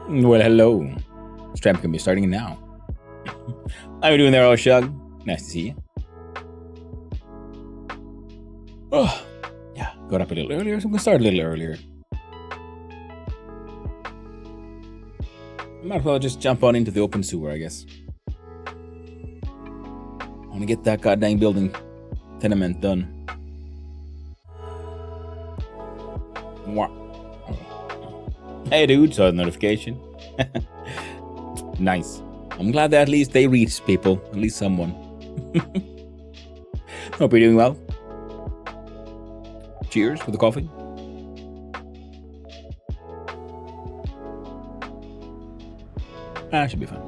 Well, hello. Stream can be starting now. How you doing there, Shug? Nice to see you. Oh, yeah, got up a little earlier, so I'm gonna start a little earlier. Might as well just jump on into the open sewer, I guess. I wanna get that goddamn building tenement done. Hey dude, saw the notification. Nice. I'm glad that at least they reach people. At least someone. Hope you're doing well. Cheers for the coffee. Should be fun.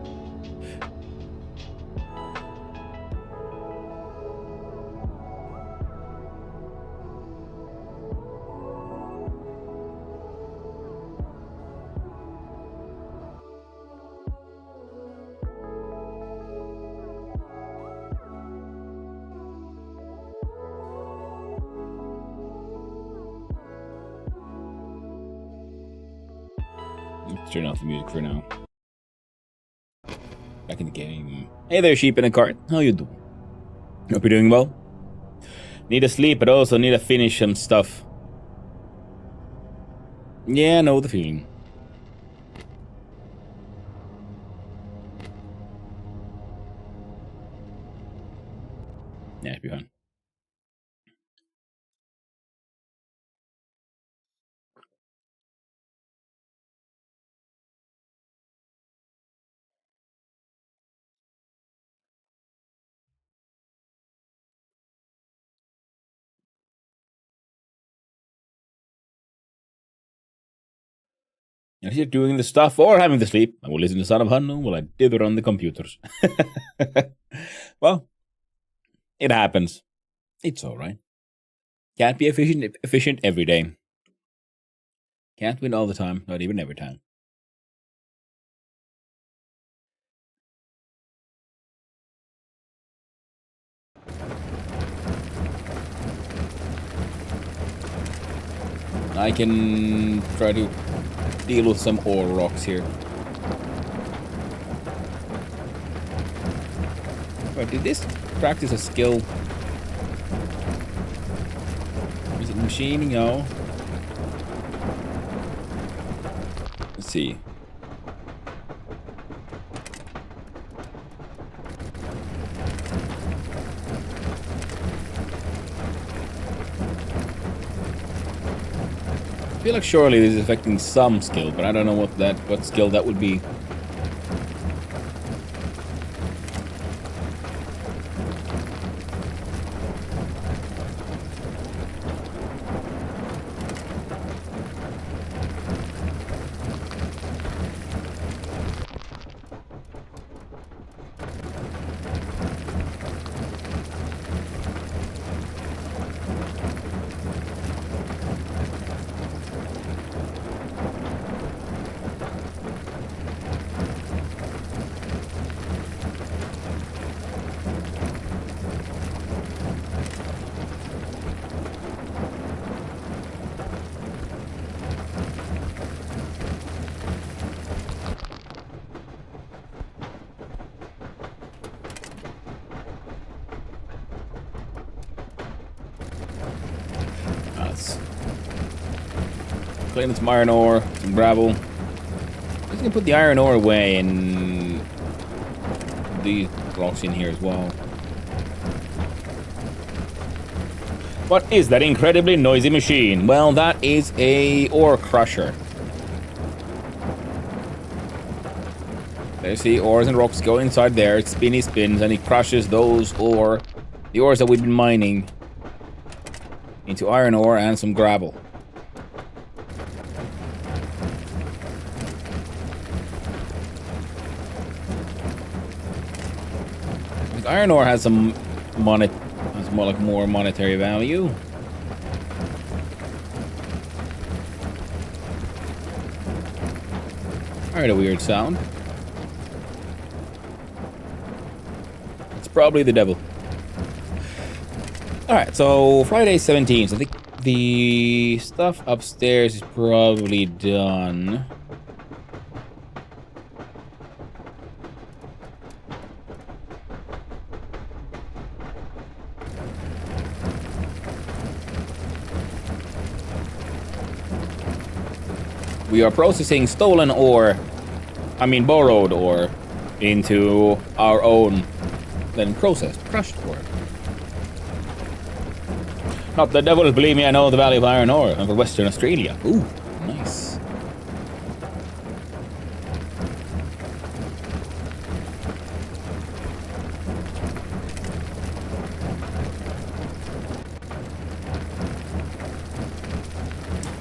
Let's turn off the music for now. Back in the game. Hey there, sheep in a cart. How you doing? Hope you're doing well. Need to sleep, but also need to finish some stuff. Yeah, I know the feeling. Yeah, it'll be fun. If you're doing the stuff or having the sleep, I will listen to Son of Hannu while I dither on the computers. Well, it happens. It's alright. Can't be efficient every day. Can't win all the time, not even every time. I can try to deal with some ore rocks here. But did this practice a skill? Is it machining? No. Let's see. I feel like surely this is affecting some skill, but I don't know what skill that would be. Claim some iron ore, some gravel. I'm just gonna put the iron ore away and these rocks in here as well. What is that incredibly noisy machine? Well, that is a ore crusher. There, see, ores and rocks go inside there. It spins, and it crushes those the ores that we've been mining into iron ore and some gravel. Iron ore has some more monetary value. I heard a weird sound. It's probably the devil. Alright, so Friday 17th. I think the stuff upstairs is probably done. We are processing stolen ore, borrowed ore, into our own, then processed, crushed ore. Not the devil, believe me, I know the value of iron ore over Western Australia. Ooh, nice.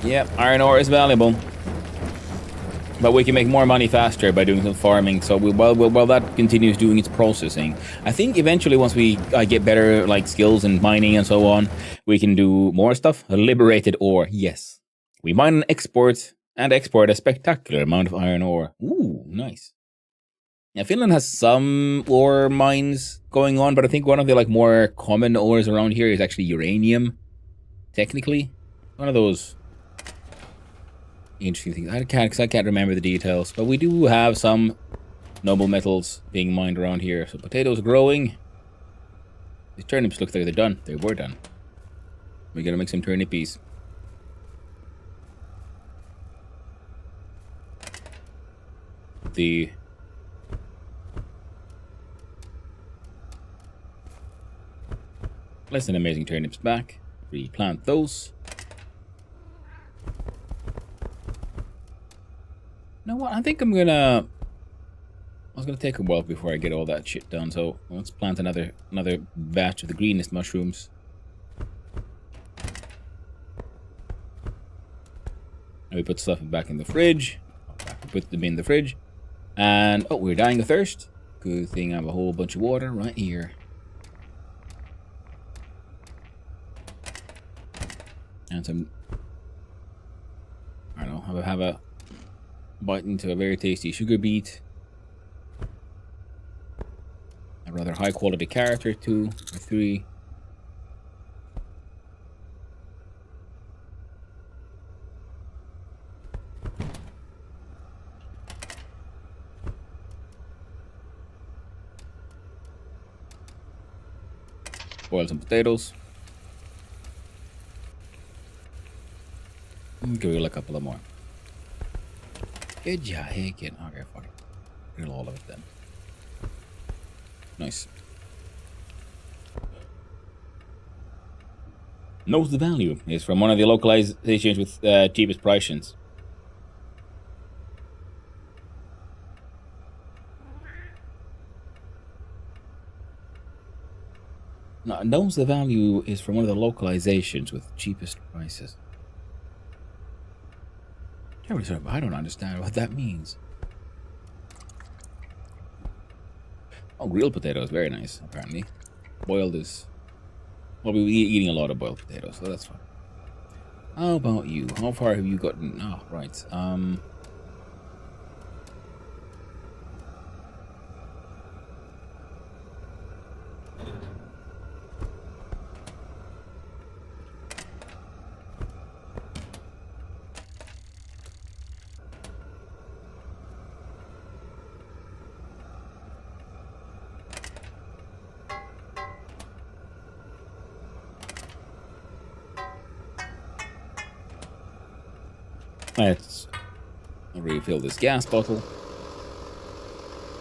Yep, iron ore is valuable. But we can make more money faster by doing some farming, so while that continues doing its processing. I think eventually once we get better skills in mining and so on, we can do more stuff. Liberated ore, yes. We mine and export a spectacular amount of iron ore. Ooh, nice. Yeah, Finland has some ore mines going on, but I think one of the more common ores around here is actually uranium, technically. One of those interesting things. I can't remember the details, but we do have some noble metals being mined around here. So potatoes are growing. These turnips look like they're done. They were done. We gotta make some turnipies. Less than amazing turnips back. Replant those. You know what? I think I was gonna take a while before I get all that shit done. So let's plant another batch of the greenest mushrooms. And we put stuff back in the fridge. We put them in the fridge. And oh, we're dying of thirst. Good thing I have a whole bunch of water right here. And some, I don't know, have a bite into a very tasty sugar beet. A rather high quality carrot or 2 or 3. Boil some potatoes. Grill a couple of more. Good job, Haken. Okay, fuck it. Grill all of it then. Nice. Knows the value is from one of the localizations with cheapest prices. No, knows the value is from one of the localizations with cheapest prices. I don't understand what that means. Oh, grilled potatoes, very nice, apparently. Boiled is... Well, we'll be eating a lot of boiled potatoes, so that's fine. How about you? How far have you gotten? Oh, right. Let's refill this gas bottle.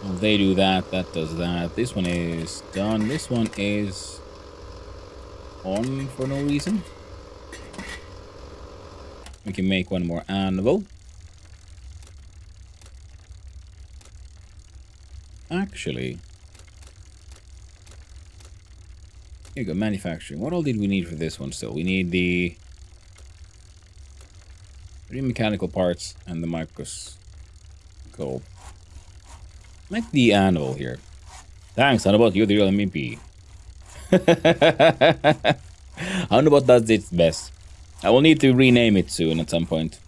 Well, they do that, that does that. This one is done. This one is on for no reason. We can make one more anvil. Actually, here you go, manufacturing. What all did we need for this one still? We need the 3 mechanical parts and the microscope. Make the anvil here. Thanks, Hannibal, you're the real MVP. Hannibal does its best. I will need to rename it soon at some point.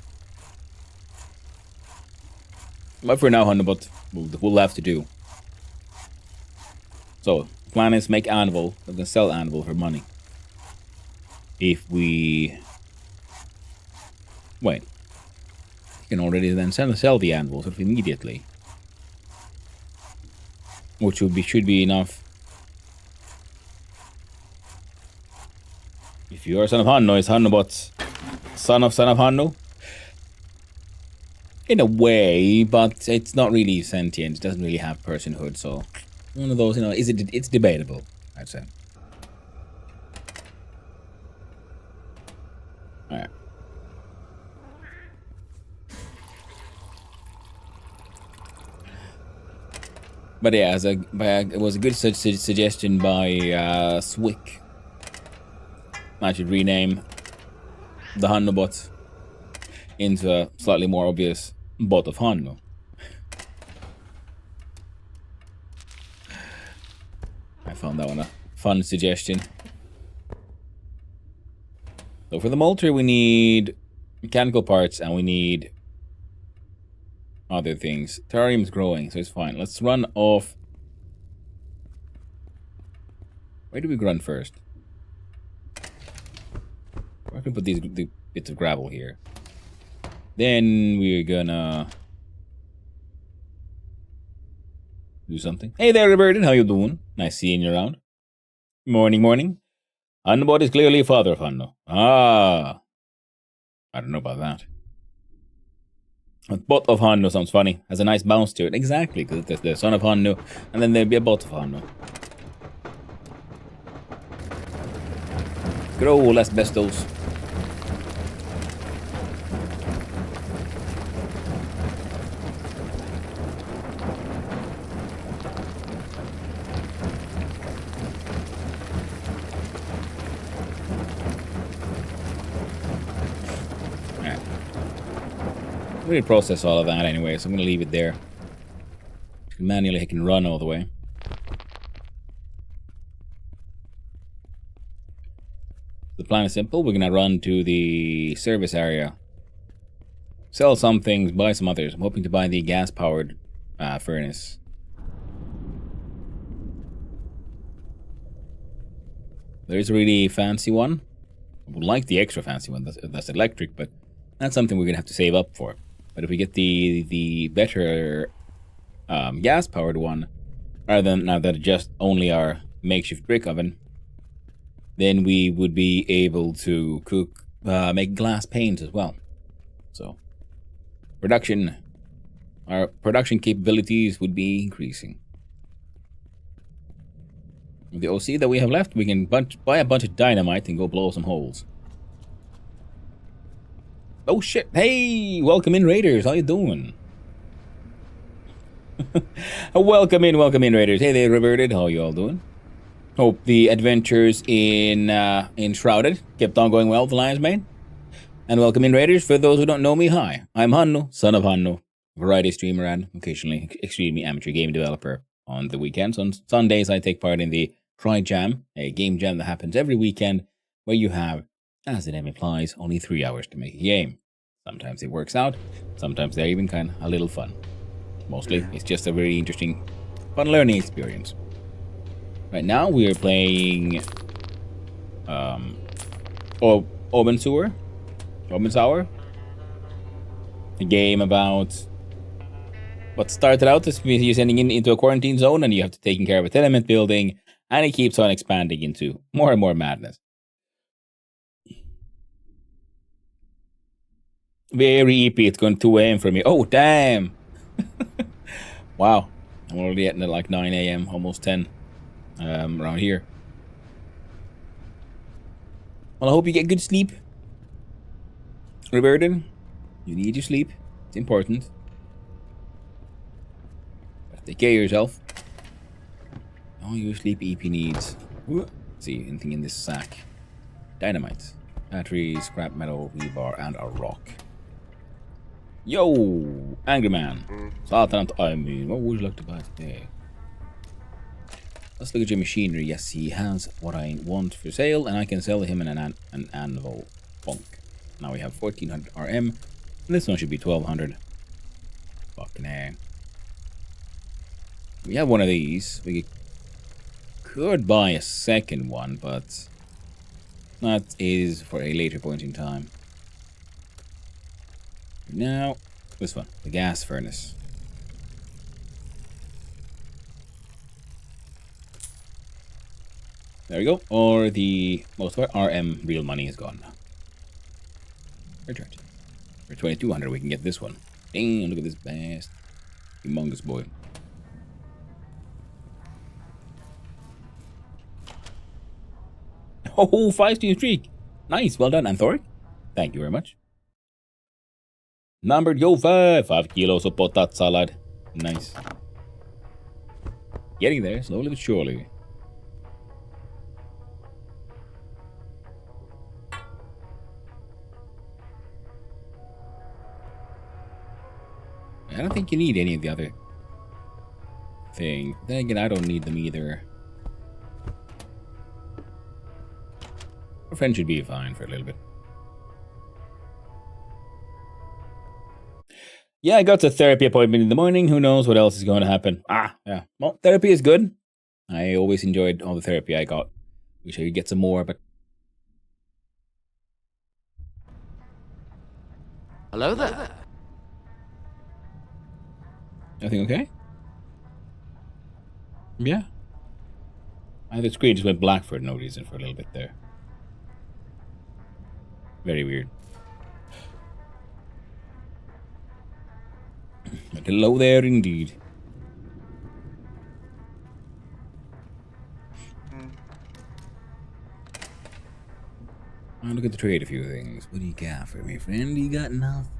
But for now, Hannibal, we'll have to do. So, plan is make anvil. We can sell anvil for money. If we... Wait. You can already then sell the anvil sort of immediately. Which should be enough. If you are son of Hanno, is Hannobot son of Hanno? In a way, but it's not really sentient. It doesn't really have personhood, so one of those, it's debatable, I'd say. Alright. But yeah, it was a good suggestion by Swick. I should rename the Hanno bot into a slightly more obvious bot of Hanno. I found that one a fun suggestion. So for the motor, we need mechanical parts and we need other things. Terrarium's growing, so it's fine. Let's run off. Where do we run first? I can put these bits of gravel here. Then we're gonna do something. Hey there, Roberta. How you doing? Nice seeing you around. Morning, morning. Hannobot is clearly a father of Hanno. Ah. I don't know about that. A bot of Hanno sounds funny. Has a nice bounce to it. Exactly, because it's the son of Hanno, and then there'd be a bot of Hanno. Grow asbestos. I'm going to process all of that anyway, so I'm going to leave it there. Manually, I can run all the way. The plan is simple. We're going to run to the service area. Sell some things, buy some others. I'm hoping to buy the gas-powered furnace. There's a really fancy one. I would like the extra fancy one that's electric, but that's something we're going to have to save up for. But if we get the better gas-powered one, rather than now that just only our makeshift brick oven, then we would be able to cook, make glass panes as well. So, our production capabilities would be increasing. With the OC that we have left, we can buy a bunch of dynamite and go blow some holes. Oh shit! Hey, welcome in, Raiders. How you doing? welcome in, Raiders. Hey there, Reverted. How you all doing? Hope the adventures in Shrouded kept on going well with the Lion's Mane. And welcome in, Raiders. For those who don't know me, hi. I'm Hanno, son of Hanno, variety streamer and occasionally extremely amateur game developer. On the weekends, on Sundays, I take part in the Try Jam, a game jam that happens every weekend, where you have, as the name implies, only 3 hours to make a game. Sometimes it works out, sometimes they're even kind of a little fun. Mostly, it's just a very interesting, fun learning experience. Right now, we are playing Open Sour, a game about what started out as you sending into a quarantine zone and you have to take care of a tenement building, and it keeps on expanding into more and more madness. Very EP, it's going 2 a.m. for me. Oh, damn! Wow. I'm already at like 9 a.m., almost 10, around here. Well, I hope you get good sleep. Roberta, you need your sleep. It's important. Take care of yourself. All your sleep EP needs. Let's see, anything in this sack? Dynamite, battery, scrap metal, rebar, and a rock. Yo, Angry Man. Satan, I mean, what would you like to buy today? Let's look at your machinery. Yes, he has what I want for sale, and I can sell him an anvil funk. Now we have 1400 RM, and this one should be 1200. Fucking A. We have one of these. We could buy a second one, but that is for a later point in time. Now, this one, the gas furnace. There we go. Or the most of our RM real money is gone now. Returned. For 2200, we can get this one. Damn, look at this vast, humongous boy. Oh, 5-team streak. Nice, well done, Anthoric. Thank you very much. Numbered yo 5 kilos of potat salad. Nice. Getting there, slowly but surely. I don't think you need any of the other things. Then again, I don't need them either. Our friend should be fine for a little bit. Yeah, I got a therapy appointment in the morning. Who knows what else is going to happen? Yeah. Well, therapy is good. I always enjoyed all the therapy I got. Wish I could get some more, but... Hello there. Everything okay? Yeah. The screen just went black for no reason for a little bit there. Very weird. But hello there indeed. I'll look at the trade a few things. What do you got for me, friend? You got nothing.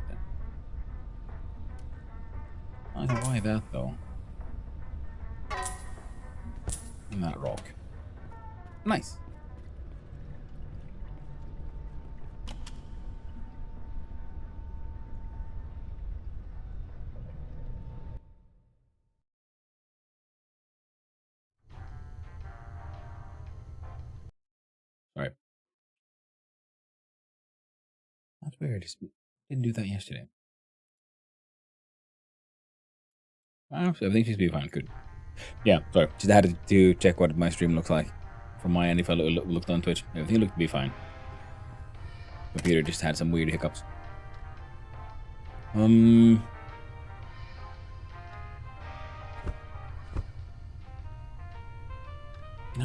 I don't buy that though. And that rock. Nice. Alright. That's weird. Didn't do that yesterday. Everything seems to be fine. Good. Yeah, sorry. Just had to check what my stream looks like. From my end, if I looked on Twitch, everything looked to be fine. Computer just had some weird hiccups. How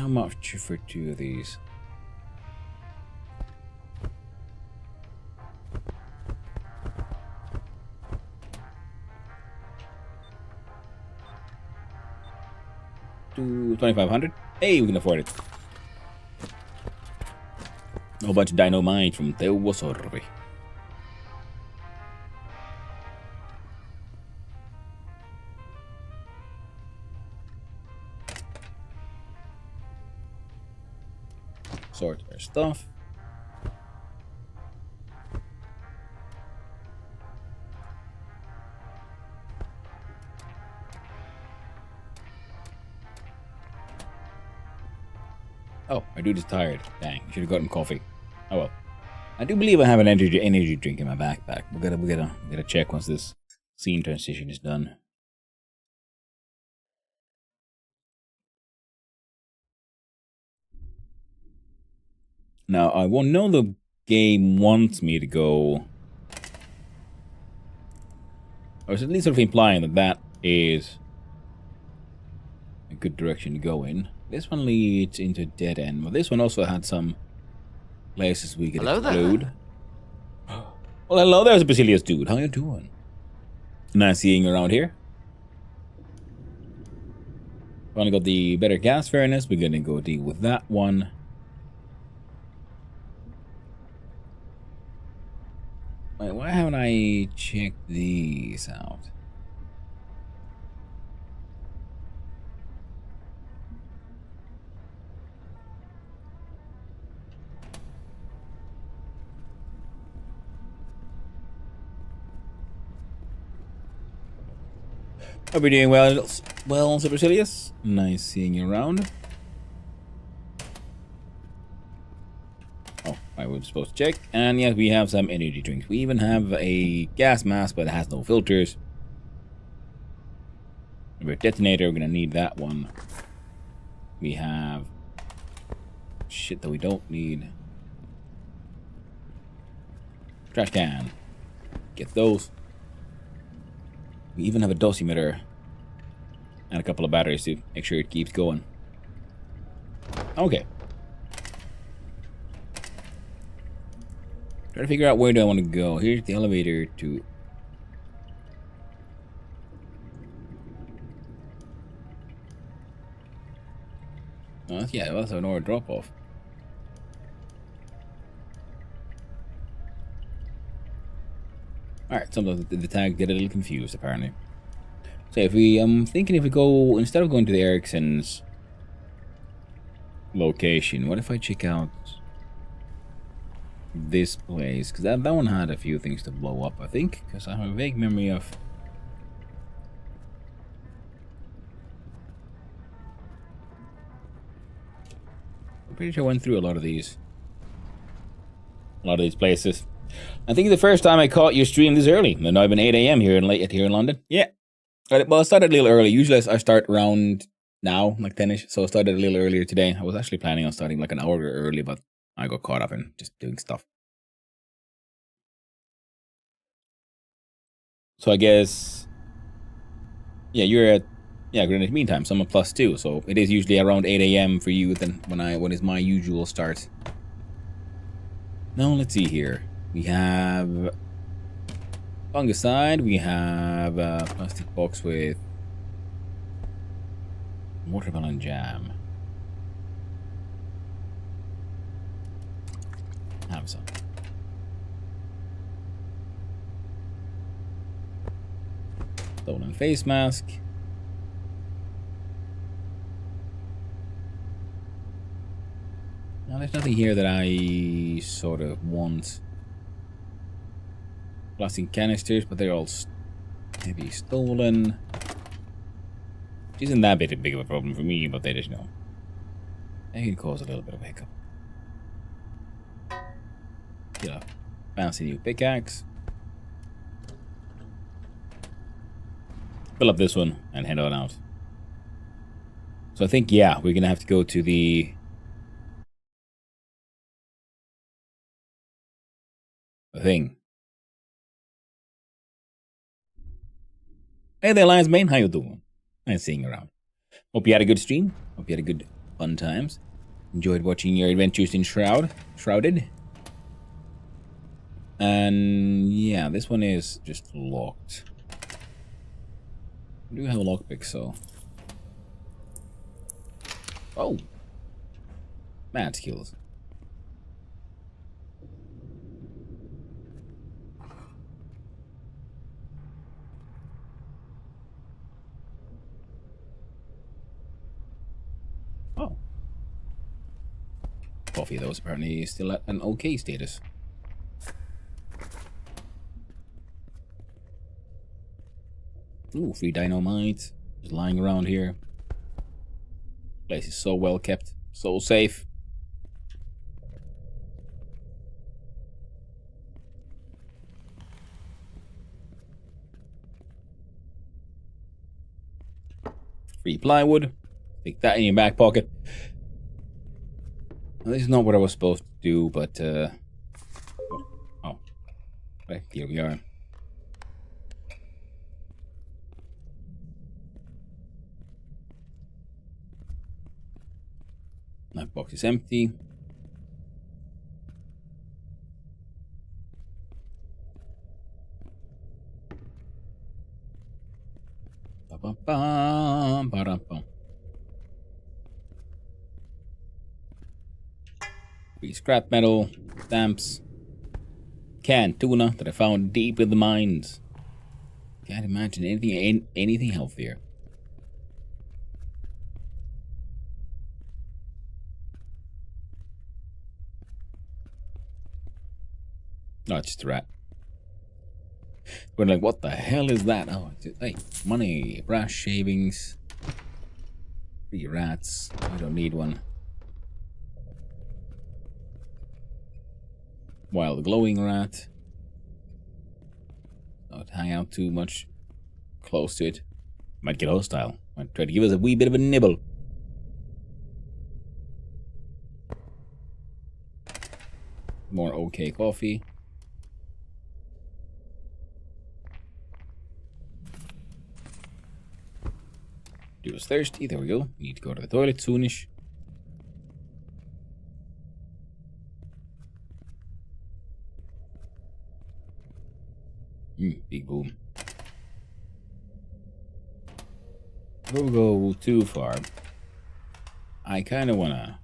much for 2 of these? To 2,500. Hey, we can afford it. A whole bunch of dynamite from Teuvosorvi. Sort our stuff. Oh, my dude is tired. Dang, I should have gotten coffee. Oh well. I do believe I have an energy drink in my backpack. We gotta check once this scene transition is done. Now I won't know the game wants me to go, or is at least sort of implying that that is a good direction to go in. This one leads into dead end, but this one also had some places we could explode. Well, hello there's a Basilius dude. How you doing? Nice seeing you around here. Finally got the better gas furnace. We're gonna go deal with that one. Wait, why haven't I checked these out? Hope you're doing well, Supercilious. Nice seeing you around. Oh, I was supposed to check. And yes, we have some energy drinks. We even have a gas mask, but it has no filters. We're a detonator, we're gonna need that one. We have shit that we don't need. Trash can. Get those. We even have a dosimeter and a couple of batteries to make sure it keeps going. Okay. Try to figure out where do I want to go. Here's the elevator to Yeah, that's an ore drop off. Alright, sometimes the tag get a little confused apparently. So if we, I'm thinking if we go, instead of going to the Ericsson's location, what if I check out this place? Because that one had a few things to blow up, I think. Because I have a vague memory of... I'm pretty sure I went through a lot of these. A lot of these places. I think the first time I caught your stream this early. And now I've been 8 a.m. here in London. Yeah. Well, I started a little early. Usually I start around now, like 10ish. So I started a little earlier today. I was actually planning on starting like an hour early, but I got caught up in just doing stuff. So I guess, yeah, you're at, yeah, Greenwich Mean Time. So I'm a +2. So it is usually around 8 a.m. for you than when is my usual start. Now let's see here. We have fungicide. We have a plastic box with watermelon jam. Have some. Stolen face mask. Now there's nothing here that I sort of want. Plastic canisters, but they're all maybe stolen. Which isn't that big of a problem for me, but they just know. They can cause a little bit of a hiccup. Get a fancy new pickaxe. Fill up this one and head on out. So I think, yeah, we're gonna have to go to the thing. Hey there, Lions Mane. How you doing? Nice seeing you around. Hope you had a good stream. Hope you had a good fun times. Enjoyed watching your adventures in Shrouded. And yeah, this one is just locked. I do have a lockpick, so. Oh. Mad skills. Oh. Coffee, though, is apparently still at an okay status. Ooh, free dynamite. Just lying around here. Place is so well kept. So safe. Free plywood. Stick that in your back pocket. Well, this is not what I was supposed to do, but oh. Right, here we are. That box is empty. Free scrap metal, stamps, canned tuna that I found deep in the mines. Can't imagine anything healthier. No, it's just a rat. We're like, what the hell is that? Oh, hey, money, brass shavings, 3 rats. I don't need one. Wild glowing rat. Don't hang out too much close to it. Might get hostile. Might try to give us a wee bit of a nibble. More okay coffee. Dude was thirsty. There we go. We need to go to the toilet soonish. Big boom. Don't go too far. I kind of wanna.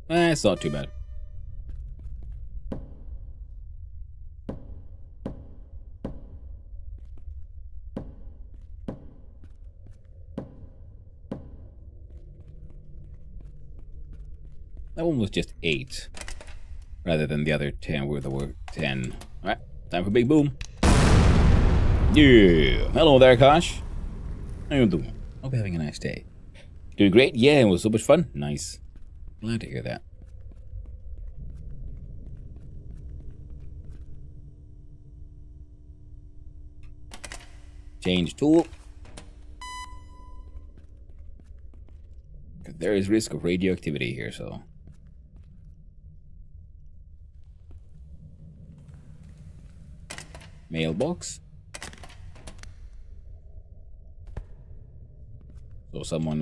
It's not too bad. That one was just 8, rather than the other 10 where there were 10. All right, time for Big Boom. Yeah, hello there, Kosh. How you doing? Hope you're having a nice day. Doing great? Yeah, it was so much fun. Nice. Glad to hear that. Change tool. There is risk of radioactivity here, so. Mailbox. So someone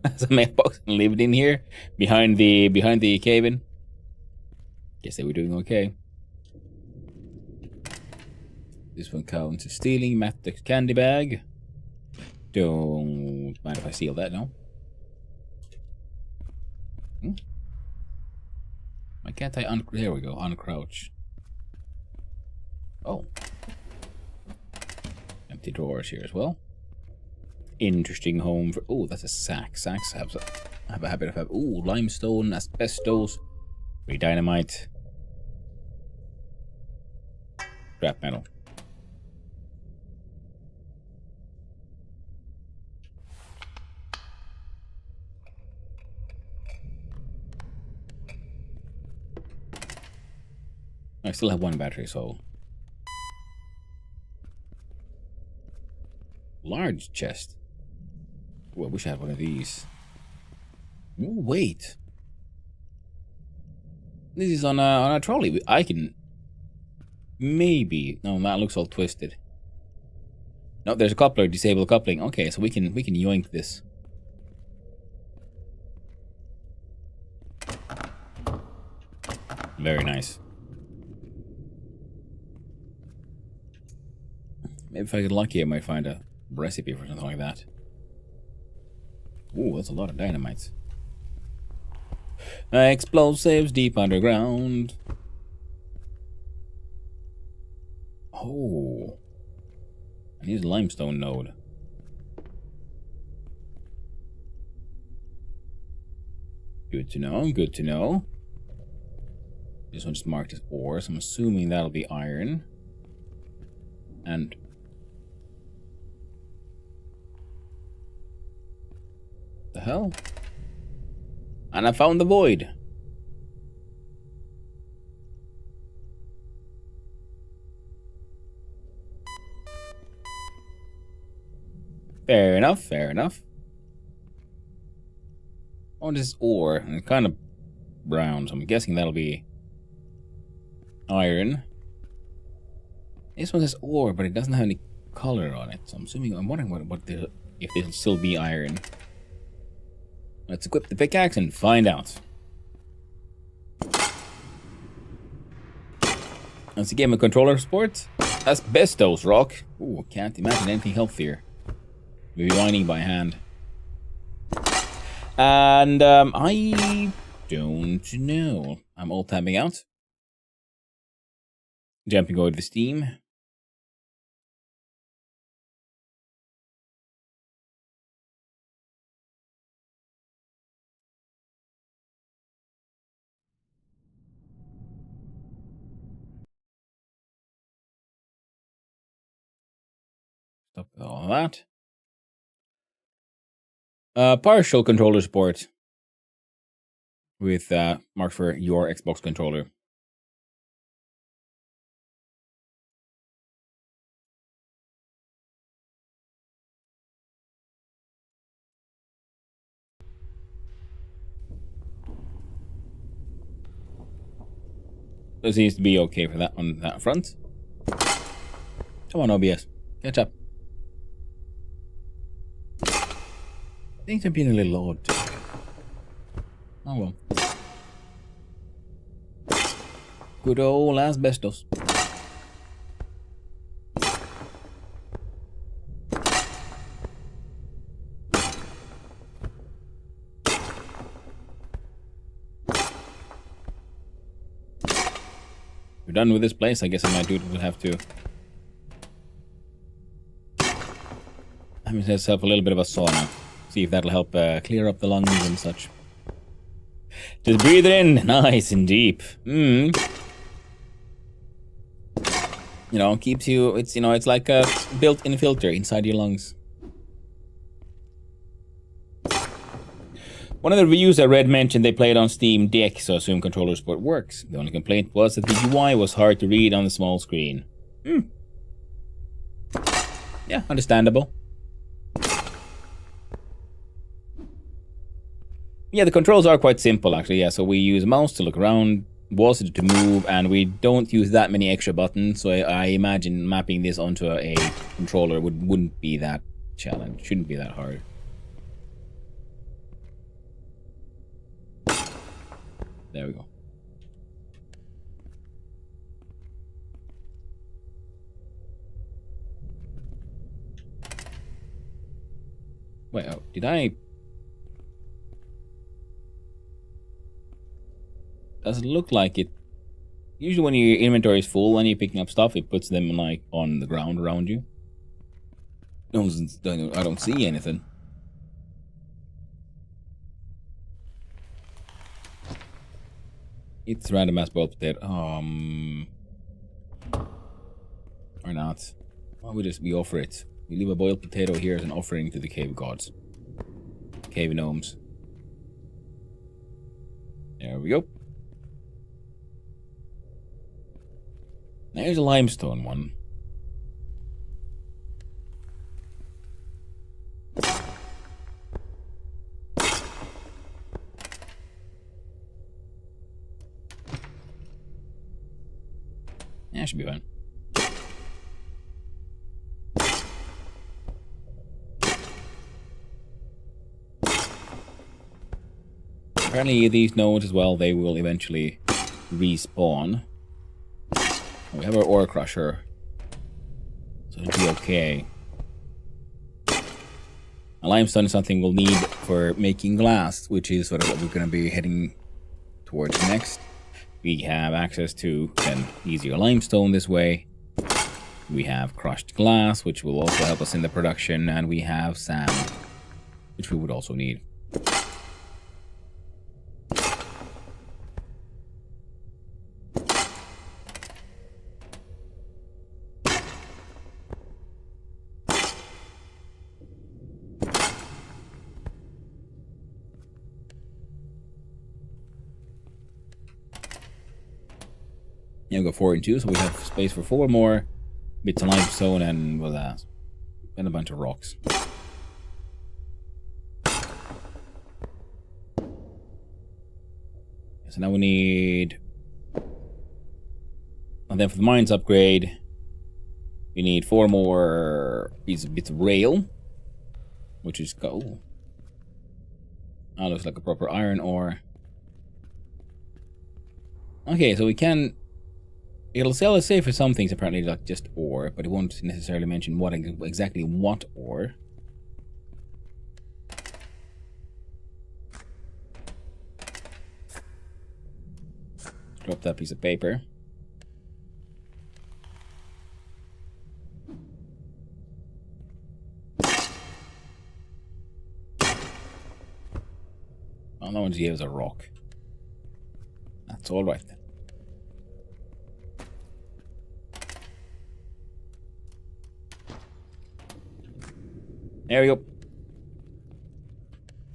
has a mailbox and lived in here behind the cabin. Guess they were doing okay. This one counts as stealing. Mattex candy bag. Don't mind if I steal that, no? Why can't I there we go, uncrouch. Oh. Empty drawers here as well. Interesting home for... Oh, that's a sack. Sacks have a habit of having... Oh, limestone, asbestos, dynamite, scrap metal. I still have one battery, so... Large chest. Ooh, I wish I had one of these. Ooh, wait. This is on a trolley. I can... Maybe... No, that looks all twisted. No, there's a coupler. Disable coupling. Okay, so we can yoink this. Very nice. Maybe if I get lucky, I might find a recipe for something like that. Ooh, that's a lot of dynamites. Explosives deep underground. Oh. I need a limestone node. Good to know, good to know. This one's marked as ore, so I'm assuming that'll be iron. And... the hell? And I found the void. Fair enough, fair enough. Oh, this is ore, and it's kind of brown, so I'm guessing that'll be iron. This one says ore, but it doesn't have any color on it, so I'm wondering if it'll still be iron. Let's equip the pickaxe and find out. That's a game of controller sports. Asbestos rock. Ooh, can't imagine anything healthier. Maybe mining by hand. And I don't know. I'm all tabbing out. Jumping over to Steam. Stop all that. Partial controller support with mark for your Xbox controller. It seems to be okay for that on that front. Come on, OBS, catch up. Things are being a little odd. Oh well. Good old asbestos. We're done with this place. I guess my dude will have to have himself a little bit of a sauna. See if that'll help clear up the lungs and such. Just breathe it in, nice and deep. You know, keeps you. It's it's like a built-in filter inside your lungs. One of the reviews I read mentioned they played on Steam Deck, so I assume controller support works. The only complaint was that the UI was hard to read on the small screen. Yeah, understandable. Yeah, the controls are quite simple, actually. Yeah, so we use mouse to look around, was to move, and we don't use that many extra buttons. So I imagine mapping this onto a controller wouldn't be that challenge. Shouldn't be that hard. There we go. Wait, oh, did I? Does it look like it? Usually when your inventory is full and you're picking up stuff, it puts them like on the ground around you. No, I don't see anything. It's random as boiled potato. Or not. Why would we offer it? We leave a boiled potato here as an offering to the cave gods. Cave gnomes. There we go. There's a limestone one. Yeah, should be fine. Apparently these nodes as well, they will eventually respawn. We have our ore crusher, so it'll be okay. A limestone is something we'll need for making glass, which is sort of what we're going to be heading towards next. We have access to then easier limestone this way. We have crushed glass, which will also help us in the production, and we have sand, which we would also need. Yeah, we've got 4 and 2, so we have space for 4 more bits of limestone and what's that? And a bunch of rocks. So now we need... And then for the mines upgrade, we need 4 more bits of rail. Which is... Oh. That looks like a proper iron ore. Okay, so we can... It'll sell us safe for some things, apparently, like just ore, but it won't necessarily mention what exactly what ore. Drop that piece of paper. Oh, no one's gave us a rock. That's all right then. There we go.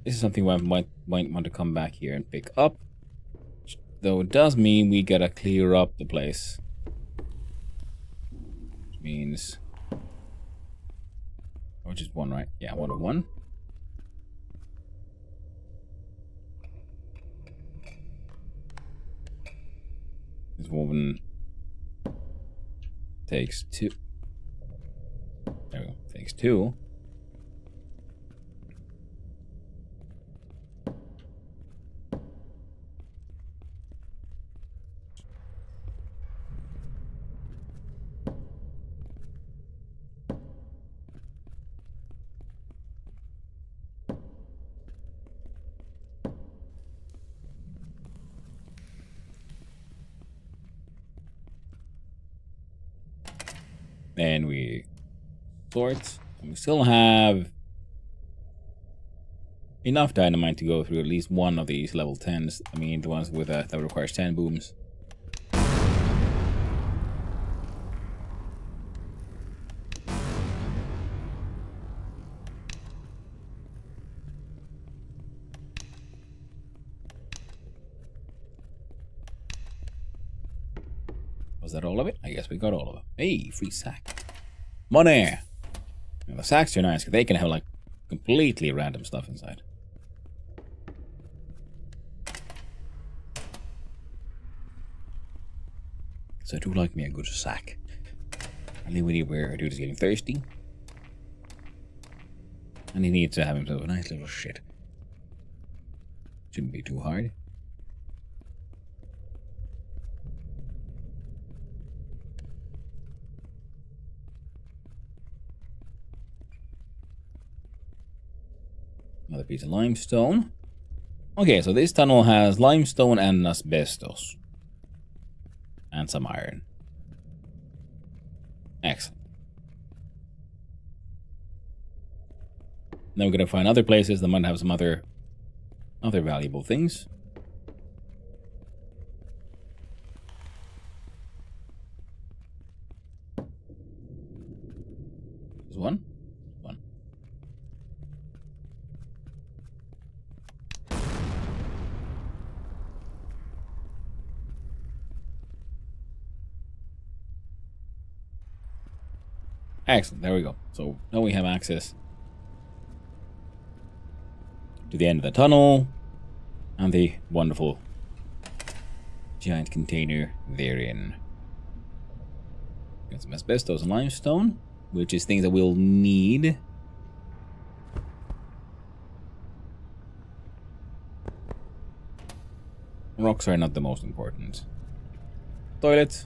This is something I might want to come back here and pick up. Though it does mean we gotta clear up the place. Which means... Or just 1, right? Yeah, 1 of 1. This woman takes 2. There we go. Takes 2. Then we sort. We still have enough dynamite to go through at least one of these level 10s. I mean, the ones with that requires 10 booms. Was that all of it? I guess we got all of it. Hey, free sack. Money! And the sacks are nice, because they can have, like, completely random stuff inside. So I do like me a good sack. I live with you where our dude is getting thirsty. And he needs to have himself a nice little shit. Shouldn't be too hard. Another piece of limestone. Okay, so this tunnel has limestone and asbestos. And some iron. Excellent. Now we're gonna find other places that might have some other valuable things. There's one. Excellent, there we go. So now we have access to the end of the tunnel and the wonderful giant container therein. Got some asbestos and limestone, which is things that we'll need. Rocks are not the most important. Toilet.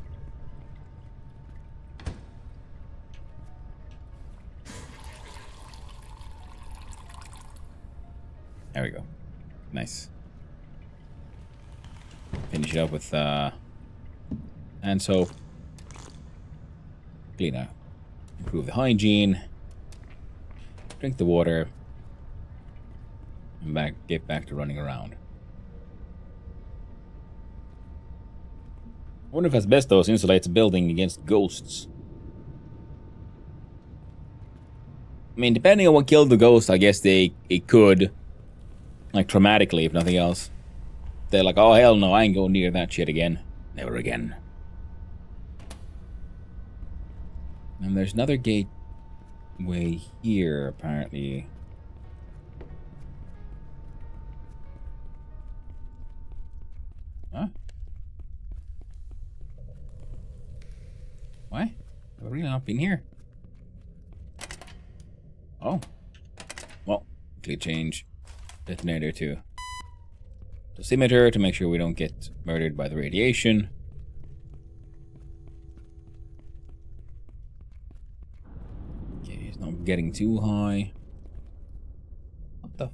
There we go. Nice. Finish it up with hand soap. Clean out. Improve the hygiene. Drink the water. And get back to running around. I wonder if asbestos insulates a building against ghosts. I mean, depending on what killed the ghost, I guess it could. Like, traumatically, if nothing else. They're like, oh, hell no, I ain't going near that shit again. Never again. And there's another gateway here, apparently. Huh? What? Have I really not been here? Oh. Well, quickly change detonator to dosimeter to make sure we don't get murdered by the radiation. Okay, it's not getting too high. What the?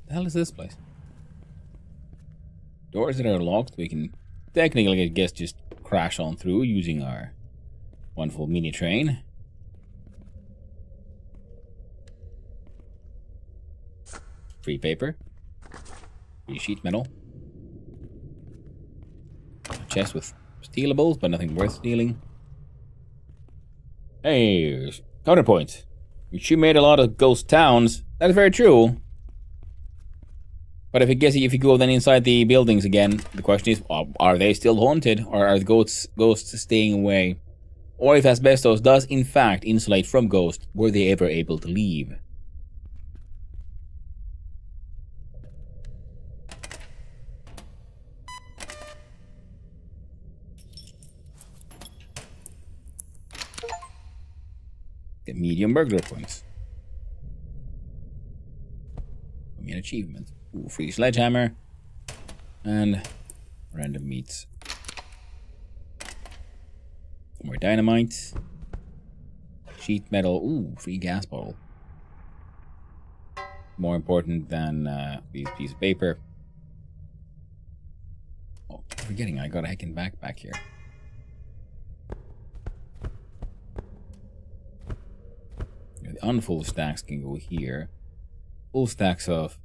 The hell is this place? Doors that are locked, we can technically, I guess, just crash on through using our wonderful mini train. Free paper. Free sheet metal. A chest with stealables, but nothing worth stealing. Hey, counterpoint. You made a lot of ghost towns. That is very true. But if you go then inside the buildings again, the question is, are they still haunted? Or are the ghosts staying away? Or if asbestos does in fact insulate from ghosts, were they ever able to leave? Get medium burglar points. Give me an achievement. Ooh, free sledgehammer. And random meats. More dynamite. Sheet metal. Ooh, free gas bottle. More important than these pieces of paper. Oh, forgetting. I got a heckin' backpack here. The unfull stacks can go here. Full stacks of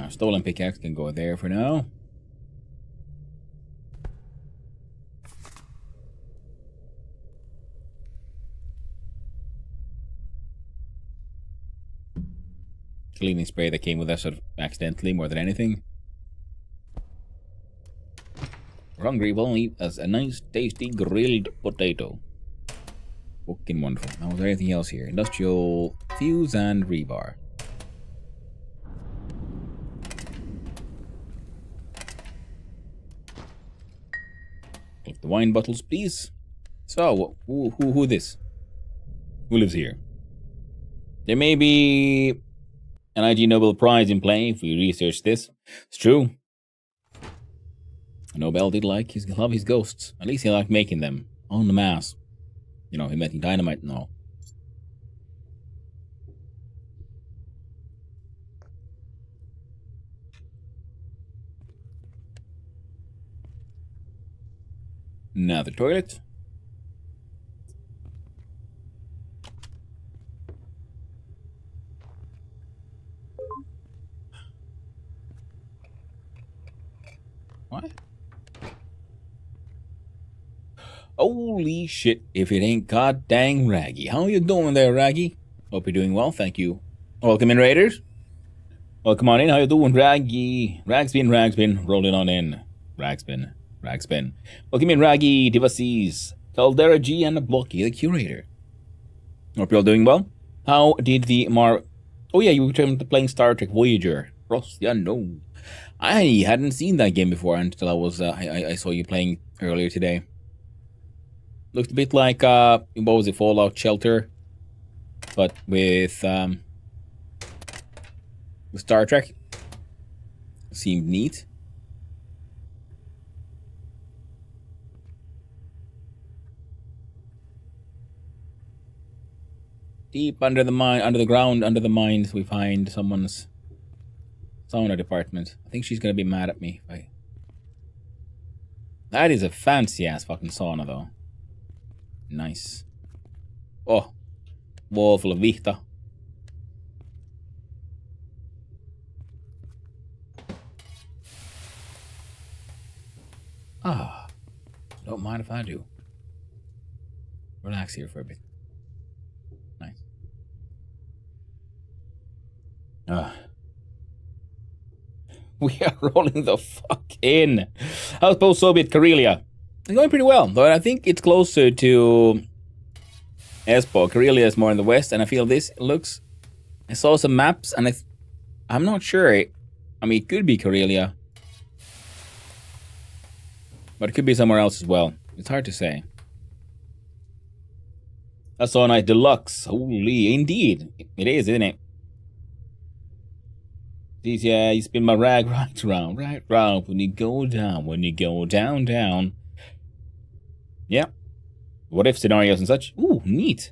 stolen pickaxe can go there for now. Cleaning spray that came with us sort of accidentally more than anything. We're hungry, we'll eat as a nice tasty grilled potato. Fucking wonderful. Now, was there anything else here? Industrial fuse and rebar. Collect the wine bottles, please. So, who this? Who lives here? There may be an IG Nobel Prize in play if we research this. It's true. Nobel did love his ghosts. At least he liked making them en masse. You know, inventing dynamite and all. Now the toilet. What? Holy shit, if it ain't god dang Raggy. How you doing there, Raggy? Hope you're doing well, thank you. Welcome in, Raiders. Welcome on in, how you doing, Raggy? Ragsbin, rolling on in. Ragsbin. Welcome in, Raggy, Divasees, Caldera G, and Blocky, the curator. Hope you're all doing well. How did the Oh yeah, you returned to playing Star Trek Voyager. Ross, yeah, no. I hadn't seen that game before until I was, I saw you playing earlier today. Looked a bit like, what was it, Fallout Shelter, but with Star Trek. Seemed neat. Deep under the mines, we find someone's sauna department. I think she's gonna be mad at me. That is a fancy ass fucking sauna, though. Nice. Oh, wall full of vihta. Ah, don't mind if I do. Relax here for a bit. Nice. We are rolling the fuck in. How's post-Soviet Karelia? It's going pretty well, though I think it's closer to Espoo. Karelia is more in the west, and I feel this looks... I saw some maps, and I'm not sure. I mean, it could be Karelia. But it could be somewhere else as well. It's hard to say. That's all night deluxe. Holy, indeed. It is, isn't it? Yeah, you spin my rag right round. When you go down. Yeah. What if scenarios and such? Ooh, neat.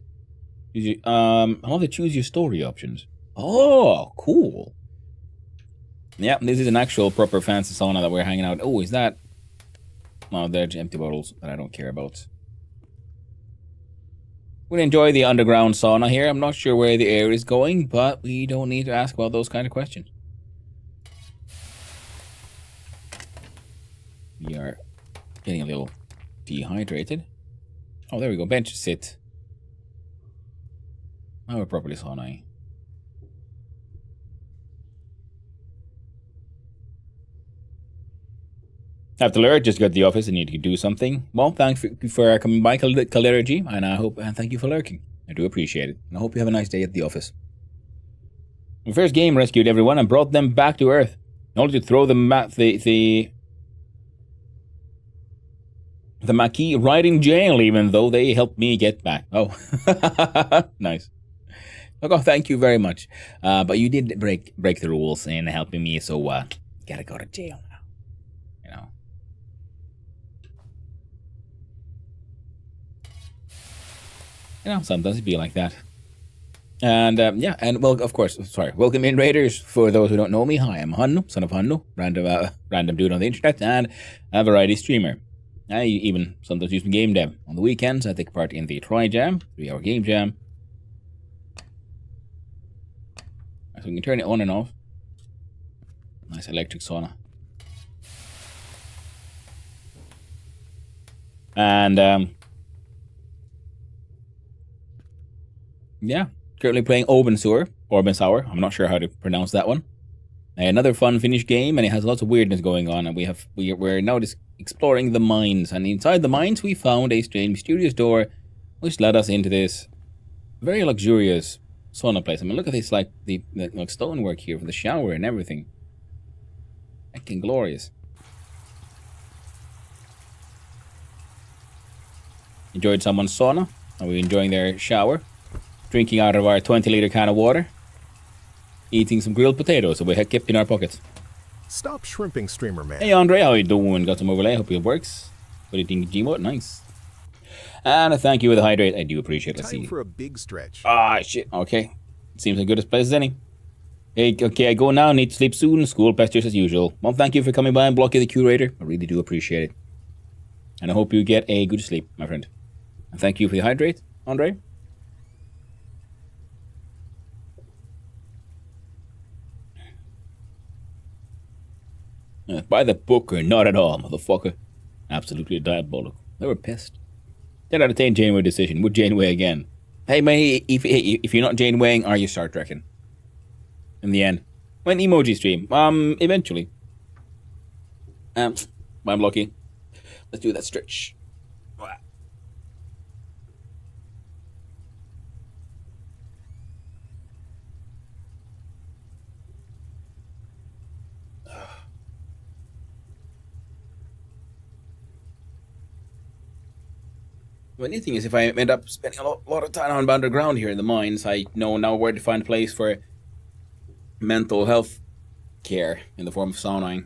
I want to choose your story options. Oh, cool. Yeah, this is an actual proper fancy sauna that we're hanging out. Oh, is that... Oh, they're empty bottles that I don't care about. We'll enjoy the underground sauna here. I'm not sure where the air is going, but we don't need to ask about those kind of questions. We are getting a little dehydrated. Oh, there we go. Bench sit. Now we're properly sauna. After Lurk just got to the office and need to do something. Well, thanks for coming by, Caldera G, and I hope and thank you for lurking. I do appreciate it. And I hope you have a nice day at the office. The first game rescued everyone and brought them back to Earth, in order to throw the Maquis right in jail, even though they helped me get back. Oh, nice. Oh, thank you very much. But you did break the rules in helping me, so gotta go to jail now. You know. You know, sometimes it be like that. And yeah, and well, of course, sorry. Welcome in, Raiders. For those who don't know me, hi, I'm Hannu, son of Hannu, random dude on the internet, and a variety streamer. I even sometimes use game dev. On the weekends, I take part in the Try Jam, 3-hour game jam. So we can turn it on and off. Nice electric sauna. And yeah, currently playing Obensour, I'm not sure how to pronounce that one. Another fun Finnish game, and it has lots of weirdness going on. And we're now just exploring the mines, and inside the mines we found a strange, mysterious door, which led us into this very luxurious sauna place. I mean, look at this, like the like stonework here for the shower and everything. Acting glorious. Enjoyed someone's sauna. Are we enjoying their shower? Drinking out of our 20-liter can of water. Eating some grilled potatoes that we had kept in our pockets. Stop shrimping, streamer man. Hey Andre, how you doing? Got some overlay, hope it works. What do you think, Gmod? Nice. And a thank you for the hydrate, I do appreciate it. Time for a big stretch. Ah, shit, okay. Seems like good as place as any. Hey, okay, I go now, need to sleep soon. School pesters as usual. Well, thank you for coming by and blocking the curator. I really do appreciate it. And I hope you get a good sleep, my friend. And thank you for the hydrate, Andre. By the book or not at all, motherfucker. Absolutely diabolical. They were pissed. 10 out of 10 Janeway decision. Would Janeway again? Hey, man, if you're not Janewaying, are you Star Trekking? In the end. When emoji stream. Eventually. I'm lucky. Let's do that stretch. The only thing is, if I end up spending a lot of time underground here in the mines, I know now where to find a place for mental health care in the form of saunaing.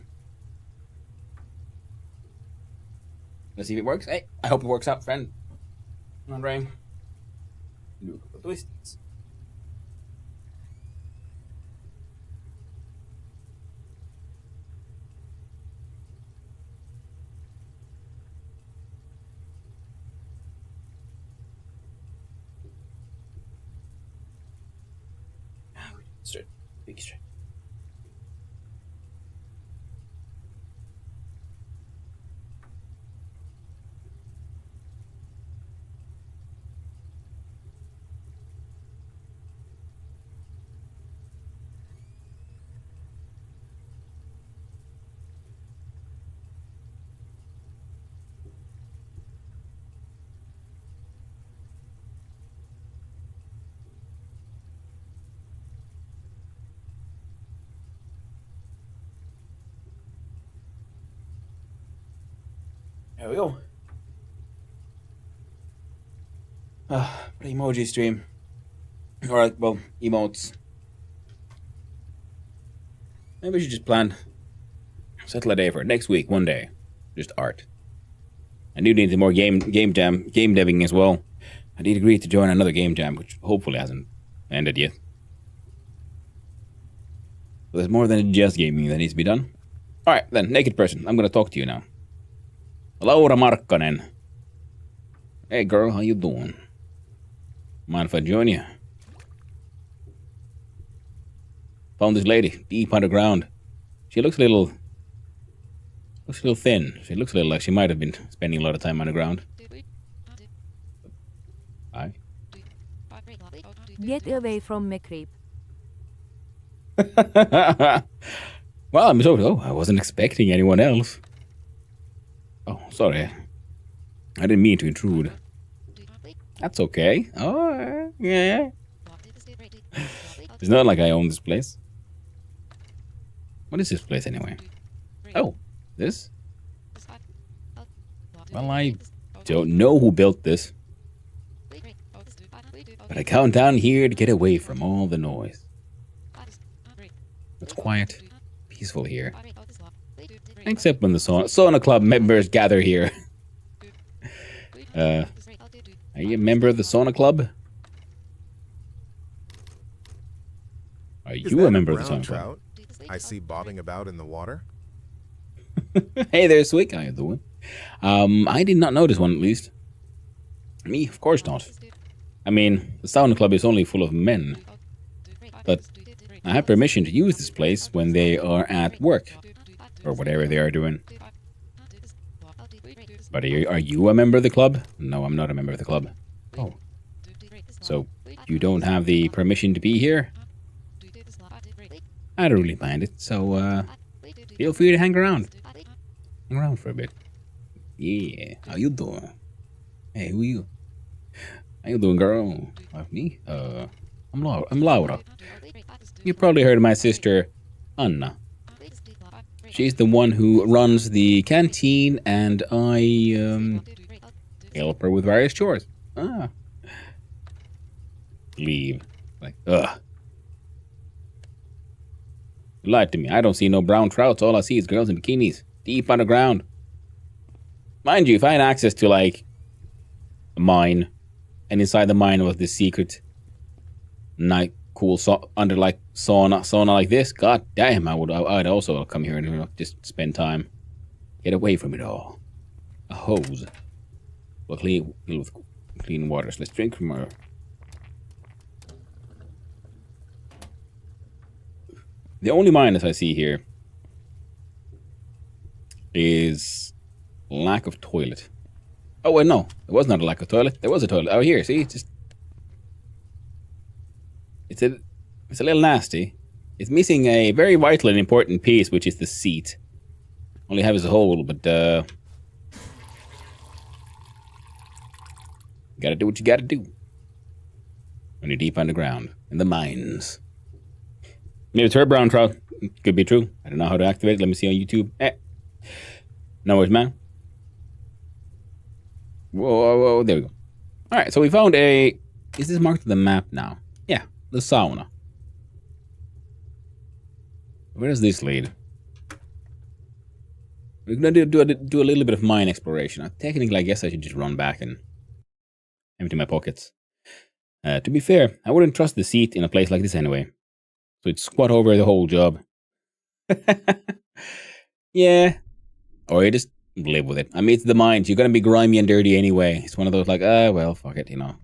Let's see if it works. Hey, I hope it works out, friend. Andre. Do a couple of twists. Straight. Big straight. There we go. Emoji stream. Alright, well, emotes. Maybe we should just plan. Settle a day for it. Next week, one day. Just art. I do need more game deving as well. I did agree to join another game jam, which hopefully hasn't ended yet. But there's more than just gaming that needs to be done. Alright, then, naked person. I'm gonna talk to you now. Laura Markkanen. Hey girl, how you doing? Mind if I join you? Found this lady deep underground. She looks a little thin. She looks a little like she might have been spending a lot of time underground. Hi. Get away from me, creep. Well, I'm so. Oh, I wasn't expecting anyone else. Oh, sorry. I didn't mean to intrude. That's okay. Oh, yeah. It's not like I own this place. What is this place anyway? Oh, this? Well, I don't know who built this. But I count down here to get away from all the noise. It's quiet, peaceful here. Except when the sauna club members gather here. Are you a member of the sauna club? Is you that a member of the brown Salmon Club? trout I see bobbing about in the water? Hey there, Swick. How you doing? I did not notice one, at least. Me, of course not. I mean, the sauna club is only full of men. But I have permission to use this place when they are at work. Or whatever they are doing. But are you a member of the club? No, I'm not a member of the club. Oh. So, you don't have the permission to be here? I don't really mind it, so, feel free to hang around. Hang around for a bit. Yeah, how you doing? Hey, who you? How you doing, girl? Me? I'm Laura. You probably heard of my sister, Anna. She's the one who runs the canteen, and I, help her with various chores. Ah. Leave. Like, ugh. You lied to me. I don't see no brown trouts. All I see is girls in bikinis, deep underground. Mind you, if I had access to, like, a mine, and inside the mine was this secret night cool under like sauna like this, god damn, I'd also come here and just spend time, get away from it all. A hose, well, clean with clean waters. Let's drink from her. The only minus I see here is lack of toilet. Oh, wait, no. It was not a lack of toilet. There was a toilet. Oh, here, see? It's a little nasty. It's missing a very vital and important piece, which is the seat. Only have as a hole, but, gotta do what you gotta do. When you're deep underground, in the mines. Maybe it's her brown trout. Could be true. I don't know how to activate it. Let me see on YouTube. No worries, man. Whoa, there we go. Alright, so we found a... Is this marked on the map now? Yeah, the sauna. Where does this lead? We're gonna do a little bit of mine exploration. Technically, I guess I should just run back and empty my pockets. To be fair, I wouldn't trust the seat in a place like this anyway. So it'd squat over the whole job. Yeah. Or you just live with it. I mean, it's the mines. You're gonna be grimy and dirty anyway. It's one of those like, well, fuck it, you know.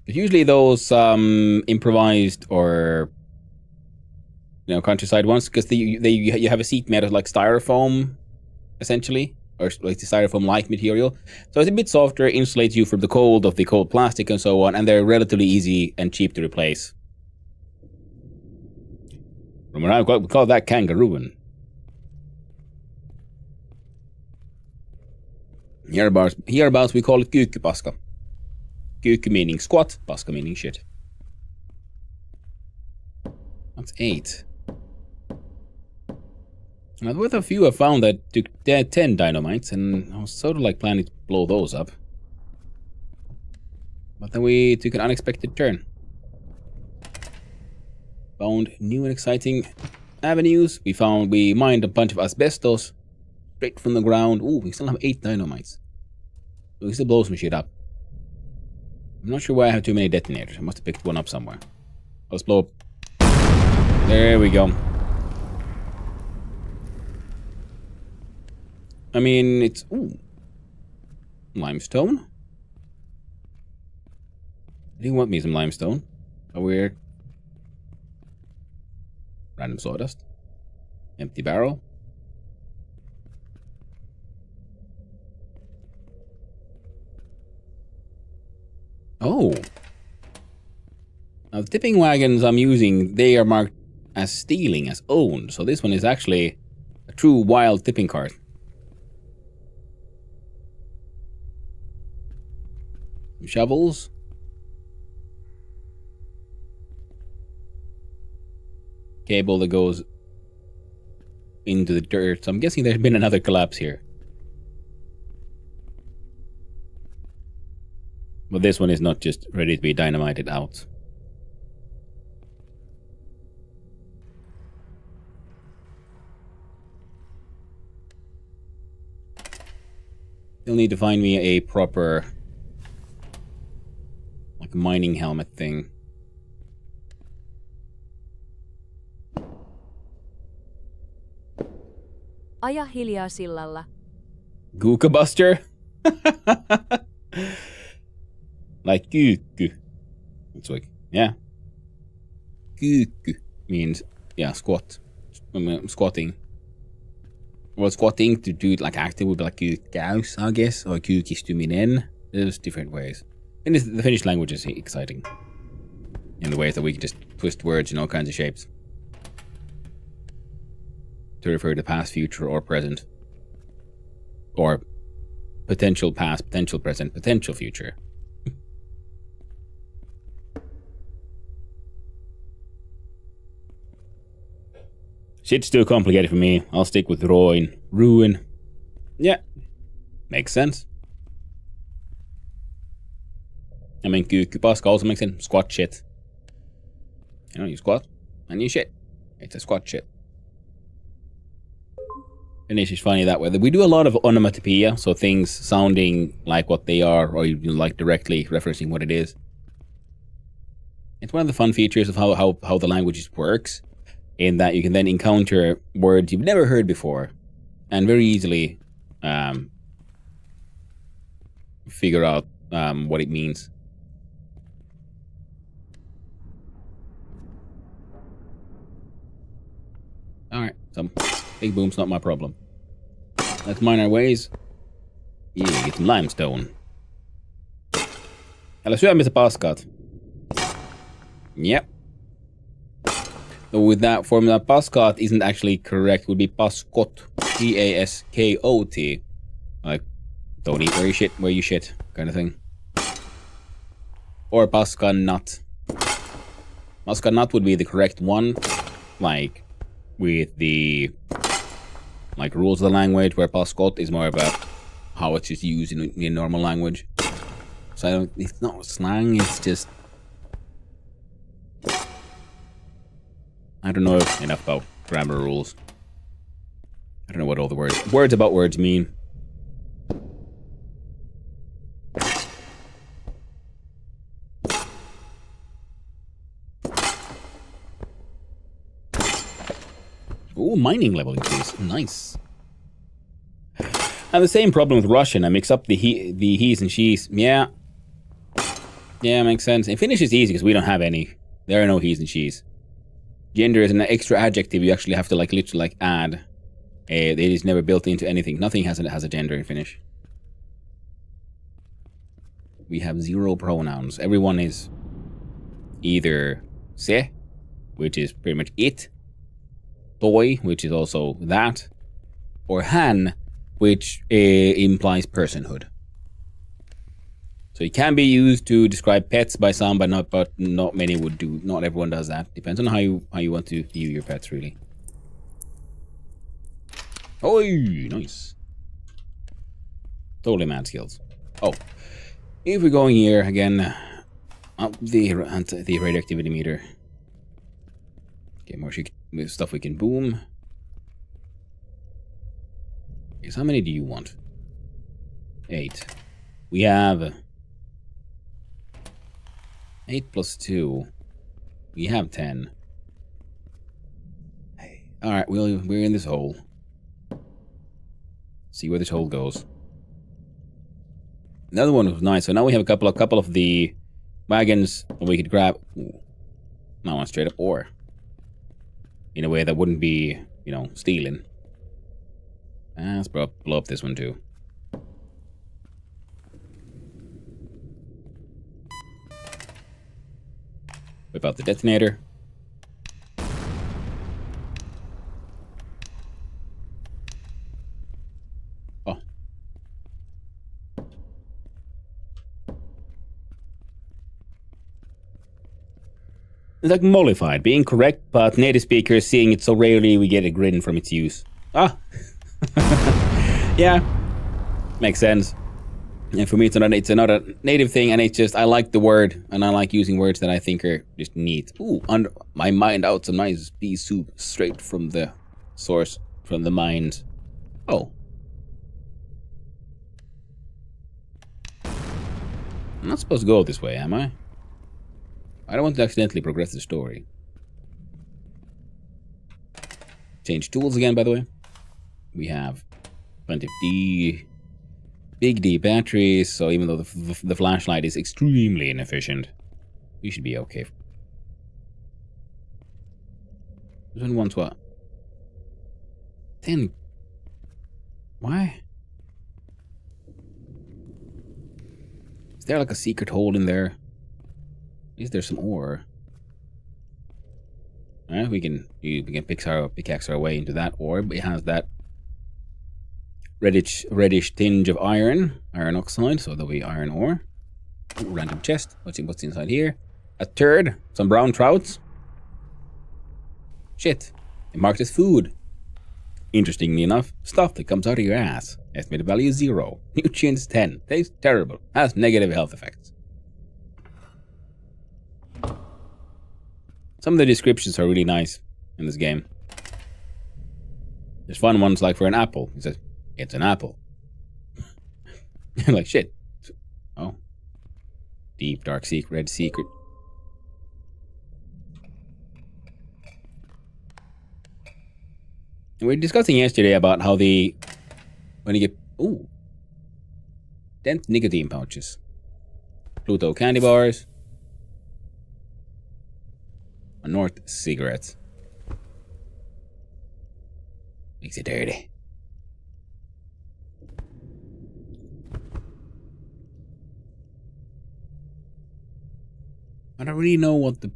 But usually those improvised or countryside ones, because you have a seat made of like styrofoam, essentially, or like the styrofoam-like material. So it's a bit softer, insulates you from the cold of the cold plastic and so on, and they're relatively easy and cheap to replace. From around, we call that kangarooing. Hereabouts we call it kyykkypaska. Kyykky meaning squat, paska meaning shit. That's 8. Now, with a few I found that took 10 dynamites, and I was sort of like planning to blow those up. But then we took an unexpected turn. Found new and exciting avenues. We mined a bunch of asbestos straight from the ground. Ooh, we still have 8 dynamites. So we can still blow some shit up. I'm not sure why I have too many detonators. I must have picked one up somewhere. Let's blow up. There we go. I mean, it's... Ooh. Limestone? Do you want me some limestone? A weird... Random sawdust. Empty barrel. Oh. Now the tipping wagons I'm using, they are marked as stealing, as owned. So this one is actually a true wild tipping cart. Some shovels. Cable that goes into the dirt. So I'm guessing there's been another collapse here. But this one is not just ready to be dynamited out. You'll need to find me a proper, like, mining helmet thing. Aja hiljaa sillalla. Gooka Buster? Like kyykky. It's like, yeah. Kyykky means, yeah, squat. Squatting. Well, squatting to do it like active would be like kyykkäys, I guess, or kyykistyminen. There's different ways. And the Finnish language is exciting. In the ways that we can just twist words in all kinds of shapes. To refer to past, future, or present. Or potential past, potential present, potential future. Shit's too complicated for me. I'll stick with ruin. Yeah. Makes sense. I mean, kyykkypaska also makes sense. Squat shit. You know, you squat and you shit. It's a squat shit. Finnish is funny that way. We do a lot of onomatopoeia, so things sounding like what they are, or like directly referencing what it is. It's one of the fun features of how the language works, in that you can then encounter words you've never heard before, and very easily figure out what it means. Alright, some big boom's not my problem. Let's mine our ways. Yeah, get some limestone. Älä syö missä paskat. Yep. So with that formula, paskat isn't actually correct. It would be paskot. P-A-S-K-O-T. Like, don't eat where you shit, kind of thing. Or paskanat. Paskanat would be the correct one. Like, with the rules of the language, where paskot is more about how it's just used in normal language. So it's not slang, it's just... I don't know enough about grammar rules. I don't know what all the words about words mean. Ooh, mining level increase. Nice. I have the same problem with Russian. I mix up the he's and she's. Yeah. Yeah, makes sense. In Finnish is easy because we don't have any. There are no he's and she's. Gender is an extra adjective you actually have to literally add. It is never built into anything. Nothing has a gender in Finnish. We have 0 pronouns. Everyone is either se, which is pretty much it, toi, which is also that, or hän, which implies personhood. So it can be used to describe pets by some, but not many would do. Not everyone does that. Depends on how you want to view your pets, really. Oh, nice. Totally mad skills. Oh, if we're going here again, up the radioactivity meter. Get more stuff we can boom. Yes, how many do you want? 8. We have 8 plus 2. We have 10. All right, we're in this hole. See where this hole goes. Another one was nice. So now we have a couple of the wagons that we could grab. Ooh. Not one straight up ore. In a way that wouldn't be, stealing. Let's blow up this one too. Whip out the detonator. Oh. It's like mollified, being correct, but native speakers seeing it so rarely we get a grin from its use. Ah! Yeah. Makes sense. And for me, it's not a native thing, and it's just, I like the word, and I like using words that I think are just neat. Ooh, my mind out some nice pea soup straight from the source, from the mines. Oh. I'm not supposed to go this way, am I? I don't want to accidentally progress the story. Change tools again, by the way. We have plenty of big D batteries, so even though the flashlight is extremely inefficient, we should be okay. This one wants what? 10. Why? Is there like a secret hole in there? Is there some ore? We can pickaxe our way into that ore, but it has that reddish tinge of iron oxide, so there'll be iron ore. Ooh, random chest. Let's see what's inside here. A turd, some brown trouts. Shit, it marked as food. Interestingly enough, stuff that comes out of your ass. Estimated value 0. Nutrients 10. Tastes terrible. Has negative health effects. Some of the descriptions are really nice in this game. There's fun ones like for an apple. He says, it's an apple. Like, shit. Oh. Deep, dark secret, red secret. We were discussing yesterday about how when you get, dense nicotine pouches. Pluto candy bars. North cigarettes. Makes it dirty. I don't really know what the...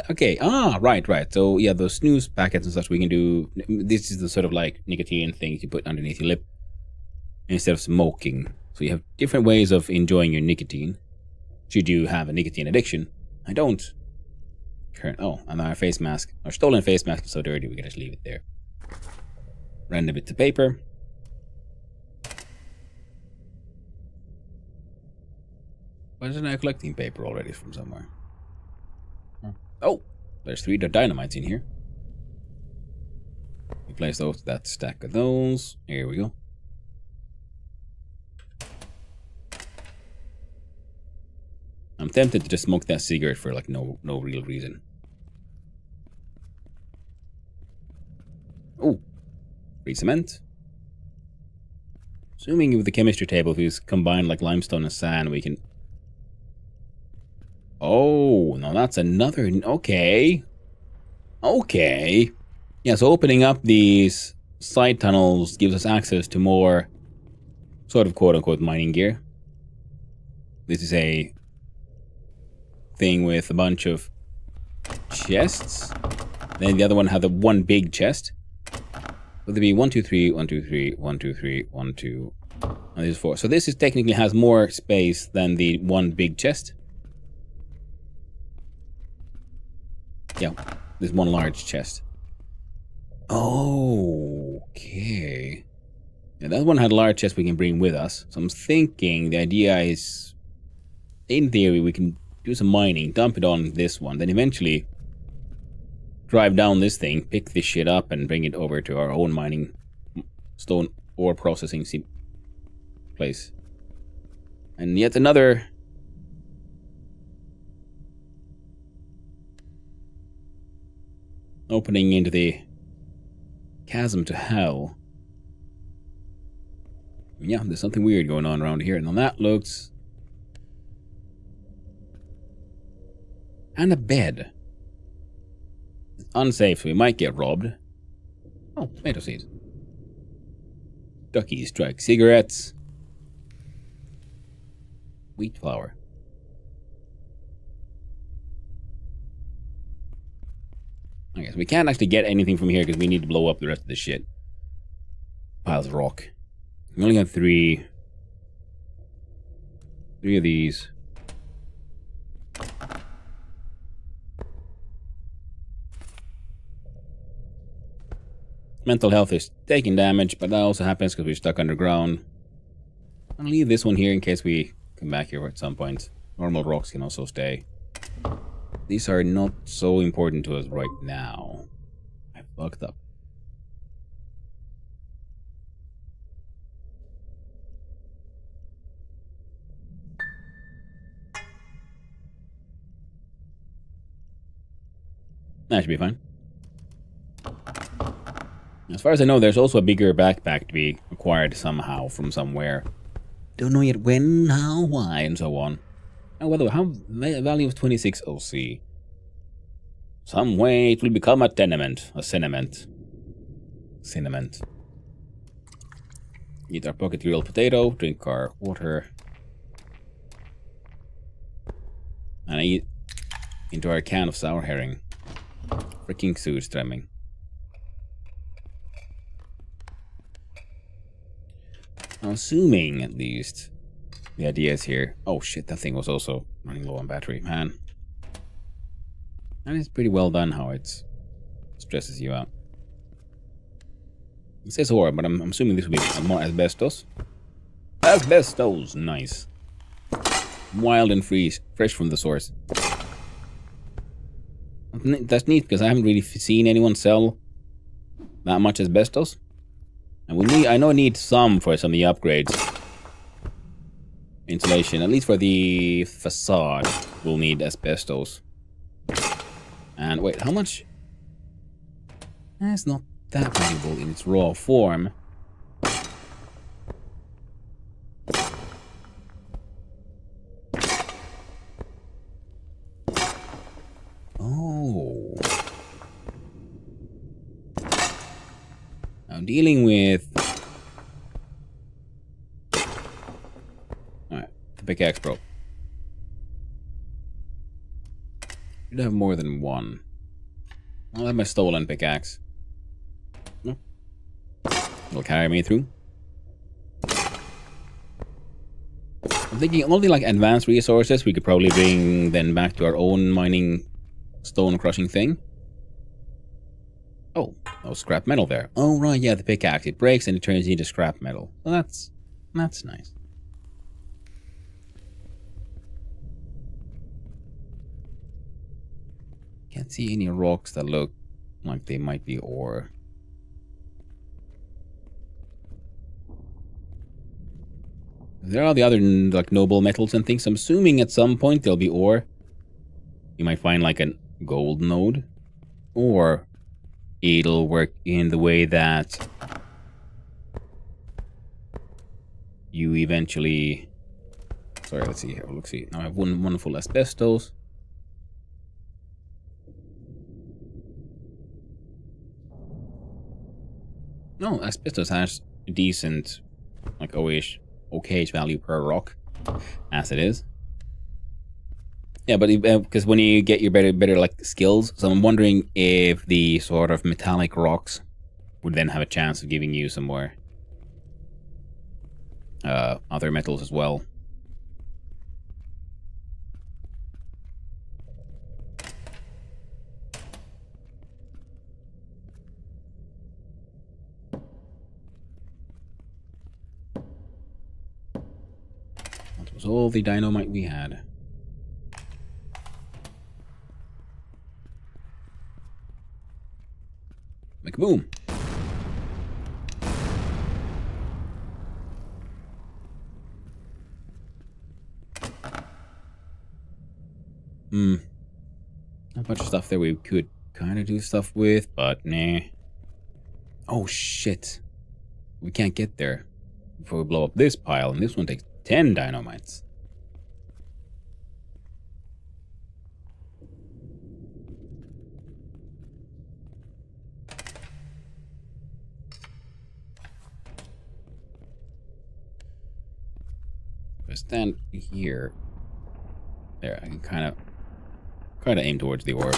okay, right. So, yeah, those snooze packets and such we can do... This is the sort of like nicotine things you put underneath your lip instead of smoking. So you have different ways of enjoying your nicotine. Should you have a nicotine addiction? I don't. And our face mask. Our stolen face mask is so dirty we can just leave it there. Random bits of paper. Why isn't I collecting paper already from somewhere? Oh, there's 3 dynamites in here. We place those, that stack of those. Here we go. I'm tempted to just smoke that cigarette for like no real reason. Oh, free cement. Assuming with the chemistry table, if we combine like limestone and sand, we can... Oh, no, that's another... Okay. Yeah, so opening up these side tunnels gives us access to more sort of quote-unquote mining gear. This is a thing with a bunch of chests. Then the other one had the one big chest. Would there be 1, 2, 3, 1, 2, 3, 1, 2, 3, 1, 2, and this is 4. So this is technically has more space than the one big chest. Yeah, there's one large chest. Oh, okay. Yeah, that one had a large chest we can bring with us. So I'm thinking the idea is, in theory, we can do some mining, dump it on this one, then eventually drive down this thing, pick this shit up, and bring it over to our own mining stone ore processing place. And yet another... opening into the chasm to hell. Yeah, there's something weird going on around here. And that looks... and a bed. It's unsafe, so we might get robbed. Oh, tomato seeds. Ducky strike cigarettes. Wheat flour. Okay, so we can't actually get anything from here because we need to blow up the rest of this shit. Piles of rock. We only have 3 of these. Mental health is taking damage, but that also happens because we're stuck underground. I'll leave this one here in case we come back here at some point. Normal rocks can also stay. These are not so important to us right now. I fucked up. That should be fine. As far as I know, there's also a bigger backpack to be acquired somehow from somewhere. Don't know yet when, how, why, and so on. Oh, by the way, how value of 26 OC? Some way it will become a tenement, a cinnamon. Cinnamon. Eat our pocket grilled potato, drink our water. And I eat into our can of sour herring. Freaking surströmming. I'm assuming, at least, the idea is here. Oh shit, that thing was also running low on battery, man. And it's pretty well done how it stresses you out. It says ore, but I'm assuming this will be more asbestos. Asbestos, nice. Wild and fresh from the source. That's neat because I haven't really seen anyone sell that much asbestos. And we need, I know I need some for some of the upgrades. Insulation, at least for the facade, we'll need asbestos. And wait, how much? It's not that valuable in its raw form. Oh. I'm dealing with... Alright, the pickaxe broke. Should have more than one. I'll have my stolen pickaxe. No. It'll carry me through. I'm thinking only like advanced resources we could probably bring then back to our own mining stone crushing thing. Oh, no scrap metal there. Oh right, yeah, the pickaxe. It breaks and it turns into scrap metal. Well, that's nice. Can't see any rocks that look like they might be ore. There are the other like noble metals and things. I'm assuming at some point there'll be ore. You might find like a gold node, or it'll work in the way that you eventually. Sorry, let's see here. Let's see. Now I have one wonderful asbestos. No, asbestos has a decent, like, okay value per rock, as it is. Yeah, but because when you get your better like skills, so I'm wondering if the sort of metallic rocks would then have a chance of giving you some more other metals as well. That was all the dynamite we had. Make a boom. A bunch of stuff there we could kind of do stuff with, but nah. Oh shit. We can't get there before we blow up this pile, and this one takes 10 dynamites. If I stand here, there, I can kind of aim towards the orb.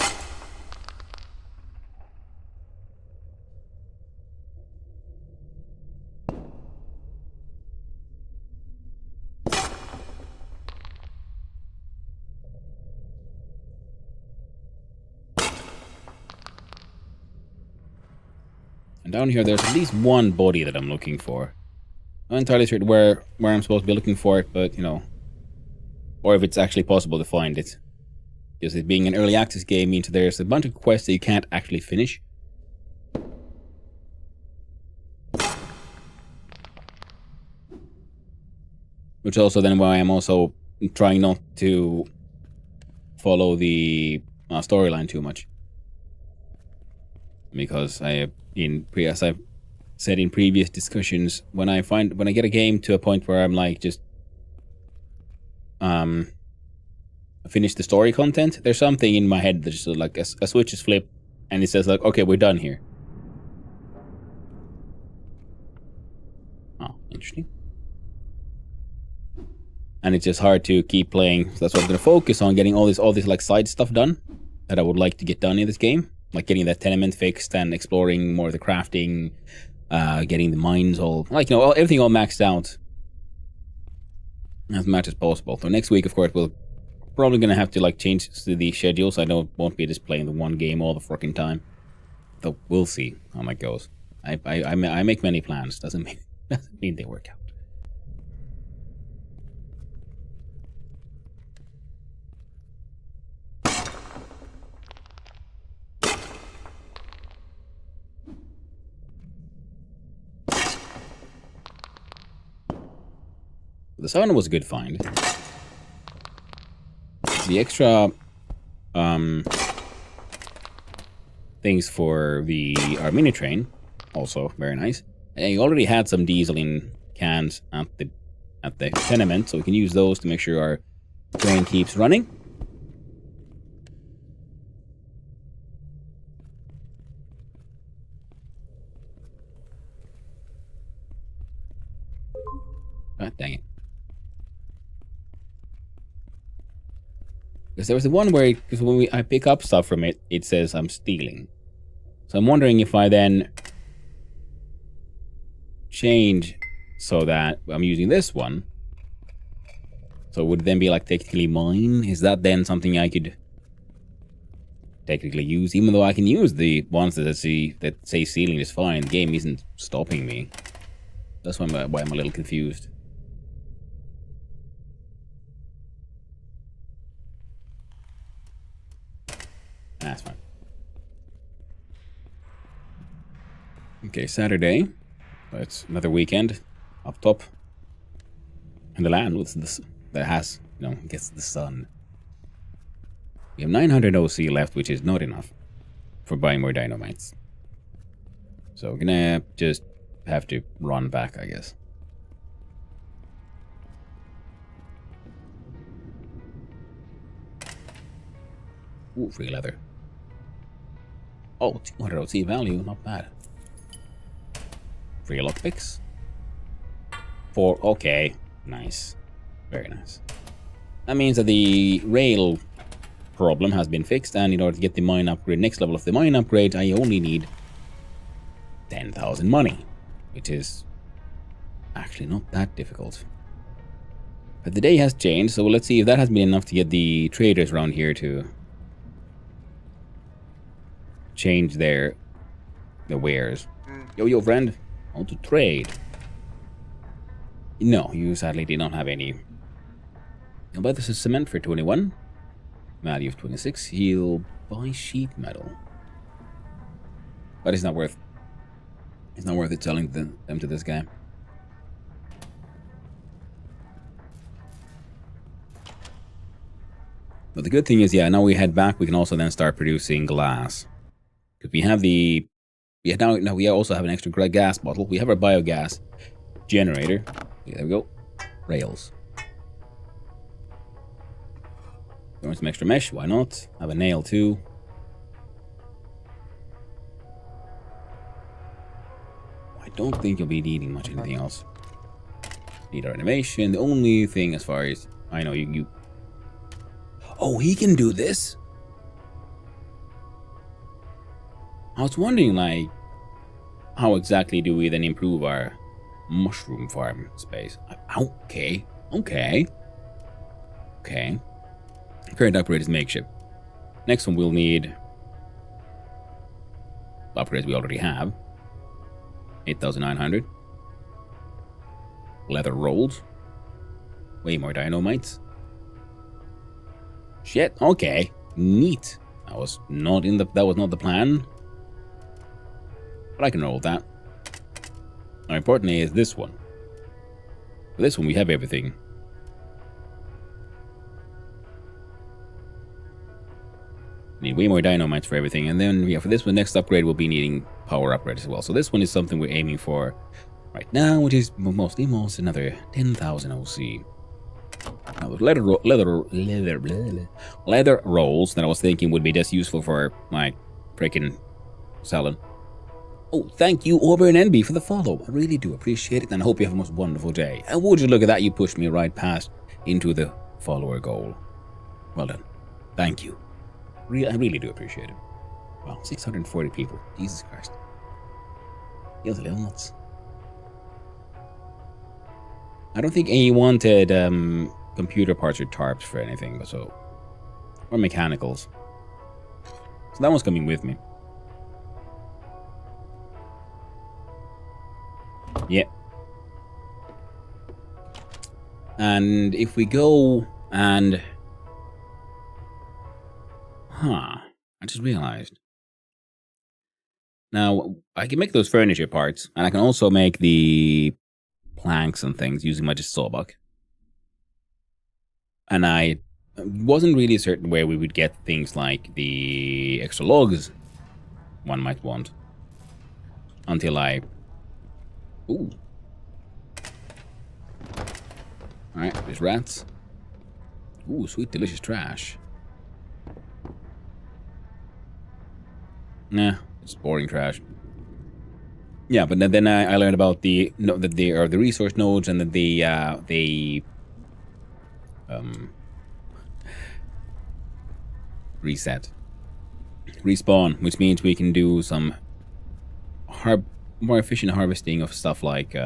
And down here, there's at least one body that I'm looking for. I'm not entirely sure where I'm supposed to be looking for it, but, you know, or if it's actually possible to find it. Because it being an early access game means there's a bunch of quests that you can't actually finish. Which also then why I'm also trying not to follow the storyline too much. because as I've said in previous discussions, when I get a game to a point where I'm like just finish the story content, there's something in my head that just like a switch is flipped and it says like, okay, we're done here. Oh, interesting. And it's just hard to keep playing. So that's why I'm gonna focus on getting all this like side stuff done that I would like to get done in this game. Like getting that tenement fixed and exploring more of the crafting, getting the mines all, like, you know, everything all maxed out as much as possible. So next week, of course, we'll probably gonna have to like change the schedule, so I won't be just playing the one game all the fucking time. So we'll see how that goes. I make many plans. Doesn't mean they work out. The sauna was a good find. The extra things for our mini train, also very nice. And you already had some diesel in cans at the tenement, so we can use those to make sure our train keeps running. God dang it. Because there was the one where, because when I pick up stuff from it, it says I'm stealing. So I'm wondering if I then change so that I'm using this one. So it would then be like technically mine? Is that then something I could technically use? Even though I can use the ones that say stealing is fine, the game isn't stopping me. That's why I'm a little confused. That's fine. Okay, Saturday. It's another weekend up top. And the land with this that has, you know, gets the sun. We have 900 OC left, which is not enough for buying more dynamites. So we're gonna just have to run back, I guess. Ooh, free leather. Oh, 200 OC value, not bad. Free lockpicks. 4, okay, nice. Very nice. That means that the rail problem has been fixed, and in order to get the mine upgrade, next level of the mine upgrade, I only need 10,000 money, which is actually not that difficult. But the day has changed, so let's see if that has been enough to get the traders around here to change their wares. Yo, friend, I want to trade. No, you sadly did not have any. I'll buy this is cement for 21. Value of 26. He'll buy sheet metal. But it's not worth it selling them to this guy. But the good thing is, yeah, now we head back, we can also then start producing glass. Because we have now we also have an extra gas bottle. We have our biogas generator. There we go. Rails. You want some extra mesh? Why not? Have a nail too. I don't think you'll be needing much anything else. Need our animation. The only thing, as far as I know, you. Oh, he can do this. I was wondering, like, how exactly do we then improve our mushroom farm space? Okay. Current upgrade is makeshift. Next one we'll need upgrades we already have. 8,900. Leather rolls. Way more dynamites. Shit, okay. Neat. That was not the plan. But I can roll that. Now, importantly is this one. For this one we have everything. Need way more dynamites for everything. And then, yeah, for this one, next upgrade, we'll be needing power upgrades as well. So this one is something we're aiming for right now, which is most another 10,000 OC. Now, with leather rolls that I was thinking would be just useful for, like, freaking selling. Oh, thank you, Auburn Enby, for the follow. I really do appreciate it, and I hope you have a most wonderful day. And would you look at that, you pushed me right past into the follower goal. Well done. Thank you. I really do appreciate it. Wow, 640 people. Jesus Christ. Feels a little nuts. I don't think he wanted computer parts or tarps for anything, but so... Or mechanicals. So that one's coming with me. Yeah. And if we go and... Huh. I just realized. Now, I can make those furniture parts, and I can also make the planks and things using my just sawbuck. And I wasn't really certain where we would get things like the extra logs one might want. Until I... Ooh. Alright, there's rats. Ooh, sweet, delicious trash. Nah, it's boring trash. Yeah, but then I learned about the resource nodes and that they respawn, which means we can do some more efficient harvesting of stuff like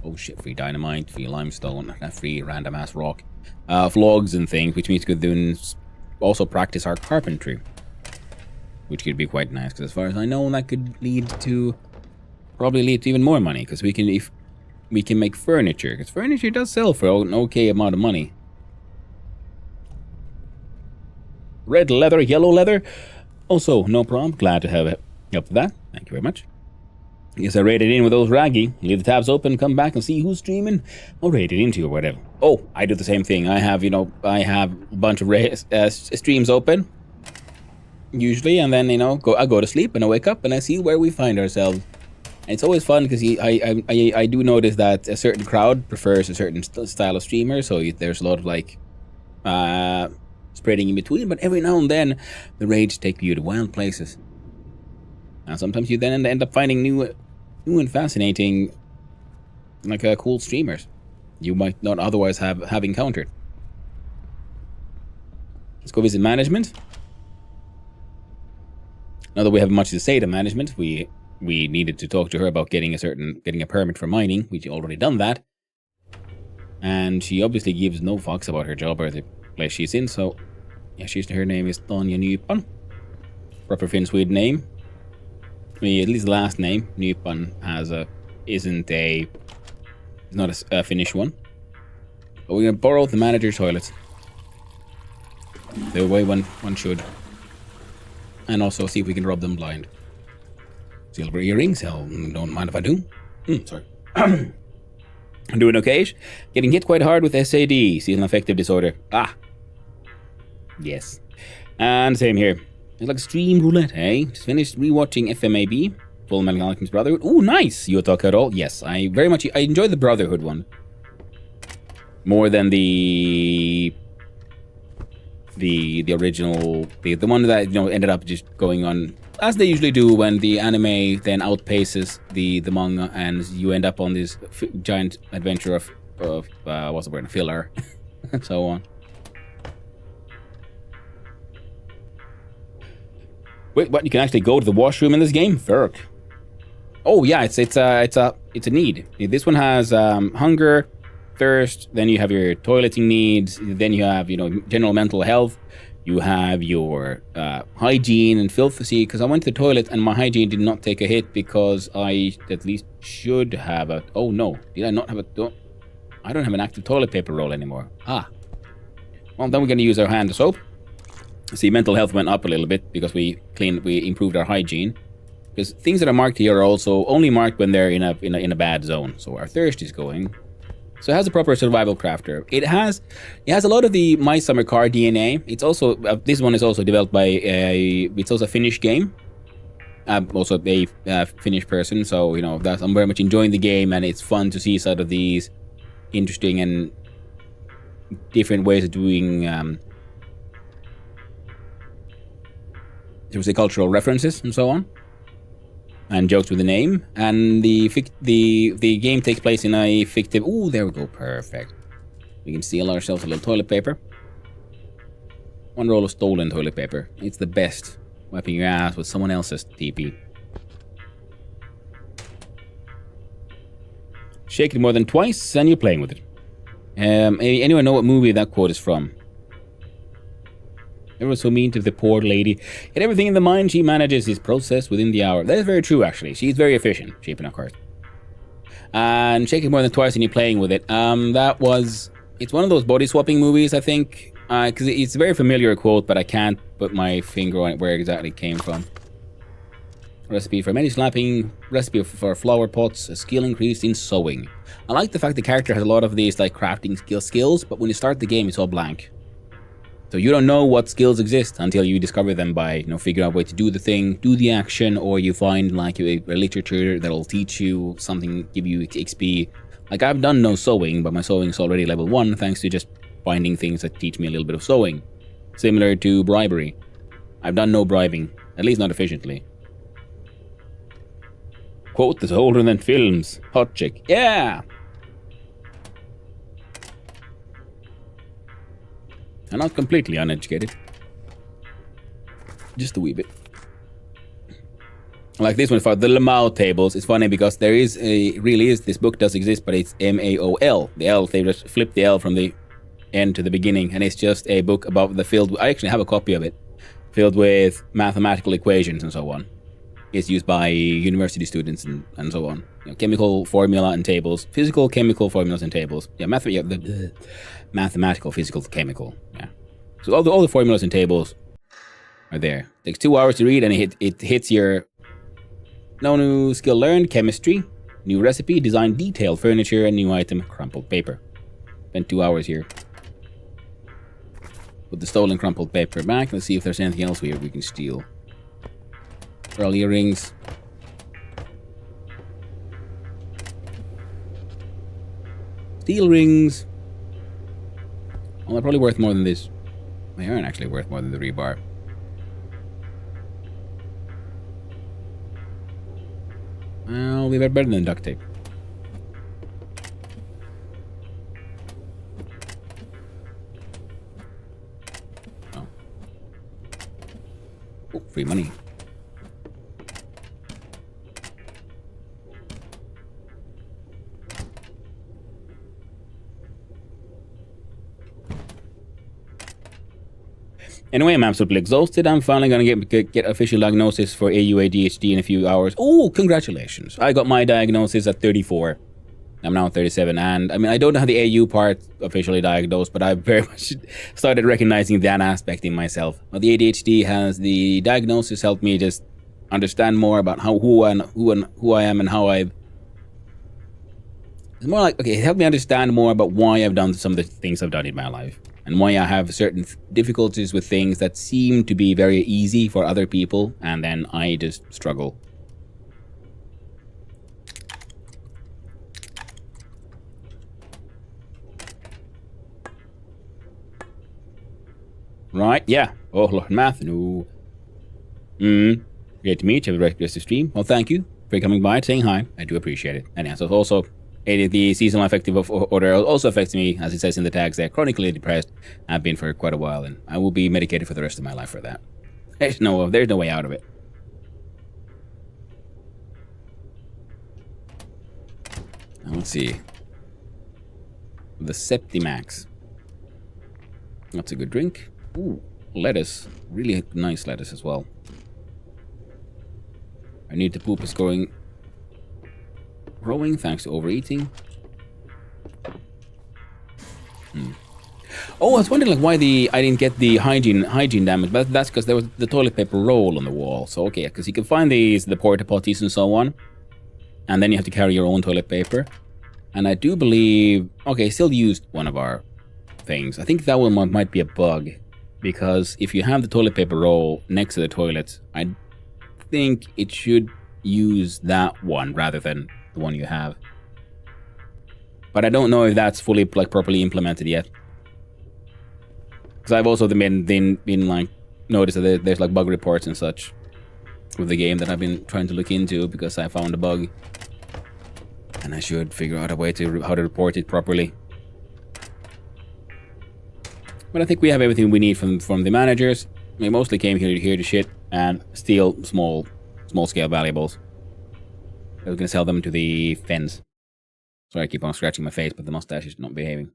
oh shit, free dynamite, free limestone, free random ass rock, of logs and things, which means we could then also practice our carpentry. Which could be quite nice, because as far as I know, that could probably lead to even more money, because we can make furniture, because furniture does sell for an okay amount of money. Red leather, yellow leather. Also, no problem. Glad to have it up to that. Thank you very much. Guess I raided in with those raggy. Leave the tabs open, come back and see who's streaming. I'll raid it into or whatever. Oh, I do the same thing. I have a bunch of streams open. Usually, and then I go to sleep and I wake up and I see where we find ourselves. And it's always fun because I do notice that a certain crowd prefers a certain style of streamer, so there's a lot of like spreading in between. But every now and then, the raids take you to wild places, and sometimes you then end up finding new and fascinating, like cool streamers you might not otherwise have encountered. Let's go visit management. Now that we have much to say to management, we needed to talk to her about getting a permit for mining. We've already done that. And she obviously gives no fucks about her job or the place she's in, so yeah, her name is Tanja Nypan. Proper Finn Swede name. At least the last name. Nypan is not a Finnish one. But we're gonna borrow the manager's toilets. The way one should. And also see if we can rob them blind. Silver earrings, hell, don't mind if I do. Sorry. I'm doing okay. Getting hit quite hard with SAD, seasonal affective disorder. Ah. Yes. And same here. It's like stream roulette, eh? Just finished rewatching FMAB, Full Metal Alchemist Brotherhood. Ooh, nice! You talk at all? Yes, I enjoyed the Brotherhood one. More than the original, the one that ended up just going on as they usually do when the anime then outpaces the manga, and you end up on this giant adventure of what's the word, filler, and so on. Wait, what? You can actually go to the washroom in this game? Ferk. Oh yeah, it's a need. This one has hunger, thirst, then you have your toileting needs, then you have general mental health, you have your hygiene and filth. See, because I went to the toilet and my hygiene did not take a hit because I at least should have a... Oh no, did I not have a... I don't have an active toilet paper roll anymore. Ah. Well, then we're going to use our hand soap. See, mental health went up a little bit because we improved our hygiene. Because things that are marked here are also only marked when they're in a bad zone. So our thirst is going. So it has a proper survival crafter. It has a lot of the My Summer Car DNA. It's also this one is also developed by it's also a Finnish game. Also a Finnish person, so you know I'm very much enjoying the game, and it's fun to see sort of these interesting and different ways of doing cultural references and so on, and jokes with the name. And the game takes place in a fictive. Ooh, there we go, perfect. We can steal ourselves a little toilet paper. One roll of stolen toilet paper. It's the best. Wiping your ass with someone else's TP. Shake it more than twice, and you're playing with it. Anyone know what movie that quote is from? Everyone's so mean to the poor lady. Yet everything in the mind she manages is processed within the hour. That is very true, actually. She's very efficient, shaping her cards. And shake it more than twice, and you're playing with it. It's one of those body swapping movies, I think. Because it's a very familiar quote, but I can't put my finger on it where exactly it came from. Recipe for many slapping, recipe for flower pots, a skill increase in sewing. I like the fact the character has a lot of these like crafting skills, but when you start the game, it's all blank. So you don't know what skills exist until you discover them by, figure out a way to do the thing, do the action, or you find like a literature that'll teach you something, give you XP. Like I've done no sewing, but my sewing is already level 1 thanks to just finding things that teach me a little bit of sewing. Similar to bribery. I've done no bribing, at least not efficiently. Quote that's older than films. Hot chick. Yeah! I'm not completely uneducated. Just a wee bit. Like this one for the Lamau tables. It's funny because this book does exist, but it's MAOL. The L, they just flip the L from the end to the beginning, and it's just a book about I actually have a copy of it, filled with mathematical equations and so on. It's used by university students and so on. Chemical formula and tables, physical chemical formulas and tables. Mathematical, physical, chemical. Yeah. So all the formulas and tables are there. It takes 2 hours to read, and it hits your no new skill learned, chemistry, new recipe, design detailed furniture, and new item, crumpled paper. Spent 2 hours here. Put the stolen crumpled paper back. Let's see if there's anything else we can steal. Pearl earrings. Steel rings. Well, they're probably worth more than this. They aren't actually worth more than the rebar. Well, they're better than duct tape. Oh, free money. Anyway, I'm absolutely exhausted. I'm finally gonna get official diagnosis for ADHD in a few hours. Oh, congratulations. I got my diagnosis at 34. I'm now 37, and I mean, I don't have the AU part officially diagnosed, but I've very much started recognizing that aspect in myself. But the ADHD the diagnosis helped me just understand more about who I am and how I've... It's more like, okay, it helped me understand more about why I've done some of the things I've done in my life, and why I have certain difficulties with things that seem to be very easy for other people, and then I just struggle. Right, yeah. Oh, Lord Math, no. Great to meet you. Have a great rest of the stream. Well, thank you for coming by and saying hi. I do appreciate it. And yeah, so also, the seasonal affective order also affects me, as it says in the tags there, chronically depressed. I've been for quite a while, and I will be medicated for the rest of my life for that. There's no way out of it. Now, let's see. The Septimax. That's a good drink. Ooh, lettuce. Really nice lettuce as well. I need to poop is growing thanks to overeating. Oh, I was wondering like why I didn't get the hygiene damage, but that's because there was the toilet paper roll on the wall. So okay, because you can find the porta potties and so on, and then you have to carry your own toilet paper. And I do believe... Okay, still used one of our things. I think that one might be a bug. Because if you have the toilet paper roll next to the toilet, I think it should use that one rather than the one you have. But I don't know if that's fully properly implemented yet. Because I've also been like noticed that there's like bug reports and such with the game that I've been trying to look into because I found a bug. And I should figure out a way to how to report it properly. But I think we have everything we need from the managers. We mostly came here to shit and steal small scale valuables. I was gonna sell them to the fens. Sorry, I keep on scratching my face, but the mustache is not behaving.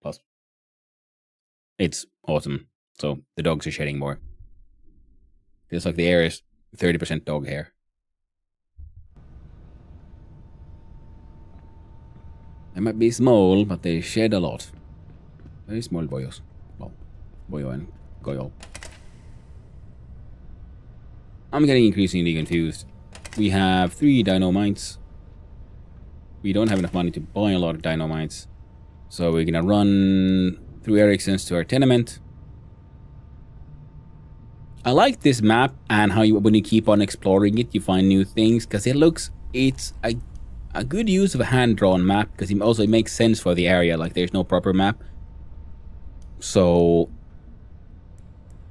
Plus, it's autumn, so the dogs are shedding more. Feels like the air is 30% dog hair. They might be small, but they shed a lot. Very small boyos. Well, boyo and goyo. I'm getting increasingly confused. We have 3 dynamites. We don't have enough money to buy a lot of dynamites. So we're gonna run through Ericsson's to our tenement. I like this map and how when you keep on exploring it, you find new things. Because it's a good use of a hand-drawn map. Because it makes sense for the area. Like there's no proper map. So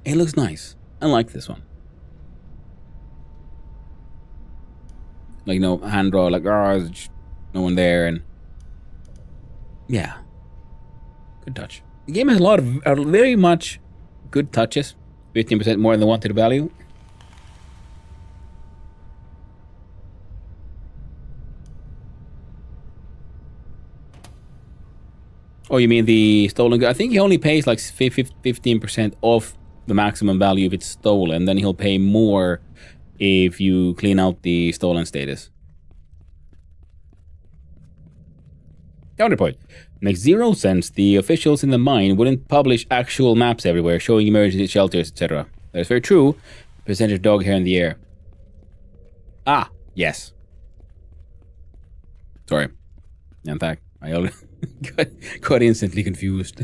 it looks nice. I like this one. Like no hand draw, like no one there, and yeah, good touch. The game has a lot of very much good touches. 15% more than the wanted value. Oh, you mean the stolen good? I think he only pays like 15% off the maximum value if it's stolen. Then he'll pay more if you clean out the stolen status. Counterpoint. Makes 0 sense. The officials in the mine wouldn't publish actual maps everywhere showing emergency shelters, etc. That is very true. Percentage dog hair in the air. Ah, yes. Sorry. In fact, I already got instantly confused.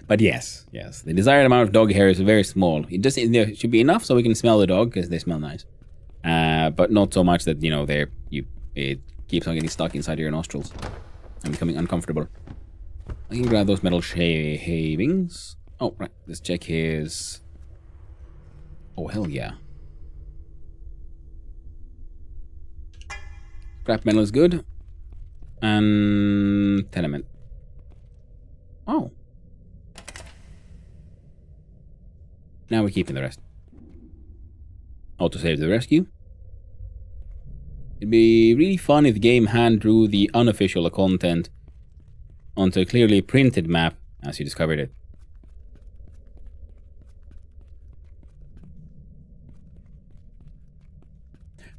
But yes. The desired amount of dog hair is very small. There should be enough so we can smell the dog because they smell nice. But not so much that, it keeps on getting stuck inside your nostrils. I'm becoming uncomfortable. I can grab those metal shavings. Oh, right. Let's check his... Oh, hell yeah. Scrap metal is good. And... tenement. Oh. Now we're keeping the rest. Autosave to the rescue. It'd be really fun if the game hand drew the unofficial content onto a clearly printed map as you discovered it.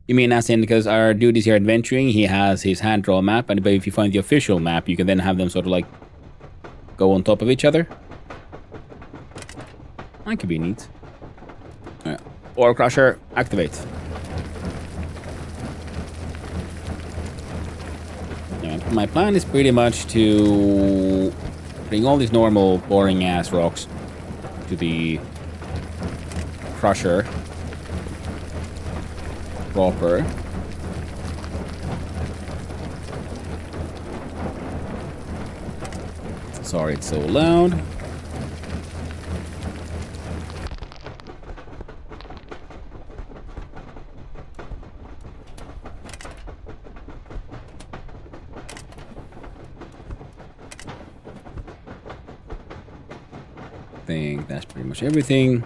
You mean as in because our dude is here adventuring, he has his hand draw map, but if you find the official map, you can then have them sort of like go on top of each other? That could be neat. Alright. Ore Crusher, activate. My plan is pretty much to bring all these normal, boring-ass rocks to the crusher proper. Sorry it's so loud. I think that's pretty much everything.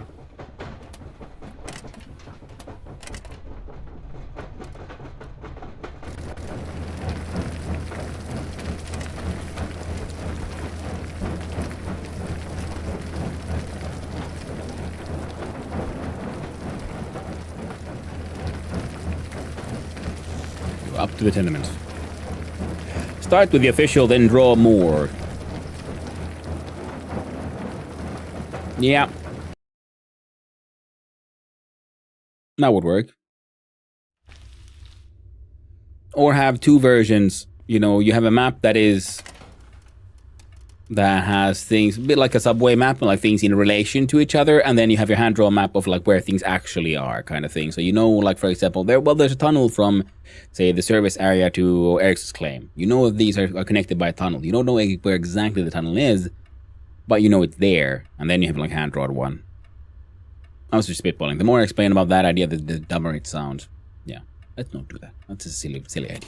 Up to the tenement. Start with the official, then draw more. Yeah. That would work. Or have 2 versions you know, you have a map that has things a bit like a subway map, like things in relation to each other, and then you have your hand drawn map of like where things actually are, kind of thing. So you know, like for example, there's a tunnel from, say, the service area to Eric's claim. You know these are connected by a tunnel. You don't know where exactly the tunnel is, but you know it's there, and then you have like hand drawn one. I was just spitballing. The more I explain about that idea, the dumber it sounds. Yeah, let's not do that. That's a silly idea.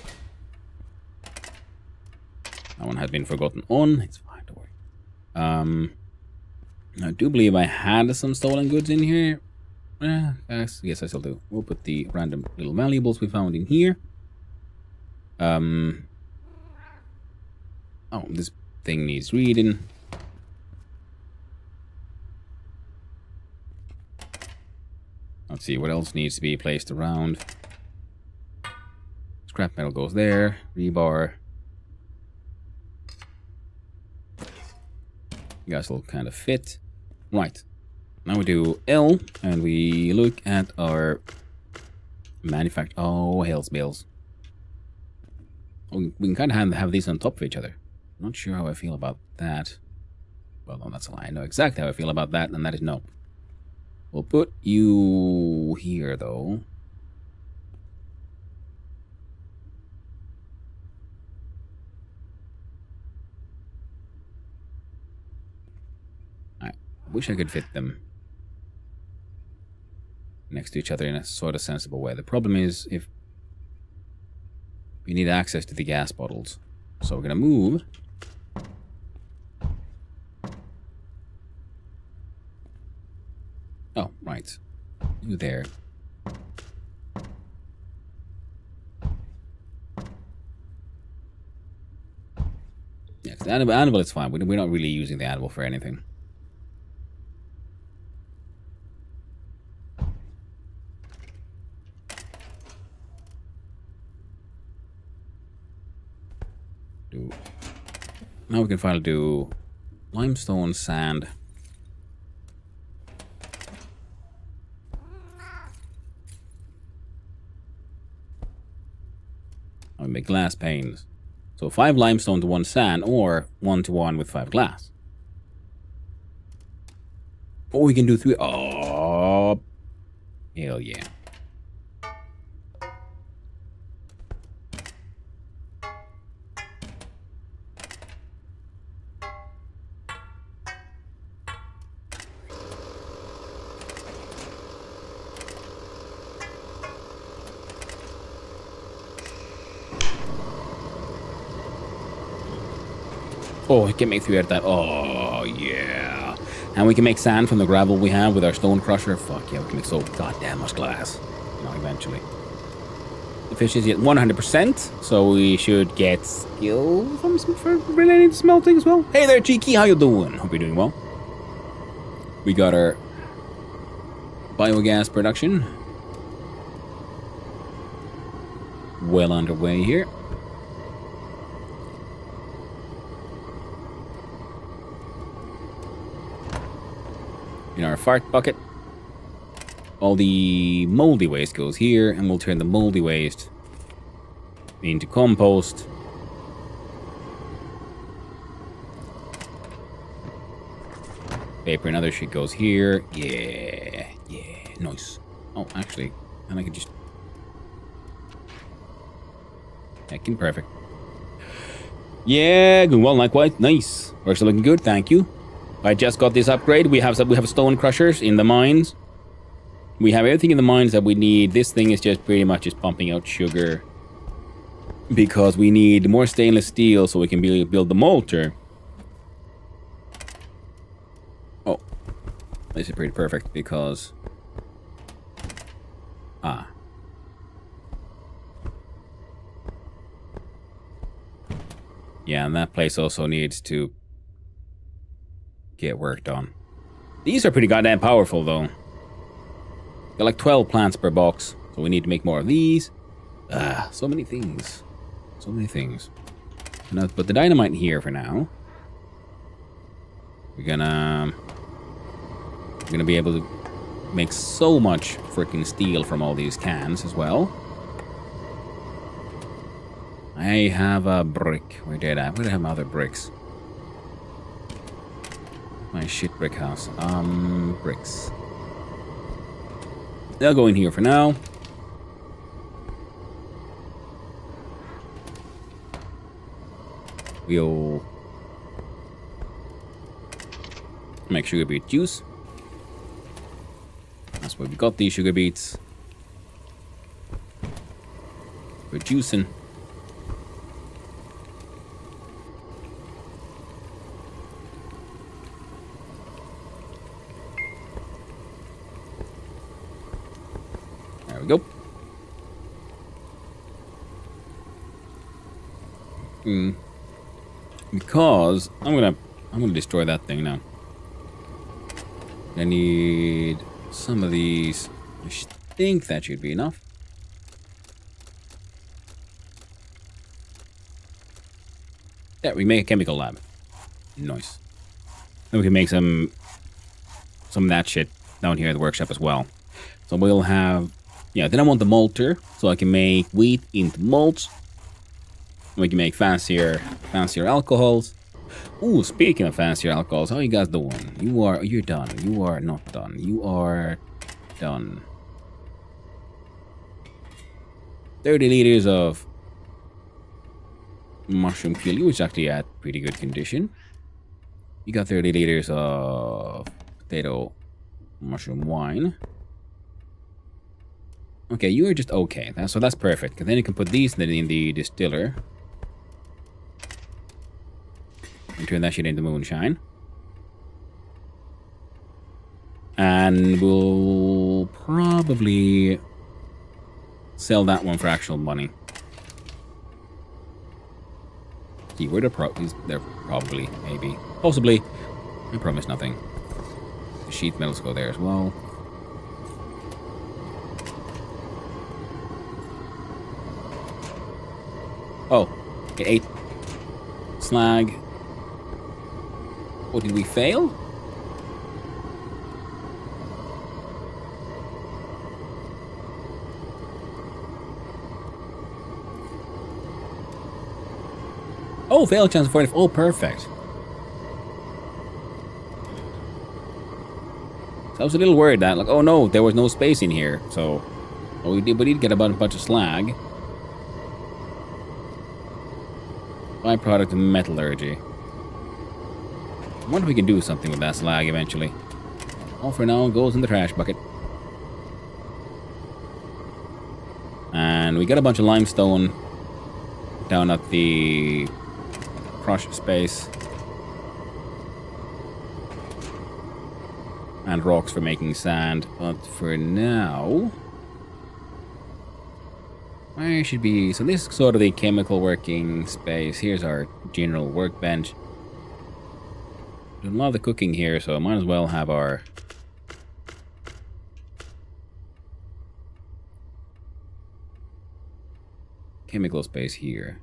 That one has been forgotten on. It's fine, don't worry. I do believe I had some stolen goods in here. Yes, I still do. We'll put the random little valuables we found in here. Oh, this thing needs reading. Let's see, what else needs to be placed around? Scrap metal goes there. Rebar. You guys will kind of fit. Right. Now we do L, and we look at our manufacture. Oh, hell's bells. We can kind of have these on top of each other. Not sure how I feel about that. Well, no, that's a lie. I know exactly how I feel about that, and that is no. We'll put you here, though. I wish I could fit them next to each other in a sort of sensible way. The problem is if we need access to the gas bottles. So we're going to move. Oh, right. You there. Yes, the animal is fine. We're not really using the animal for anything. Now we can finally do limestone, sand. I'll make glass panes. So 5 limestone to 1 sand, or 1 to 1 with 5 glass. Oh, we can do 3. Oh, hell yeah. Oh, we can make 3 at that. Oh, yeah. And we can make sand from the gravel we have with our stone crusher. Fuck yeah, we can make so goddamn much glass. You know, eventually. Efficiency at 100%, so we should get skill for related to smelting as well. Hey there, Cheeky, how you doing? Hope you're doing well. We got our biogas production well underway here. In our fart bucket, all the moldy waste goes here, and we'll turn the moldy waste into compost. Paper and other shit goes here. Yeah, nice. Oh, actually, and I could just... Heckin' perfect. Yeah, good. Well, likewise, nice. Works looking good, thank you. I just got this upgrade. We have stone crushers in the mines. We have everything in the mines that we need. This thing is just pretty much just pumping out sugar. Because we need more stainless steel so we can build the molter. Oh. This is pretty perfect because... Ah. Yeah, and that place also needs to get worked on. These are pretty goddamn powerful, though. Got like 12 plants per box, so we need to make more of these. Ah, so many things. So many things. Now, put the dynamite here for now. We're gonna be able to make so much freaking steel from all these cans as well. I have a brick. Where did I? Where did I have my other bricks? My shit brick house. Bricks. They'll go in here for now. We'll make sugar beet juice. That's where we got these sugar beets. We're juicing. There we go. Because I'm gonna destroy that thing now. I need some of these. I think that should be enough. Yeah, we make a chemical lab. Nice. Then we can make some of that shit down here at the workshop as well. So we'll have, yeah, then I want the malter, so I can make wheat into malts. We can make fancier alcohols. Ooh, speaking of fancier alcohols, how are you guys doing? You're done. You are not done. You are done. 30 liters of mushroom chili, which is actually at pretty good condition. You got 30 liters of potato mushroom wine. Okay, you are just okay. So that's perfect, because then you can put these in the distiller. And turn that shit into moonshine. And we'll probably sell that one for actual money. Keyword they're probably, maybe, possibly. I promise nothing. The sheet metals go there as well. Oh, okay, 8 slag. Oh, did we fail? Oh, fail chance of 40. Oh, perfect. So I was a little worried that, like, oh no, there was no space in here. So, well, we did get a bunch of slag. Byproduct of metallurgy. I wonder if we can do something with that slag eventually. All for now goes in the trash bucket. And we got a bunch of limestone down at the crush space. And rocks for making sand. But for now, where should be... So this is sort of the chemical working space. Here's our general workbench. Doing a lot of the cooking here, so I might as well have our chemical space here.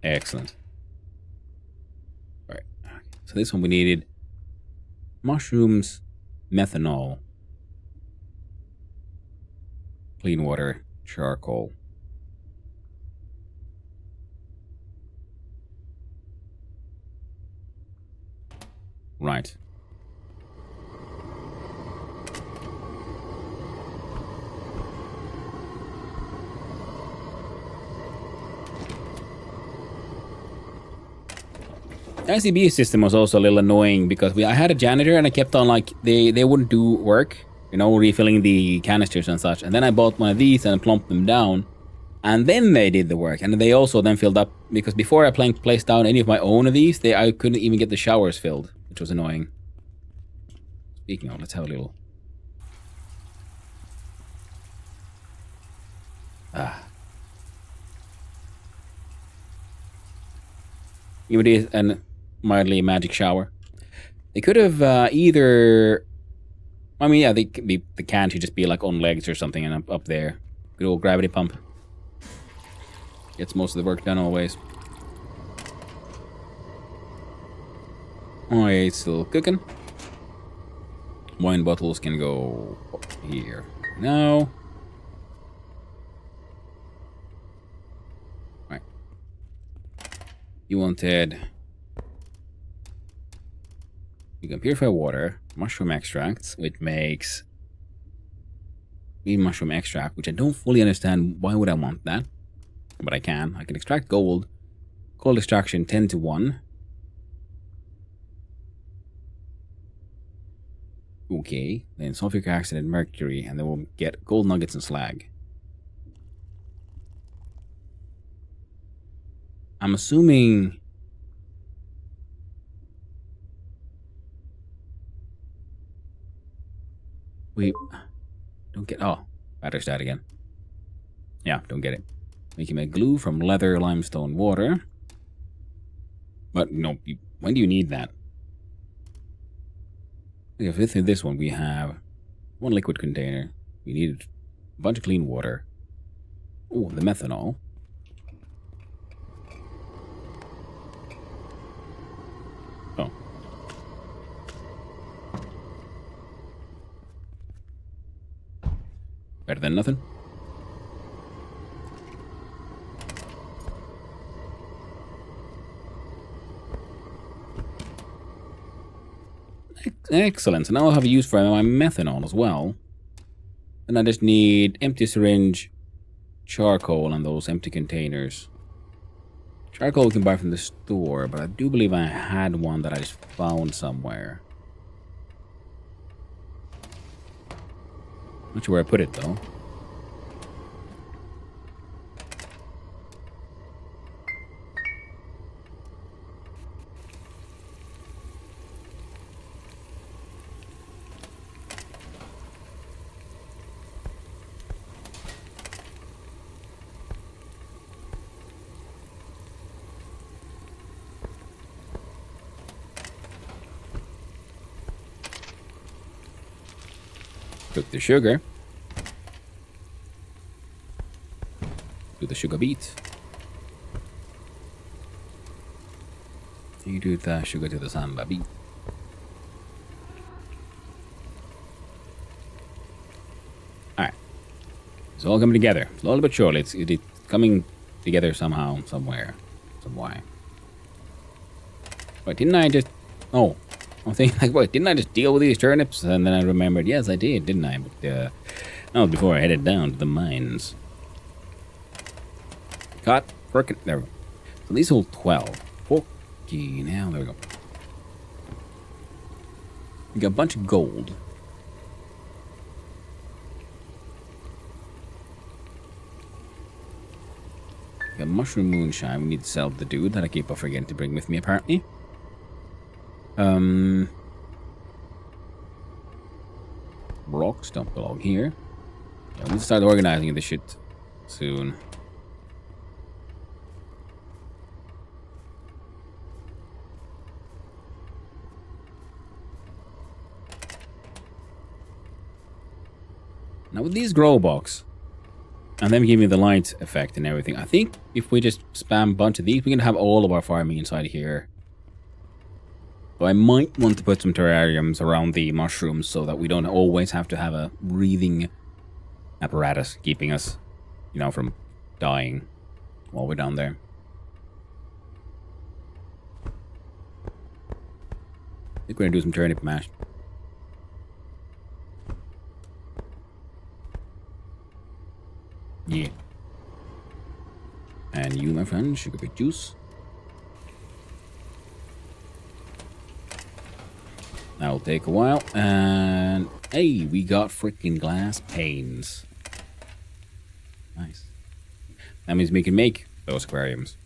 Excellent. All right. So this one we needed mushrooms, methanol, clean water, charcoal. Right. The ICB system was also a little annoying because I had a janitor and I kept on like they wouldn't do work, you know, refilling the canisters and such. And then I bought one of these and plumped them down, and then they did the work. And they also then filled up because before I placed down any of my own of these, I couldn't even get the showers filled, which was annoying. Speaking of, let's have a little. Give it a mildly magic shower. They could have either I mean, yeah, the can should just be like on legs or something and up there. Good old gravity pump. Gets most of the work done always. Alright, still cooking. Wine bottles can go here. Now. Right. You wanted. You can purify water, mushroom extracts, which makes green mushroom extract, which I don't fully understand. Why would I want that? But I can. I can extract gold. Gold extraction 10 to 1. Okay, then sulfuric acid and mercury, and then we'll get gold nuggets and slag. I'm assuming. We don't get. Oh, battery's died again. Yeah, don't get it. We can make glue from leather, limestone, water. But no, when do you need that? Okay, with this one, we have one liquid container. We need a bunch of clean water. Oh, the methanol. Oh. Better than nothing. Excellent. So now I'll have a use for my methanol as well. And I just need empty syringe, charcoal, and those empty containers. Charcoal we can buy from the store, but I do believe I had one that I just found somewhere. Not sure where I put it though. Cook the sugar. Do the sugar beet. You do the sugar to the samba beet. Alright. It's all coming together. Slowly but surely. It's coming together somehow, somewhere, some way. Wait, didn't I just... Oh. I'm thinking, like, what, didn't I just deal with these turnips? And then I remembered, yes, I did, didn't I? But, that was before I headed down to the mines. Got frickin', there we go. So these hold 12. Okay, now, there we go. We got a bunch of gold. We got mushroom moonshine. We need to sell the dude that I keep on forgetting to bring with me, apparently. Rocks don't belong here. Yeah, we need to start organizing this shit soon. Now with these grow box, and then give me the light effect and everything, I think if we just spam a bunch of these, we can have all of our farming inside here. So I might want to put some terrariums around the mushrooms so that we don't always have to have a breathing apparatus keeping us, you know, from dying while we're down there. I think we're gonna do some turnip mash. Yeah. And you, my friend, sugar beet juice. That'll take a while. And hey, we got freaking glass panes. Nice. That means we can make those aquariums.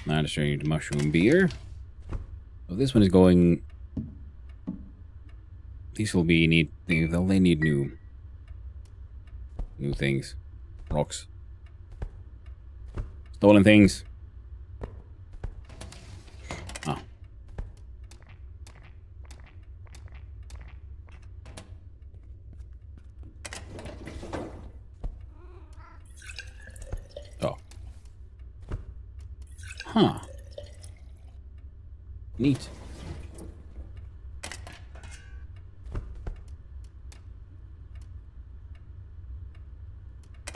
Now just need mushroom beer. So this one is going. These will be need. They need new things. Rocks. Stolen things. Oh. Oh. Huh. Neat.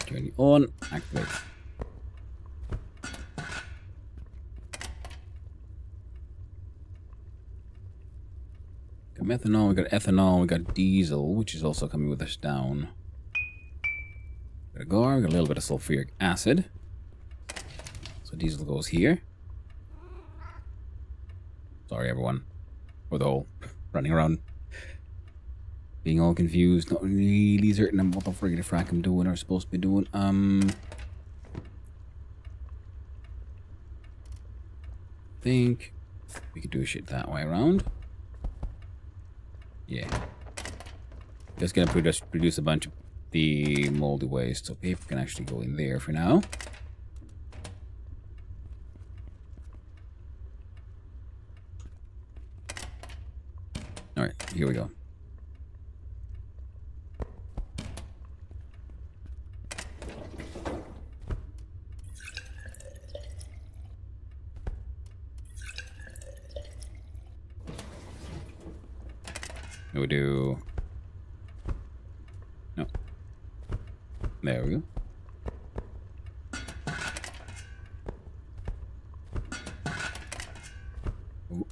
Turn it on. Activate. Got methanol, we got ethanol, we got diesel, which is also coming with us down. Got a gar, we got a little bit of sulfuric acid. So diesel goes here. Sorry everyone for the whole running around being all confused, not really certain what the friggin' frack I'm doing or supposed to be doing. Think we could do shit that way around. Yeah. Just gonna produce a bunch of the moldy waste, so paper can actually go in there for now. Alright, here we go. We do. No. There we go. Ooh.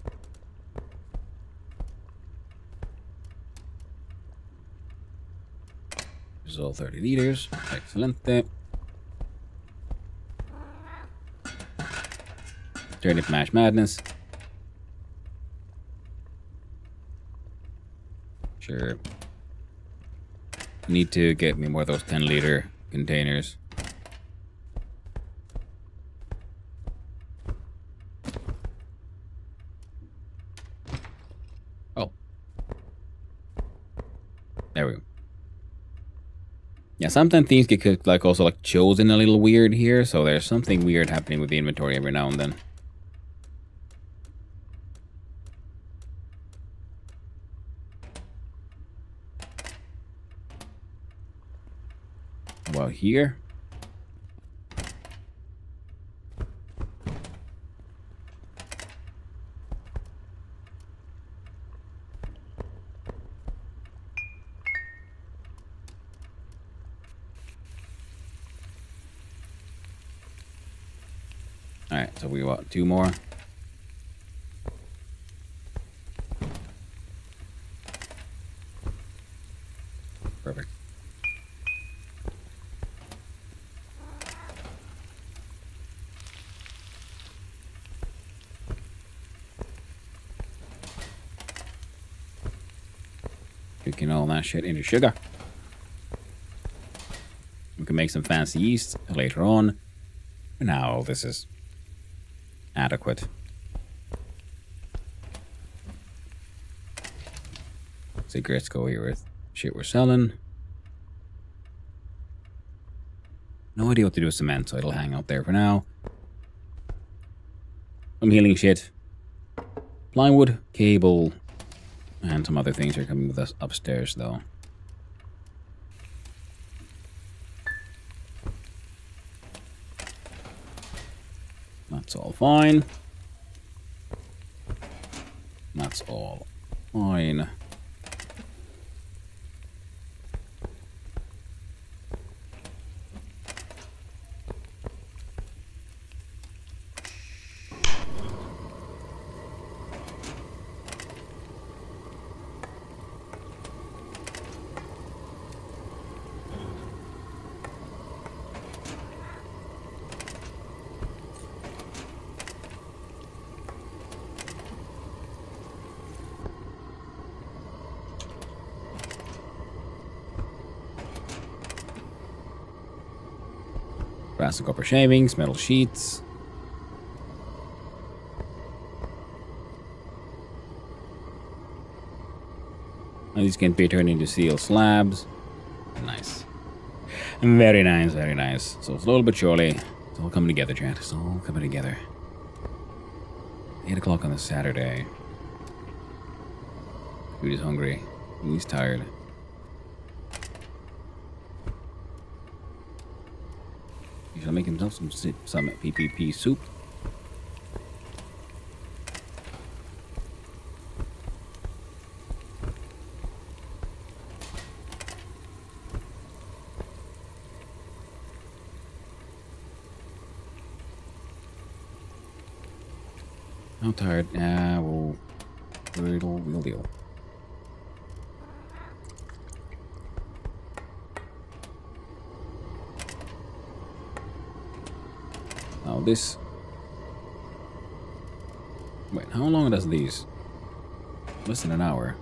This is all 30 liters. Excelente. Turnip mash madness. Sure. Need to get me more of those 10-liter containers. Oh. There we go. Yeah, sometimes things get like also like chosen a little weird here, so there's something weird happening with the inventory every now and then. About here. All right, so we want 2 more. Perfect. Cooking all that shit into sugar. We can make some fancy yeast later on. For now, this is adequate. Cigarettes go here with shit we're selling. No idea what to do with cement, so it'll hang out there for now. Some healing shit. Plywood, cable, and some other things are coming with us upstairs, though. That's all fine. That's all fine. Brass and copper shavings, metal sheets. These can be turned into steel slabs. Nice. Very nice, very nice. So slowly but surely, it's all coming together, chat. It's all coming together. 8 o'clock on a Saturday. Dude is hungry. He's tired. He shall make himself some PPP soup. I'm tired. We'll deal. Now this... Wait, how long does these? Less than an hour.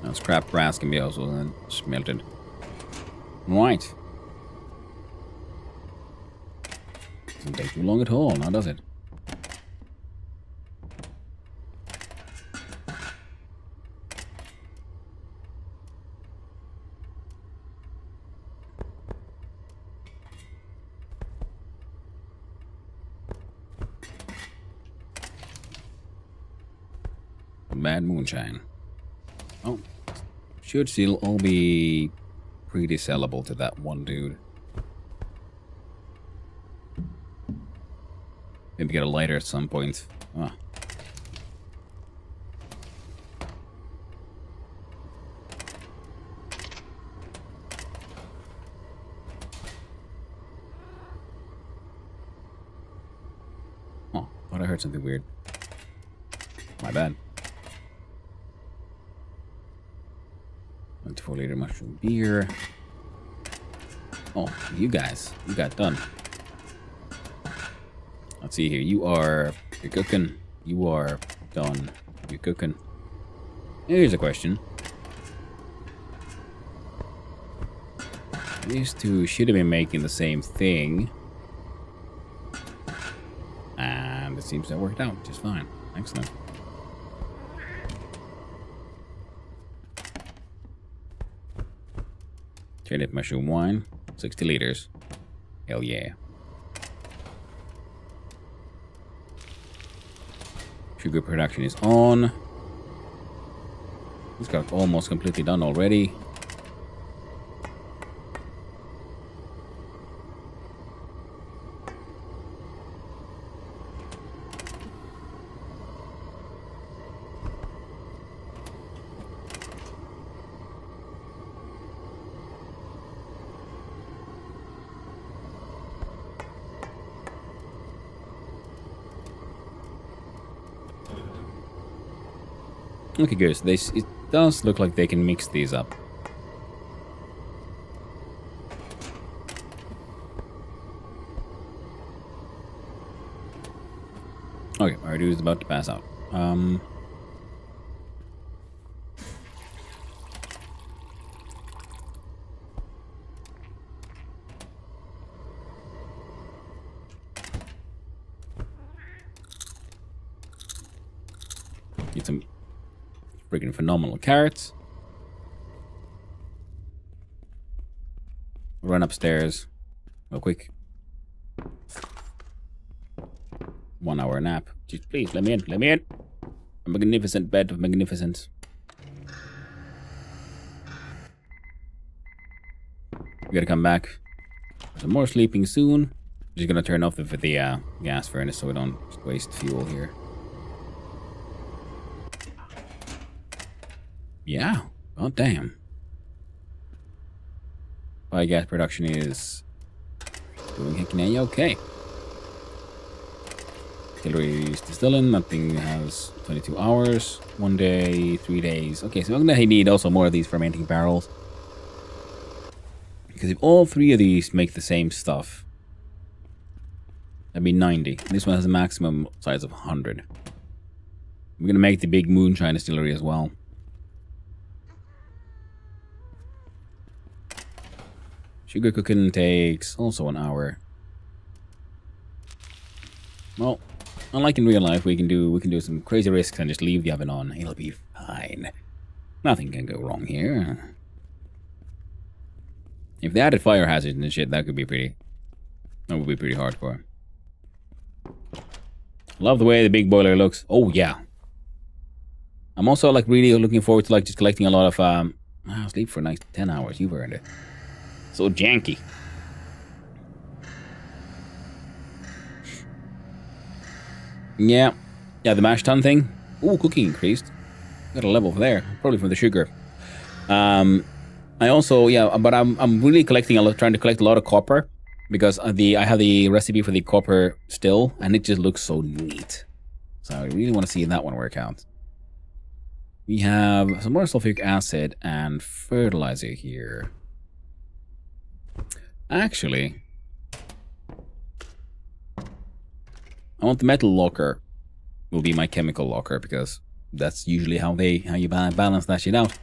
Now scrap brass can be also then smelted. Right. Doesn't take too long at all, now does it? Bad moonshine. Oh, should still all be pretty sellable to that one dude. Maybe get a lighter at some point. Ah. Oh, thought I heard something weird. My bad. 24-liter mushroom beer. Oh, you guys. You got done. Let's see here. You're cooking. You are done. You're cooking. Here's a question. These two should have been making the same thing. And it seems that worked out just fine. Excellent. Turnip mushroom wine, 60 liters. Hell yeah. Sugar production is on. It's got almost completely done already. Okay, good. So it does look like they can mix these up. Okay, our dude is about to pass out. Get some freaking phenomenal carrots. Run upstairs real quick. 1 hour nap. Just please let me in. Let me in. A magnificent bed of magnificence. We gotta come back for some more sleeping soon. Just gonna turn off the gas furnace so we don't waste fuel here. Yeah, god damn. Biogas production is doing heckin' okay. Distillery is distilling, nothing has 22 hours, 1 day, 3 days. Okay, so I'm gonna need also more of these fermenting barrels. Because if all 3 of these make the same stuff, that'd be 90. This one has a maximum size of 100. We're gonna make the big moonshine distillery as well. Sugar cooking takes also an hour. Well, unlike in real life, we can do some crazy risks and just leave the oven on. It'll be fine. Nothing can go wrong here. If they added fire hazards and shit, that would be pretty hardcore. Love the way the big boiler looks. Oh yeah. I'm also like really looking forward to like just collecting a lot of I'll sleep for nice 10 hours. You've earned it. So janky. Yeah. Yeah, the mash tun thing. Ooh, cooking increased. Got a level there. Probably from the sugar. I also, yeah, but I'm really collecting a lot, trying to collect a lot of copper. Because I have the recipe for the copper still, and it just looks so neat. So I really want to see that one work out. We have some more sulfuric acid and fertilizer here. Actually, I want the metal locker will be my chemical locker because that's usually how you balance that shit out.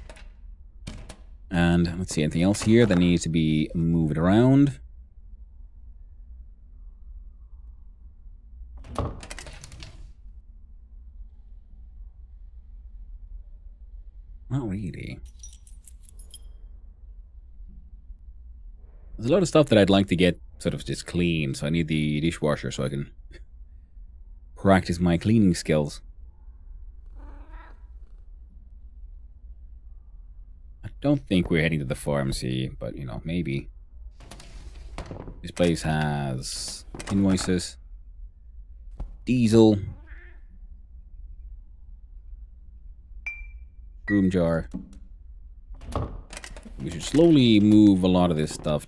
And let's see, anything else here that needs to be moved around? Not really. There's a lot of stuff that I'd like to get sort of just clean, so I need the dishwasher so I can practice my cleaning skills. I don't think we're heading to the pharmacy, but you know, maybe. This place has invoices, diesel, broom jar. We should slowly move a lot of this stuff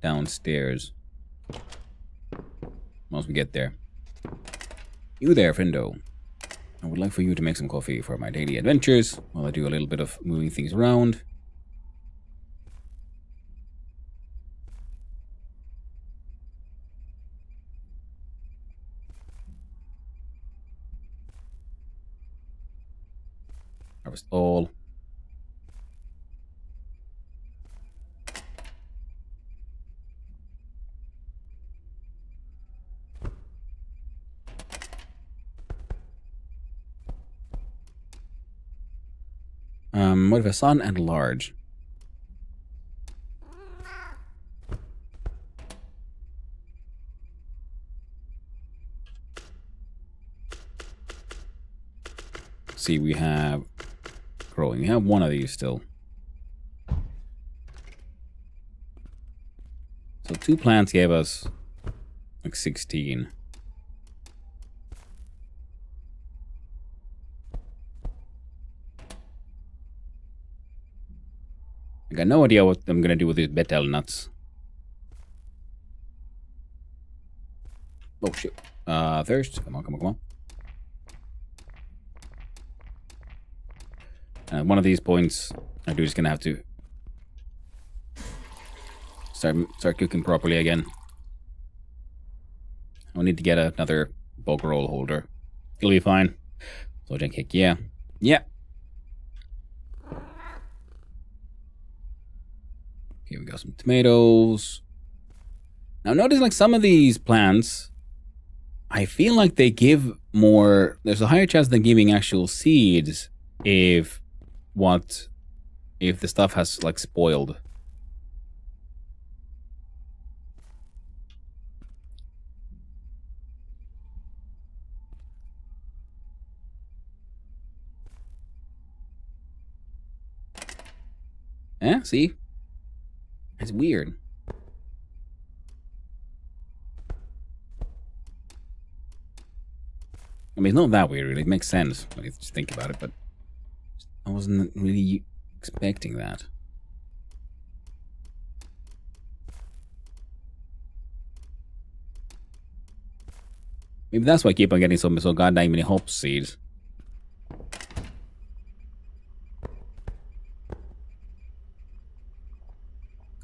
downstairs once we get there. You there, friendo. I would like for you to make some coffee for my daily adventures while I do a little bit of moving things around. Harvest all. What if a sun and large? See, we have growing. We have one of these still. So 2 plants gave us like 16. I got no idea what I'm gonna do with these betel nuts. Oh shit. Thirst. Come on, come on, come on. One of these points, I'm just gonna have to start cooking properly again. I'll need to get another bog roll holder. It'll be fine. Soja cake, yeah. Yeah. Here we got some tomatoes. Now notice like some of these plants, I feel like they give more, there's a higher chance than giving actual seeds if the stuff has like spoiled. Eh, see? It's weird. I mean, it's not that weird, really. It makes sense when you just think about it, but I wasn't really expecting that. Maybe that's why I keep on getting so goddamn many hop seeds.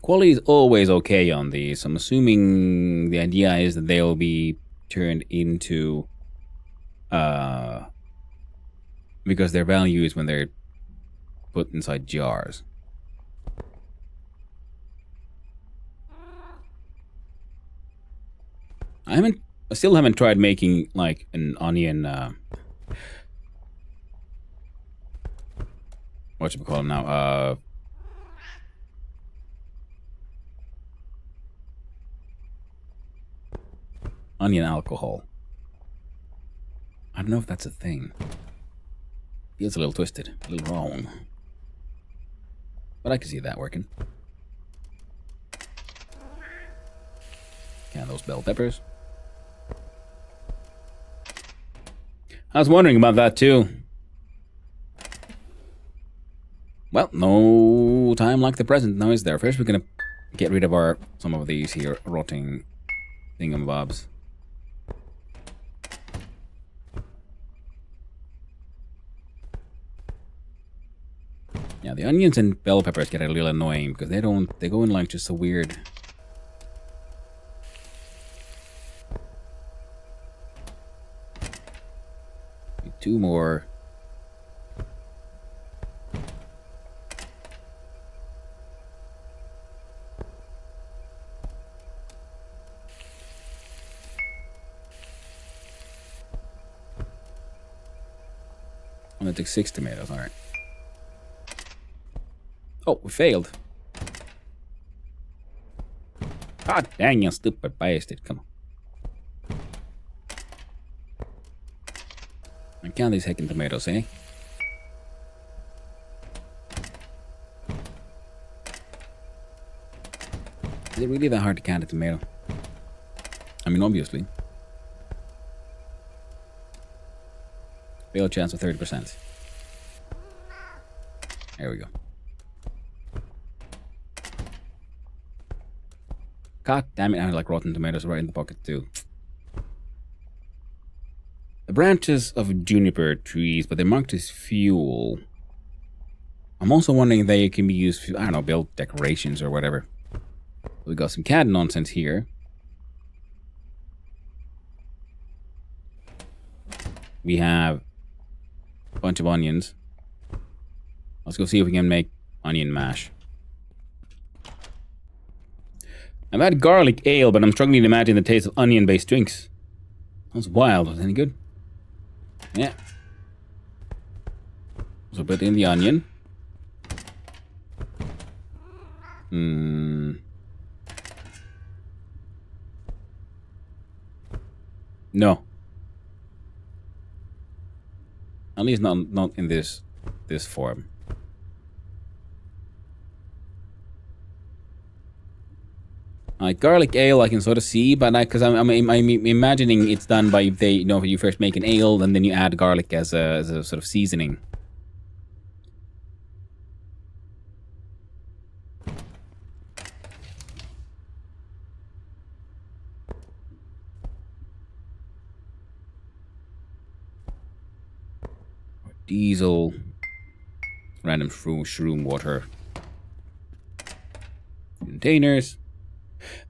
Quality is always okay on these. I'm assuming the idea is that they'll be turned into because their value is when they're put inside jars. I still haven't tried making like an onion. What should we call it now? Onion alcohol. I don't know if that's a thing. Feels a little twisted, a little wrong. But I can see that working. Can those bell peppers. I was wondering about that too. Well, no time like the present now, is there? First we're gonna get rid of some of these here rotting thingamabobs. Yeah, the onions and bell peppers get a little annoying because they go in like just so weird. Need 2 more. I'm gonna take 6 tomatoes, alright. Oh, we failed. God dang, you stupid bastard. Come on. I count these heckin' tomatoes, eh? Is it really that hard to count a tomato? I mean, obviously. Fail chance of 30%. There we go. God damn it, I like rotten tomatoes right in the pocket too. The branches of juniper trees, but they're marked as fuel. I'm also wondering if they can be used for, I don't know, build decorations or whatever. We got some cat nonsense here. We have a bunch of onions. Let's go see if we can make onion mash. I've had garlic ale, but I'm struggling to imagine the taste of onion-based drinks. Sounds wild. Was it any good? Yeah. So put in the onion. No. At least not in this form. Garlic ale I can sort of see, but because I'm imagining it's done by if you first make an ale and then you add garlic as a sort of seasoning. Diesel, random shroom water, containers.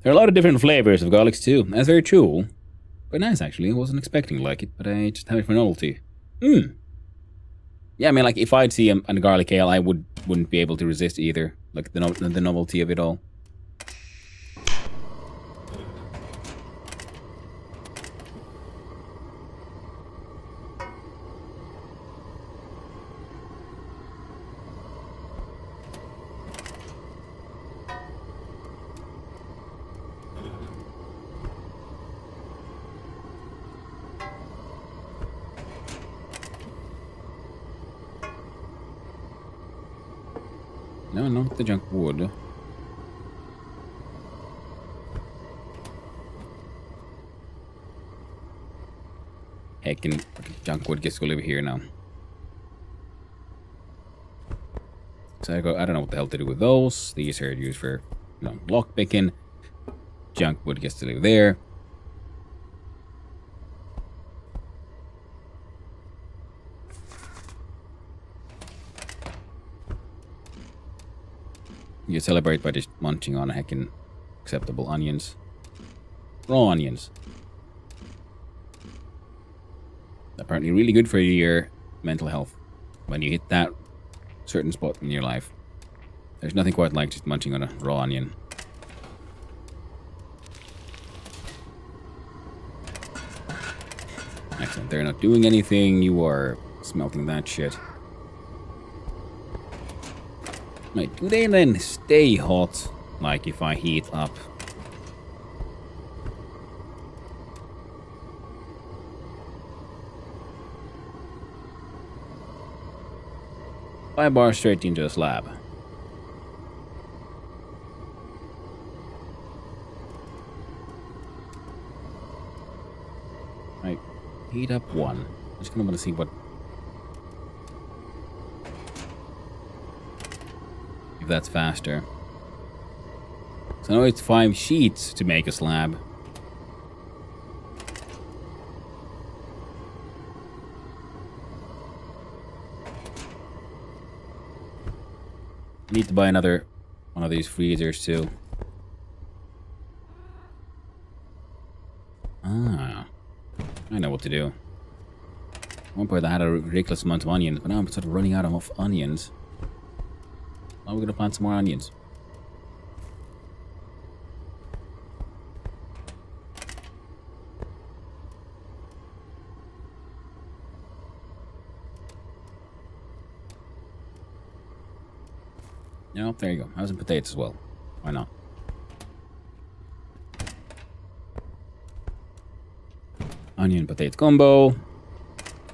There are a lot of different flavors of garlics too. That's very true. Quite nice actually. I wasn't expecting to like it, but I just have it for novelty. Yeah, I mean, like if I'd see a garlic ale, I wouldn't be able to resist either. Like the novelty of it all. No, not the junk wood. Heck, and junk wood gets to live here now. So I don't know what the hell to do with those. These are used for, lock picking. Junk wood gets to live there. You celebrate by just munching on heckin' acceptable onions. Raw onions. Apparently really good for your mental health. When you hit that certain spot in your life. There's nothing quite like just munching on a raw onion. Excellent. They're not doing anything. You are smelting that shit. Right, do they then stay hot? Like if I heat up? Five bars straight into a slab. Right, heat up one. I'm just gonna want to see what. If that's faster. So I know it's 5 sheets to make a slab. I need to buy another one of these freezers too. Ah, I know what to do. At one point I had a ridiculous amount of onions, but now I'm sort of running out of onions. Now we're gonna plant some more onions. No, there you go. Have some potatoes as well. Why not? Onion potato combo.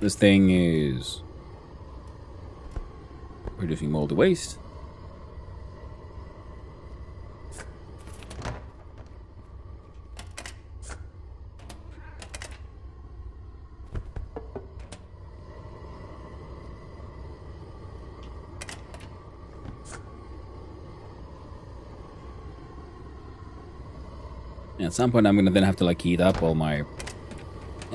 This thing is producing moldy waste. At some point I'm gonna then have to like heat up all my...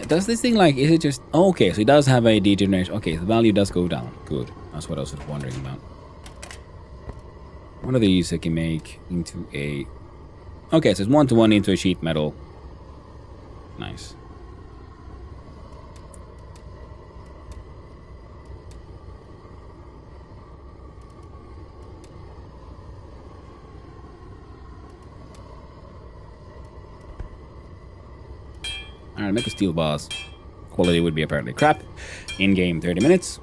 Does this thing like, is it just... Oh, okay, so it does have a degeneration. Okay, the value does go down. Good. That's what I was sort of wondering about. One of these I can make into a... Okay, so it's 1-to-1 into a sheet metal. Nice. Alright, make a steel boss. Quality would be apparently crap. In-game 30 minutes.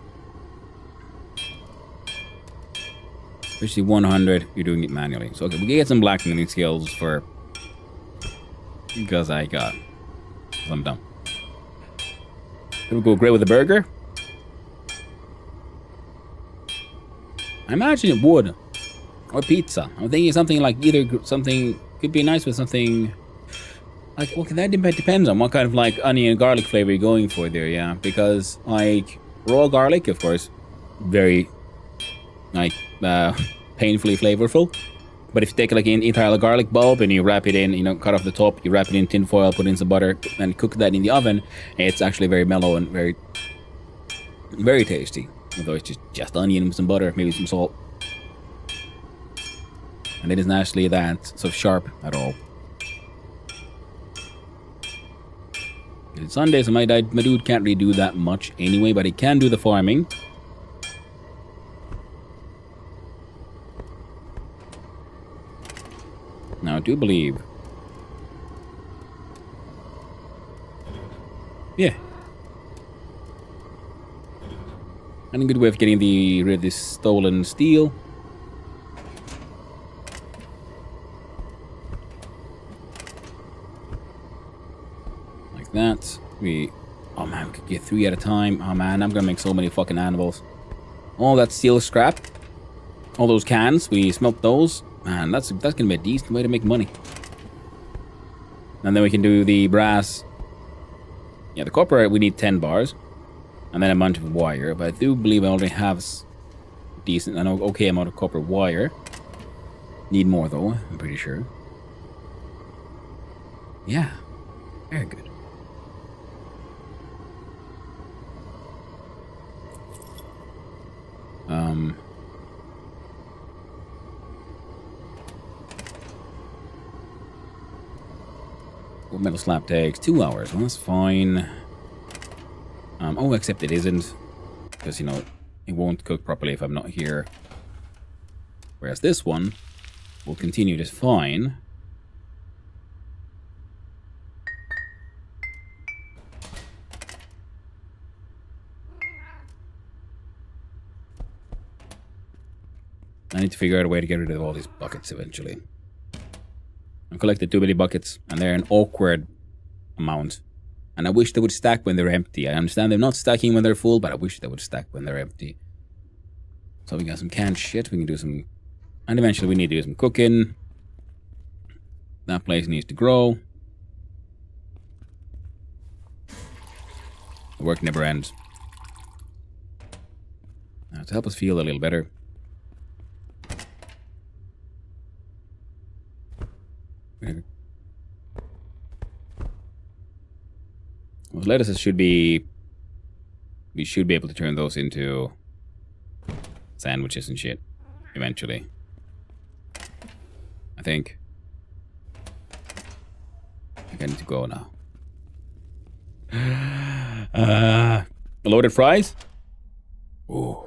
Especially 100, you're doing it manually. So okay, we can get some blacksmithing skills for... Because I'm dumb. It would go great with a burger. I imagine it would. Or pizza. I'm thinking something like either something... Could be nice with something... Like, okay, that depends on what kind of, like, onion and garlic flavor you're going for there, yeah. Because, like, raw garlic, of course, very, like, painfully flavorful. But if you take, like, an entire garlic bulb and you wrap it in, you know, cut off the top, you wrap it in tin foil, put in some butter, and cook that in the oven, it's actually very mellow and very, very tasty. Although it's just onion with some butter, maybe some salt. And it isn't actually that sort of sharp at all. It's Sunday, so my dude can't really do that much anyway, but he can do the farming. Now, I do believe... Yeah. And a good way of getting rid of this stolen steel. That oh man, we could get 3 at a time. Oh man, I'm gonna make so many fucking animals. All that steel scrap, all those cans, we smelt those. Man, that's gonna be a decent way to make money. And then we can do the brass. Yeah, the copper we need 10 bars, and then a bunch of wire. But I do believe I already have decent, an okay amount of copper wire. Need more though, I'm pretty sure. Yeah, very good. Metal slab takes 2 hours. Well, that's fine. Oh, except it isn't. Because, you know, it won't cook properly if I'm not here. Whereas this one will continue just fine. I need to figure out a way to get rid of all these buckets eventually. I've collected too many buckets, and they're an awkward amount. And I wish they would stack when they're empty. I understand they're not stacking when they're full, but I wish they would stack when they're empty. So we got some canned shit. We can do some... And eventually we need to do some cooking. That place needs to grow. The work never ends. Now, to help us feel a little better. Those lettuces should be... We should be able to turn those into sandwiches and shit eventually. I think. I need to go now. Loaded fries? Ooh.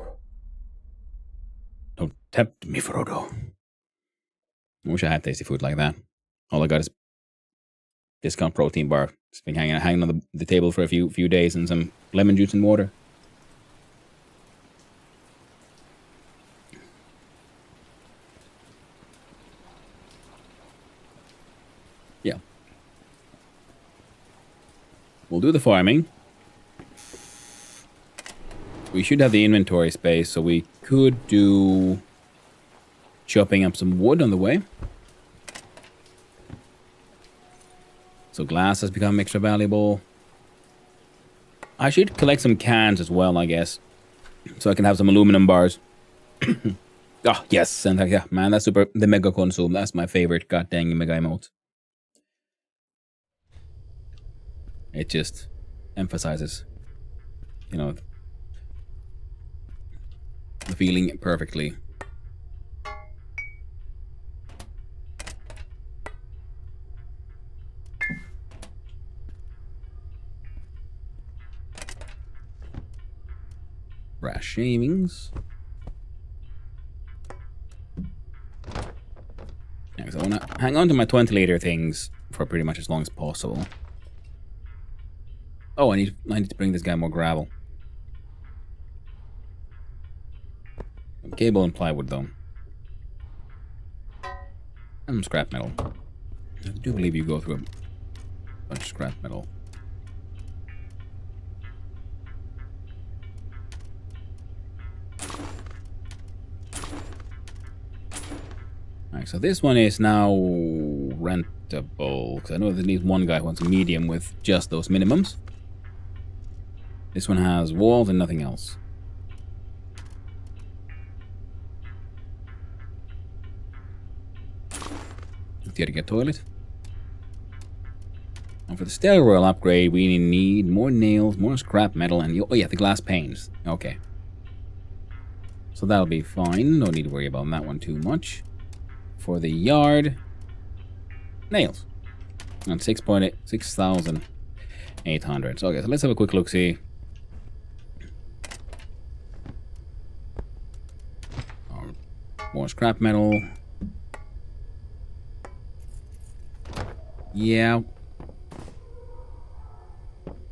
Don't tempt me, Frodo. I wish I had tasty food like that. All I got is discount protein bar. It's been hanging on the table for a few days, and some lemon juice and water. Yeah. We'll do the farming. We should have the inventory space, so we could do chopping up some wood on the way. So glass has become extra valuable. I should collect some cans as well, I guess. So I can have some aluminum bars. Oh, yes. And yeah, man, that's super. The Mega Consume, that's my favorite goddamn Mega emote. It just emphasizes, you know, the feeling perfectly. Brass shavings. Yeah, so I want to hang on to my 20-liter things for pretty much as long as possible. Oh, I need to bring this guy more gravel. Cable and plywood, though. And scrap metal. I do believe you go through a bunch of scrap metal. Alright, so this one is now rentable. Because I know there needs one guy who wants a medium with just those minimums. This one has walls and nothing else. Get a toilet. And for the stairwell upgrade, we need more nails, more scrap metal, and oh yeah, the glass panes. Okay. So that'll be fine. No need to worry about that one too much. For the yard, nails. And 6,800. So okay, so let's have a quick look see. More scrap metal. Yeah.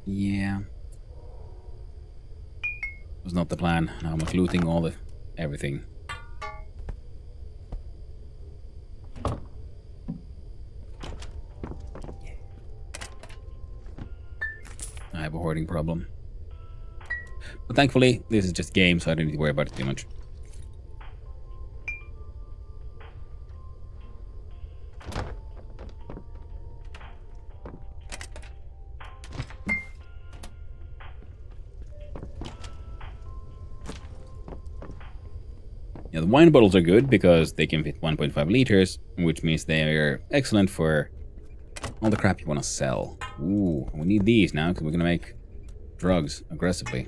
Yeah. Was not the plan. Now I'm looting all the everything. I have a hoarding problem. But thankfully, this is just a game, so I don't need to worry about it too much. Yeah, the wine bottles are good because they can fit 1.5 liters, which means they are excellent for all the crap you want to sell. Ooh, we need these now because we're going to make drugs aggressively.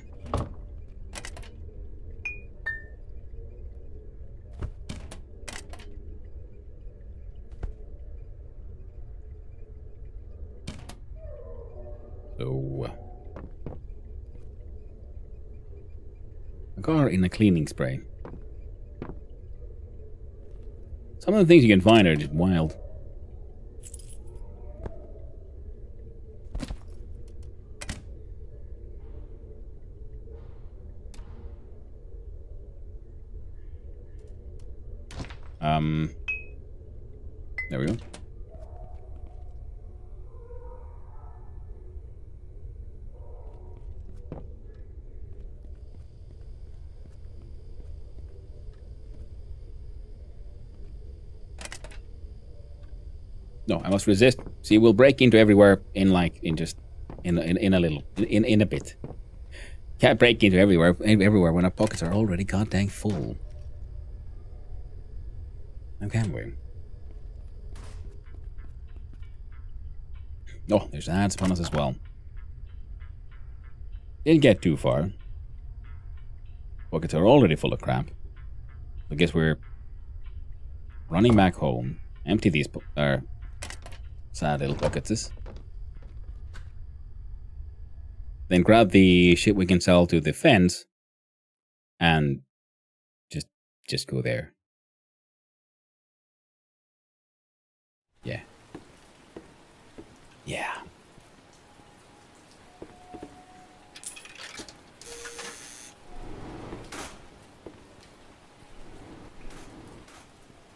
So, a car in a cleaning spray. Some of the things you can find are just wild. There we go. No, I must resist. See, we'll break into everywhere in a bit. Can't break into everywhere when our pockets are already goddamn full. How can we? Oh, there's ads upon us as well. Didn't get too far. Pockets are already full of crap. I guess we're running back home. Empty these sad little pockets. Then grab the shit we can sell to the fence and just go there. Yeah. Yeah.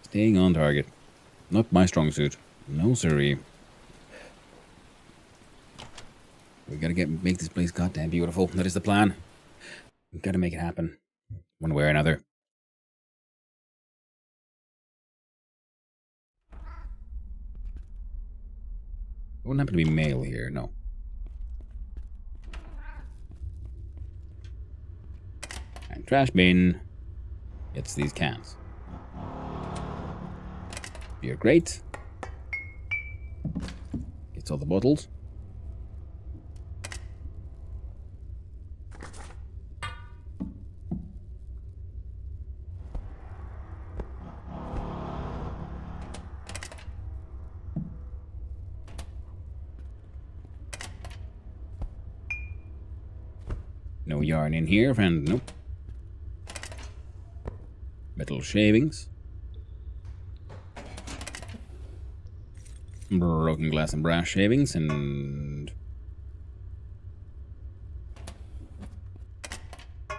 Staying on target. Not my strong suit. No siree. We gotta make this place goddamn beautiful. That is the plan. We gotta make it happen. One way or another. It wouldn't happen to be mail here, no. And trash bin gets these cans. Beer crate gets all the bottles. No yarn in here, friend. Nope. Metal shavings. Broken glass and brass shavings and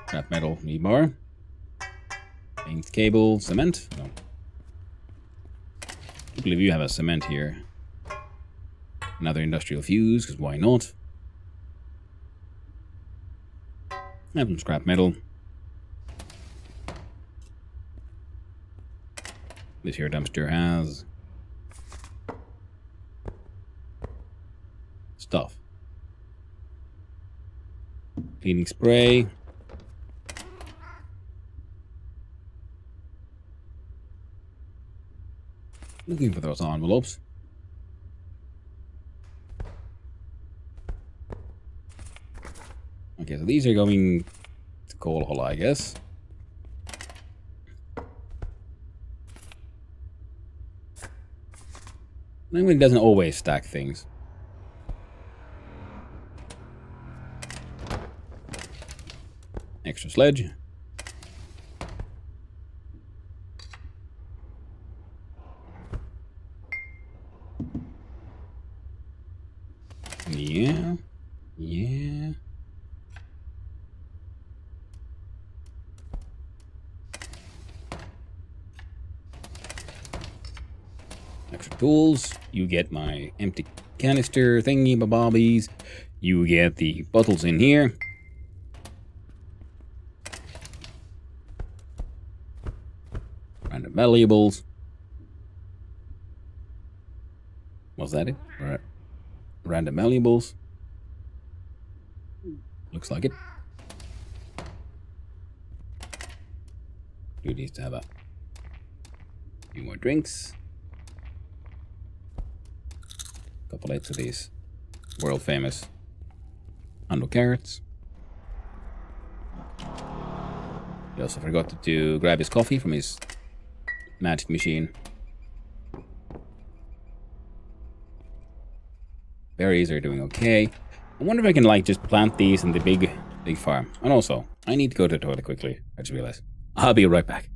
scrap metal rebar. Paint cable, cement. No. I believe you have a cement here. Another industrial fuse, because why not? I have some scrap metal. This here dumpster has stuff. Cleaning spray. Looking for those envelopes. Okay, so these are going to coal hole, I guess. It doesn't always stack things. Extra sledge. Yeah. Yeah. Extra tools. You get my empty canister thingy bobbies. You get the bottles in here. Random valuables. Was that it? Right. Random valuables. Looks like it. Do needs to have a few more drinks. Couple of these world famous Hundo carrots. He also forgot to grab his coffee from his magic machine. Berries are doing okay. I wonder if I can like just plant these in the big farm. And also, I need to go to the toilet quickly. I just realized. I'll be right back.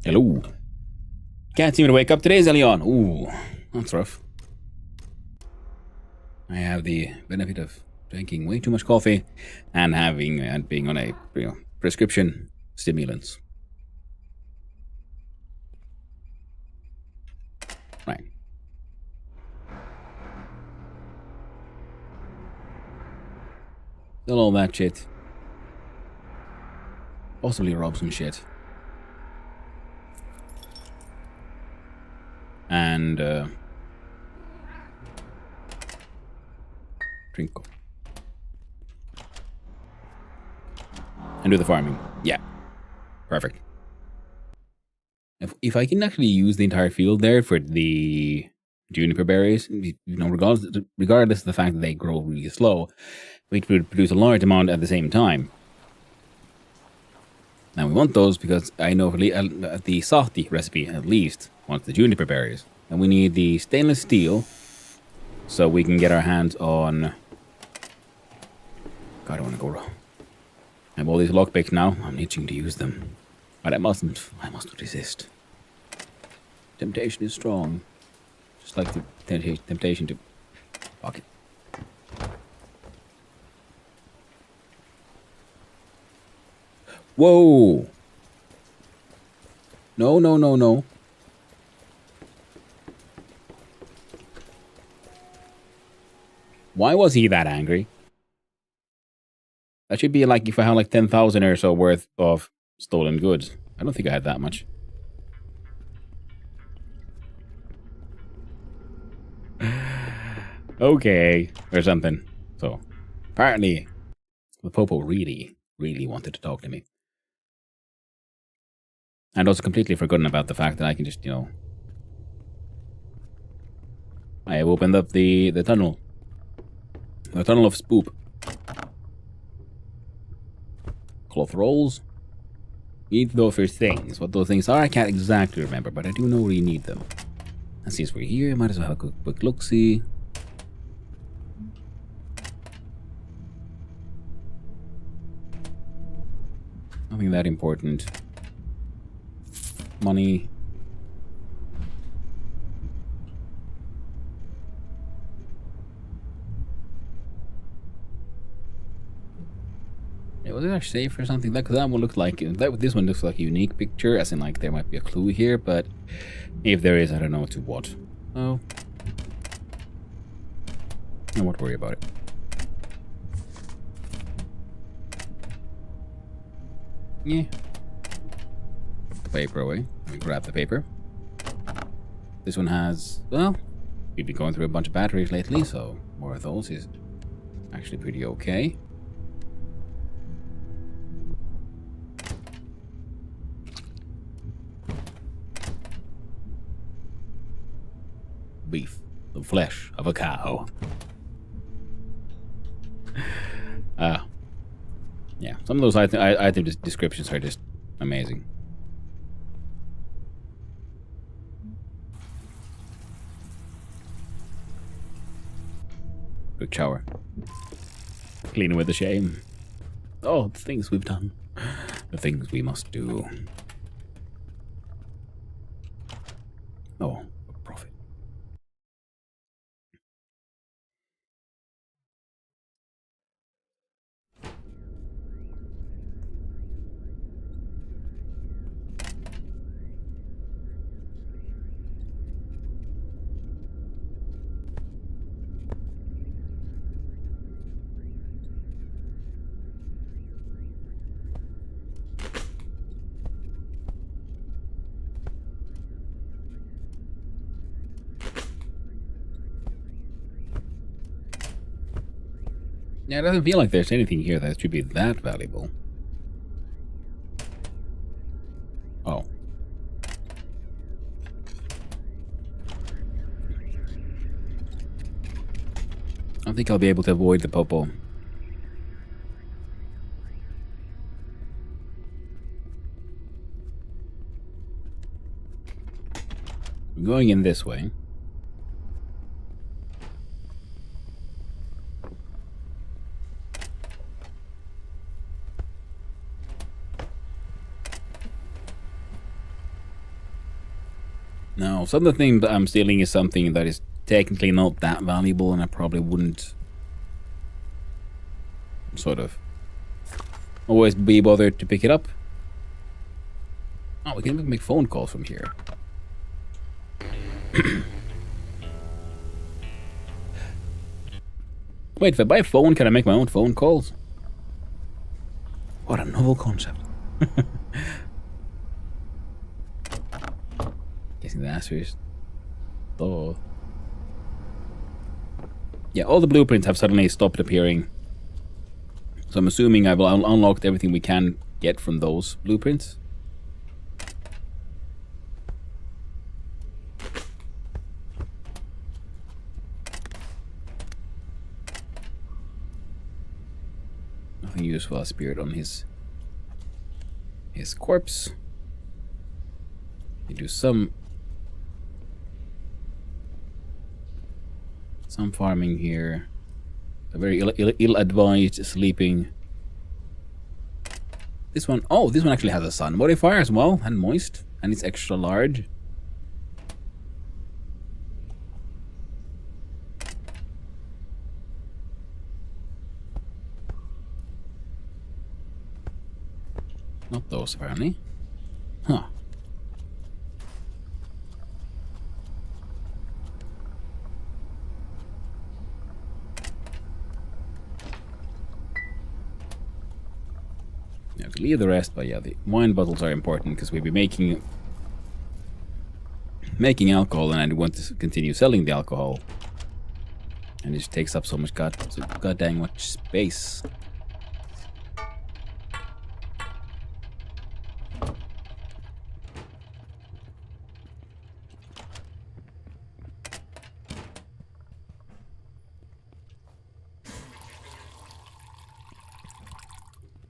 Hello. Can't seem to wake up today, Zelion. Ooh, that's rough. I have the benefit of drinking way too much coffee and being on a prescription stimulants. Right. Sell all that shit. Possibly rob some shit. And drink. And do the farming. Yeah. Perfect. If I can actually use the entire field there for the juniper berries, regardless of the fact that they grow really slow, we could produce a large amount at the same time. Now we want those because I know the Sahti recipe at least wants the juniper berries. And we need the stainless steel so we can get our hands on... God, I don't want to go wrong. I have all these lockpicks now. I'm itching to use them. But I mustn't. I must resist. Temptation is strong. Just like the temptation to... Fuck it. Whoa! No, no, no, no. Why was he that angry? That should be like if I had like 10,000 or so worth of stolen goods. I don't think I had that much. Okay, or something. So, apparently, the Popo really wanted to talk to me. And also completely forgotten about the fact that I can just, I have opened up the tunnel. The tunnel of Spoop. Cloth rolls. Need those for things. What those things are, I can't exactly remember, but I do know we need them. And since we're here, might as well have a quick look-see. Nothing that important. Money. Was it actually safe or something? That one looks like this one looks like a unique picture, as in like there might be a clue here, but if there is, I don't know to what. Oh, I won't worry about it. Yeah. Put the paper away. We grab the paper. This one has, well, we've been going through a bunch of batteries lately, so more of those is actually pretty okay. Beef, the flesh of a cow. Yeah, some of those item descriptions are just amazing. Quick shower. Clean with the shame. Oh, the things we've done. The things we must do. Oh, profit. Yeah, it doesn't feel like there's anything here that should be that valuable. Oh. I don't think I'll be able to avoid the Popo. I'm going in this way. No, some of the things that I'm stealing is something that is technically not that valuable, and I probably wouldn't sort of always be bothered to pick it up. Oh, we can make phone calls from here. Wait, if I buy a phone, can I make my own phone calls? What a novel concept. Guessing the answer is though. Yeah, all the blueprints have suddenly stopped appearing. So I'm assuming I've unlocked everything we can get from those blueprints. Nothing useful as spirit on his corpse. You do some farming here. A very ill-advised sleeping. This one, oh, this one actually has a sun modifier as well, and moist, and it's extra large. Not those, apparently. Huh. You have to leave the rest, but yeah, the wine bottles are important because we'll be making alcohol, and I want to continue selling the alcohol. And it just takes up so much god dang much space.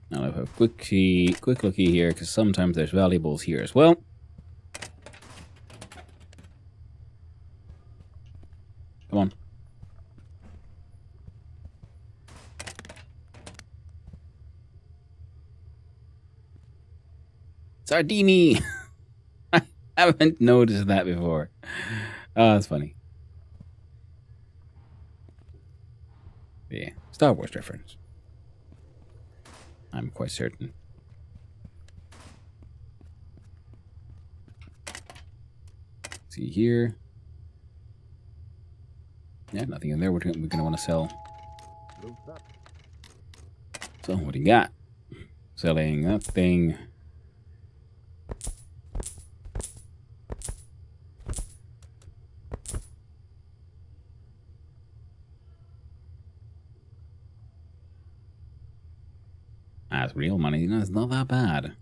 Now I'll have a quick looky here, because sometimes there's valuables here as well. Come on. Sardini! I haven't noticed that before. Oh, that's funny. Yeah, Star Wars reference. I'm quite certain. See here. Yeah, nothing in there we're gonna want to sell. So what do you got? Selling that thing. That's real money. You know, it's not that bad.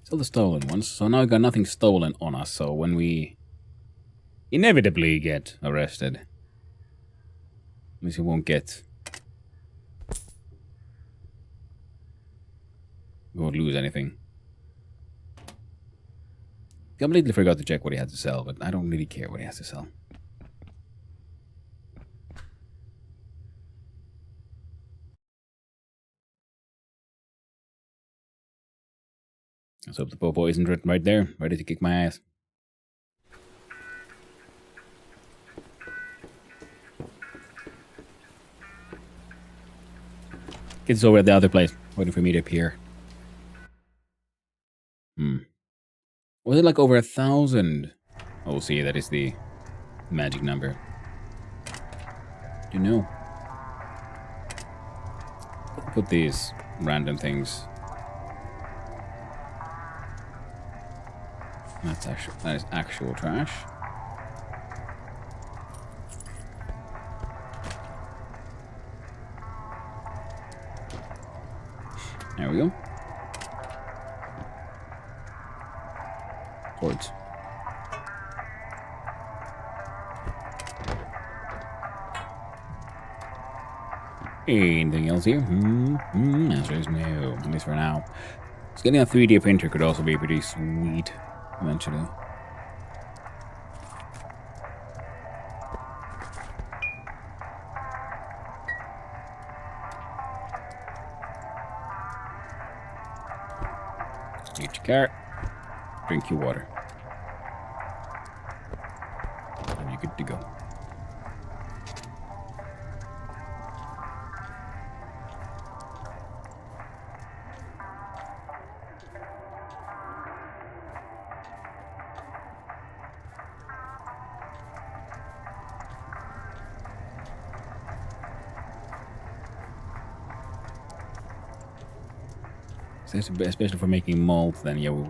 Sell the stolen ones. So now we got nothing stolen on us. So when we inevitably get arrested, at least we won't lose anything. Completely forgot to check what he had to sell, but I don't really care what he has to sell. Let's hope the popo isn't right there, ready to kick my ass. Kids over at the other place, waiting for me to appear. Was it like over 1,000? Oh, see, that is the magic number. Do you know? Put these random things. That is actual trash. There we go. Cords. Anything else here? Answer is no, at least for now. So getting a 3D printer could also be pretty sweet eventually. Eat your car. Drink your water. And you're good to go. Especially for making malt, then yeah, we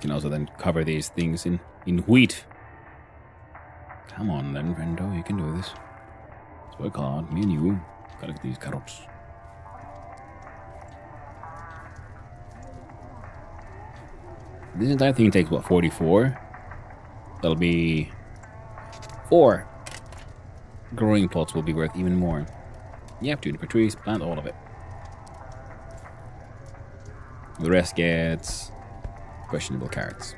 can also then cover these things in wheat. Come on then, friendo, you can do this. Let's work hard, me and you. Collect these carrots. This entire thing takes, what, 44? That'll be 4 growing plots will be worth even more. You have to per trees, plant all of it. The rest gets questionable carrots.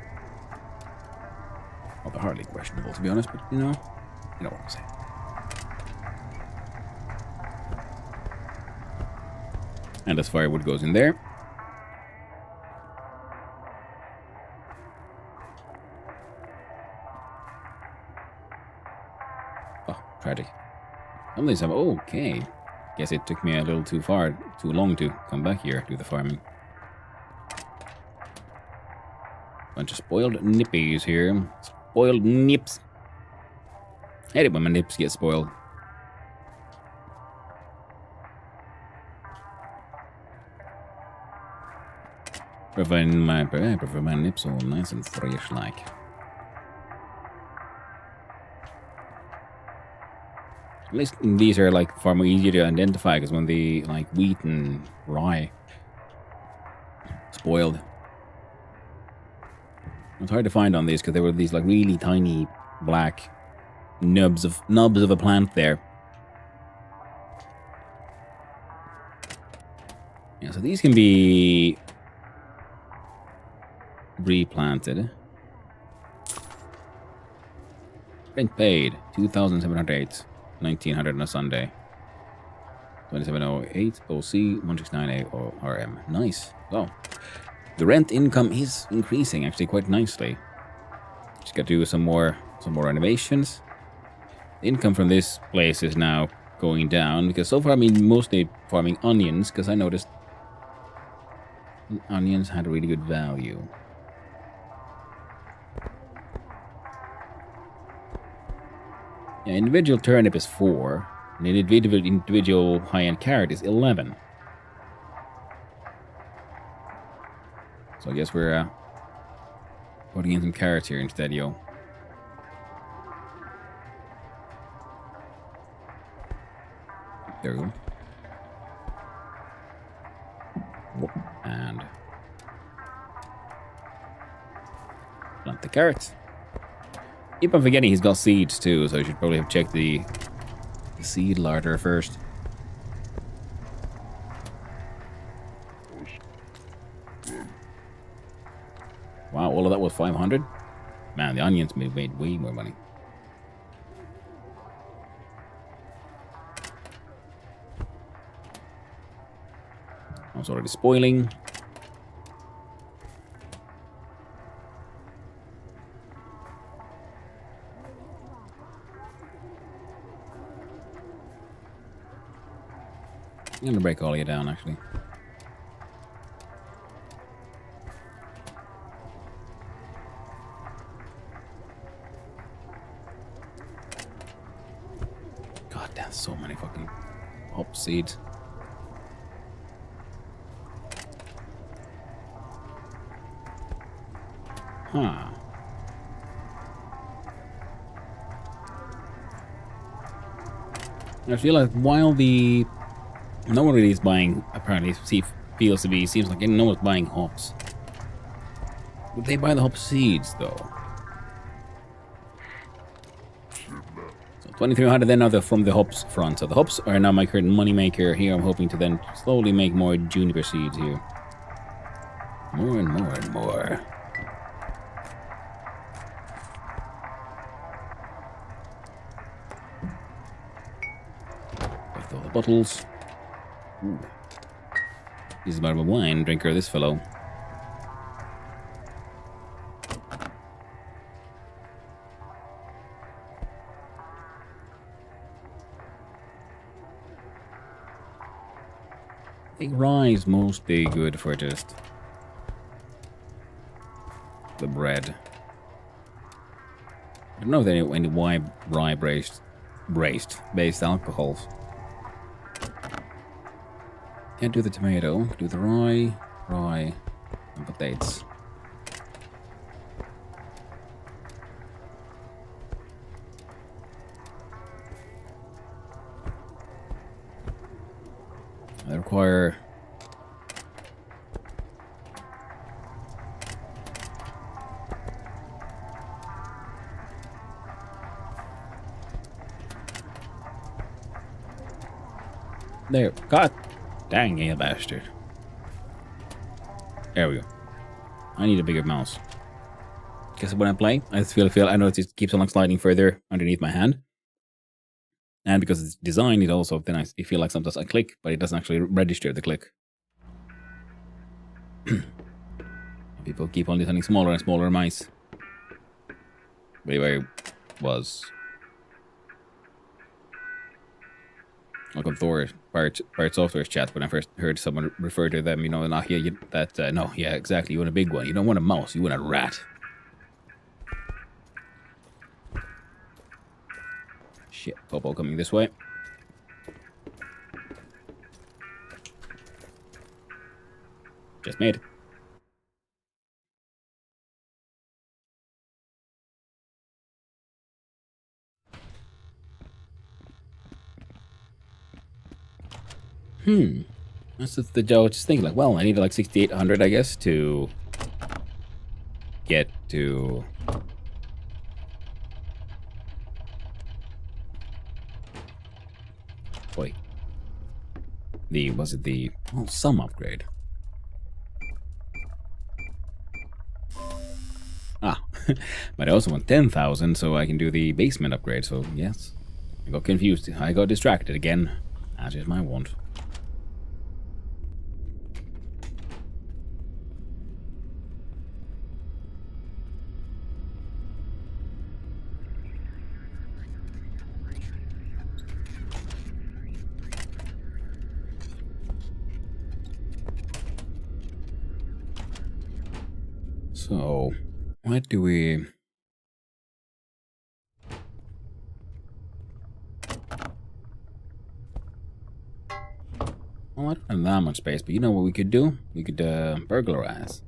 Well, they're hardly questionable, to be honest, but you know what I'm saying. And as firewood goes in there. Oh, tragic. Something's have. Okay. Guess it took me a little too long to come back here, do the farming. Bunch of spoiled nippies here. Spoiled nips. I hate it when my nips get spoiled. Prefer my nips all nice and fresh like. At least these are like far more easier to identify because when the like wheat and rye spoiled. It's hard to find on these because there were these like really tiny black nubs of a plant there. Yeah, so these can be replanted. Rent paid 2,708, 1,900 on a Sunday. 2708 OC 1698 RM. Nice. So the rent income is increasing actually quite nicely. Just got to do some more renovations. The income from this place is now going down because so far I've been mostly farming onions because I noticed onions had a really good value. Yeah, individual turnip is 4, and an individual high-end carrot is 11. So I guess we're putting in some carrots here instead, yo. There we go. And plant the carrots. Keep on forgetting he's got seeds too, so I should probably have checked the seed larder first. Wow, all of that was 500? Man, the onions made way more money. I was already spoiling. I'm gonna break all of you down, actually. God, that's so many fucking hop seeds. Huh. I feel like while no one really is buying, apparently, seems like no one's buying hops. Would they buy the hop seeds, though? So 2,300 then are from the hops front. So the hops are now my current money maker. Here I'm hoping to then slowly make more juniper seeds here. More and more and more. With all the bottles. Ooh. He's about a wine drinker, this fellow. think rye is mostly good for just the bread. I don't know if there are any rye based alcohols. Can't do the tomato. Do the rye, and potatoes. They require there. God dang you bastard. There we go. I need a bigger mouse. Because when I play, I just feel I know it keeps on like sliding further underneath my hand. And because it's designed, it also then I feel like sometimes I click, but it doesn't actually register the click. People keep on designing smaller and smaller mice. But anyway, was like on Thor Pirate Software's chat when I first heard someone refer to them, you know, not here no, yeah, exactly. You want a big one. You don't want a mouse. You want a rat. Shit, Popo coming this way. Just made. That's the Joe just thinking like, well, I need like 6,800, I guess, to get to boy. Was it the some upgrade? But I also want 10,000 so I can do the basement upgrade. So yes, I got confused. I got distracted again. That is my want. So, what do we... Well, I don't have that much space, but you know what we could do? We could burglarize.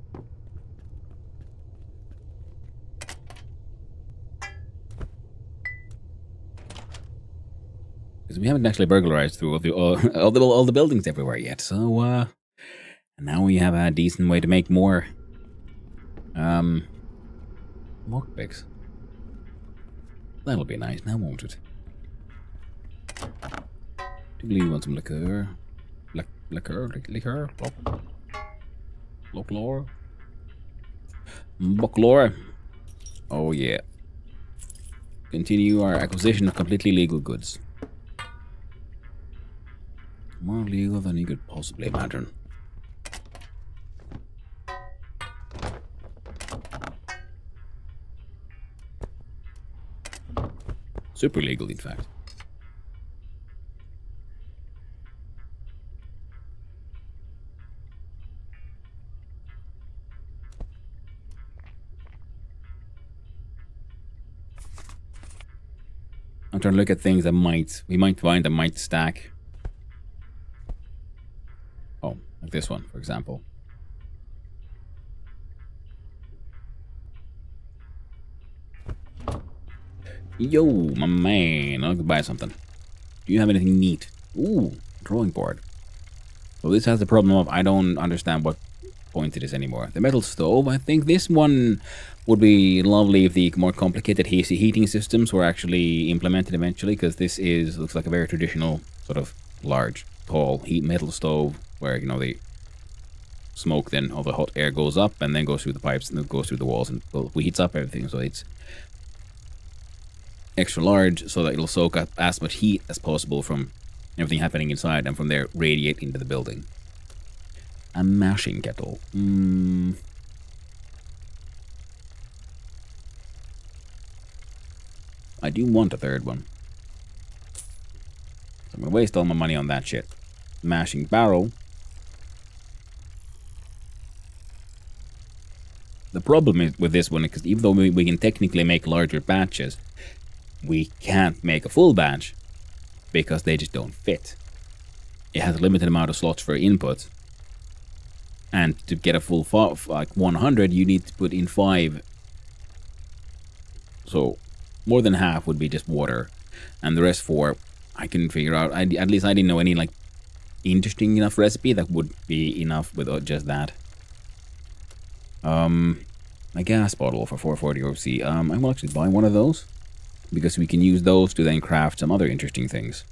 Because we haven't actually burglarized through all the buildings everywhere yet, so and now we have a decent way to make more lockpicks. That'll be nice now, won't it? Do you want some liqueur? Liqueur? Folklore. Oh yeah. Continue our acquisition of completely legal goods. More legal than you could possibly imagine. Super legal, in fact. I'm trying to look at things that we might find that might stack. Oh, like this one, for example. Yo, my man, I'll buy something. Do you have anything neat? Ooh, drawing board. Well, this has the problem of I don't understand what point it is anymore. The metal stove, I think this one would be lovely if the more complicated heating systems were actually implemented eventually, because this looks like a very traditional sort of large, tall metal stove where, you know, the smoke, then all the hot air goes up and then goes through the pipes and then goes through the walls and heats up everything. So it's extra large so that it'll soak up as much heat as possible from everything happening inside and from there radiate into the building. A mashing kettle. I do want a third one. I'm gonna waste all my money on that shit. Mashing barrel. The problem is with this one, because even though we can technically make larger batches, we can't make a full batch because they just don't fit. It has a limited amount of slots for input, and to get a full like 100, you need to put in 5. So more than half would be just water, and the rest 4 I can figure out. At least I didn't know any like interesting enough recipe that would be enough with just that. A gas bottle for 440 OC. I will actually buy one of those, because we can use those to then craft some other interesting things.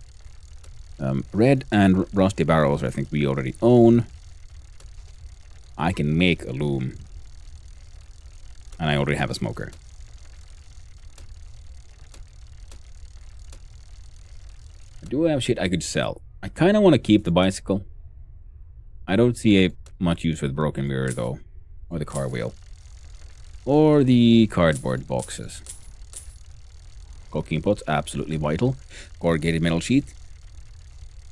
Red and rusty barrels I think we already own. I can make a loom. And I already have a smoker. Do I have shit I could sell? I kind of want to keep the bicycle. I don't see much use for the broken mirror though. Or the car wheel. Or the cardboard boxes. Cooking pots, absolutely vital. Corrugated metal sheet.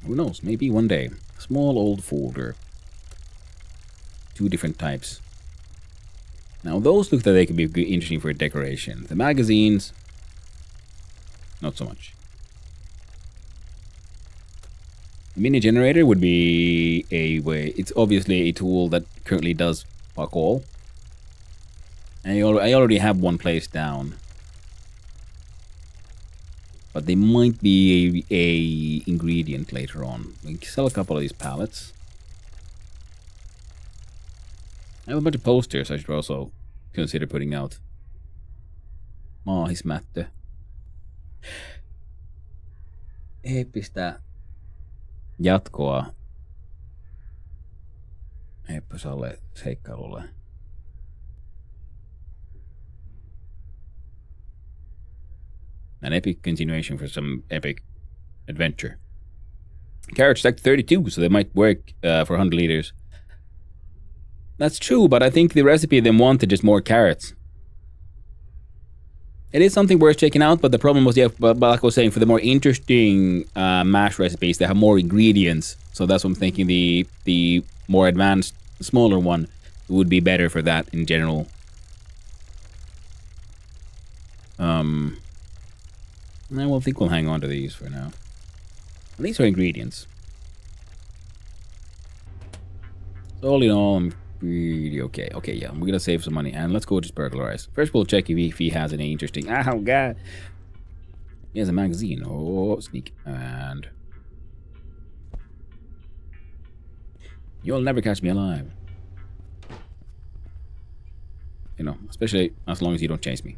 Who knows, maybe one day. Small old folder. 2 different types. Now those look that they could be interesting for decoration. The magazines, not so much. The mini generator would be a way. It's obviously a tool that currently does fuck all. And I already have one placed down. But they might be a ingredient later on. We can sell a couple of these pallets. I have a bunch of posters I should also consider putting out. Maahismättö. Eeppistä jatkoa Epposalle seikkailulle. An epic continuation for some epic adventure. Carrots stacked 32, so they might work for 100 liters. That's true, but I think the recipe then wanted just more carrots. It is something worth checking out, but the problem was, yeah, but like I was saying, for the more interesting mash recipes, they have more ingredients. So that's what I'm thinking. The more advanced, smaller one would be better for that in general. I will think we'll hang on to these for now. And these are ingredients. So all in all, I'm pretty okay. Okay, yeah, we're gonna save some money and let's go just burglarize. First, we'll check if he has any interesting. Oh god, he has a magazine. Oh, sneak and you'll never catch me alive. You know, especially as long as you don't chase me.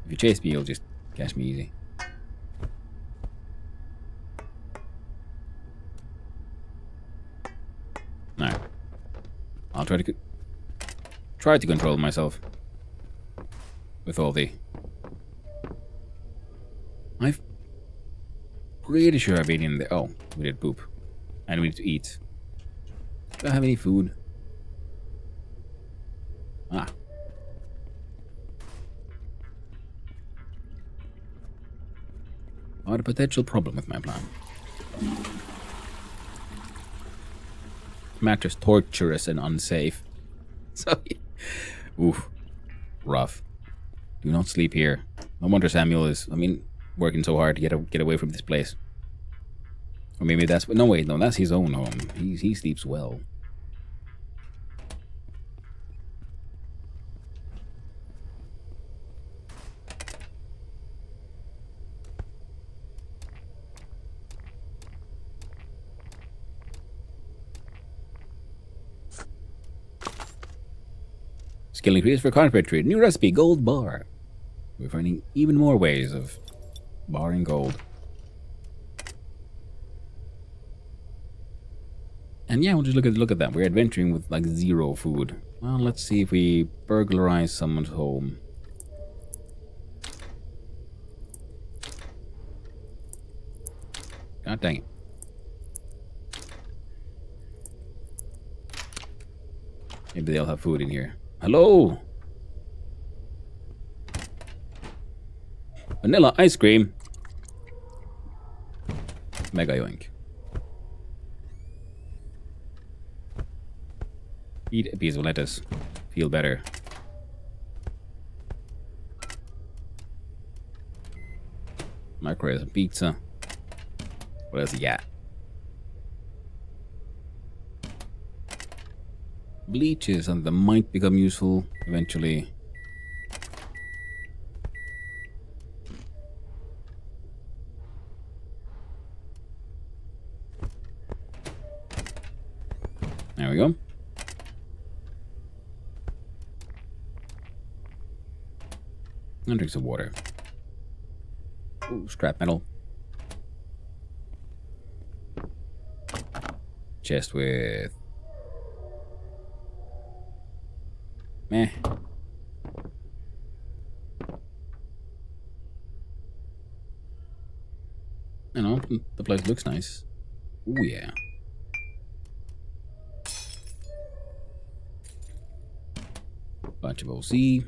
If you chase me, you'll just catch me easy. Alright. I'll try to control myself with all the. I'm pretty sure I've been in there. Oh, we did poop, and we need to eat. Do I have any food? Ah. What a potential problem with my plan. Mattress torturous and unsafe. So, oof, rough. Do not sleep here. No wonder Samuel is, working so hard to get away from this place. Or maybe that's, no wait, no, that's his own home. He sleeps well. Skill increase for carpentry. New recipe, gold bar. We're finding even more ways of barring gold. And yeah, we'll just look at that. We're adventuring with like 0 food. Well, let's see if we burglarize someone's home. God dang it. Maybe they'll have food in here. Hello? Vanilla ice cream. Mega yoink. Eat a piece of lettuce. Feel better. Microwave some pizza. What else you got? Bleach is something that might become useful eventually. There we go. And drink some water. Ooh, scrap metal. Chest with... meh. You know, the place looks nice. Ooh, yeah. Bunch of OC.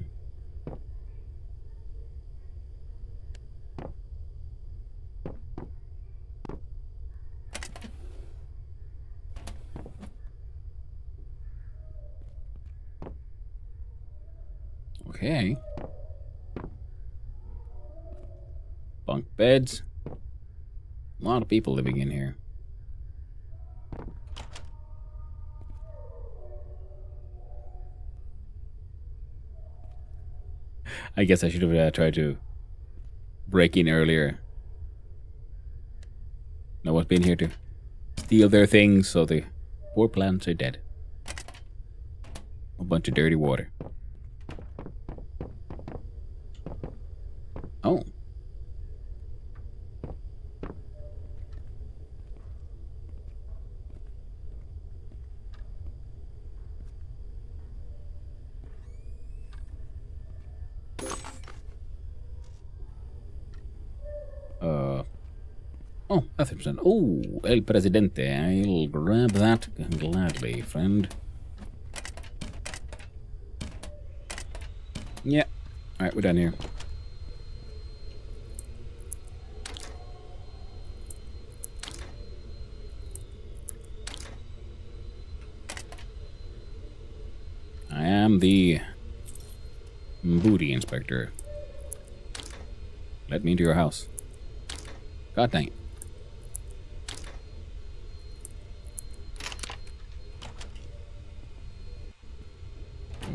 Okay. Bunk beds. A lot of people living in here. I guess I should have tried to break in earlier. No one's been here to steal their things, so the poor plants are dead. A bunch of dirty water. Oh. Oh, 30%. Oh, El Presidente. I'll grab that gladly, friend. Yeah. Alright, we're done here. I am the booty inspector. Let me into your house. God dang it.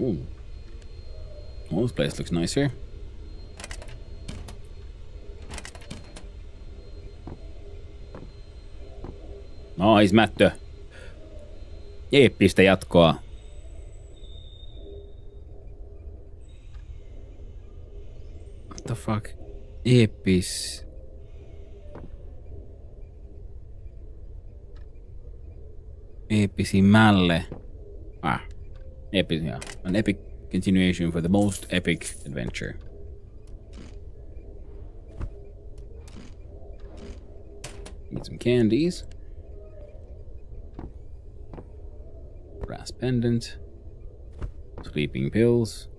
Ooh. Well, this place looks nice here. Mättö. Eeppistä jatkoa. What the fuck? Eeppis. Eeppisimälle. Epic, yeah. An epic continuation for the most epic adventure. Need some candies. Brass pendant. Sleeping pills.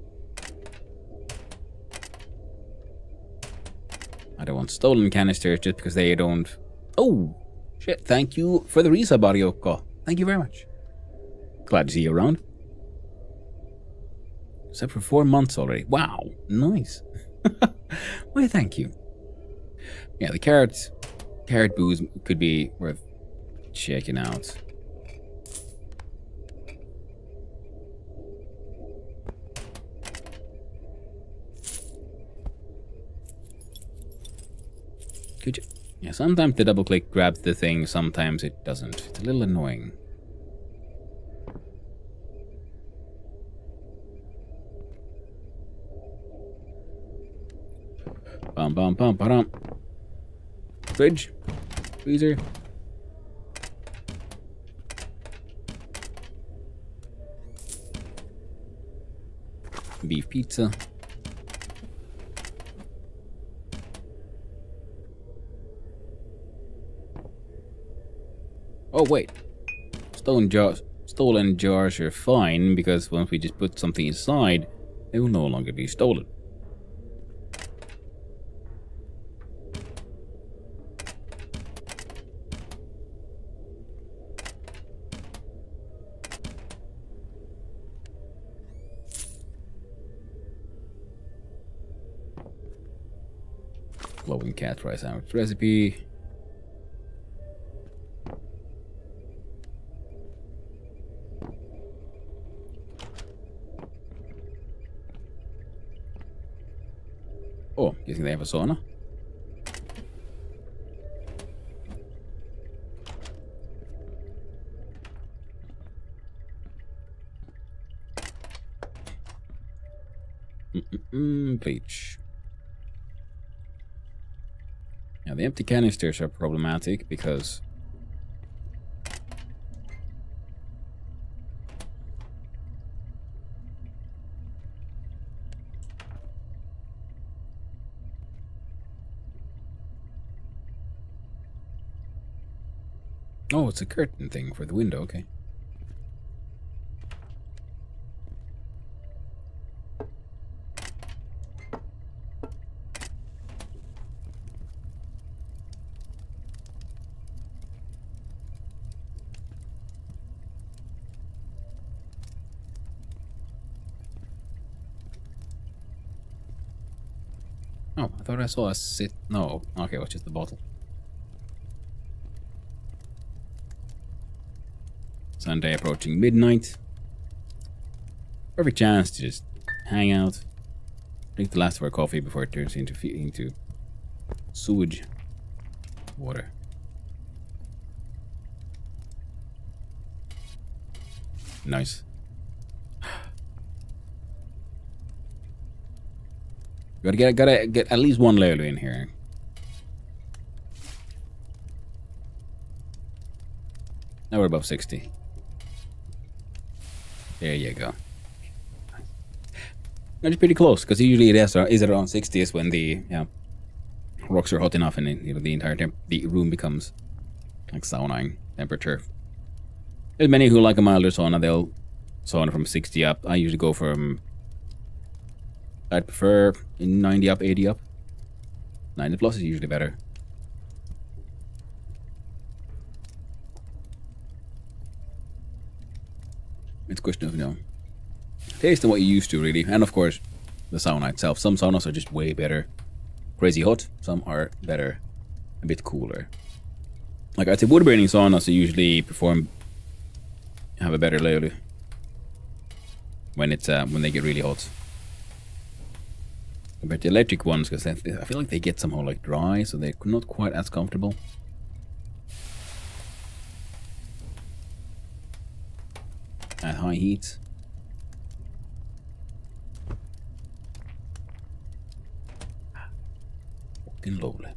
I don't want stolen canisters just because they don't... Oh! Shit, thank you for the resub, Arioko. Thank you very much. Glad to see you around. Except for 4 months already. Wow, nice. Why, thank you. Yeah, the carrot booze could be worth checking out. Could you? Yeah, sometimes the double click grabs the thing, sometimes it doesn't. It's a little annoying. Bum. Fridge. Freezer. Beef pizza. Oh, wait. Stolen jars are fine because once we just put something inside, they will no longer be stolen. Glowing cat rice sandwich recipe. Oh, guessing they have a sauna. Bleach. Now the empty canisters are problematic because oh, it's a curtain thing for the window, okay. Oh, I thought I saw a sit. No, okay, it was just the bottle. Sunday approaching midnight. Perfect chance to just hang out, drink the last of our coffee before it turns into sewage water. Nice. Gotta get at least one Leolu in here. Now we're above 60. There you go. That's pretty close, because usually it is around 60 is when the rocks are hot enough and the entire the room becomes like saunaing temperature. There's many who like a milder sauna. They'll sauna from 60 up. I usually go from I'd prefer 90 up, 80 up. 90 plus is usually better. It's a question of, taste and what you used to, really. And of course, the sauna itself. Some saunas are just way better. Crazy hot. Some are better. A bit cooler. Like, I'd say wood burning saunas usually have a better Leolu when they get really hot. Compared to electric ones, because I feel like they get somehow like dry, so they're not quite as comfortable. At high heat. Fucking lovely.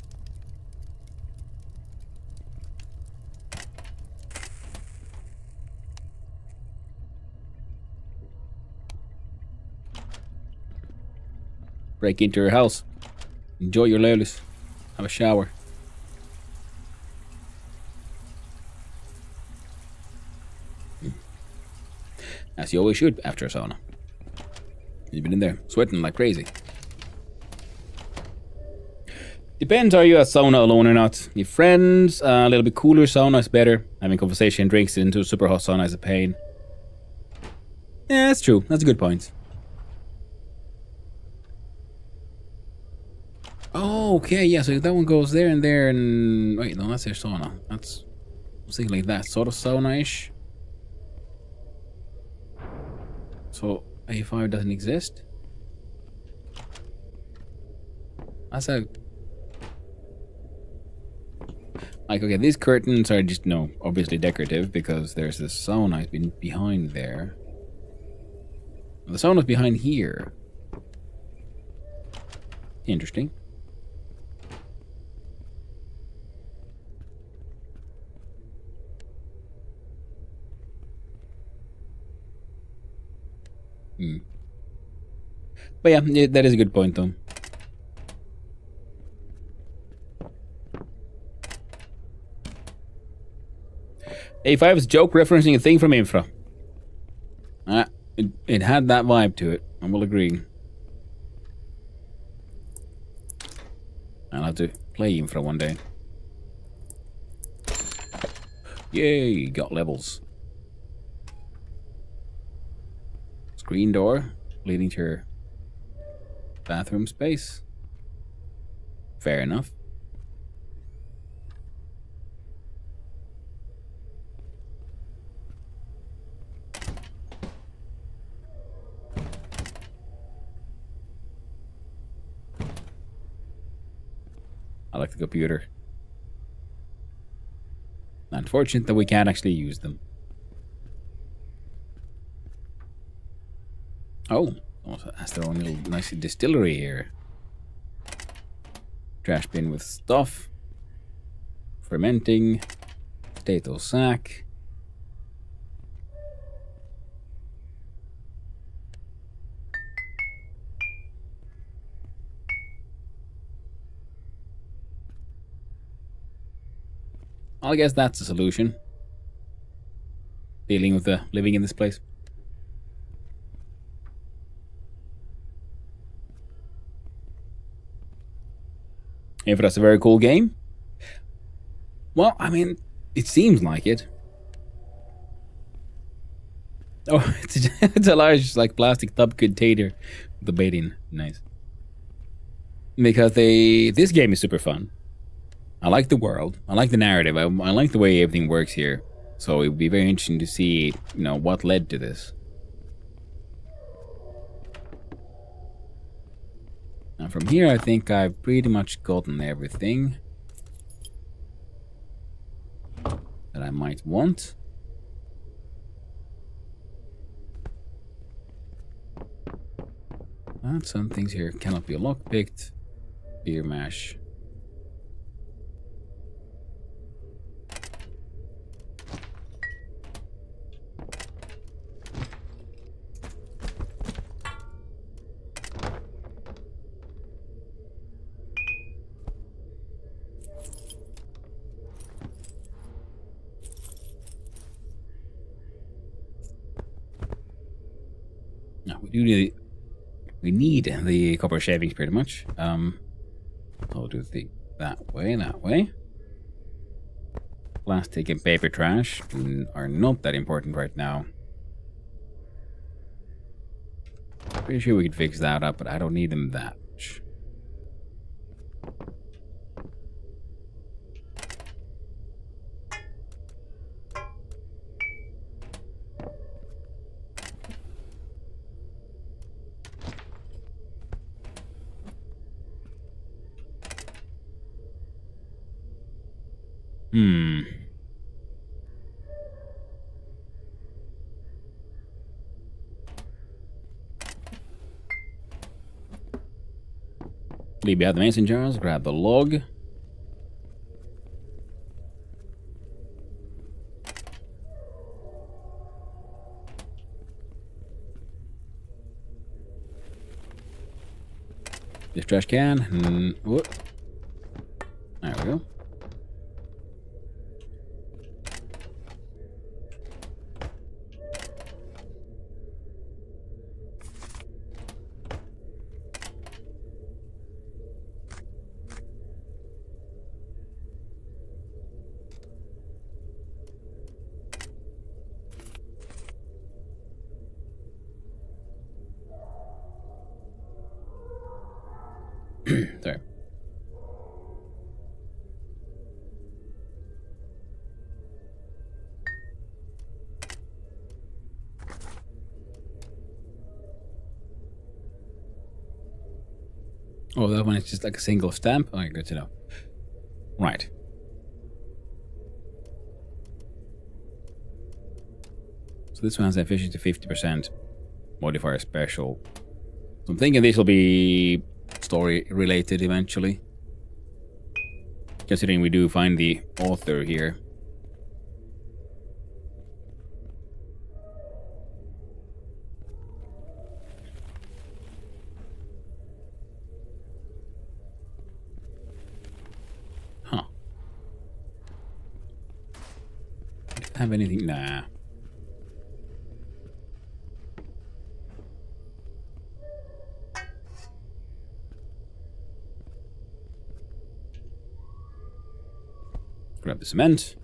Break into your house. Enjoy your Leolus. Have a shower. As you always should after a sauna. You've been in there sweating like crazy. Depends, are you a sauna alone or not? Your friends, a little bit cooler sauna is better. Having conversation, drinks into a super hot sauna is a pain. Yeah, that's true. That's a good point. Oh, okay, yeah, so that one goes there and there and... Wait, no, that's their sauna. That's something like that. Sort of sauna-ish. So, A5 doesn't exist? That's a... Like, okay, these curtains are just, obviously decorative because there's this sauna behind there. The sauna's behind here. Interesting. But yeah, that is a good point, though. A5's joke referencing a thing from Infra. It had that vibe to it, I will agree. I'll have to play Infra one day. Yay, got levels. Screen door leading to your bathroom space. Fair enough. I like the computer. Unfortunate that we can't actually use them. Oh, also has their own little nice distillery here. Trash bin with stuff. Fermenting. Potato sack. I guess that's the solution. Dealing with the living in this place. If that's a very cool game. Well, I mean, it seems like it. Oh, it's a large, like, plastic tub container with the bait in. Nice. Because this game is super fun. I like the world. I like the narrative. I like the way everything works here. So it would be very interesting to see, you know, what led to this. Now from here, I think I've pretty much gotten everything that I might want. And some things here cannot be lockpicked. Beer mash. Now we need the copper shavings pretty much. I'll do that way. Plastic and paper trash are not that important right now. Pretty sure we could fix that up, but I don't need them that much. Leave behind the mason jars, grab the log. This trash can. Whoop. There we go. Sorry. Oh, that one is just like a single stamp? Okay, good to know. Right. So this one has efficiency 50%. Modifier special. So I'm thinking this will be story related eventually. Considering we do find the author here. Huh. Have anything? Nah. Grab the cement.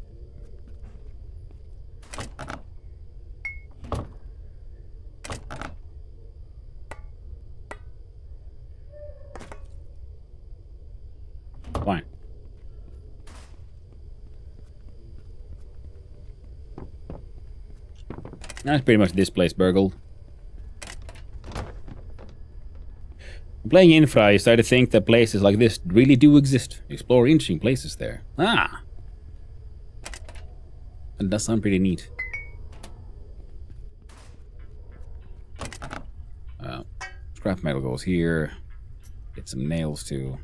That's pretty much this place, Burgle. Playing Infra, I started to think that places like this really do exist. Explore interesting places there. Ah! And that sounds pretty neat. Scrap metal goes here. Get some nails too.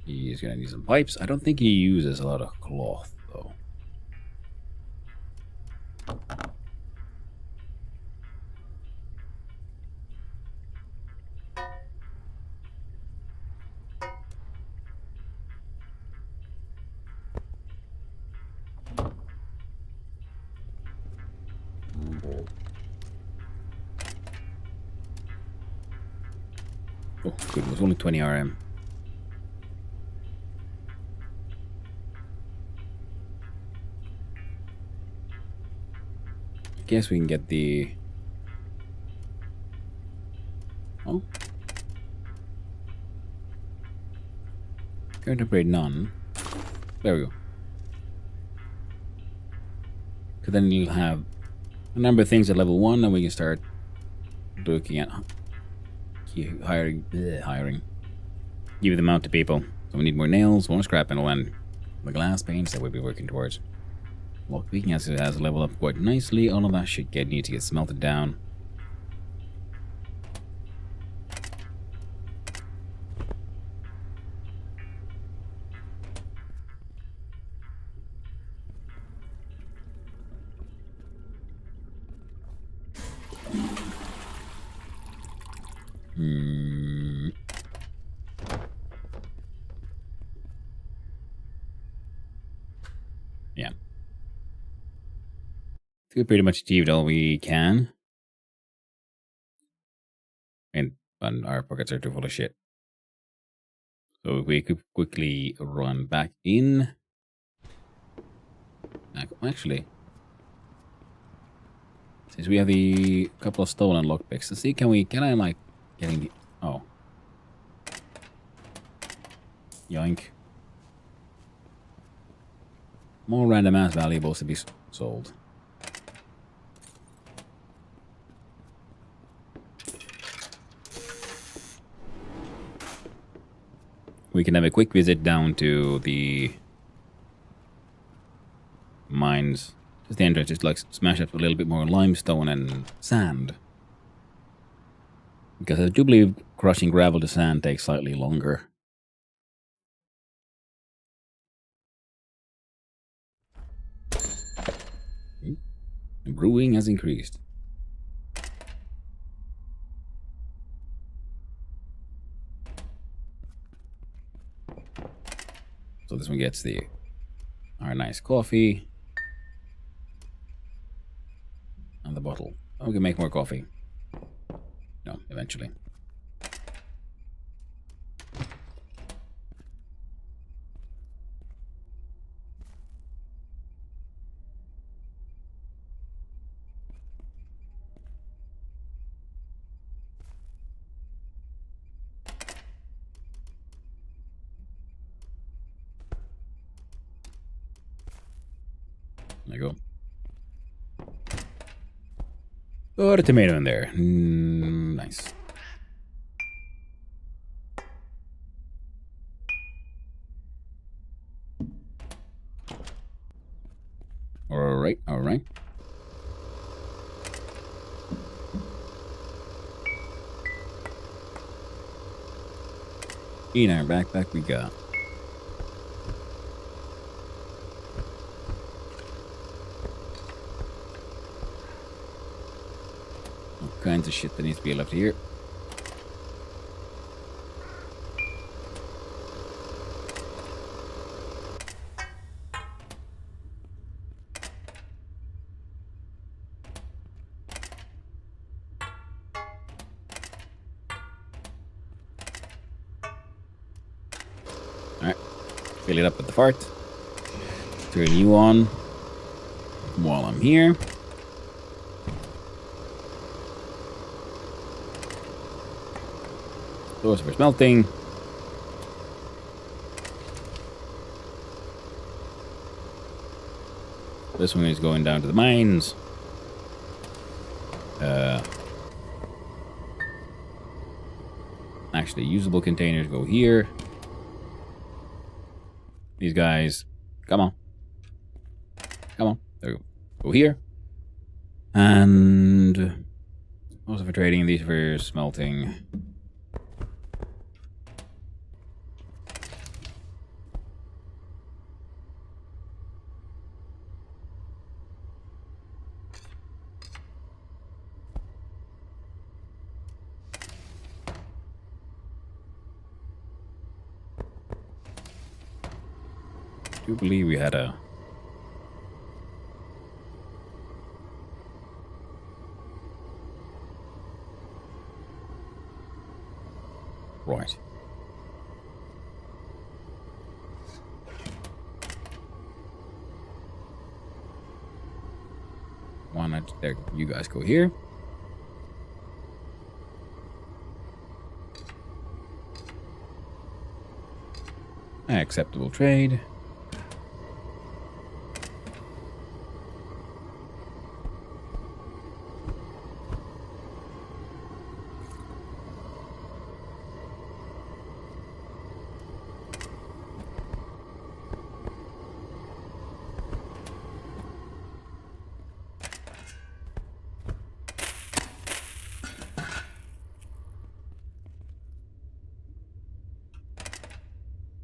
He's gonna need some pipes. I don't think he uses a lot of cloth though. Oh, good. It was only 20 RM. I guess we can get the... Oh. Current upgrade none. There we go. Because then you'll have a number of things at level 1 and we can start looking at hiring. Give them out to people. So we need more nails, more scrap metal, and the glass paints that we'll be working towards. Lockpicking has leveled up quite nicely. All of that shit need to get smelted down. Yeah. We pretty much achieved all we can. And our pockets are too full of shit. So we could quickly run back in. Actually, since we have the couple of stolen lockpicks, let's see, can I like getting the... Oh. Yoink. More random ass valuables to be sold. We can have a quick visit down to the mines. Just the entrance, just like smash up a little bit more limestone and sand. Because I do believe crushing gravel to sand takes slightly longer. And brewing has increased. So this one gets our nice coffee. And the bottle. We can make more coffee. No, eventually. There you go. Put a tomato in there. Nice. Alright, alright. In our backpack we got all kinds of shit that needs to be left here. Alright, fill it up with the fart. Turn you on while I'm here. Those for smelting. This one is going down to the mines. Actually, usable containers go here. These guys, come on. Come on. There we go. Go here. And also for trading, these for smelting. I do believe we had a right. Why not? There, you guys go here. Acceptable trade.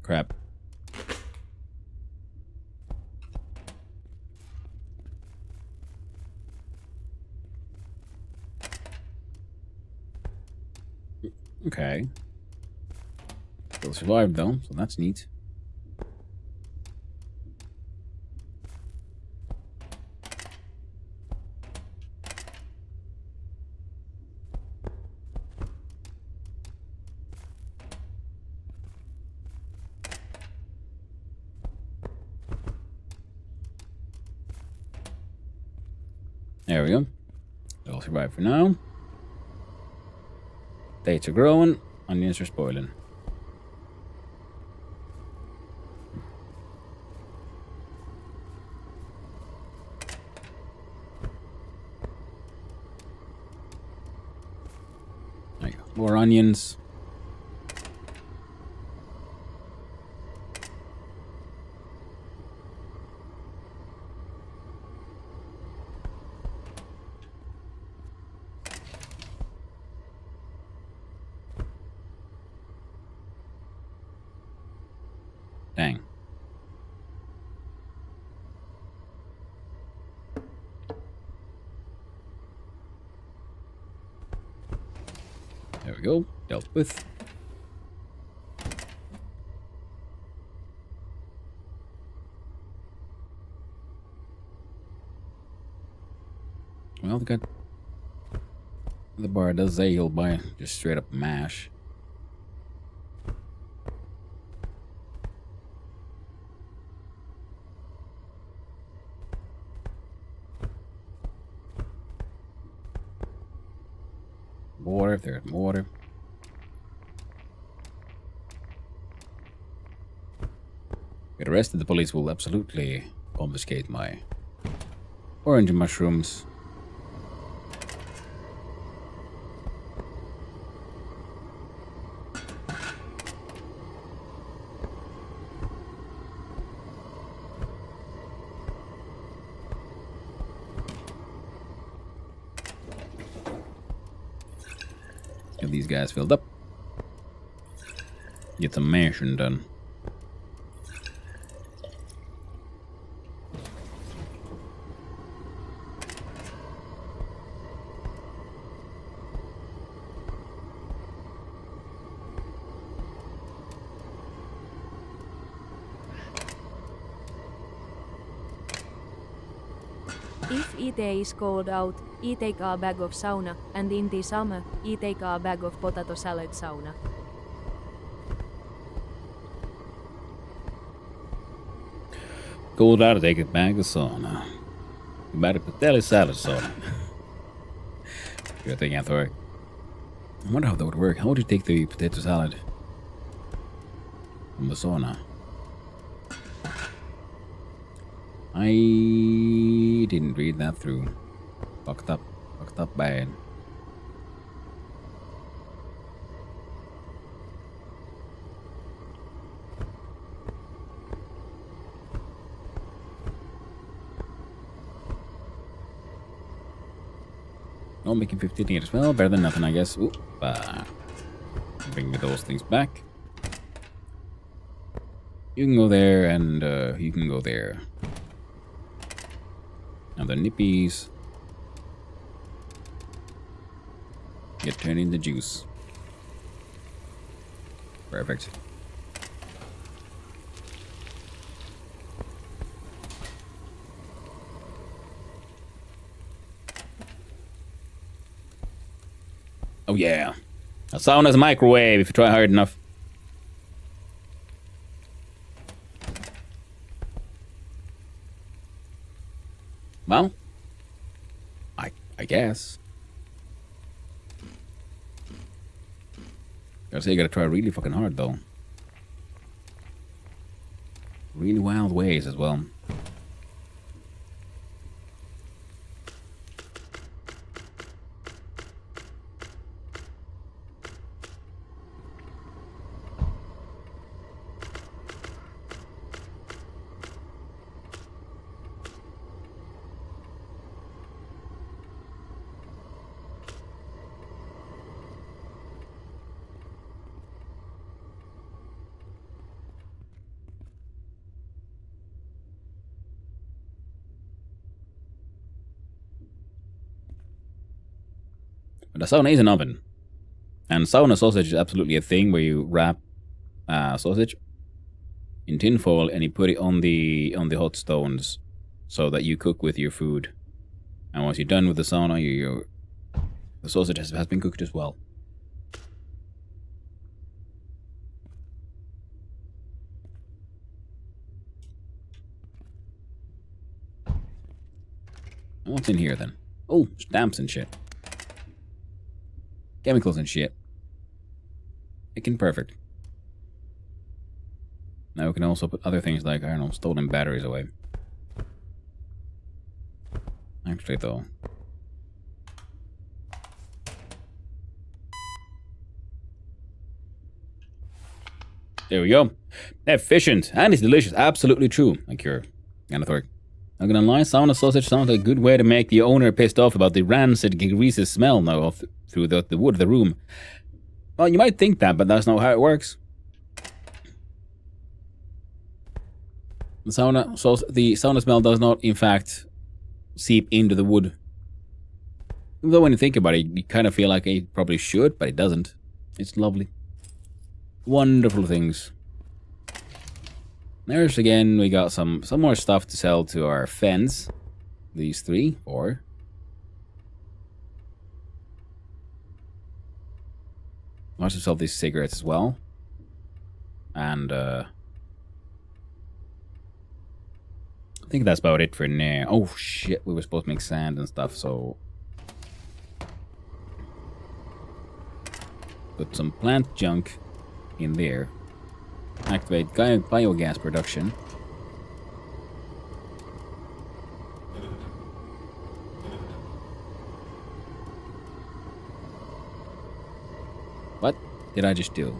Crap. Okay. Still survived though, so that's neat. There we go. They'll survive for now. Dates are growing, onions are spoiling. There you go. More onions. Dang. There we go. Dealt with. Well, the bar does say he'll buy just straight up mash. Water, if there's water. The rest of the police will absolutely confiscate my orange mushrooms. Get these guys filled up. Get some mashing done. If it is cold out, I take a bag of sauna, and in the summer, I take a bag of potato salad sauna. Cold out, take a bag of sauna. You better potato salad sauna. Good thing, Anthor. I wonder how that would work. How would you take the potato salad from the sauna? I didn't read that through. Fucked up bad. Oh, making 15 as well. Better than nothing, I guess. Oop. Bring those things back. You can go there, and you can go there. Now the nippies get turned into juice. Perfect. Oh yeah. A sauna's a microwave if you try hard enough. Well, I guess. Gotta say, you gotta try really fucking hard though. Really wild ways as well. But a sauna is an oven. And sauna sausage is absolutely a thing where you wrap sausage in tin foil and you put it on the hot stones so that you cook with your food. And once you're done with the sauna, the sausage has been cooked as well. What's in here then? Oh, stamps and shit. Chemicals and shit. Freaking perfect. Now we can also put other things like, I don't know, stolen batteries away. Actually though. There we go. Efficient. And it's delicious. Absolutely true. Like your Anathoric. Not gonna lie, sauna sausage sounds like a good way to make the owner pissed off about the rancid, greasy smell now through the wood of the room. Well, you might think that, but that's not how it works. The sauna smell does not, in fact, seep into the wood. Even though when you think about it, you kind of feel like it probably should, but it doesn't. It's lovely. Wonderful things. There's again, we got some more stuff to sell to our fens. These 3, 4. I'll also sell these cigarettes as well. And I think that's about it for now. Oh shit, we were supposed to make sand and stuff, so put some plant junk in there. Activate biogas production. What did I just do?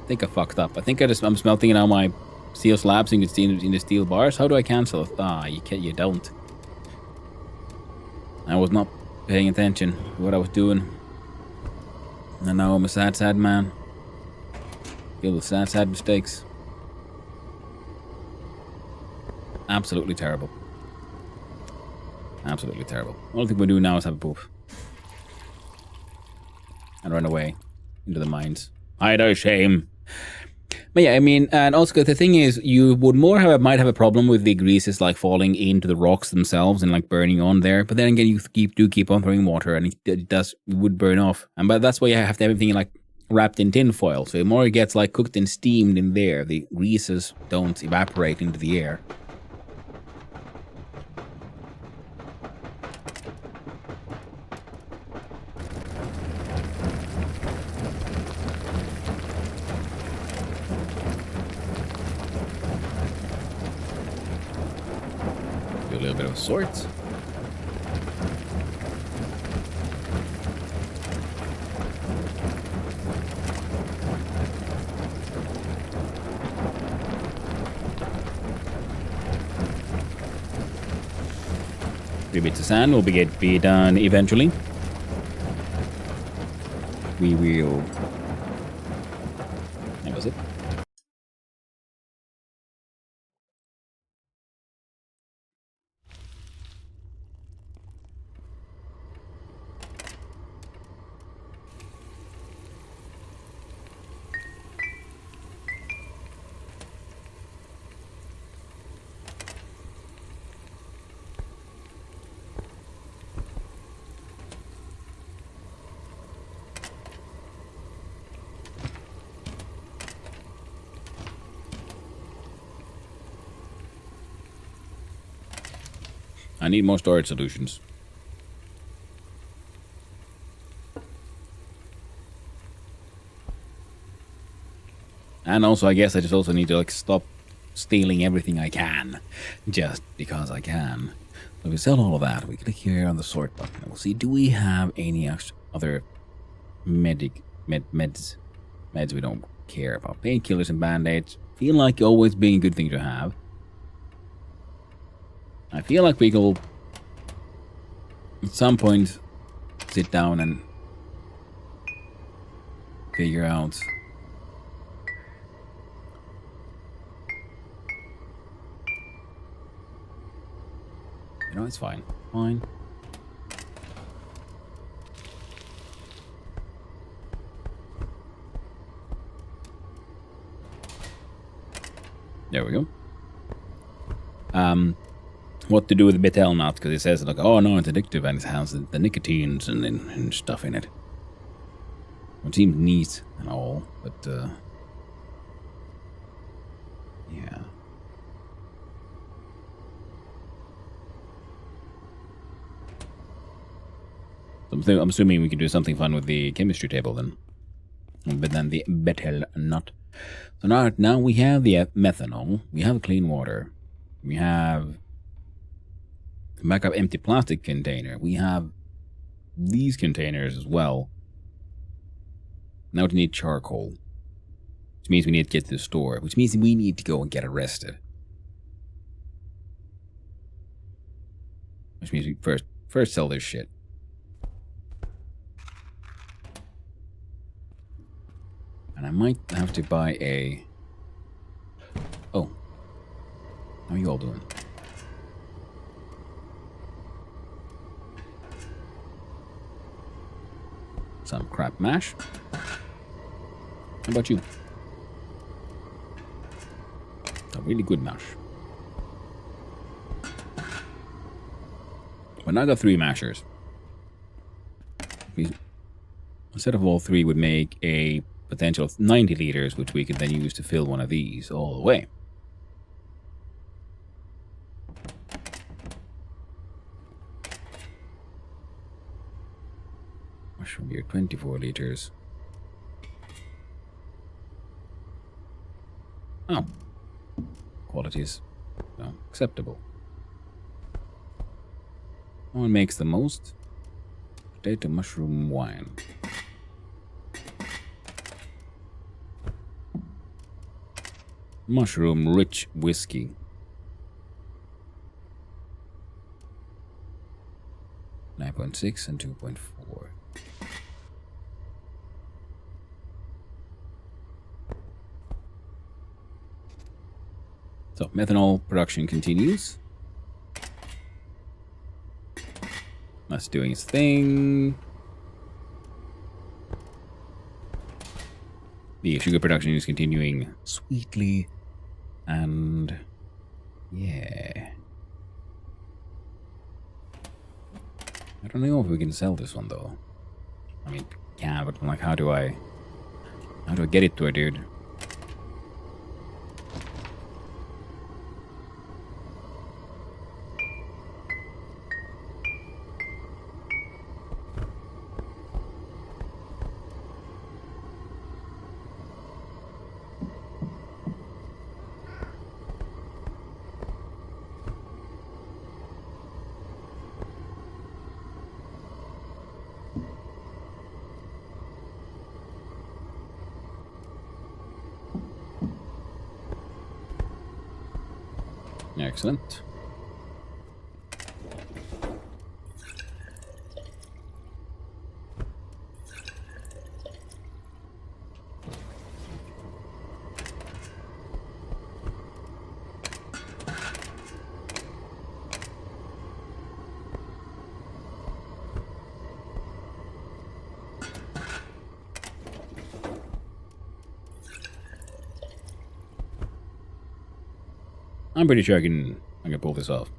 I think I fucked up. I think I'm smelting it out my steel slabs in the steel bars. How do I cancel it? Ah, you don't. I was not paying attention to what I was doing. And now I'm a sad, sad man. Filled with sad, sad mistakes. Absolutely terrible. Absolutely terrible. All I think we do now is have a poop. And run away into the mines. Hide our shame. But yeah, I mean, and also the thing is, you would might have a problem with the greases like falling into the rocks themselves and like burning on there. But then again, you keep on throwing water, and it would burn off. But that's why you have to have everything like wrapped in tin foil. So the more it gets like cooked and steamed in there, the greases don't evaporate into the air. Do a little bit of sorts. Three bits of sand will be done eventually. We will. That was it. I need more storage solutions. And also, I guess I just also need to like stop stealing everything I can, just because I can. So we sell all of that. We click here on the sort button. We'll see. Do we have any other meds? Meds we don't care about. Painkillers and band-aids feel like always being a good thing to have. I feel like we will, at some point, sit down and figure out you know, it's fine. Fine. There we go. What to do with betel nut, because it says like, oh no, it's addictive and it has the nicotines and stuff in it. It seems neat and all, but yeah. I'm assuming we can do something fun with the chemistry table then. But then the betel nut. So now we have the methanol, we have clean water, we have backup empty plastic container. We have these containers as well. Now we need charcoal, which means we need to get to the store, which means we need to go and get arrested. Which means we first sell this shit. And I might have to buy a... Oh. How are you all doing? Some crab mash. How about you? A really good mash. But now I got 3 mashers. Instead of all 3 would make a potential of 90 liters, which we could then use to fill one of these all the way. Mushroom beer, 24 liters. Oh. Quality is acceptable. No one makes the most. Potato mushroom wine. Mushroom rich whiskey. 9.6 and 2.4. So methanol production continues. That's doing its thing. The sugar production is continuing sweetly. And yeah. I don't know if we can sell this one though. I mean, yeah, but like how do I get it to a dude? Excellent. I'm pretty sure I can pull this off.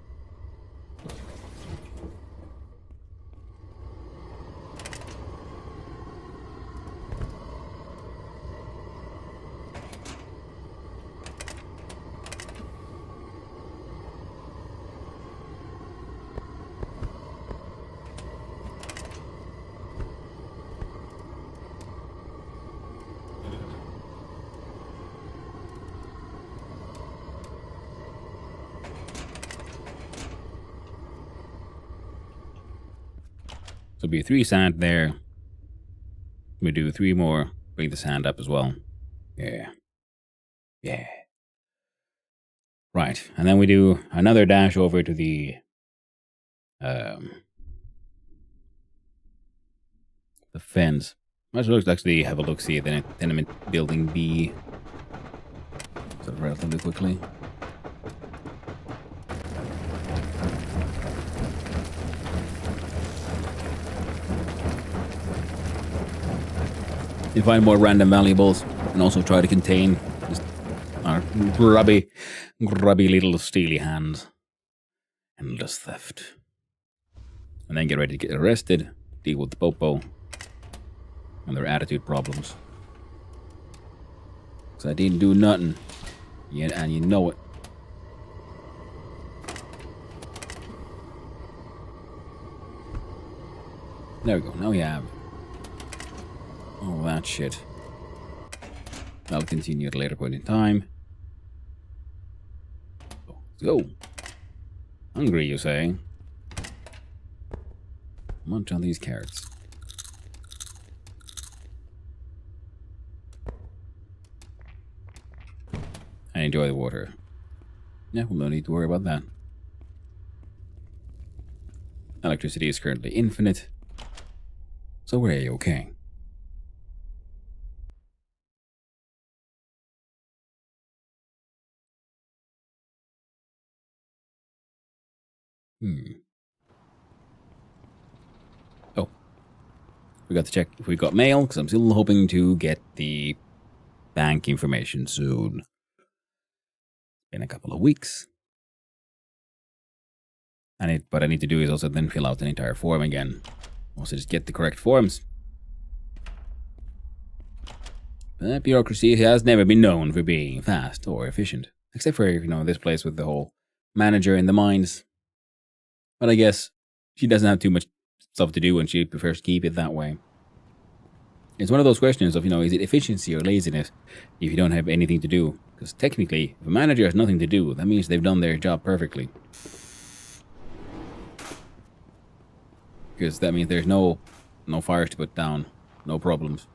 So it'll be 3 sand there. We do 3 more. Bring the sand up as well. Yeah. Yeah. Right. And then we do another dash over to the fence. Might as well actually have a look, see the tenement building B. So relatively quickly. You find more random valuables and also try to contain just our grubby little steely hands. Endless theft. And then get ready to get arrested, deal with the popo and their attitude problems. Because I didn't do nothing. Yeah, and you know it. There we go, now we have all that shit. That'll continue at a later point in time. Let's go. Hungry, you say? Munch on these carrots. And enjoy the water. Yeah, we'll no need to worry about that. Electricity is currently infinite. So we're A-okay. Oh. Forgot to check if we got mail, because I'm still hoping to get the bank information soon. In a couple of weeks. What I need to do is also then fill out an entire form again. Also just get the correct forms. That bureaucracy has never been known for being fast or efficient. Except for, this place with the whole manager in the mines. But I guess she doesn't have too much stuff to do and she prefers to keep it that way. It's one of those questions of, is it efficiency or laziness if you don't have anything to do? Because technically, if a manager has nothing to do, that means they've done their job perfectly. Because that means there's no fires to put down, no problems.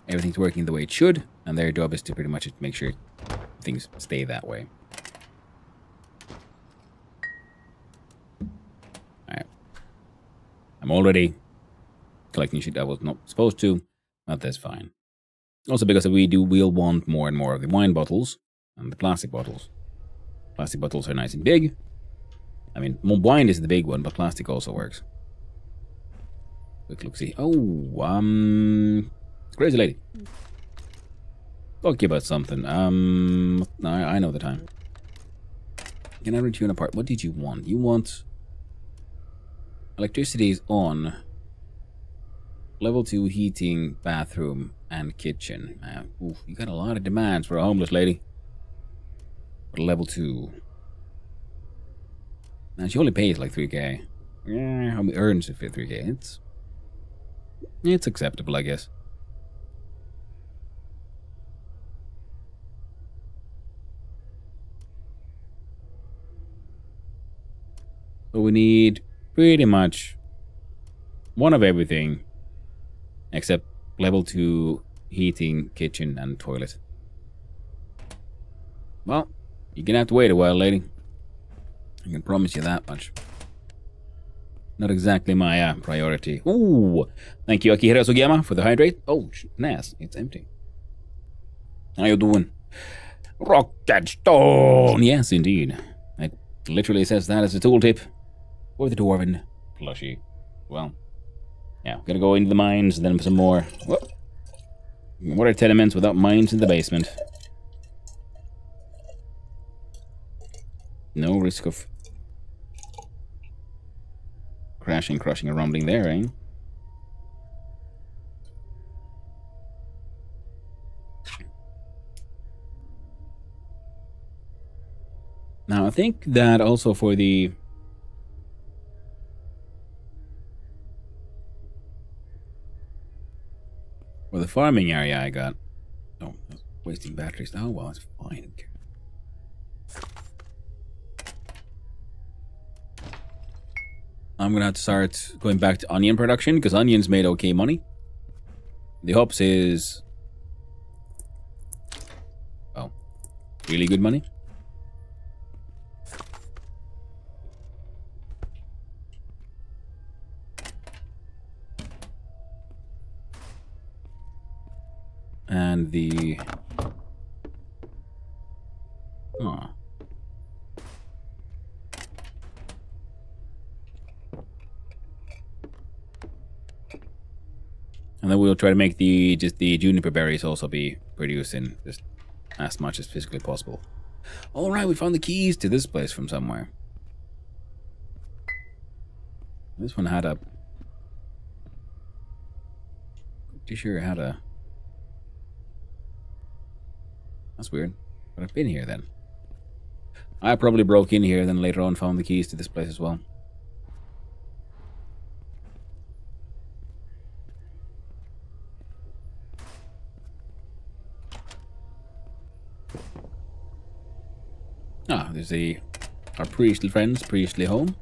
Everything's working the way it should, and their job is to pretty much make sure things stay that way. Alright. I'm already collecting shit I was not supposed to, but that's fine. Also because we'll want more and more of the wine bottles and the plastic bottles. Plastic bottles are nice and big. I mean, wine is the big one, but plastic also works. Quick look, see. Oh, crazy lady. Talk to you about something. No, I know the time. Can I rent you an apart? What did you want? You want electricity is on. Level 2 heating, bathroom, and kitchen. Oof, you got a lot of demands for a homeless lady. But level 2. Now she only pays like 3k. Yeah, how many earns if 3k? It's acceptable, I guess. So we need pretty much one of everything except level 2 heating, kitchen, and toilet. Well, you're gonna have to wait a while, lady. I can promise you that much. Not exactly my priority. Ooh! Thank you, Akihiro Sugiyama, for the hydrate. Oh, nice. It's empty. How you doing? Rocket Stone! Yes, indeed. It literally says that as a tooltip. For the Dwarven plushie. Well, yeah, gonna go into the mines, then some more. Whoa. What are tenements without mines in the basement? No risk of crashing, crushing, and rumbling there, eh? Now, I think that also for the farming area I got. Oh, wasting batteries. Oh, well, it's fine. I'm gonna have to start going back to onion production because onions made okay money. The hops is, well, really good money. And the and then we'll try to make the juniper berries also be produced in just as much as physically possible. All right, we found the keys to this place from somewhere. This one had a. Pretty sure it had a. That's weird. But I've been here then. I probably broke in here, then later on found the keys to this place as well. Ah, there's our priestly friends, priestly home.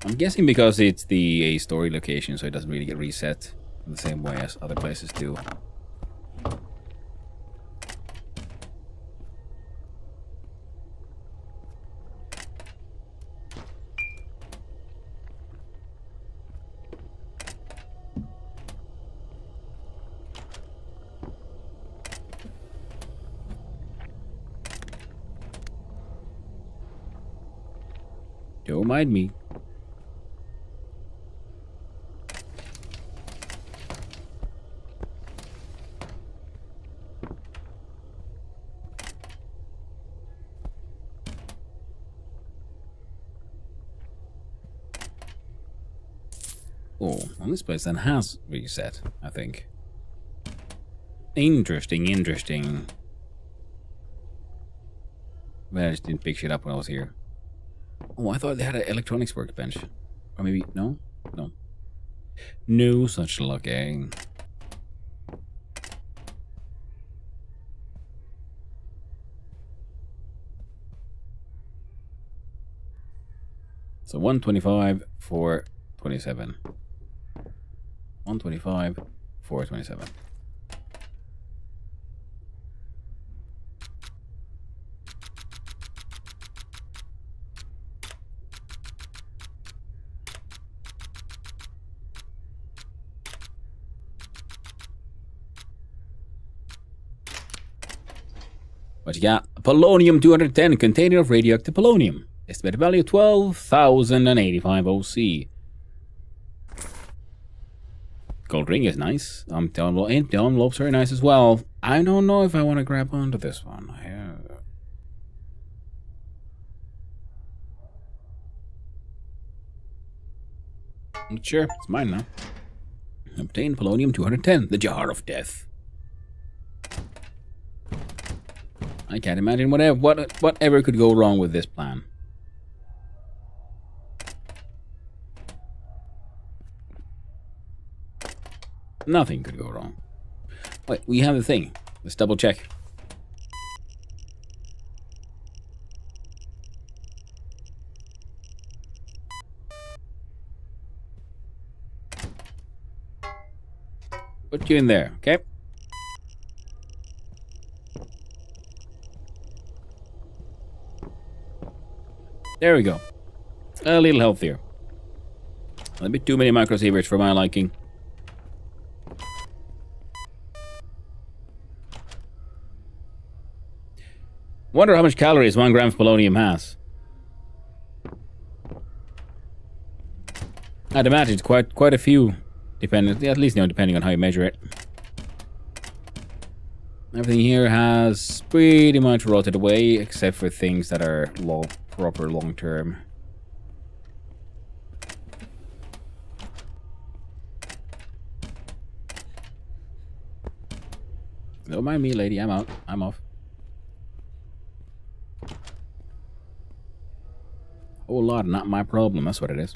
I'm guessing because it's a story location, so it doesn't really get reset in the same way as other places do. Don't mind me. Oh, well, this place then has reset, I think. Interesting, interesting. Well, I just didn't pick shit up when I was here. Oh, I thought they had an electronics workbench. Or maybe, no? No. No such luck, eh? So 125, 427. 125, 427. But you got polonium-210, container of radioactive polonium. Estimated value 12,085 OC. Gold ring is nice. The envelopes are nice as well. I don't know if I want to grab onto this one. I'm not sure. It's mine now. Obtain polonium-210, the jar of death. I can't imagine whatever could go wrong with this plan. Nothing could go wrong. Wait, we have the thing. Let's double check. Put you in there, okay? There we go. A little healthier. A bit too many microsieverts for my liking. Wonder how much calories 1 gram of polonium has. I'd imagine it's quite a few, depending, at least depending on how you measure it. Everything here has pretty much rotted away, except for things that are proper long term. Don't mind me, lady. I'm out. I'm off. Whole lot, not my problem. That's what it is.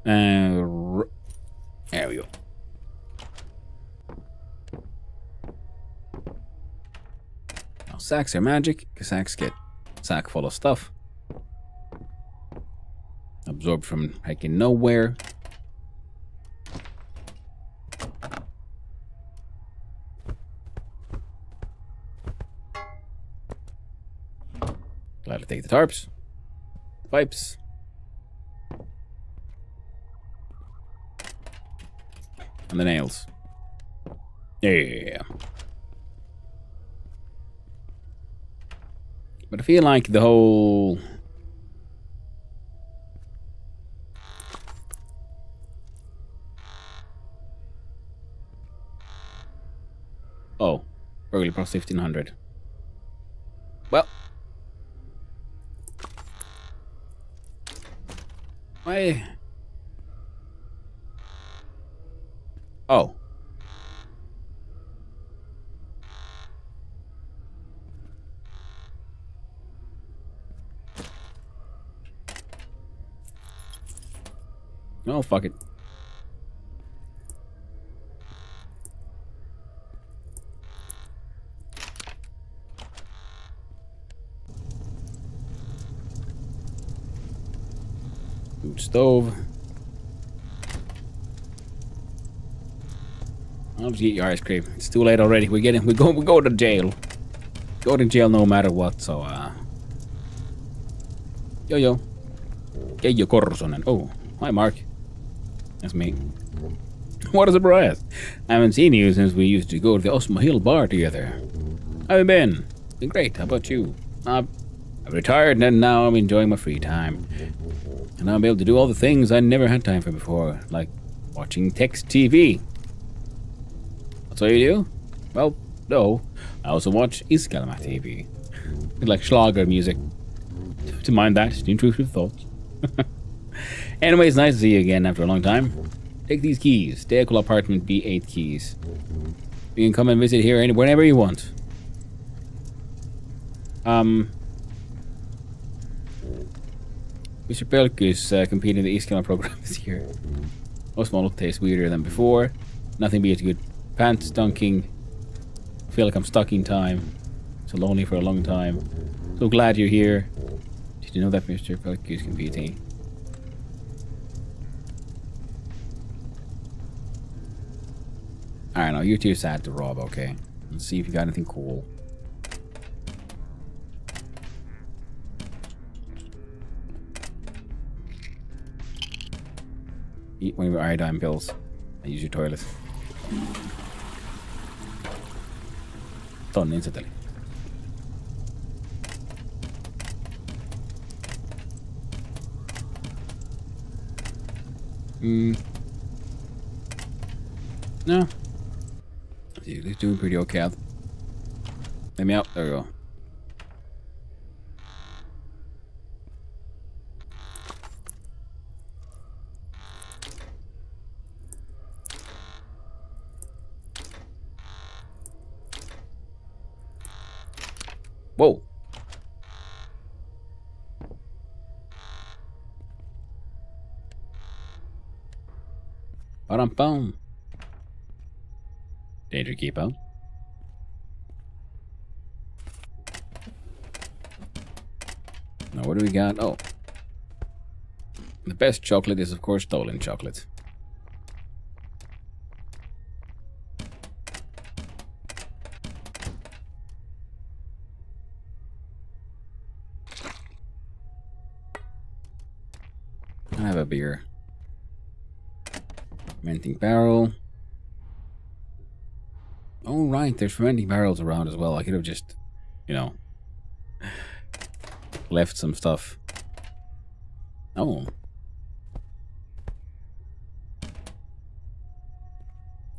There we go. Now, sacks are magic, because sacks get sack full of stuff. Absorbed from hiking nowhere. Glad to take the tarps. Pipes. And the nails. Yeah. But I feel like the whole... Oh. Early Plus 1500. Well. Why? Oh. Oh, fuck it. Food stove. I'll just eat your ice cream. It's too late already. We go to jail. Go to jail no matter what. So yo. Keijo Korsonen. Oh, hi Mark. That's me. What a surprise. I haven't seen you since we used to go to the Osmo Hill bar together. How have you been? Been great. How about you? I've retired and now I'm enjoying my free time. And I'll be able to do all the things I never had time for before, like watching text TV. That's what you do? Well, no. I also watch Iskelma TV. Like Schlager music. To mind that, the intrusive thoughts. Anyway, it's nice to see you again after a long time. Take these keys. Decal apartment B8 keys. You can come and visit here whenever you want. Mr. Pelk is competing in the Iskelma program this year. Osmo look tastes weirder than before. Nothing beats good pants dunking. I feel like I'm stuck in time. So lonely for a long time. So glad you're here. Did you know that Mr. Pelk is competing? Alright, now you're too sad to rob, okay? Let's see if you got anything cool. Eat one of your iodine pills and use your toilet. Done instantly. No. He's doing pretty okay. Let me out. There we go. Whoa. Ba-dum-bum. Danger keep out. Now what do we got? Oh. The best chocolate is of course stolen chocolate. a beer. Fermenting barrel. Oh, right. There's fermenting barrels around as well. I could have just, you know, left some stuff. Oh.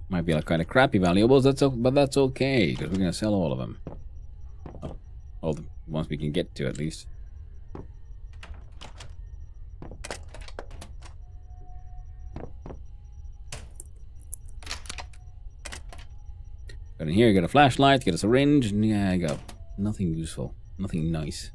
Might be like kind of crappy valuables, but that's okay, because we're going to sell all of them. Oh, all the ones we can get to, at least. Got in here, get a flashlight, get a syringe, and yeah, I got nothing useful. Nothing nice.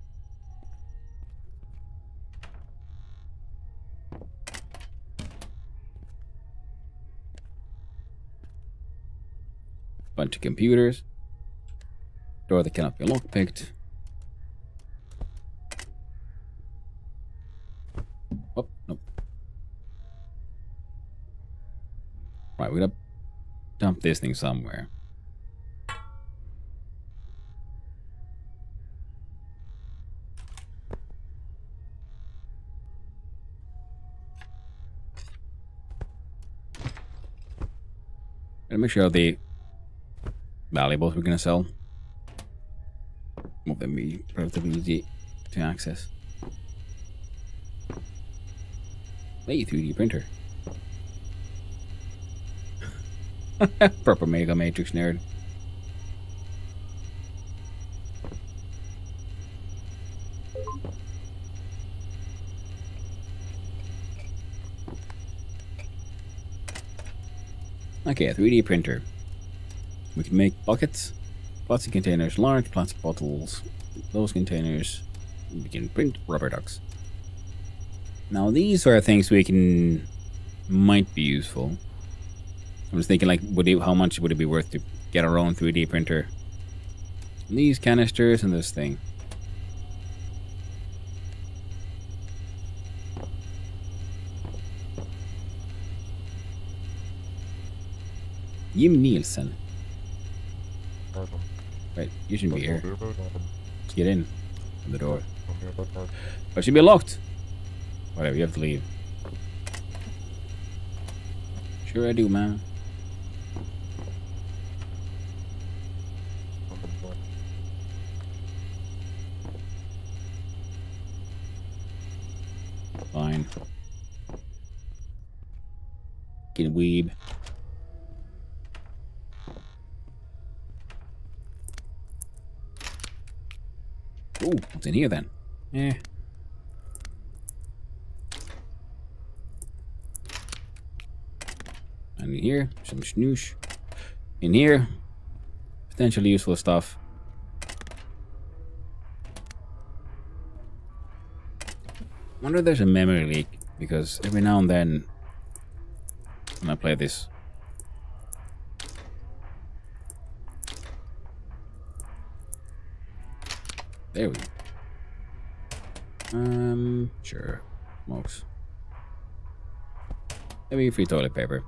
Bunch of computers. Door that cannot be lockpicked. Oh, nope. Right, we're gonna dump this thing somewhere. Gotta make sure the valuables we're gonna sell will then be relatively easy to access. Hey, 3D printer. Proper Mega Matrix nerd. Okay, a 3D printer. We can make buckets, plastic containers, large plastic bottles, those containers. We can print rubber ducks. Now these are things might be useful. I was thinking, like, how much would it be worth to get our own 3D printer? These canisters and this thing. Jim Nielsen. Right, you shouldn't be here. Let's get in. From the door. Oh, it should be locked. Whatever, you have to leave. Sure I do, man. Fine. Get a weeb. Ooh, what's in here then? Eh. And in here, some snoosh. In here, potentially useful stuff. Wonder if there's a memory leak, because every now and then when I play this, there we go. Sure. Smokes. Maybe free toilet paper.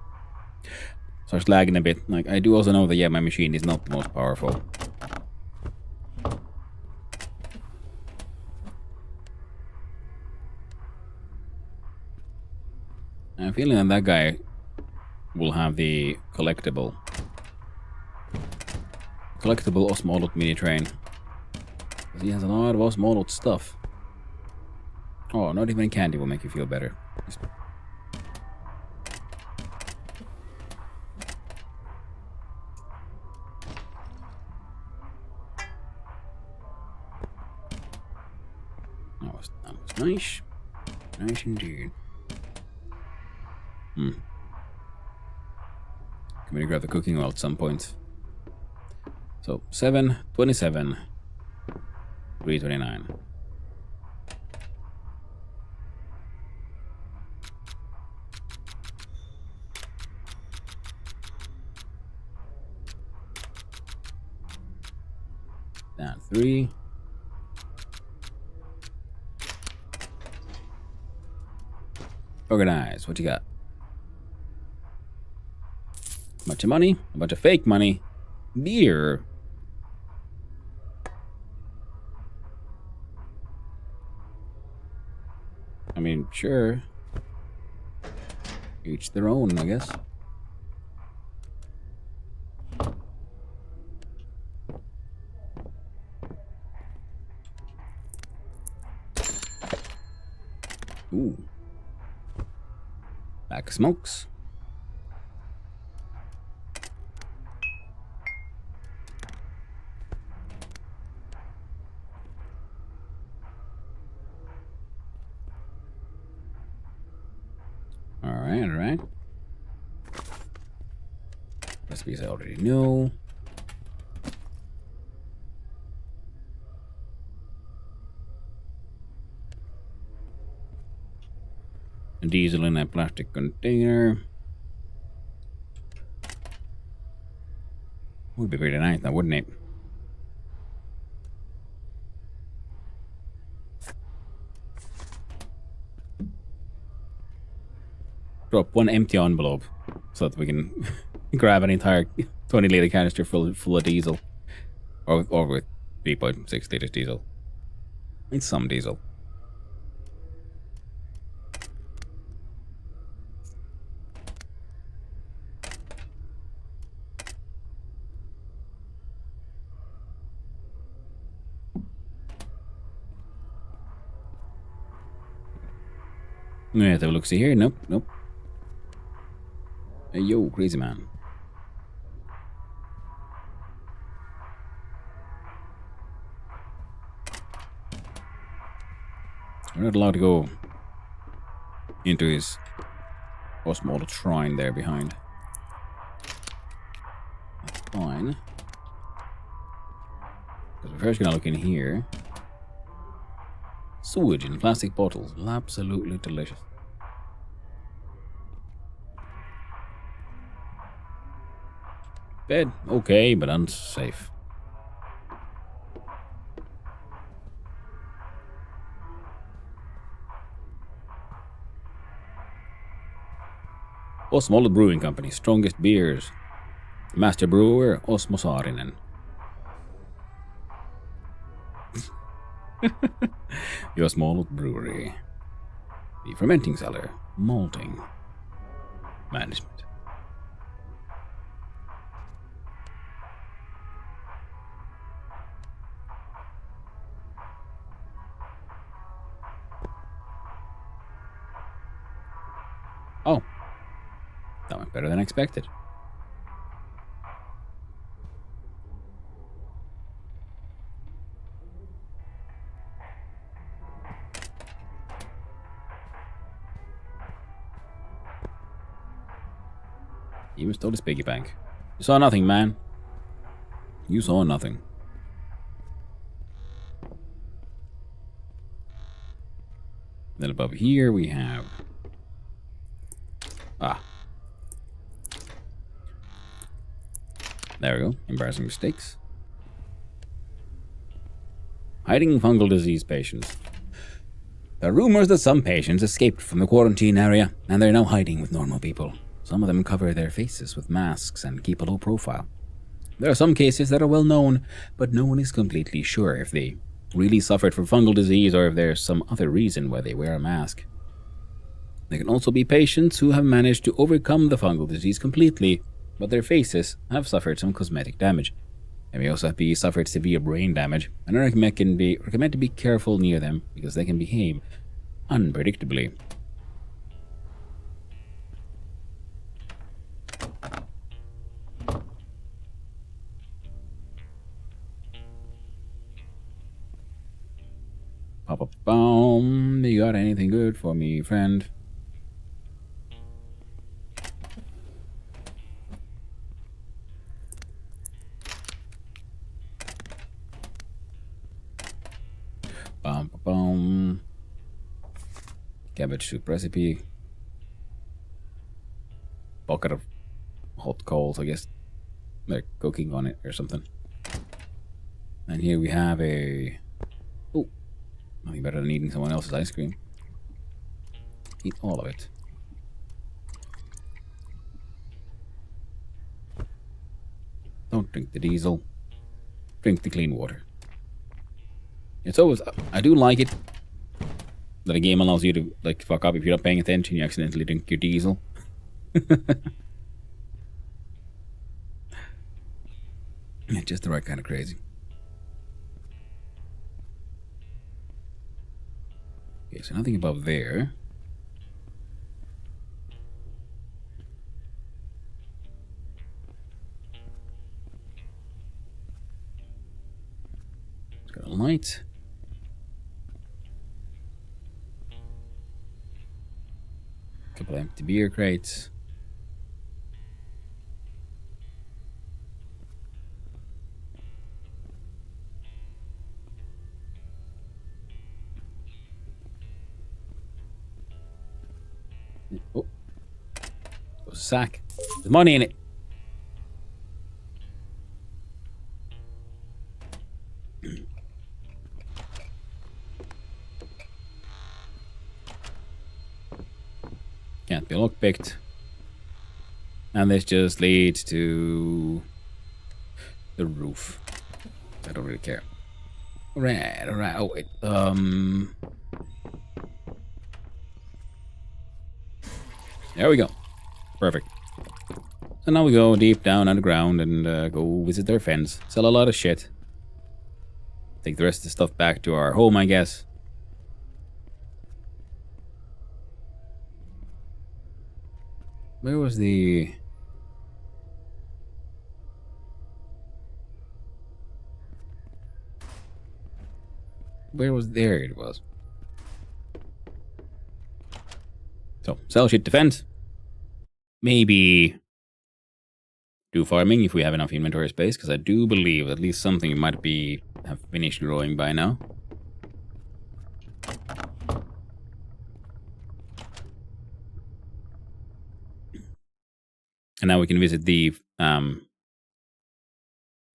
So it's lagging a bit. Like, I do also know that, yeah, my machine is not the most powerful. I'm feeling that guy will have the collectible Osmolot mini train. He has a lot of Osmolot stuff. Oh, not even candy will make you feel better. That was nice. Nice indeed. I'm gonna grab the cooking oil at some point. So 7:27, 3:29. Down 3. Organize. What you got? A bunch of money, a bunch of fake money, beer. I mean, sure. Each their own, I guess. Ooh. Back of smokes. Alright. Recipes I already know. A diesel in a plastic container. Would be pretty nice now, wouldn't it? Drop one empty envelope so that we can grab an entire 20-liter canister full of diesel. Or with 3.6 liters diesel. It's some diesel. Let's have a look. See here. Nope. Hey, yo, crazy man. We're not allowed to go into his Osmold shrine there behind. That's fine. Because we're first gonna look in here. Sewage in plastic bottles. Absolutely delicious. Bed, okay, but unsafe. Osmold Brewing Company, strongest beers. Master brewer, Osmo Saarinen. Your small brewery. The fermenting cellar. Malting. Management. Oh. That went better than expected. You stole his piggy bank. You saw nothing, man. You saw nothing. Then above here we have... There we go. Embarrassing mistakes. Hiding fungal disease patients. There are rumors that some patients escaped from the quarantine area and they're now hiding with normal people. Some of them cover their faces with masks and keep a low profile. There are some cases that are well known, but no one is completely sure if they really suffered from fungal disease or if there's some other reason why they wear a mask. There can also be patients who have managed to overcome the fungal disease completely, but their faces have suffered some cosmetic damage. They may also have suffered severe brain damage, and I recommend to be careful near them because they can behave unpredictably. Pop-a-boom. You got anything good for me, friend? Bum. Cabbage soup recipe. Bucket of hot coals, I guess. They're cooking on it or something. And here we have a... Oh, nothing better than eating someone else's ice cream. Eat all of it. Don't drink the diesel. Drink the clean water. It's always... I do like it that a game allows you to, like, fuck up if you're not paying attention, you accidentally drink your diesel. Just the right kind of crazy. Okay, so nothing above there. It's got a light. Couple empty beer crates. Oh, there's a sack. There's money in it. Can't be lockpicked. And this just leads to the roof. I don't really care. Alright, alright. Oh wait. There we go. Perfect. So now we go deep down underground and go visit their friends. Sell a lot of shit. Take the rest of the stuff back to our home, I guess. Where was the... Where was... There it was. So, sell shit, defend. Maybe do farming if we have enough inventory space, because I do believe at least something might have finished growing by now. And now we can visit the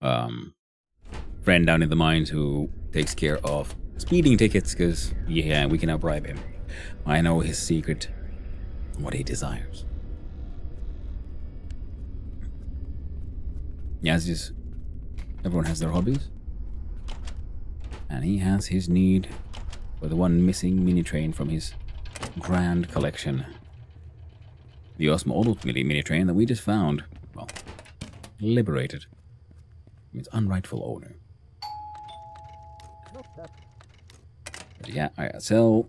friend down in the mines who takes care of speeding tickets, because yeah, we can now bribe him. I know his secret, what he desires. Yeah, it's just everyone has their hobbies, and he has his need for the one missing mini train from his grand collection. The Osmo mini train that we just found, well, liberated from its unrightful owner. But yeah, alright, sell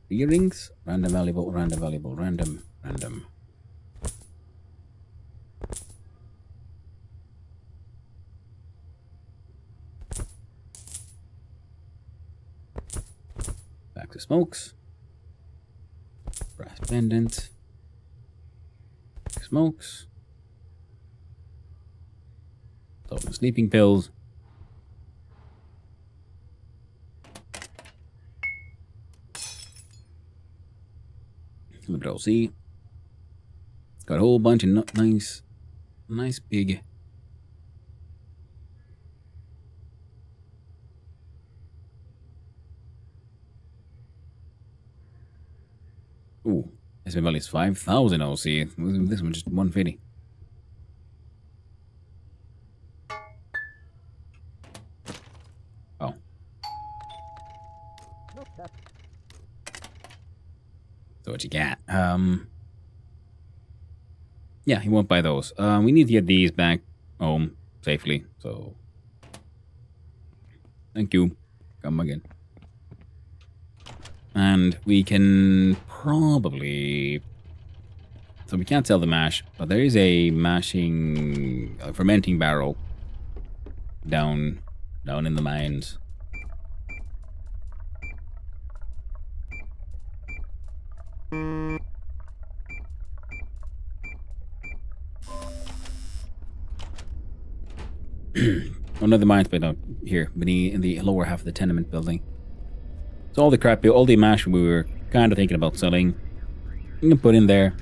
earrings, random valuable, random. Back to smokes. Brass pendant. Smokes. Some sleeping pills. Control C. Got a whole bunch of nice big. Ooh, this value is 5,000 OC. This one just 150. Oh. So what you got? Yeah, he won't buy those. We need to get these back home safely, so thank you. Come again. And we can probably... So we can't sell the mash, but there is a fermenting barrel down in the mines. Oh, not the mines, but no, here, beneath in the lower half of the tenement building. So all the mash we were kind of thinking about selling, you can put in there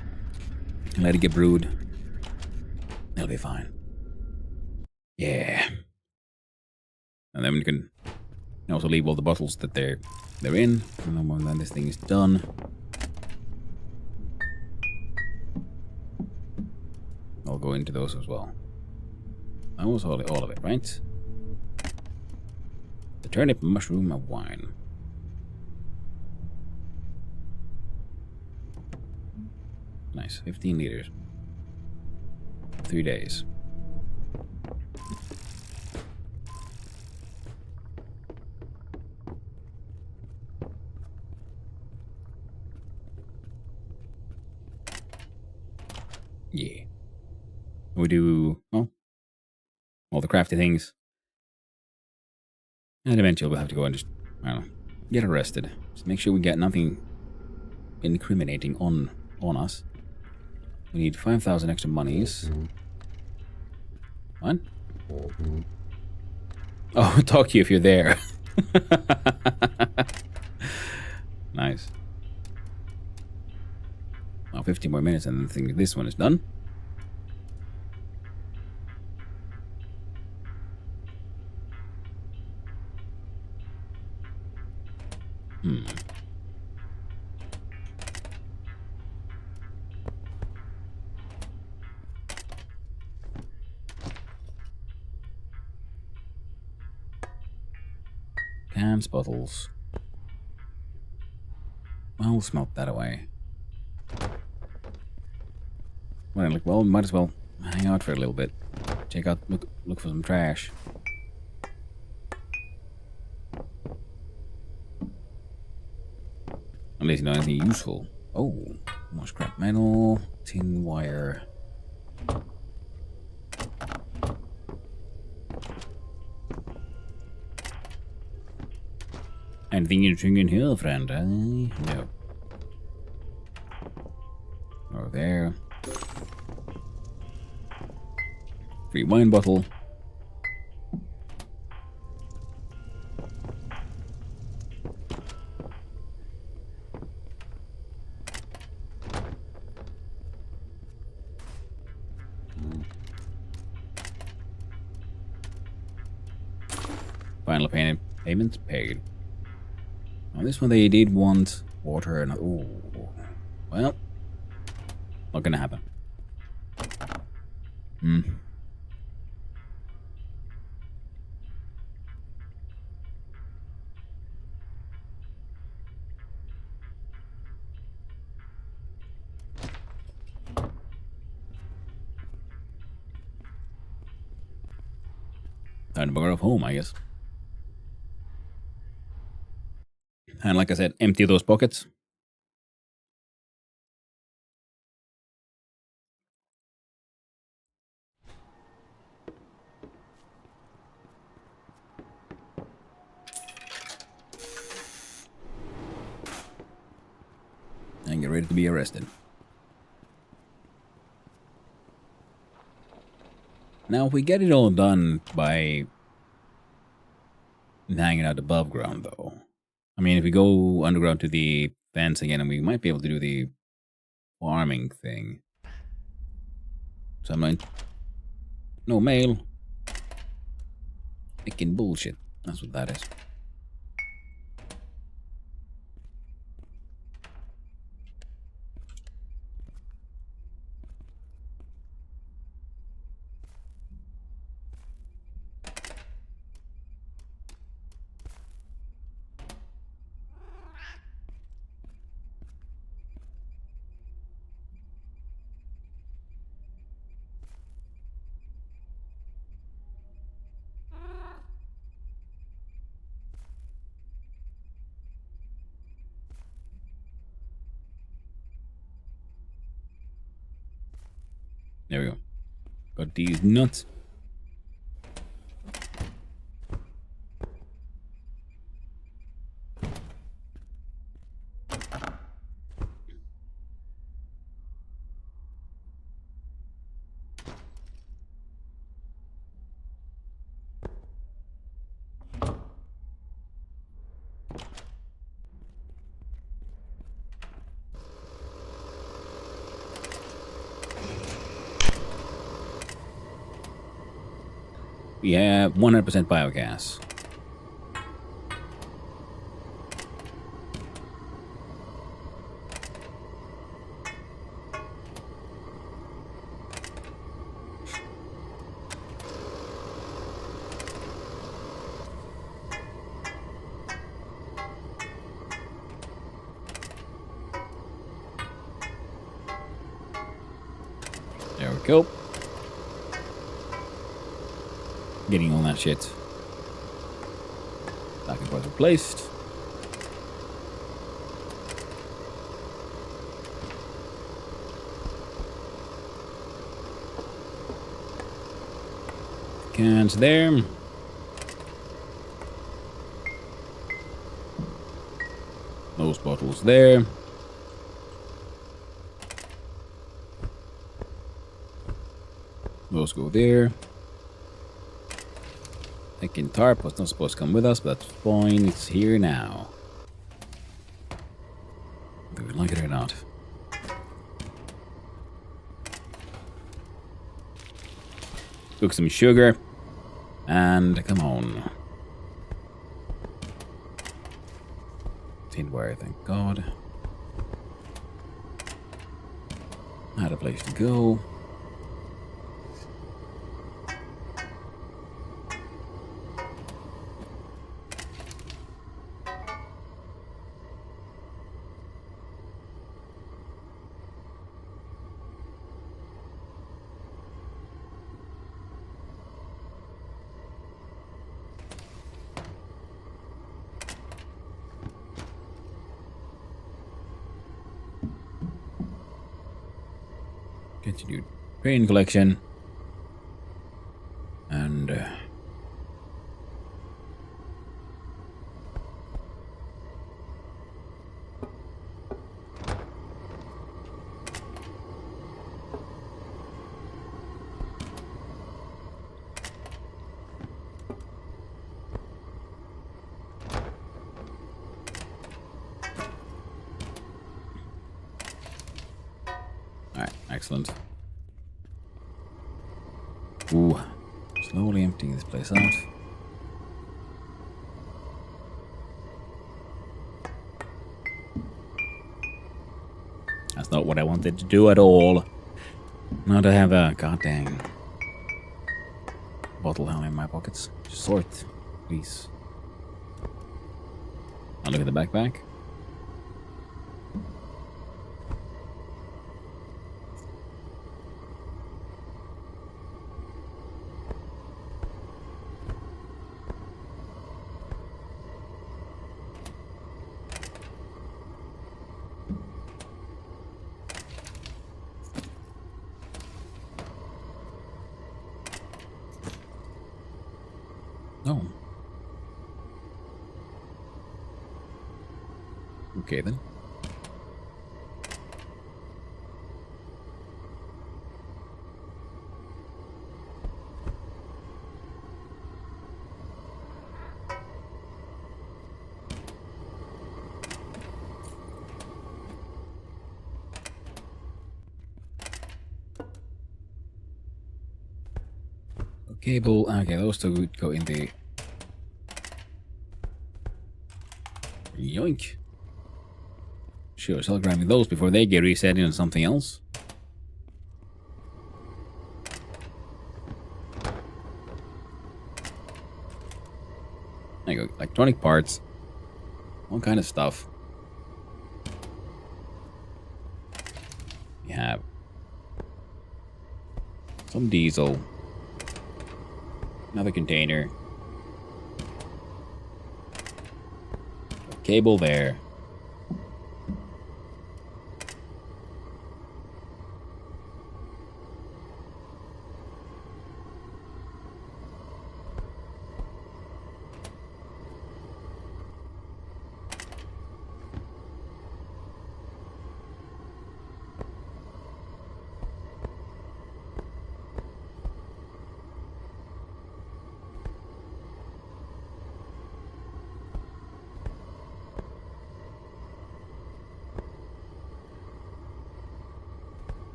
and let it get brewed. It'll be fine. Yeah. And then we can also leave all the bottles that they're in. And then this thing is done. I'll go into those as well. That was all of it, right? The turnip, mushroom, and wine. Nice. 15 liters. 3 days. Yeah. We do, well, all the crafty things. And eventually we'll have to go and just, I don't know, get arrested. Just make sure we get nothing incriminating on us. We need 5,000 extra monies. What? Oh, talk to you if you're there. Nice. Well, 15 more minutes and I think this one is done. Cans, bottles. Well, we'll smelt that away. Well, might as well hang out for a little bit. Check out, look for some trash. Unless you know anything useful. Oh, more scrap metal, tin wire. Anything interesting in here, friend? No. Over there. Free wine bottle. Final payments paid. On this one they did want water and well, not gonna happen. Time to bugger off home, I guess. And like I said, empty those pockets. And get ready to be arrested. Now, if we get it all done by hanging out above ground, though. I mean, if we go underground to the fence again, and we might be able to do the farming thing. So I'm like, no mail. Picking bullshit. That's what that is. There we go. Got these nuts. We have 100% biogas. go. Getting all that shit. Stacking parts replaced. Cans there. Those bottles there. Those go there. Thinking tarp was not supposed to come with us, but that's fine. It's here now. Do we like it or not? Cook some sugar. And come on. Tin wire, thank God. Had a place to go. Continued grain collection. And alright, excellent. Ooh, slowly emptying this place out. That's not what I wanted to do at all. Not to have a goddamn bottle hell in my pockets. Just sort, please. Now look at the backpack. No. Okay then. Cable. Okay, those two would go in the. Yoink. Sure, so I'll grab those before they get reset into something else. There you go. Electronic parts. All kind of stuff. We have some diesel. Another container. A cable there.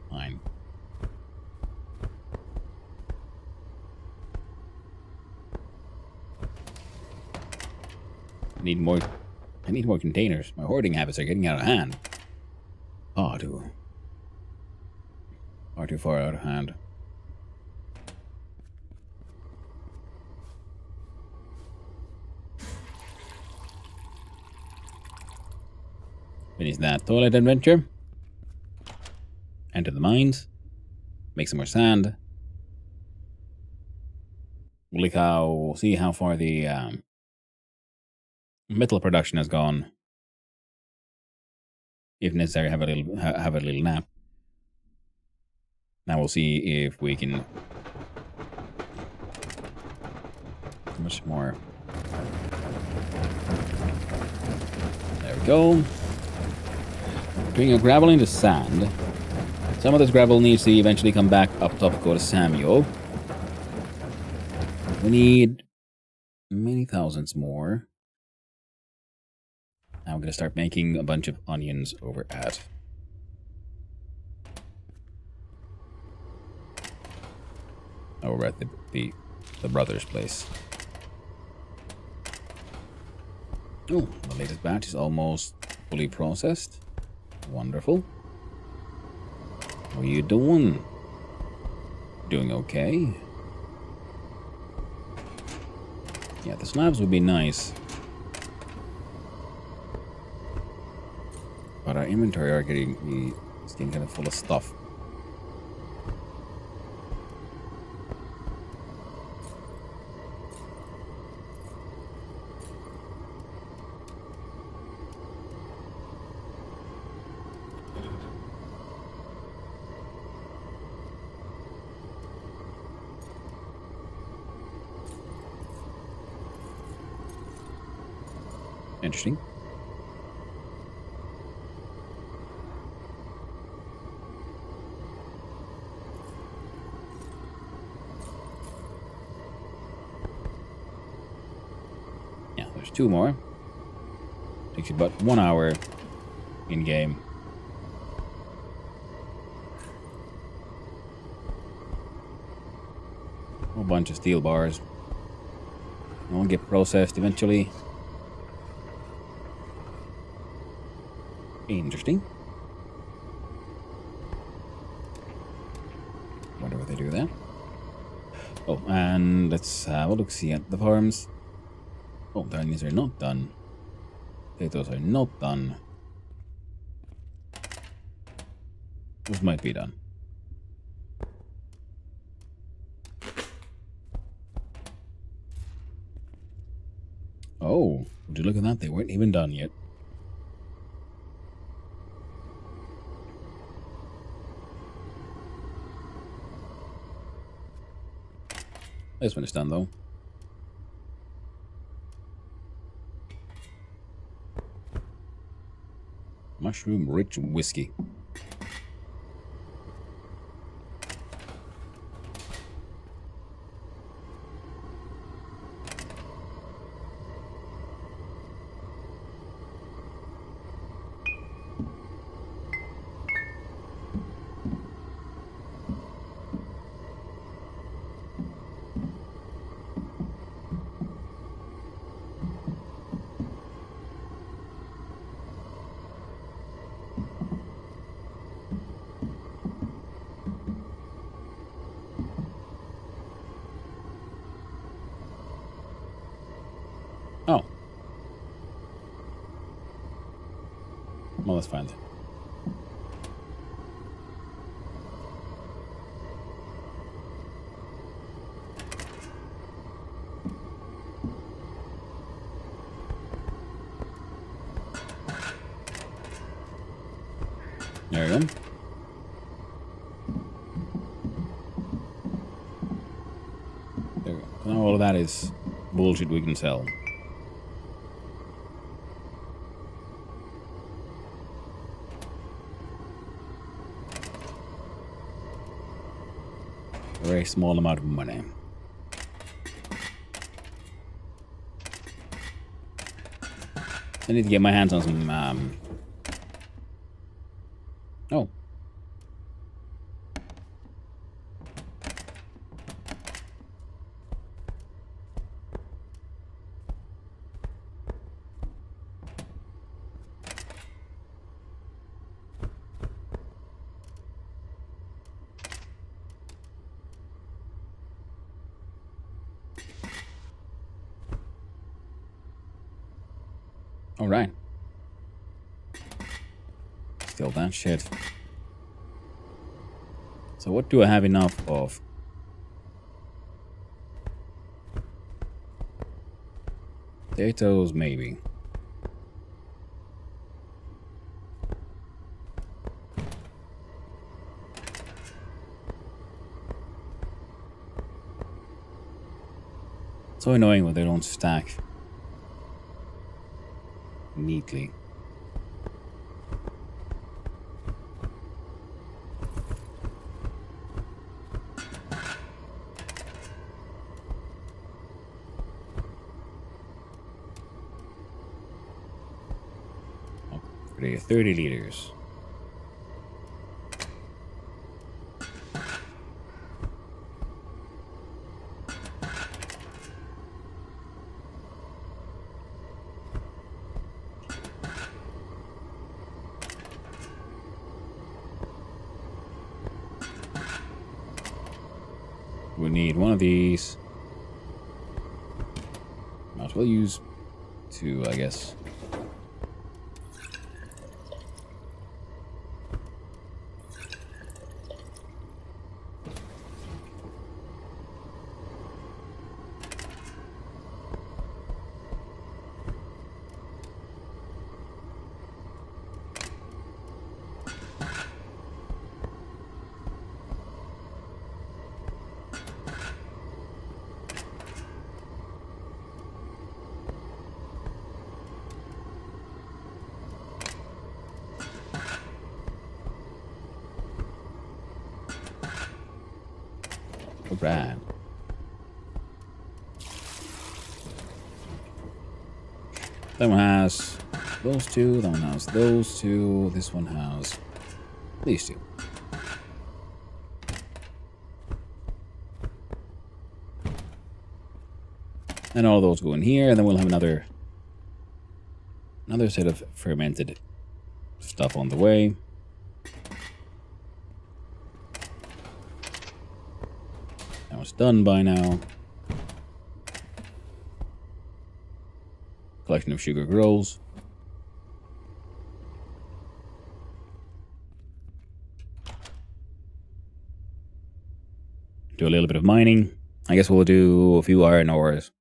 Fine. Need more. I need more containers. My hoarding habits are getting out of hand. Oh, dude. too far out of hand. Finish that toilet adventure. Enter the mines. Make some more sand. See how far the metal production has gone. If necessary, have a little nap. Now we'll see if we can. How much more? There we go. Bring a gravel into sand. Some of this gravel needs to eventually come back up top, go to Samuel. We need many thousands more. Now I'm going to start making a bunch of onions over at the brother's place. Oh, the latest batch is almost fully processed. Wonderful. How are you doing? Doing okay? Yeah, the slabs would be nice. But our inventory is getting kind of full of stuff. Interesting. Yeah, there's 2 more. Takes you about 1 hour in game. A whole bunch of steel bars. They'll get processed eventually. Interesting. Wonder what they do there. Oh, and let's have a look-see at the farms. Oh, the onions are not done. Potatoes are not done. Those might be done. Oh, would you look at that? They weren't even done yet. This one is done, though. Mushroom-rich whiskey. Oh. Well, that's fine then. There we go. There we go. Now all of that is bullshit we can sell. A very small amount of money. I need to get my hands on some, oh. Alright. Still that shit. So what do I have enough of? Potatoes, maybe. So annoying when they don't stack neatly. Okay, 30 liters. We need one of these. Might as well use two, I guess. Alright. That one has those two, that one has those two, this one has these two. And all those go in here, and then we'll have another set of fermented stuff on the way. That was done by now. Collection of sugar grows. Do a little bit of mining. I guess we'll do a few iron ores.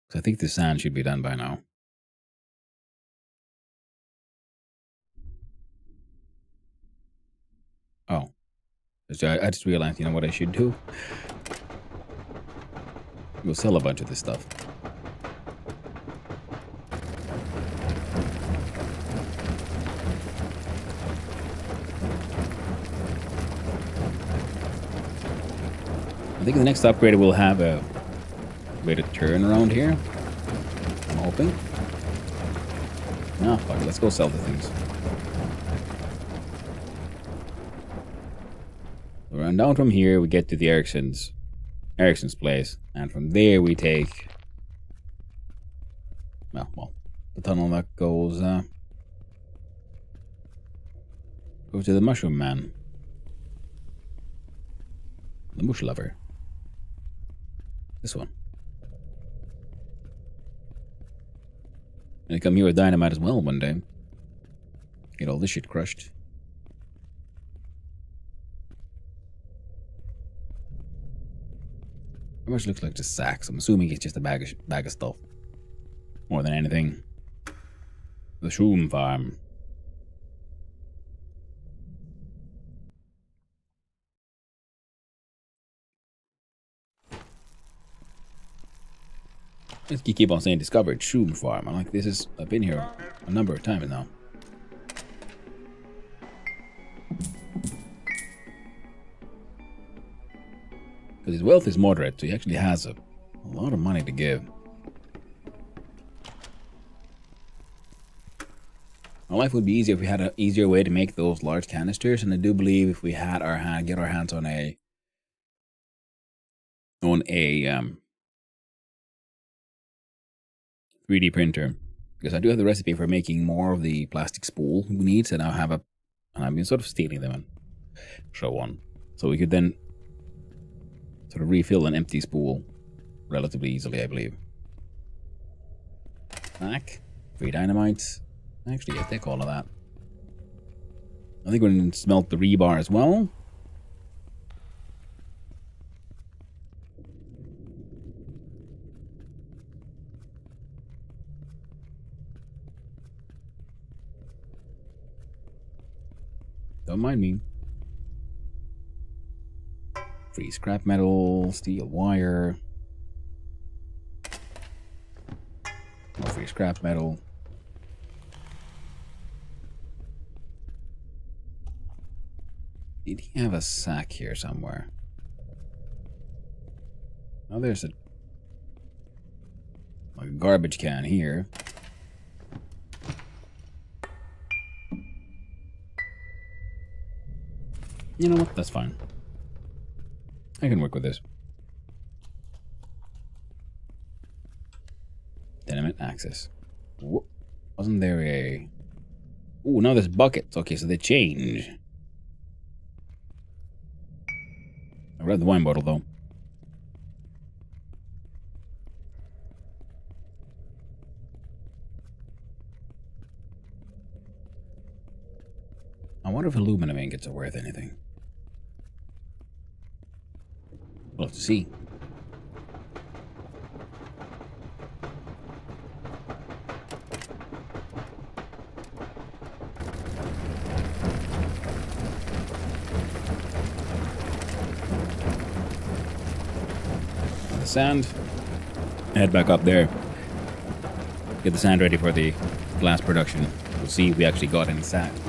Because I think the sand should be done by now. Oh. I just realized, you know what I should do? We'll sell a bunch of this stuff. I think the next upgrade will have a way to turn around here. I'm hoping. Ah, fuck it. Let's go sell the things. We run down from here, we get to the Ericsson's place, and from there we take well, the tunnel that goes to the Mushroom Man. The Mush Lover. This one. And come here with dynamite as well one day. Get all this shit crushed. How much looks like just sacks? I'm assuming it's just a bag of stuff. More than anything. The Shroom Farm. Let's keep on saying discovered Shroom Farm. I'm like, I've been here a number of times now. Because his wealth is moderate, so he actually has a lot of money to give. My life would be easier if we had an easier way to make those large canisters, and I do believe if we had get our hands on a 3D printer, because I do have the recipe for making more of the plastic spool we need, and and I've been sort of stealing them and show on, so we could then sort of refill an empty spool relatively easily, I believe. Back. 3 dynamites. Actually, yes, take all of that. I think we're going to smelt the rebar as well. Don't mind me. Free scrap metal, steel wire. More free scrap metal. Did he have a sack here somewhere? Oh, there's a garbage can here. You know what? That's fine. I can work with this. Tenement access. Wasn't there a... Ooh, now there's buckets. Okay, so they change. I read the wine bottle, though. I wonder if aluminum ingots are worth anything. We'll have to see. The sand. Head back up there. Get the sand ready for the glass production. We'll see if we actually got any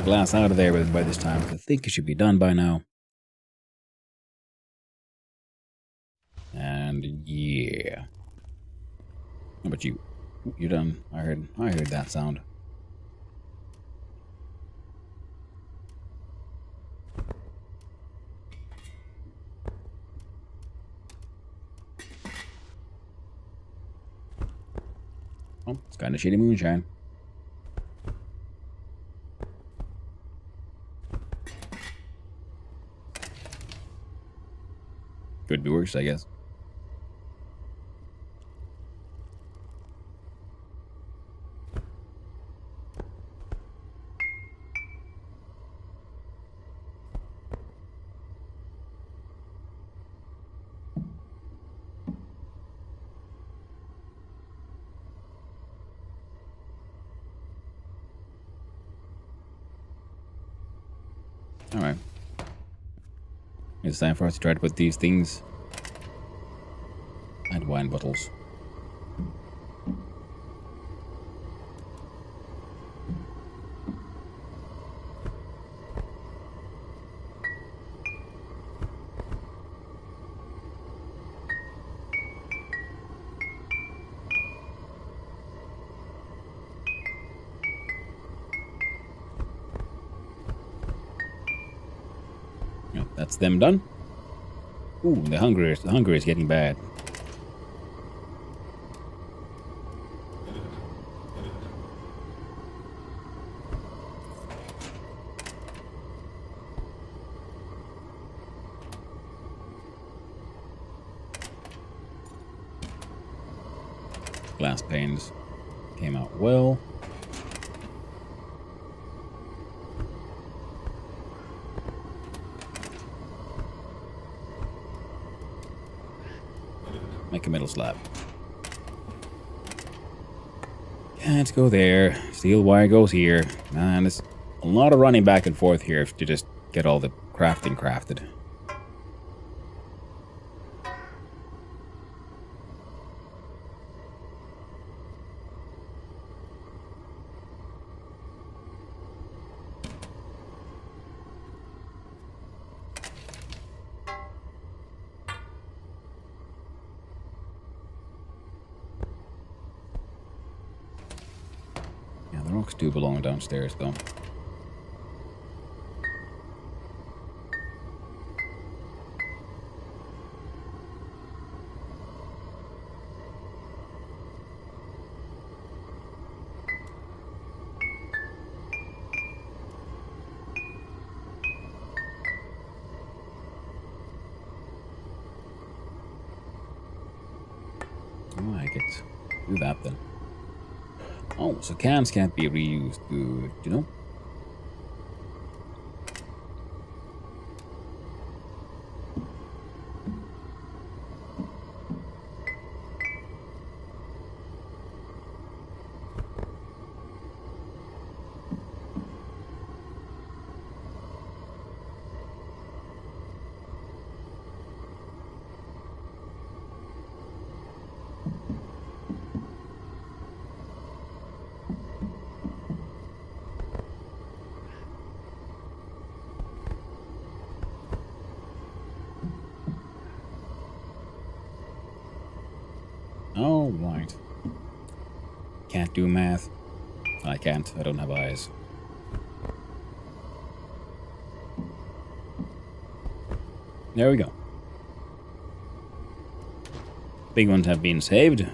glass out of there by this time. I think it should be done by now. And yeah. How about you? You're done. I heard that sound. Oh, it's kind of shitty moonshine. Could be worse, I guess. Alright. It's time for us to try to put these things and wine bottles. That's them done. Ooh, the hunger is getting bad. Glass panes came out well. Make a metal slab. Can't go there. Steel wire goes here. Man, there's a lot of running back and forth here to just get all the crafting crafted. The rocks do belong downstairs, though. I like it. Do that then. Oh, so cans can't be reused. Good, you know? Oh, right. Can't do math. I can't. I don't have eyes. There we go. Big ones have been saved.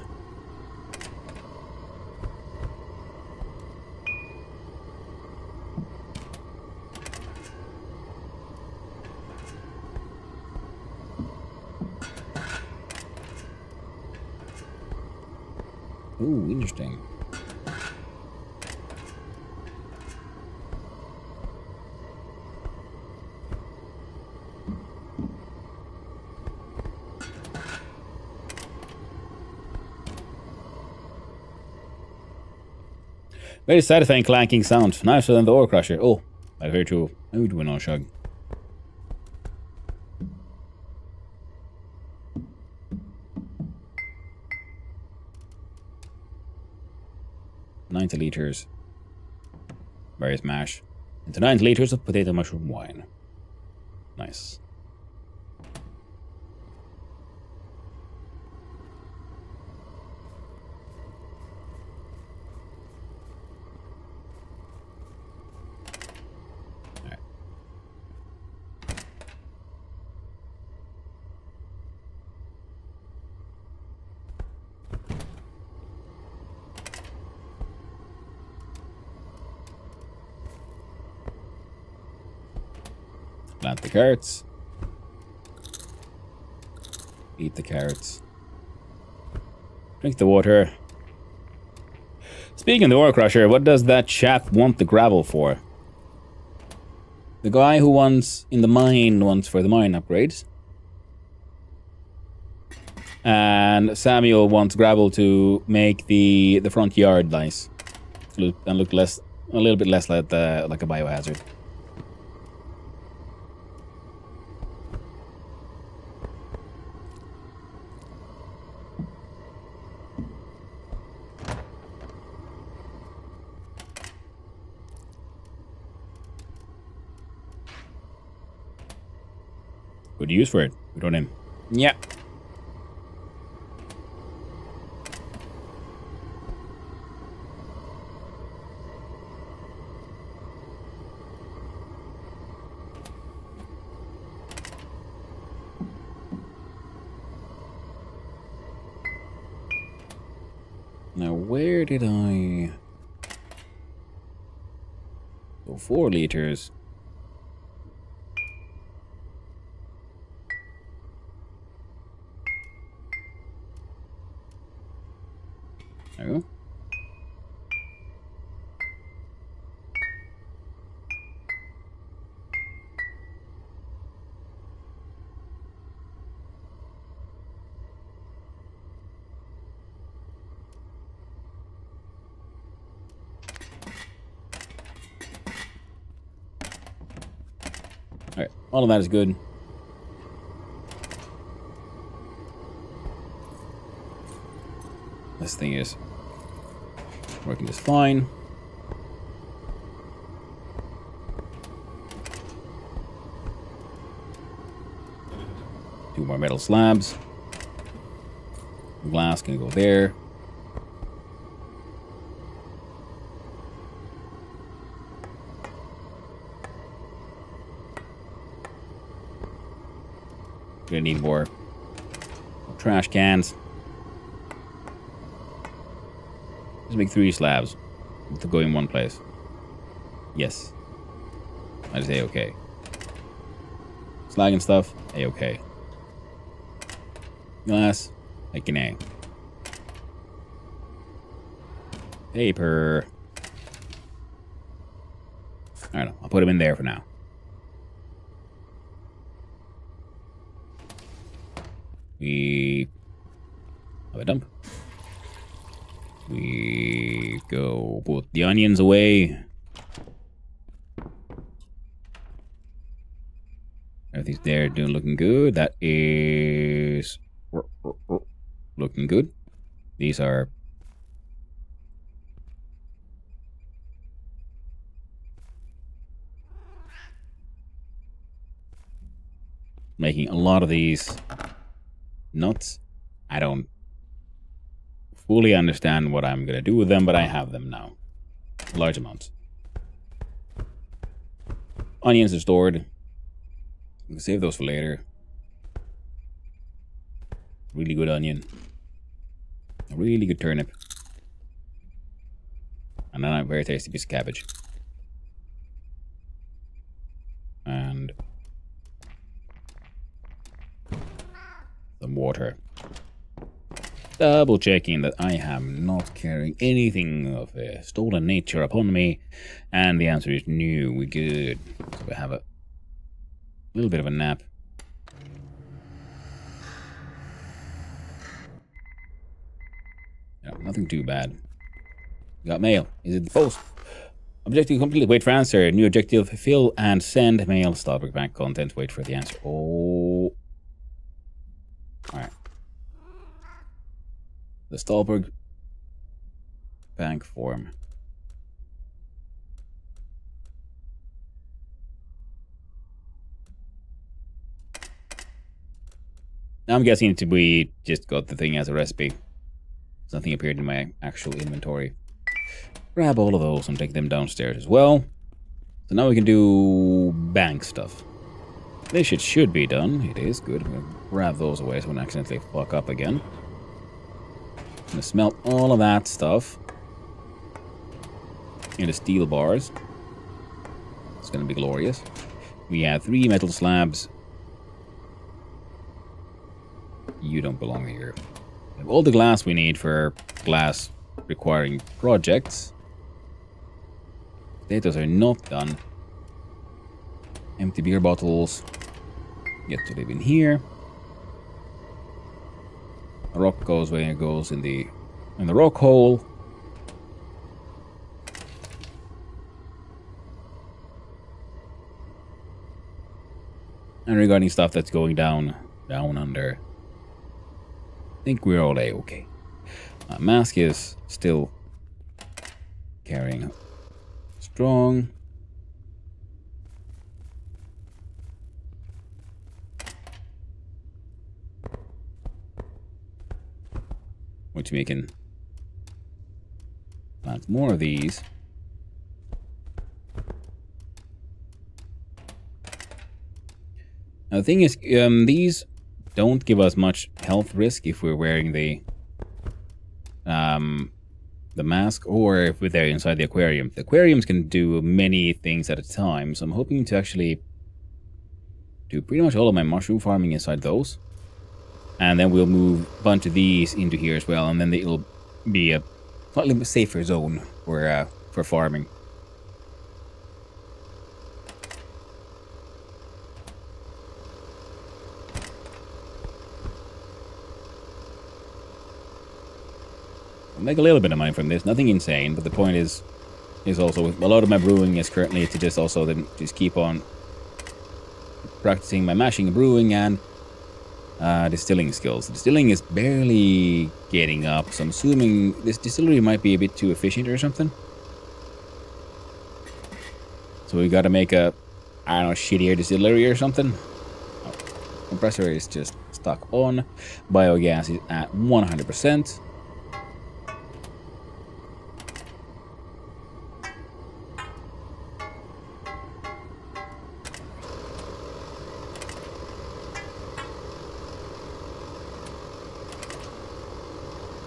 Ooh, interesting. Very satisfying clanking sound. Nicer than the ore crusher. Oh, I heard you. I would win on Shug. $90 various mash into 90 liters of potato mushroom wine. Nice. Alright. Plant the carrots. Eat the carrots. Drink the water. Speaking of the ore crusher, what does that chap want the gravel for? The guy who wants in the mine wants for the mine upgrades. And Samuel wants gravel to make the front yard nice. And look a little bit less like a biohazard. Good use for it. Good on him. Yeah. Now, where did I... So 4 liters. There we go. Alright, all of that is good. This thing is working just fine. Two more metal slabs. Glass can go there. Gonna need more trash cans. Let's make 3 slabs to go in one place. Yes. I just A-okay. Slag and stuff, A-okay. Glass, like an A. Paper. I don't know. I'll put them in there for now. We have a dump. We go put the onions away. Everything's there, looking good. That is looking good. These are making a lot of these nuts. I don't fully understand what I'm gonna do with them, but I have them now. Large amounts. Onions are stored. We can save those for later. Really good onion. A really good turnip. And then a very tasty piece of cabbage. And some water. Double checking that I am not carrying anything of a stolen nature upon me. And the answer is no, we're good. So we have a little bit of a nap. Yeah, nothing too bad. Got mail. Is it the post? Objective completed. Wait for answer. New objective. Fill and send mail. Stop bank content. Wait for the answer. Oh. Alright. The Stahlberg bank form. Now I'm guessing we just got the thing as a recipe. Nothing appeared in my actual inventory. Grab all of those and take them downstairs as well. So now we can do bank stuff. This shit should be done. It is good. I'm gonna grab those away so I don't accidentally fuck up again. I'm gonna smelt all of that stuff into steel bars. It's gonna be glorious. We have 3 metal slabs. You don't belong here. We have all the glass we need for glass requiring projects. Potatoes are not done. Empty beer bottles. Get to live in here. A rock goes where it goes in the rock hole. And regarding stuff that's going down under, I think we're all A-okay. Mask is still carrying strong. Which we can plant more of these. Now the thing is, these don't give us much health risk if we're wearing the mask, or if we're there inside the aquarium. The aquariums can do many things at a time, so I'm hoping to actually do pretty much all of my mushroom farming inside those. And then we'll move a bunch of these into here as well, and then it'll be a slightly safer zone for farming. I'll make a little bit of money from this, nothing insane, but the point is also a lot of my brewing is currently to just also then just keep on practicing my mashing and brewing and distilling skills. Distilling is barely getting up, so I'm assuming this distillery might be a bit too efficient or something. So we gotta make a, I don't know, shittier distillery or something. Oh, compressor is just stuck on. Biogas is at 100%.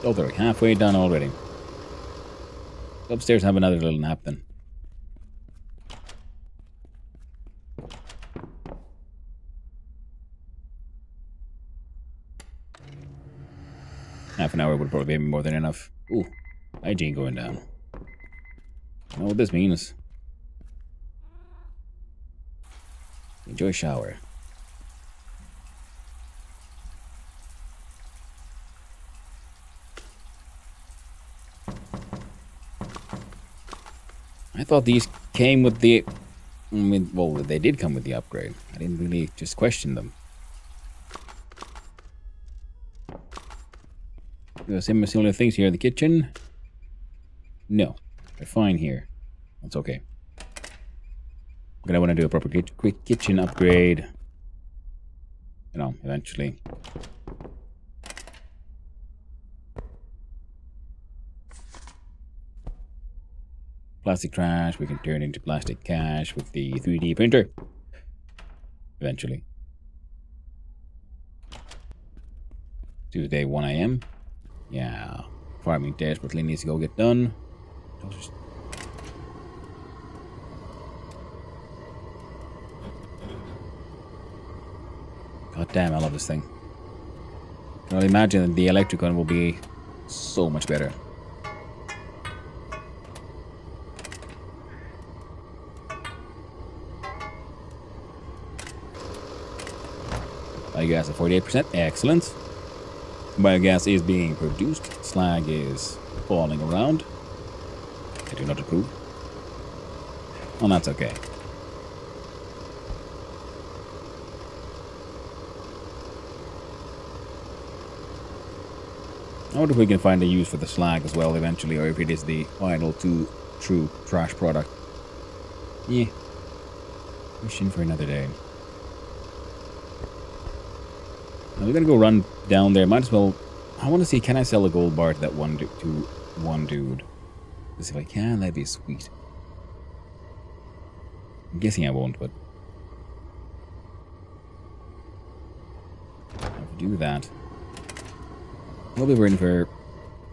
Oh, they're halfway done already. Upstairs, have another little nap then. Half an hour would probably be more than enough. Ooh, hygiene going down. You know what this means? Enjoy shower. I thought these came with the... I mean, well, they did come with the upgrade. I didn't really just question them. There are similar things here in the kitchen. No, they're fine here. That's okay. I'm gonna want to do a proper quick kitchen upgrade. You know, eventually. Plastic trash, we can turn into plastic cash with the 3D printer. Eventually. Tuesday, 1 AM. Yeah. Farming desperately needs to go get done. God damn, I love this thing. I can only imagine that the electric one will be so much better. Biogas at 48%. Excellent. Biogas is being produced. Slag is falling around. I do not approve. Well, that's okay. I wonder if we can find a use for the slag as well eventually, or if it is the final true trash product. Yeah. Mission for another day. Now we're gonna go run down there. Might as well. I want to see, can I sell a gold bar to that one dude? Because if I can, that'd be sweet. I'm guessing I won't, but I'll do that. We'll be waiting for...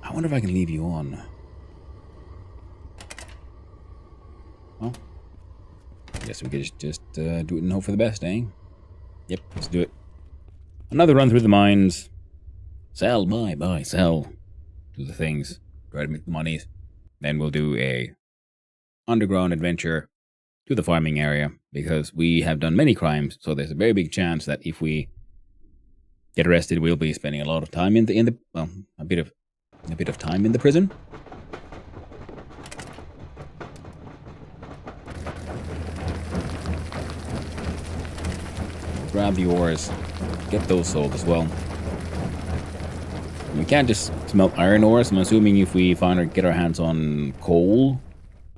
I wonder if I can leave you on. Well, I guess we could just do it and hope for the best, eh? Yep, let's do it. Another run through the mines. Sell, buy, sell. Do the things. Try to make the monies. Then we'll do a underground adventure to the farming area, because we have done many crimes, so there's a very big chance that if we get arrested, we'll be spending a lot of time in the well, a bit of time in the prison. Grab the ores, get those sold as well. We can't just smelt iron ores. I'm assuming if we get our hands on coal,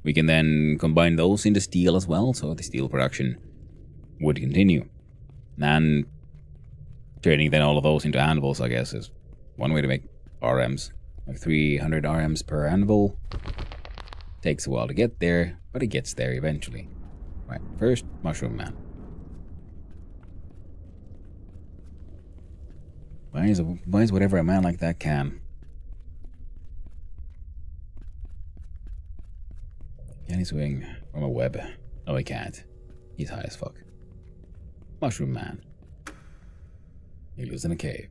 we can then combine those into steel as well, so the steel production would continue. And turning then all of those into anvils, I guess, is one way to make RMs. Like 300 RMs per anvil. Takes a while to get there, but it gets there eventually. Right, first, Mushroom Man. Buys whatever a man like that can. Can he swing from a web? No, he can't. He's high as fuck. Mushroom Man. He lives in a cave.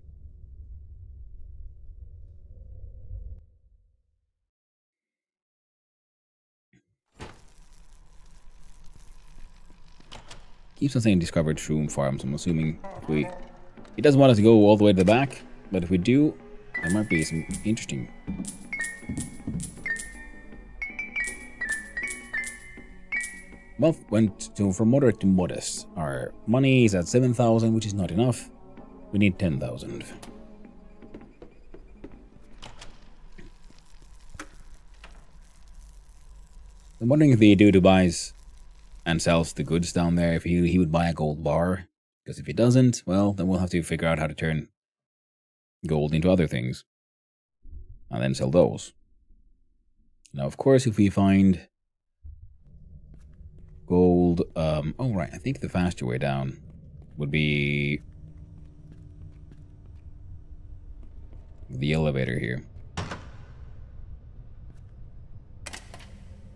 Keeps on saying discovered shroom farms. I'm assuming if he doesn't want us to go all the way to the back, but if we do, there might be some interesting. Wealth went from moderate to modest. Our money is at 7,000, which is not enough. We need 10,000. I'm wondering if the dude who buys and sells the goods down there, if he would buy a gold bar. Because if he doesn't, well, then we'll have to figure out how to turn gold into other things. And then sell those. Now, of course, if we find gold... oh, right, I think the faster way down would be the elevator here.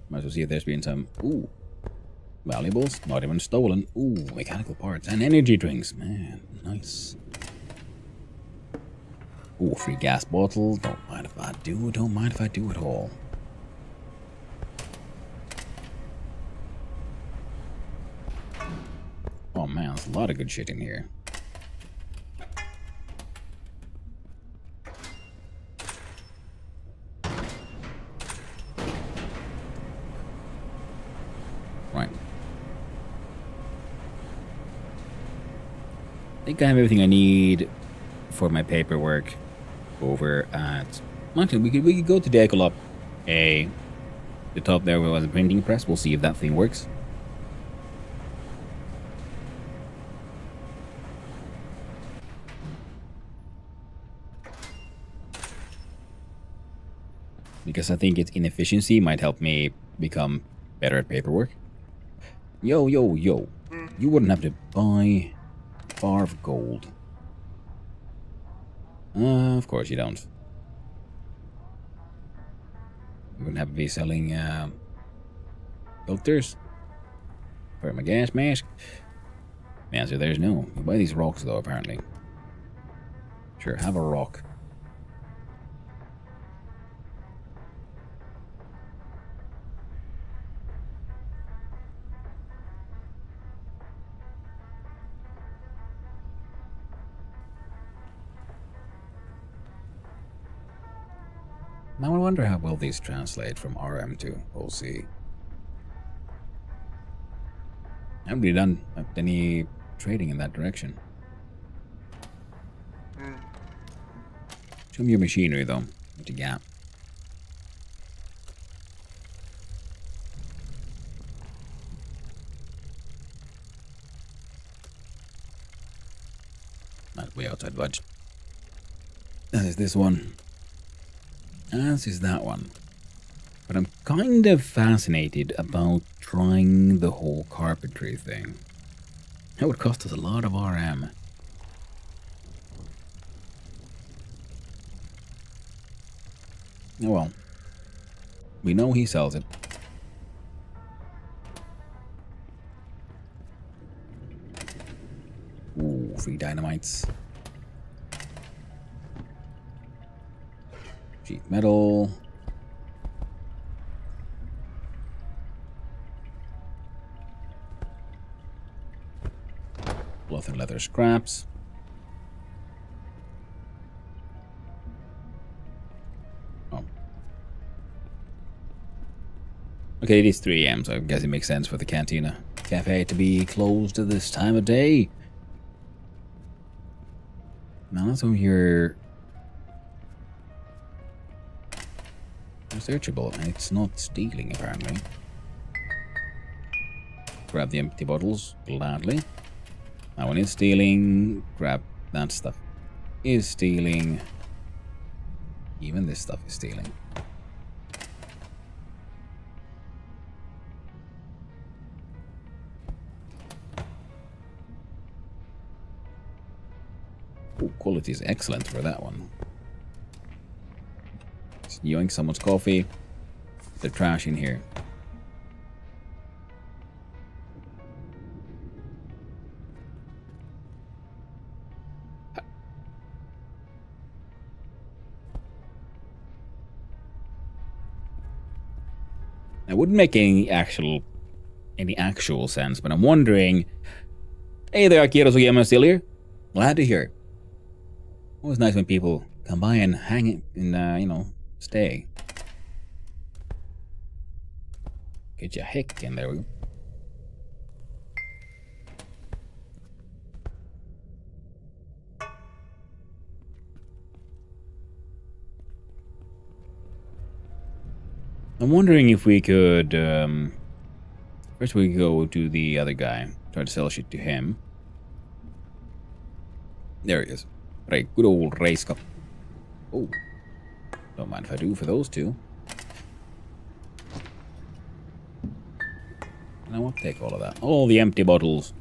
Might as well see if there's been some... Ooh. Valuables, not even stolen. Ooh, mechanical parts and energy drinks. Man, nice. Ooh, free gas bottle. Don't mind if I do. Don't mind if I do at all. There's a lot of good shit in here. Right. I think I have everything I need for my paperwork over at... Actually, we could go to the Ecolop A. The top there was a printing press. We'll see if that thing works. Because I think its inefficiency might help me become better at paperwork. Yo. You wouldn't have to buy a bar of gold. Of course you don't. You wouldn't have to be selling filters for my gas mask. The answer there is no. You buy these rocks though, apparently. Sure, have a rock. Now I wonder how well these translate from RM to OC. I haven't really done any trading in that direction. Show me your machinery though. What you got? Not way outside budget. That is this one. As is that one. But I'm kind of fascinated about trying the whole carpentry thing. That would cost us a lot of RM. Oh well. We know he sells it. Ooh, free dynamites. Sheet metal. Cloth and leather scraps. Oh. Okay, it is 3 AM, so I guess it makes sense for the Cantina Cafe to be closed at this time of day. Now let's over here. Searchable, and it's not stealing apparently. Grab the empty bottles, gladly. That one is stealing. Grab that stuff. Is stealing. Even this stuff is stealing. Ooh, quality is excellent for that one. Yoink someone's coffee. There's trash in here. It wouldn't make any actual sense, but I'm wondering. Hey there, Akira Sugiyama, still here? Glad to hear. Always nice when people come by and hang and stay. Get your heck in there. We go. I'm wondering if we could first we go to the other guy, try to sell shit to him. There he is. Right, good old race cup. Oh. Don't mind if I do for those two. And I won't take all of that. All the empty bottles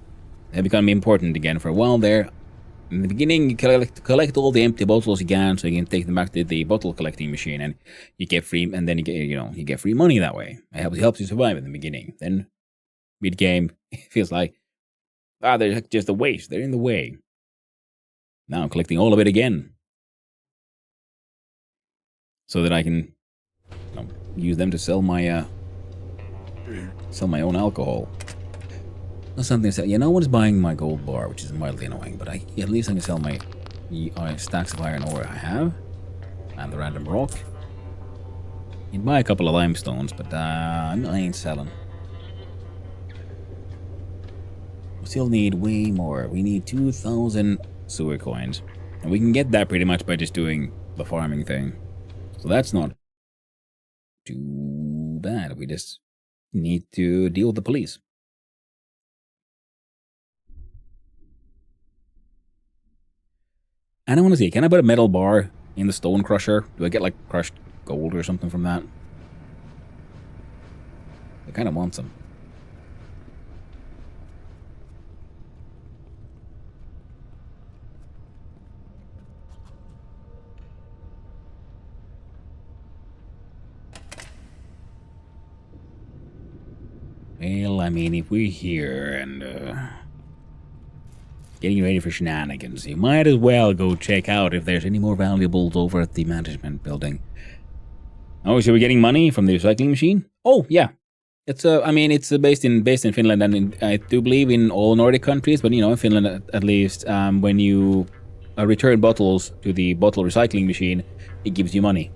have become important again for a while there. In the beginning, you collect all the empty bottles you can, so you can take them back to the bottle collecting machine, and you get free. And then you get free money that way. It helps you survive in the beginning. Then, mid game, it feels like they're just a waste. They're in the way. Now I'm collecting all of it again, so that I can use them to sell my own alcohol. That's something to say. Yeah, no one's buying my gold bar, which is mildly annoying, but at least I can sell my stacks of iron ore I have. And the random rock. You can buy a couple of limestones, but I ain't selling. We still need way more. We need 2,000 sewer coins. And we can get that pretty much by just doing the farming thing. So that's not too bad. We just need to deal with the police. And I want to see, can I put a metal bar in the stone crusher? Do I get like crushed gold or something from that? I kind of want some. Well, I mean, if we're here and getting ready for shenanigans, you might as well go check out if there's any more valuables over at the management building. Oh, so we're getting money from the recycling machine? Oh, yeah. It's I mean, it's based in Finland, and I do believe in all Nordic countries, but you know, in Finland at least, when you return bottles to the bottle recycling machine, it gives you money.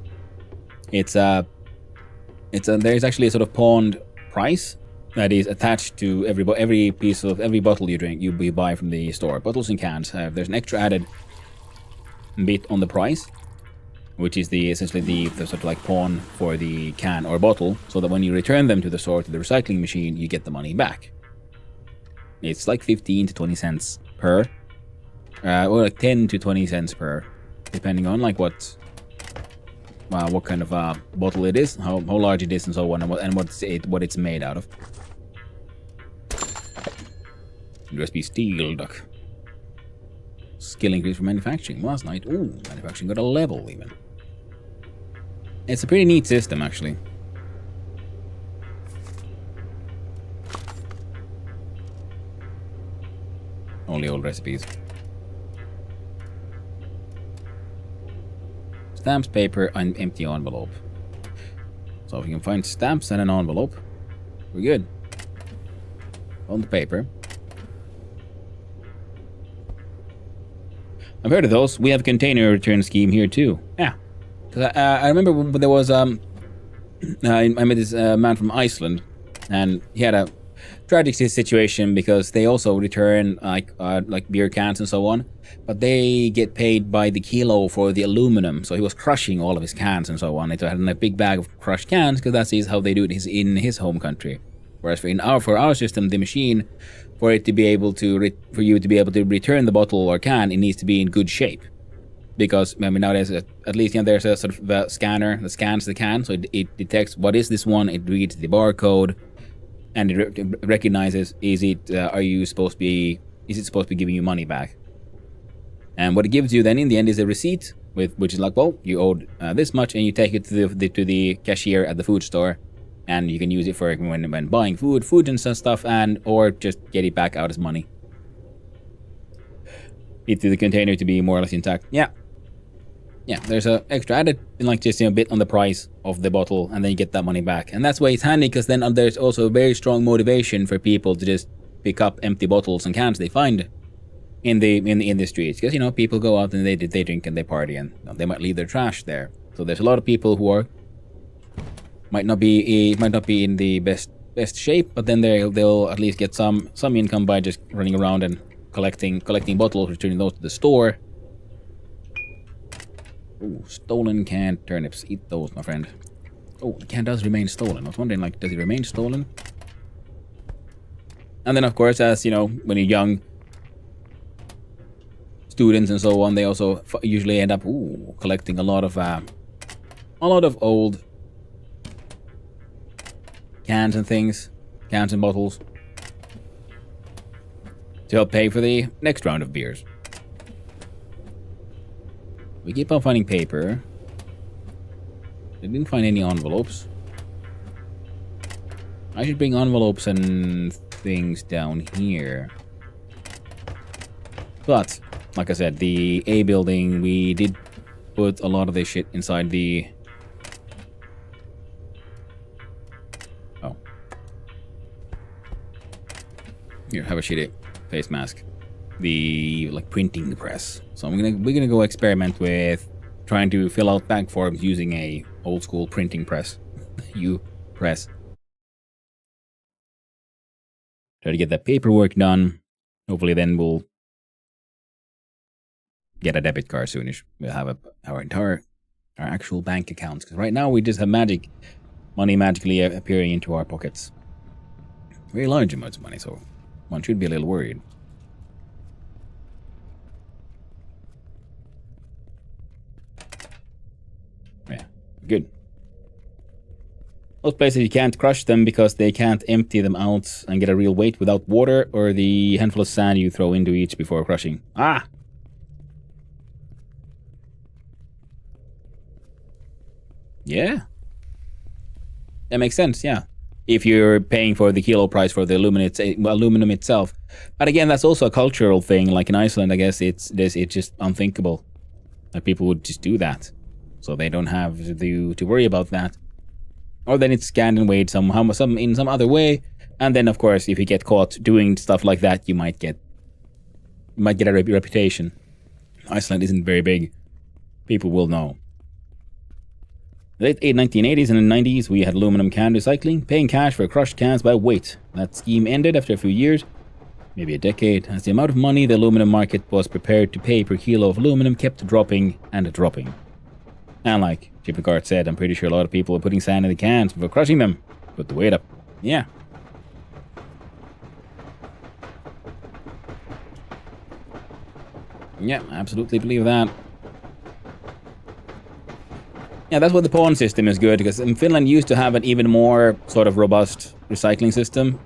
There's actually a sort of pawned price that is attached to every bottle you buy from the store. Bottles and cans there's an extra added bit on the price, which is essentially the sort of like pawn for the can or bottle, so that when you return them to the store, to the recycling machine, you get the money back. It's like 15 to 20 cents per, or like 10 to 20 cents per, depending on like what kind of bottle it is, how large it is, and so on, and what it's made out of. USB steel duck. Skill increase for manufacturing last night. Ooh, manufacturing got a level even. It's a pretty neat system, actually. Only old recipes. Stamps, paper, and empty envelope. So if you can find stamps and an envelope, we're good. On the paper. I've heard of those. We have a container return scheme here too. Yeah. Cause I remember when there was I met this man from Iceland, and he had a tragic situation because they also return like beer cans and so on, but they get paid by the kilo for the aluminum. So he was crushing all of his cans and so on. He had a big bag of crushed cans because that's how they do it in his home country. Whereas for our system, the machine, for it to be able to for you to be able to return the bottle or can, it needs to be in good shape. Because I mean, nowadays at least there's a sort of scanner that scans the can, so it detects what is this one. It reads the barcode, and it recognizes is it supposed to be giving you money back. And what it gives you then in the end is a receipt which is like, well, you owed this much, and you take it to the cashier at the food store. And you can use it for when buying food and stuff, or just get it back out as money. Need the container to be more or less intact. Yeah, there's a extra added, like just a bit on the price of the bottle, and then you get that money back. And that's why it's handy, because then there's also a very strong motivation for people to just pick up empty bottles and cans they find in the streets. Because people go out and they drink and they party, and they might leave their trash there. So there's a lot of people who are might not be in the best shape, but then they'll at least get some income by just running around and collecting bottles, returning those to the store. Ooh, stolen canned turnips. Eat those, my friend. Oh, the can does remain stolen. I was wondering, like, does it remain stolen? And then, of course, as when you're young, students and so on, they also usually end up collecting a lot of old cans and things, cans and bottles, to help pay for the next round of beers. We keep on finding paper. I didn't find any envelopes. I should bring envelopes and things down here. But, like I said, the A building, we did put a lot of this shit inside the... Here, have a shitty face mask. The like printing press. So we're gonna go experiment with trying to fill out bank forms using a old school printing press. U press. Try to get that paperwork done. Hopefully then we'll get a debit card soonish. We'll have our actual bank accounts. Because right now we just have money magically appearing into our pockets. Very large amounts of money, so one should be a little worried. Yeah, good. Most places you can't crush them because they can't empty them out and get a real weight without water or the handful of sand you throw into each before crushing. Ah! Yeah. That makes sense, yeah. If you're paying for the kilo price for the aluminum itself. But again, that's also a cultural thing. Like in Iceland, I guess it's just unthinkable that people would just do that. So they don't have to worry about that. Or then it's scanned and weighed in some other way. And then, of course, if you get caught doing stuff like that, you might get a reputation. Iceland isn't very big. People will know. Late 1980s and 90s, we had aluminum can recycling, paying cash for crushed cans by weight. That scheme ended after a few years, maybe a decade, as the amount of money the aluminum market was prepared to pay per kilo of aluminum kept dropping and dropping. And like Chip Picard said, I'm pretty sure a lot of people are putting sand in the cans before crushing them. Put the weight up. Yeah. Yeah, absolutely believe that. Yeah, that's why the pawn system is good, because Finland used to have an even more sort of robust recycling system,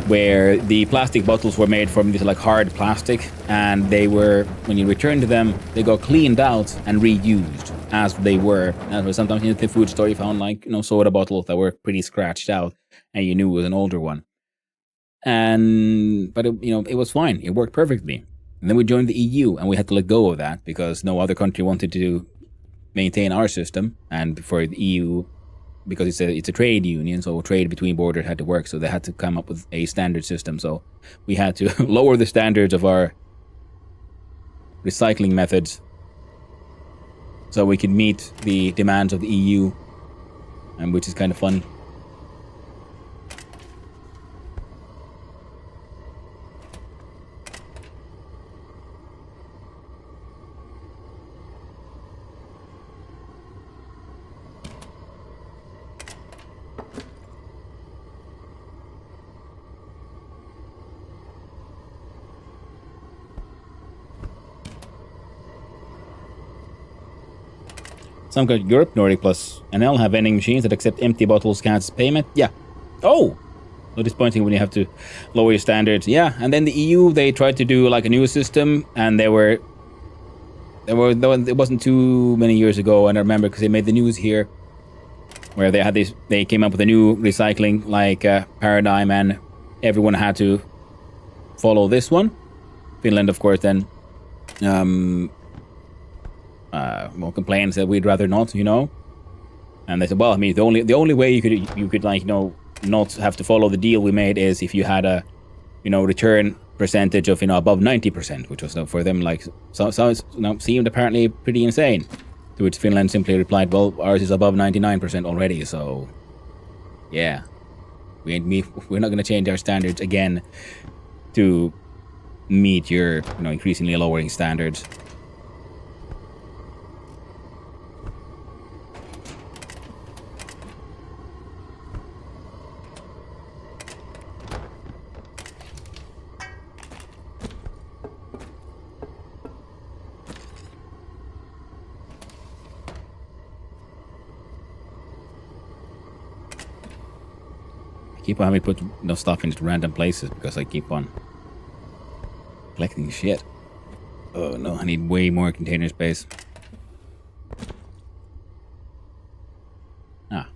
where the plastic bottles were made from this like hard plastic, and they were, when you returned them, they got cleaned out and reused as they were. And sometimes in the food store you found like, soda bottles that were pretty scratched out, and you knew it was an older one. But it was fine. It worked perfectly. And then we joined the EU, and we had to let go of that because no other country wanted to maintain our system. And for the EU, because it's a trade union, so trade between borders had to work. So they had to come up with a standard system. So we had to lower the standards of our recycling methods so we could meet the demands of the EU, and which is kind of fun. Some countries, Europe, Nordic plus NL, have vending machines that accept empty bottles, cans as payment. Yeah. Oh! So disappointing when you have to lower your standards. Yeah, and then the EU, they tried to do like a new system, and it wasn't too many years ago, and I remember because they made the news here, where they came up with a new recycling paradigm, and everyone had to follow this one. Finland, of course, then complained, said we'd rather not, And they said, well, I mean, the only way you could not have to follow the deal we made is if you had a, return percentage of above 90%, which was for them seemed apparently pretty insane. To which Finland simply replied, well, ours is above 99% already, so yeah, we're not going to change our standards again to meet your increasingly lowering standards. Keep on having to put stuff into random places because I keep on collecting shit. Oh no, I need way more container space. Ah.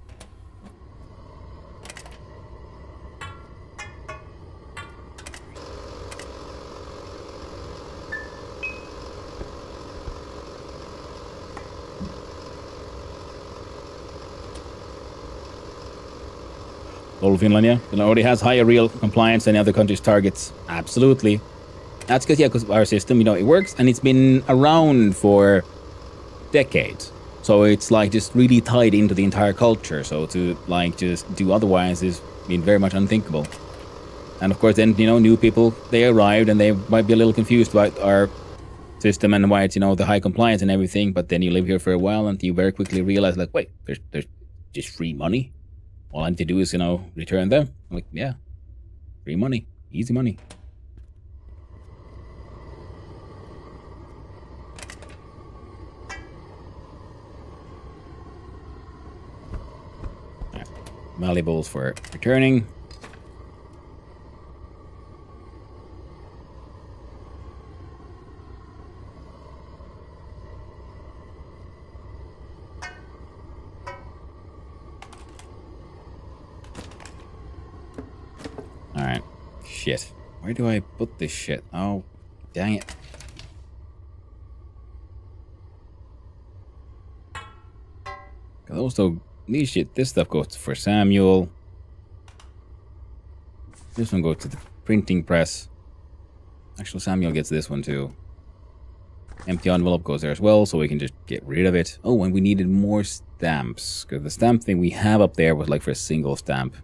All Finland, yeah. Finland already has higher real compliance than other countries' targets. Absolutely. That's because our system, it works and it's been around for decades. So it's like just really tied into the entire culture. So to like just do otherwise is been very much unthinkable. And of course, then new people, they arrived and they might be a little confused about our system and why it's the high compliance and everything. But then you live here for a while and you very quickly realize like, wait, there's just free money. All I need to do is return them. I'm like, yeah, free money, easy money. Valuables for returning. Alright. Shit. Where do I put this shit? Oh, dang it. Also, this stuff goes for Samuel. This one goes to the printing press. Actually, Samuel gets this one too. Empty envelope goes there as well, so we can just get rid of it. Oh, and we needed more stamps, because the stamp thing we have up there was like for a single stamp,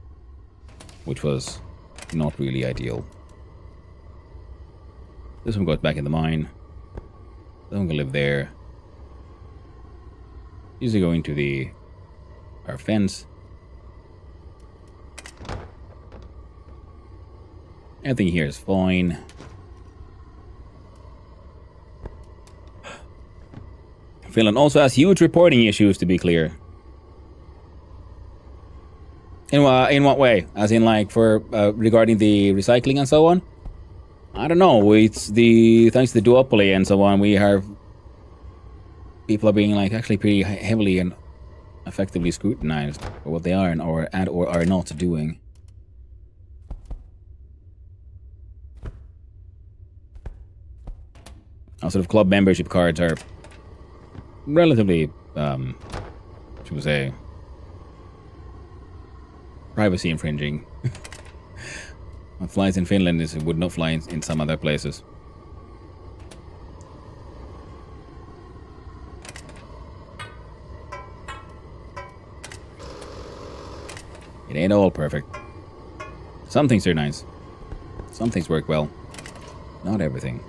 which was not really ideal. This one goes back in the mine. This one can live there. These are going to our fence. Everything here is fine. Finland also has huge reporting issues, to be clear. In what way? As in, like, for regarding the recycling and so on? I don't know. It's thanks to the duopoly and so on, we have people are being like actually pretty heavily and effectively scrutinized for what they are or are not doing. Our sort of club membership cards are relatively, should we say, privacy infringing. What flies in Finland would not fly in some other places. It ain't all perfect. Some things are nice. Some things work well. Not everything.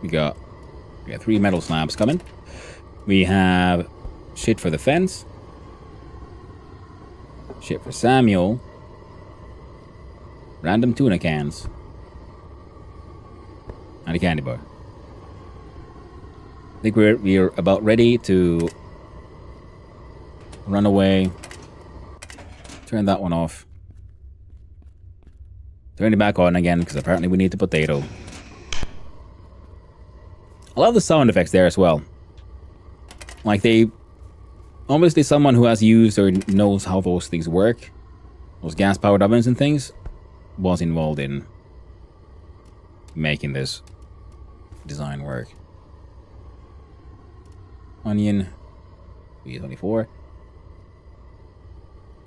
We got 3 metal slabs coming. We have shit for the fence. Shit for Samuel. Random tuna cans. And a candy bar. I think we're about ready to run away. Turn that one off. Turn it back on again, because apparently we need the potato. I love the sound effects there as well. Like obviously someone who has used or knows how those things work, those gas-powered ovens and things, was involved in making this design work. Onion, B24.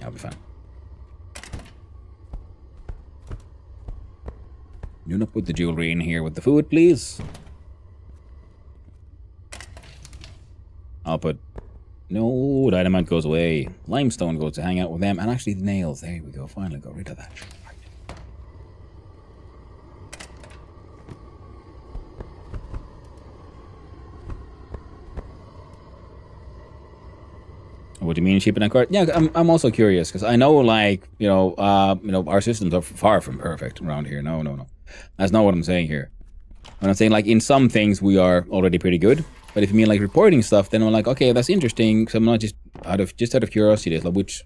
Yeah, I'll be fine. Do not put the jewelry in here with the food, please. I'll put... No, dynamite goes away. Limestone goes to hang out with them. And actually nails. There we go. Finally got rid of that. What do you mean shipping a cart? Yeah, I'm also curious because I know, like, our systems are far from perfect around here. No. That's not what I'm saying here. When I'm saying, like, in some things we are already pretty good. But if you mean like reporting stuff, then I'm like, okay, that's interesting. So I'm not just out of curiosity, like which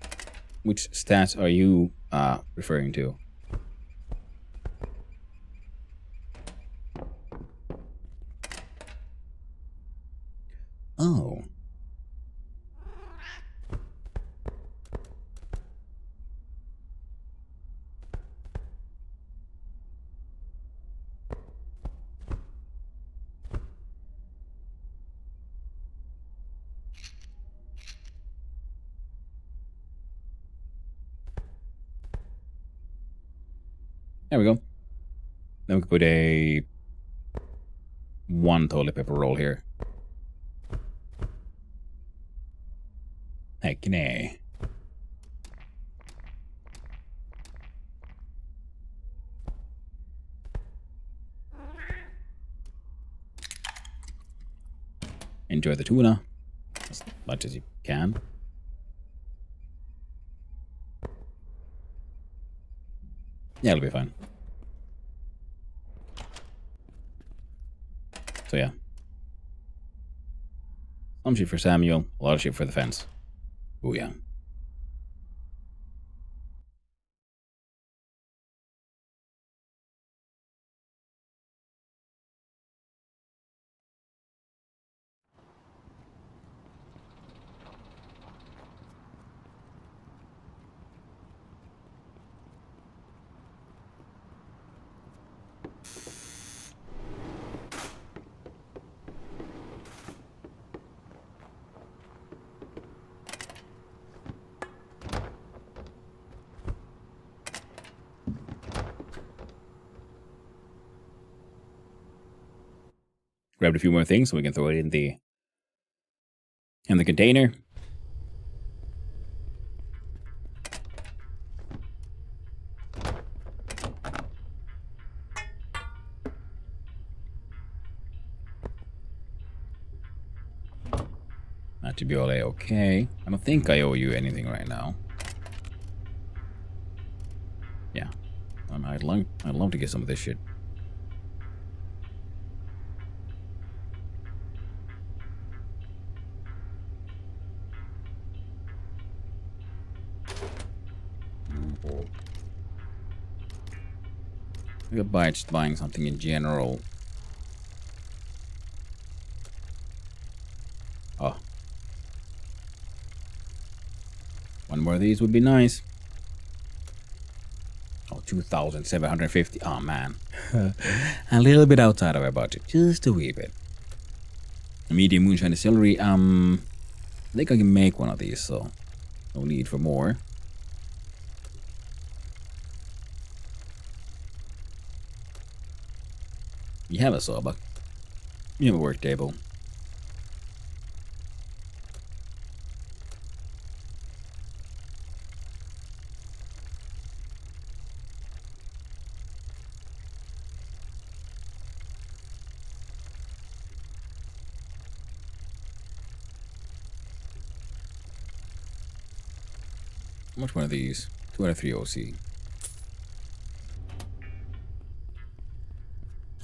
stats are you referring to? Oh, There we go. Then we can put a 1 toilet paper roll here. Heck nay. Enjoy the tuna as much as you can. Yeah, it'll be fine. So yeah. Some shit for Samuel, a lot of shit for the fence. Oh yeah. Grabbed a few more things so we can throw it in the container. That should be all okay. I don't think I owe you anything right now. Yeah. I'd love to get some of this shit. I could buy just buying something in general. Oh. One more of these would be nice. Oh, 2,750. Oh, man. A little bit outside of our budget. Just a wee bit. A medium moonshine distillery. I think I can make one of these, so no need for more. You have a sawbuck. You have a work table. How much one of these? 2 out of 3 OC.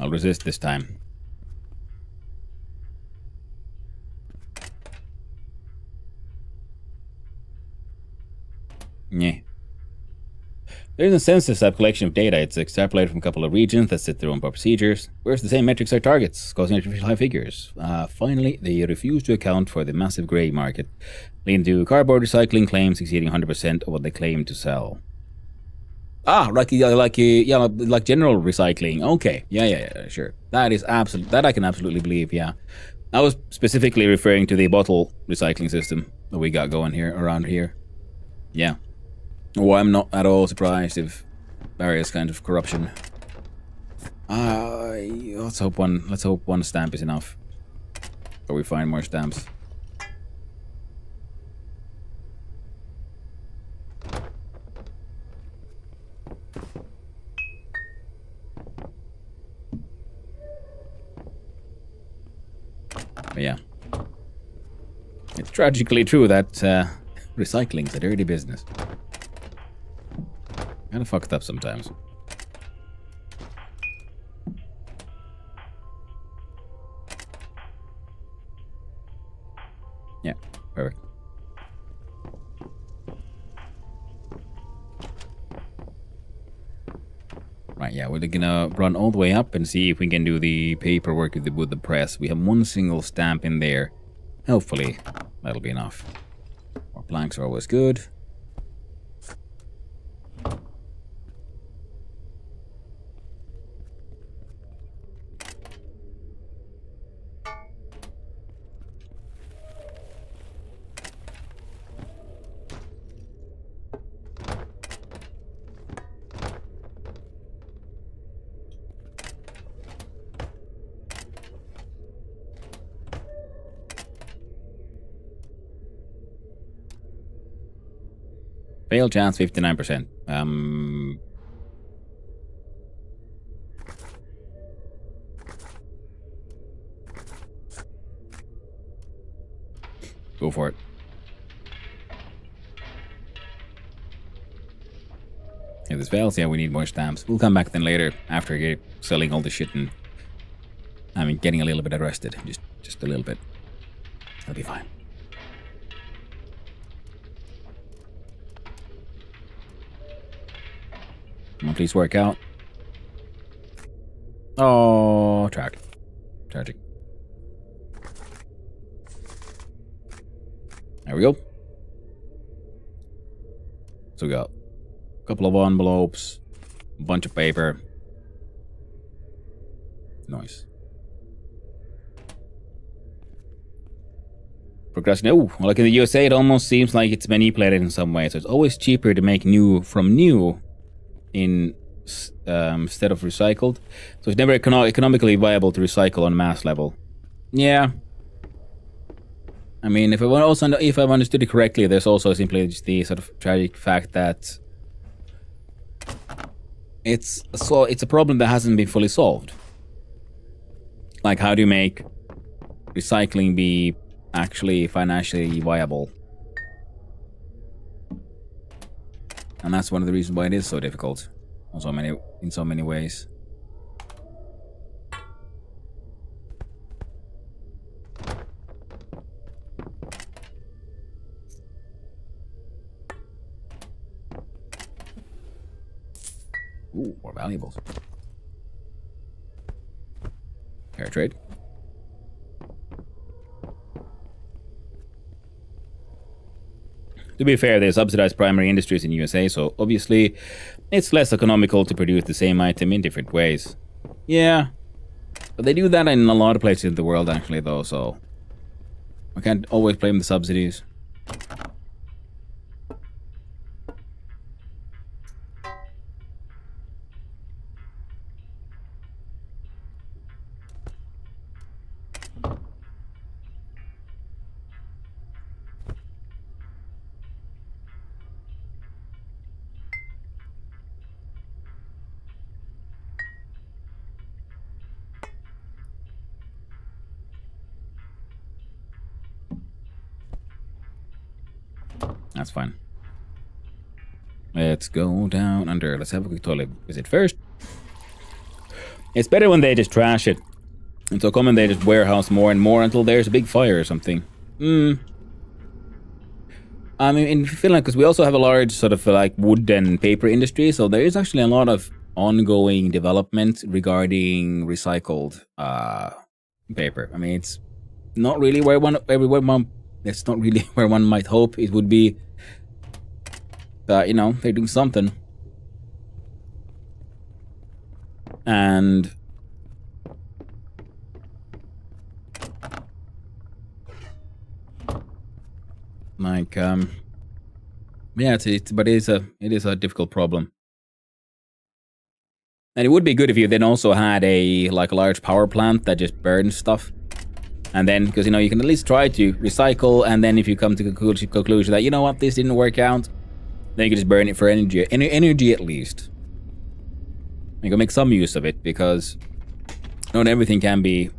I'll resist this time. Yeah. There's a census type collection of data. It's extrapolated from a couple of regions that sit their own procedures. Where's the same metrics are targets, causing artificial high figures. Finally, they refuse to account for the massive grey market, leading to cardboard recycling claims exceeding 100% of what they claim to sell. Ah, like general recycling. Okay, yeah, sure. That is absolute. That I can absolutely believe. Yeah, I was specifically referring to the bottle recycling system that we got going here around here. Yeah. Well, I'm not at all surprised if various kinds of corruption. Let's hope one stamp is enough, or we find more stamps. But yeah, it's tragically true that recycling's a dirty business. Kinda fucked up sometimes. Yeah, perfect. Right, yeah, we're gonna run all the way up and see if we can do the paperwork with the press. We have one single stamp in there. Hopefully, that'll be enough. More blanks are always good. Fail chance 59%. Go for it. If this fails, yeah, we need more stamps. We'll come back then later after selling all the shit and getting a little bit arrested. Just a little bit. It'll be fine. Come on, please work out. Oh, tragic. Tragic. There we go. So we got a couple of envelopes, a bunch of paper. Nice. Procrastinate. Oh, like in the USA, it almost seems like it's manipulated in some way. So it's always cheaper to make new from new instead of recycled. So it's never economically viable to recycle on mass level. Yeah. I mean, if I've understood it correctly, there's also simply just the sort of tragic fact that it's a problem that hasn't been fully solved. Like, how do you make recycling be actually financially viable? And that's one of the reasons why it is so difficult in so many ways. Ooh, more valuables. Fair trade. To be fair, they subsidize primary industries in USA, so obviously it's less economical to produce the same item in different ways. Yeah, but they do that in a lot of places in the world actually though, so I can't always blame the subsidies. That's fine. Let's go down under. Let's have a quick toilet visit first. It's better when they just trash it. And so common they just warehouse more and more until there's a big fire or something. I mean, in Finland, because we also have a large sort of like wood and paper industry, so there is actually a lot of ongoing development regarding recycled paper. I mean, it's not really it's not really where one might hope it would be. But, you know, they're doing something. And like yeah, but it is a difficult problem. And it would be good if you then also had a large power plant that just burns stuff. And then, because, you know, you can at least try to recycle, and then if you come to the conclusion that, you know what, this didn't work out, then you can just burn it for energy at least. You can make some use of it, because not everything can be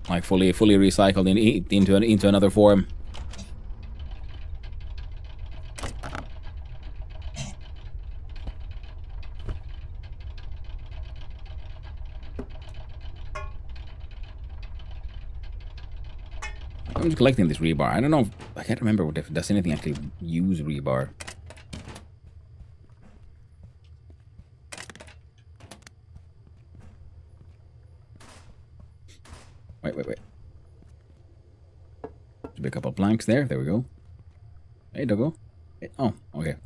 like fully recycled into another form. I'm just collecting this rebar. I don't know. I can't remember if does anything actually use rebar. Wait. Should be a couple of planks there. There we go. Hey, doggo. Hey. Oh, okay.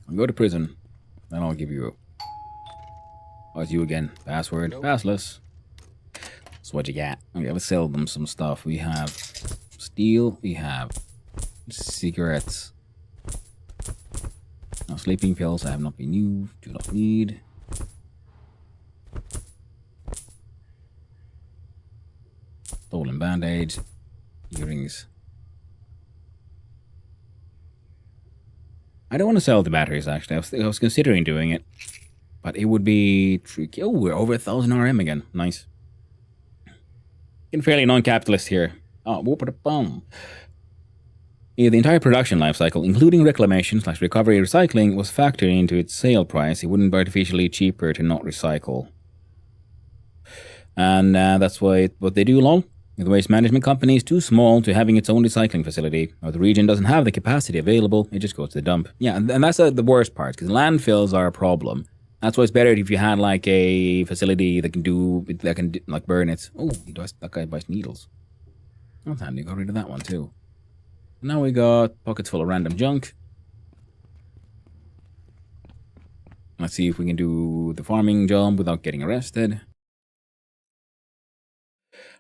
I'll go to prison. Then I'll give you. Oh, it's you again. Password. Nope. Passless. So what you got? Okay, let's sell them some stuff. We have steel. We have cigarettes. Now, sleeping pills I have not been used. Do not need. Stolen band-aids. Earrings. I don't want to sell the batteries, actually. I was considering doing it. But it would be tricky. Oh, we're over 1,000 RM again. Nice. Getting fairly non-capitalist here. Oh, whoop-a-bum. If the entire production life cycle, including reclamation / recovery recycling, was factored into its sale price, it wouldn't be artificially cheaper to not recycle. And that's what they do, lol. If the waste management company is too small to having its own recycling facility, or the region doesn't have the capacity available, it just goes to the dump. Yeah, and that's the worst part, because landfills are a problem. That's why it's better if you had like a facility that can like burn it. Oh, that guy buys needles. That's handy. Got rid of that one too. Now we got pockets full of random junk. Let's see if we can do the farming job without getting arrested.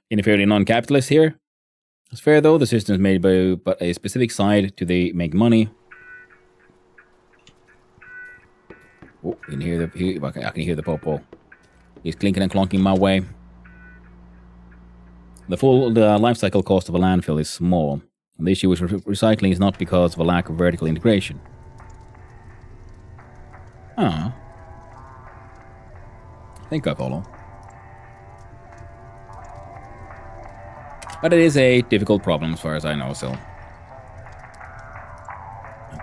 In a fairly non-capitalist here. It's fair though. The system is made by but a specific side to they make money. Oh, you can hear I can hear the popo. He's clinking and clonking my way. The life cycle cost of a landfill is small. And the issue with recycling is not because of a lack of vertical integration. I think I follow. But it is a difficult problem as far as I know, so.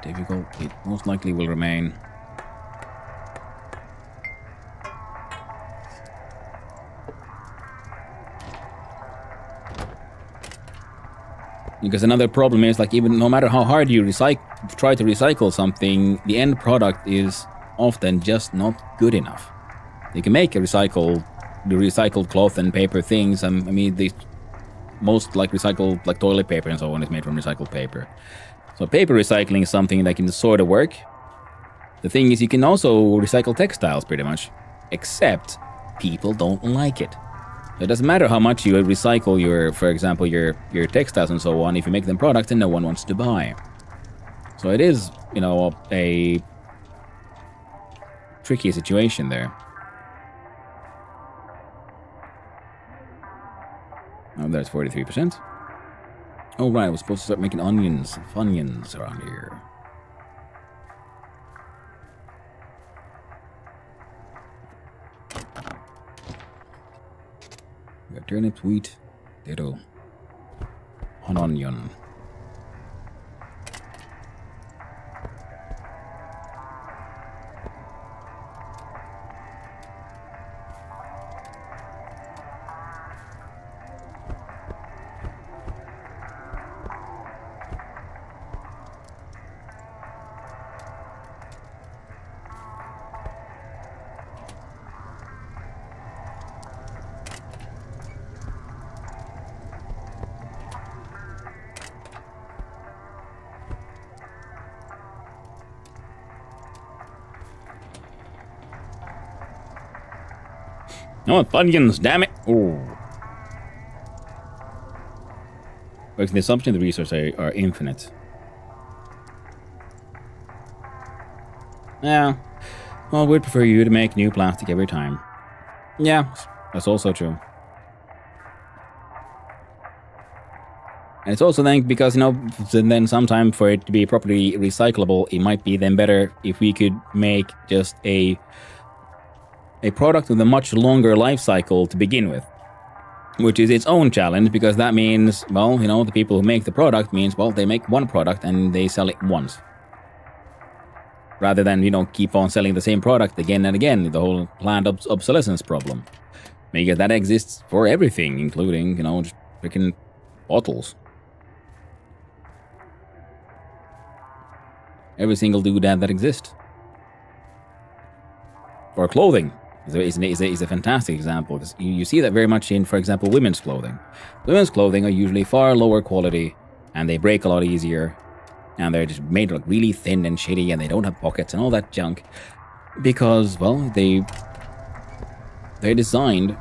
Difficult, it most likely will remain. Because another problem is, like, even no matter how hard you try to recycle something, the end product is often just not good enough. You can make the recycled cloth and paper things. I mean, the most like recycled, like toilet paper and so on, is made from recycled paper. So paper recycling is something that can sort of work. The thing is, you can also recycle textiles pretty much, except people don't like it. It doesn't matter how much you recycle for example, your textiles and so on. If you make them products, then no one wants to buy. So it is, a tricky situation there. Oh, there's 43%. Oh, right, I was supposed to start making funyuns around here. We got turnips, wheat, potato, onion. No, Funyuns, damn it! Oh. Works the assumption the resources are infinite. Yeah. Well, we'd prefer you to make new plastic every time. Yeah, that's also true. And it's also then because, then sometime for it to be properly recyclable, it might be then better if we could make just a product with a much longer life cycle to begin with. Which is its own challenge, because that means, well, the people who make the product means, well, they make one product and they sell it once. Rather than, keep on selling the same product again and again, the whole planned obsolescence problem. Because that exists for everything, including, just freaking bottles. Every single doodad that exists. Or clothing is a fantastic example, because you see that very much in, for example, women's clothing. Women's clothing are usually far lower quality, and they break a lot easier, and they're just made like really thin and shitty, and they don't have pockets and all that junk, because, well, they're designed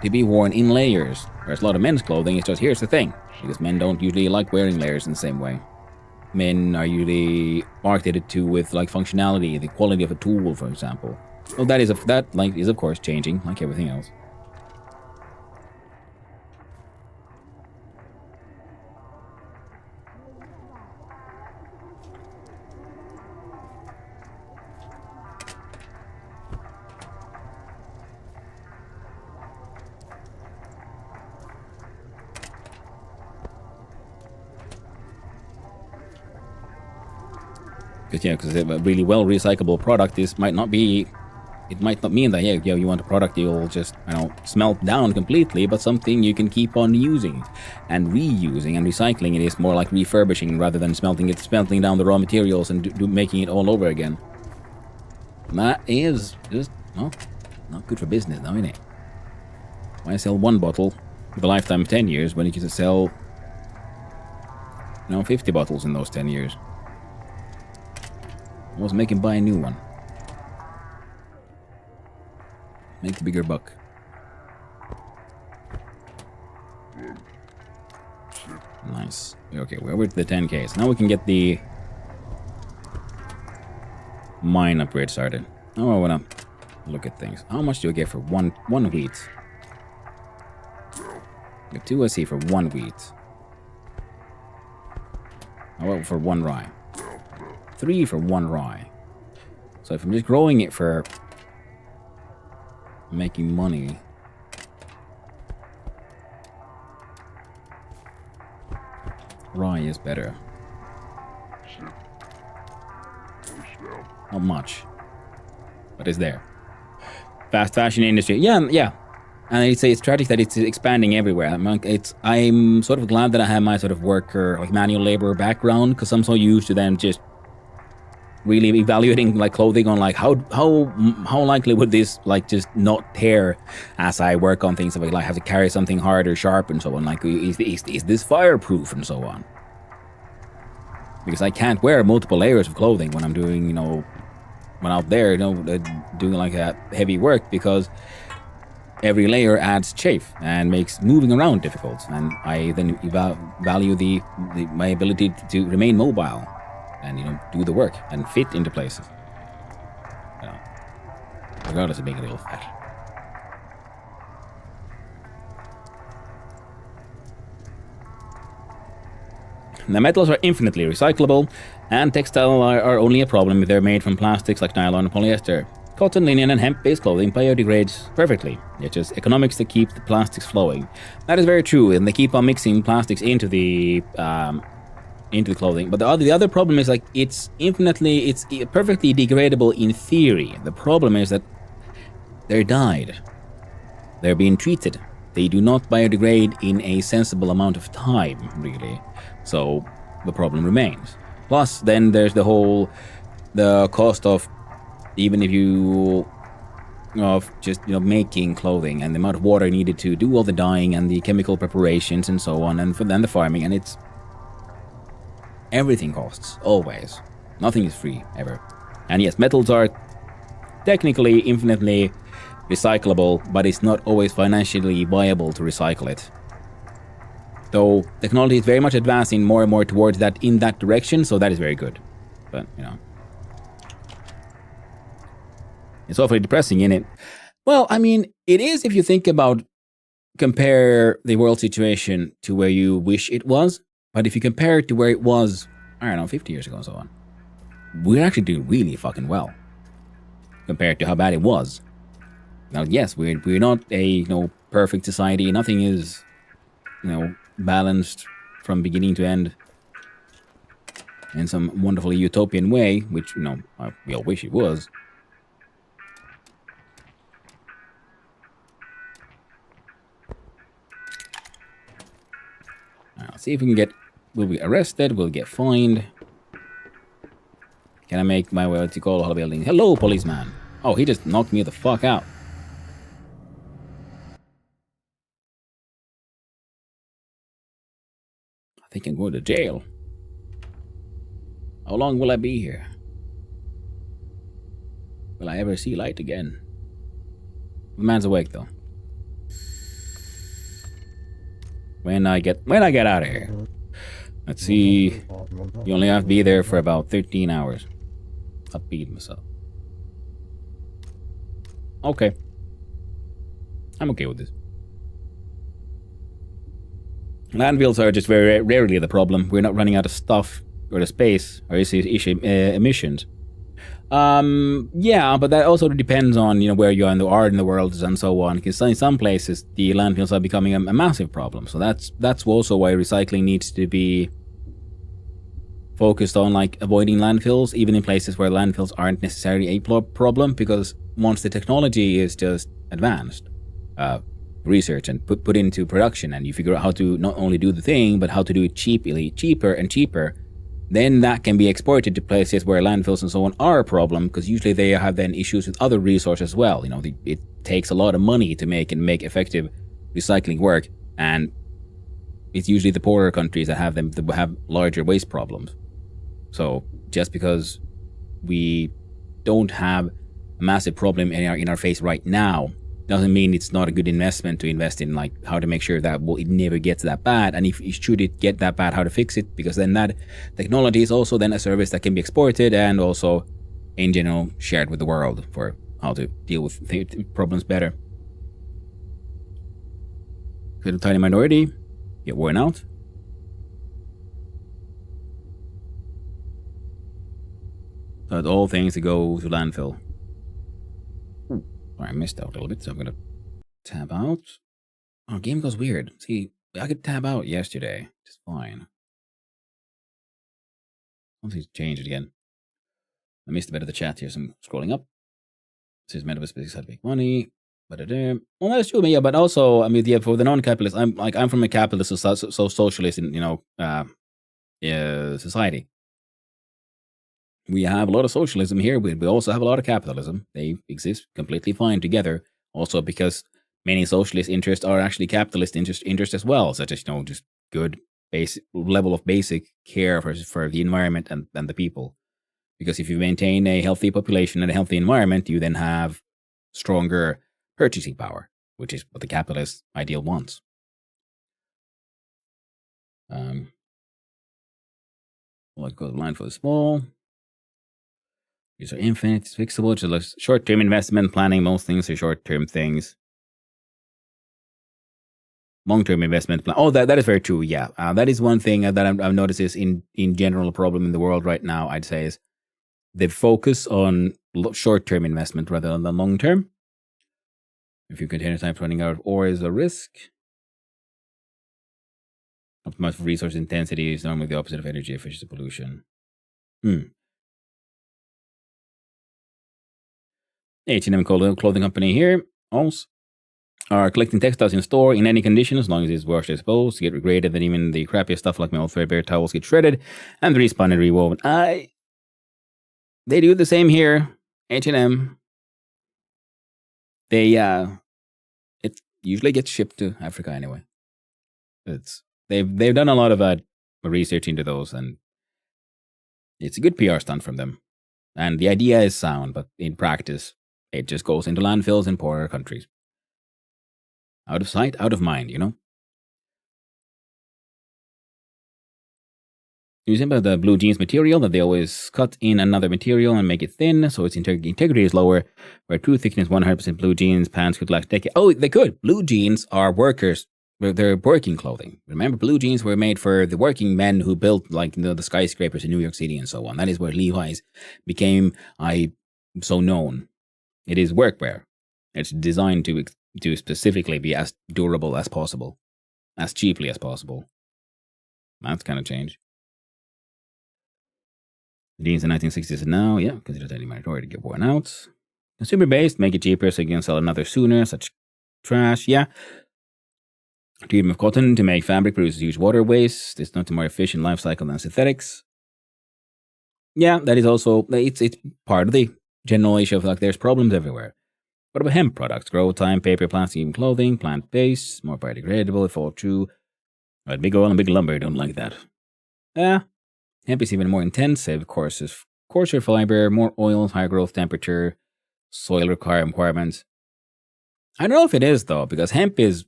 to be worn in layers. Whereas a lot of men's clothing is just, here's the thing, because men don't usually like wearing layers in the same way. Men are usually marketed to with like functionality, the quality of a tool, for example. Well, that is of course changing, like everything else. Because a really well recyclable product might not mean that you want a product you'll just smelt down completely, but something you can keep on using and reusing and recycling. It is more like refurbishing rather than smelting down the raw materials and making it all over again. And that is just not good for business now, innit? Why sell one bottle with a lifetime of 10 years when you can sell 50 bottles in those 10 years? I was making buy a new one. Make the bigger buck. Nice. Okay, we're over to the 10K. So now we can get the mine upgrade started. Now I wanna look at things. How much do I get for one wheat? I get 2 SC for 1 wheat. How about for 1 rye? 3 for 1 rye. So if I'm just growing it for making money, rye is better. Not much, but it's there. Fast fashion industry, yeah. And it's tragic that it's expanding everywhere. I'm sort of glad that I have my sort of worker, like manual labor background, because I'm so used to them just really evaluating like clothing on like how likely would this like just not tear as I work on things, like have to carry something hard or sharp and so on. Like is this fireproof and so on? Because I can't wear multiple layers of clothing when I'm doing when out there doing like a heavy work, because every layer adds chafe and makes moving around difficult, and I then value my ability to remain mobile and do the work and fit into places, regardless of being a little fat. The metals are infinitely recyclable, and textile are only a problem if they're made from plastics like nylon and polyester. Cotton, linen, and hemp-based clothing biodegrades perfectly. It's just economics that keep the plastics flowing. That is very true, and they keep on mixing plastics into the clothing. But the other problem is like it's perfectly degradable in theory. The problem is that they're dyed. They're being treated. They do not biodegrade in a sensible amount of time, really. So the problem remains. Plus, then there's the cost of, even if just making clothing and the amount of water needed to do all the dyeing and the chemical preparations and so on, and then the farming, and everything costs, always. Nothing is free, ever. And yes, metals are technically infinitely recyclable, but it's not always financially viable to recycle it. Though technology is very much advancing more and more towards that, in that direction, so that is very good. But, it's awfully depressing, isn't it? Well, I mean, it is if you compare the world situation to where you wish it was. But if you compare it to where it was, 50 years ago and so on, we're actually doing really fucking well compared to how bad it was. Now, yes, we're not a perfect society. Nothing is balanced from beginning to end in some wonderfully utopian way, which we all wish it was. Let's see if we can we'll be arrested, we'll get fined. Can I make my way to Coal Hall building? Hello, policeman. Oh, he just knocked me the fuck out. I think I'm going to jail. How long will I be here? Will I ever see light again? The man's awake though. When I get out of here. Let's see. You only have to be there for about 13 hours. I'll beat myself. Okay. I'm okay with this. Landfills are just very rarely the problem. We're not running out of stuff or the space or emissions. Yeah, but that also depends on where you are in the world and so on. Because in some places the landfills are becoming a massive problem. So that's also why recycling needs to be focused on like avoiding landfills, even in places where landfills aren't necessarily a problem, because once the technology is just advanced, research and put into production, and you figure out how to not only do the thing but how to do it cheaper and cheaper, then that can be exported to places where landfills and so on are a problem, because usually they have then issues with other resources as well. You know, it takes a lot of money to make effective recycling work, and it's usually the poorer countries that have larger waste problems. So just because we don't have a massive problem in our face right now doesn't mean it's not a good investment to invest in, like how to make sure that it never gets that bad, and if should it get that bad, how to fix it, because then that technology is also then a service that can be exported and also in general shared with the world for how to deal with problems better. Could a tiny minority get worn out? But all things that go to landfill. I missed out a little bit, so I'm gonna tab out. Oh, game goes weird. See, I could tab out yesterday. Just fine. Something's changed again. I missed a bit of the chat here, so I'm scrolling up. This is Metaverse Basics How to Make Money. Well, that's true, yeah, but also, I mean, yeah, for the non-capitalist, I'm from a capitalist, so socialist, society. We have a lot of socialism here. We also have a lot of capitalism. They exist completely fine together. Also, because many socialist interests are actually capitalist interests as well, such as just good basic level of basic care for the environment and the people. Because if you maintain a healthy population and a healthy environment, you then have stronger purchasing power, which is what the capitalist ideal wants. Let's go to the line for the small. These are infinite, it's fixable, just short-term investment planning. Most things are short-term things. Long-term investment plan. Oh, that is very true. Yeah, that is one thing that I've noticed is in general a problem in the world right now. I'd say is the focus on short-term investment rather than the long-term. If your container time running out of ore is a risk. Optimize for resource intensity is normally the opposite of energy efficiency pollution. H&M clothing company here also are collecting textiles in store in any condition as long as it's washed as supposed to get regraded. Then even the crappiest stuff like my old threadbare towels get shredded and respun and rewoven. They do the same here. H&M. It usually gets shipped to Africa anyway. They've done a lot of research into those, and it's a good PR stunt from them. And the idea is sound, but in practice, it just goes into landfills in poorer countries. Out of sight, out of mind, Using the blue jeans material that they always cut in another material and make it thin, so its integrity is lower. Where true thickness 100% blue jeans pants could last decades. Oh, they could. Blue jeans are workers. They're working clothing. Remember, blue jeans were made for the working men who built the skyscrapers in New York City and so on. That is where Levi's became so known. It is workwear. It's designed to specifically be as durable as possible, as cheaply as possible. That's kind of change. Jeans in the 1960s and now, yeah, considered any minority to get worn out. Consumer based, make it cheaper so you can sell another sooner. Such trash, yeah. Treatment of cotton to make fabric produces huge water waste. It's not a more efficient life cycle than synthetics. Yeah, that is also it's part of the general issue of there's problems everywhere. What about hemp products? Grow time, paper, plastic, even clothing, plant-based, more biodegradable, if all true. But big oil and big lumber don't like that. Yeah. Hemp is even more intensive, coarser fiber, more oils, higher growth temperature, soil requirements. I don't know if it is though, because hemp is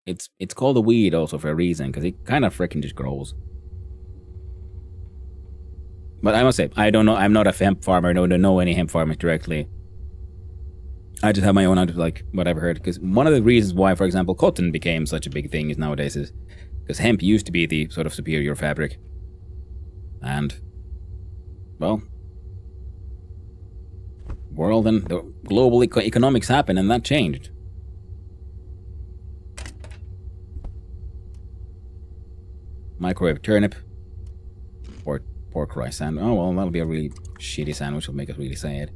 it's called a weed also for a reason, because it kind of freaking just grows. But I must say, I don't know. I'm not a hemp farmer. I don't know any hemp farmers directly. I just have my own out of what I've heard. Because one of the reasons why, for example, cotton became such a big thing nowadays is because hemp used to be the sort of superior fabric. And, well, world and the global economics happened and that changed. Microwave turnip. pork rice sandwich. Oh well, that'll be a really shitty sandwich. It'll make us really sad.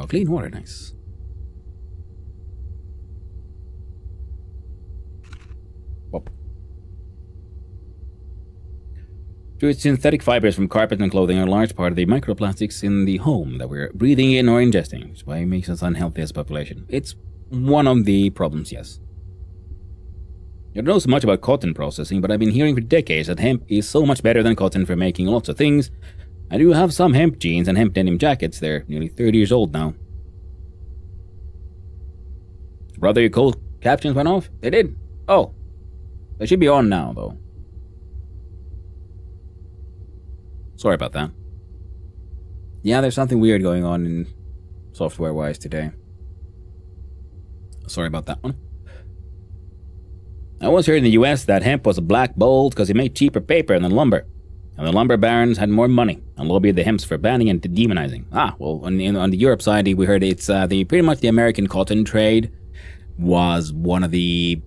Clean water, nice. Whoop. Through its synthetic fibers from carpet and clothing are a large part of the microplastics in the home that we're breathing in or ingesting, which is why it makes us unhealthy as a population. It's one of the problems, yes. I don't know so much about cotton processing, but I've been hearing for decades that hemp is so much better than cotton for making lots of things. I do have some hemp jeans and hemp denim jackets. They're nearly 30 years old now. Brother, your cold captions went off? They did? Oh. They should be on now, though. Sorry about that. Yeah, there's something weird going on in software-wise today. Sorry about that one. I once heard in the US that hemp was a black gold because it made cheaper paper than lumber. And the lumber barons had more money and lobbied the hemps for banning and demonizing. Ah, well, on the Europe side, we heard it's pretty much the American cotton trade was one of the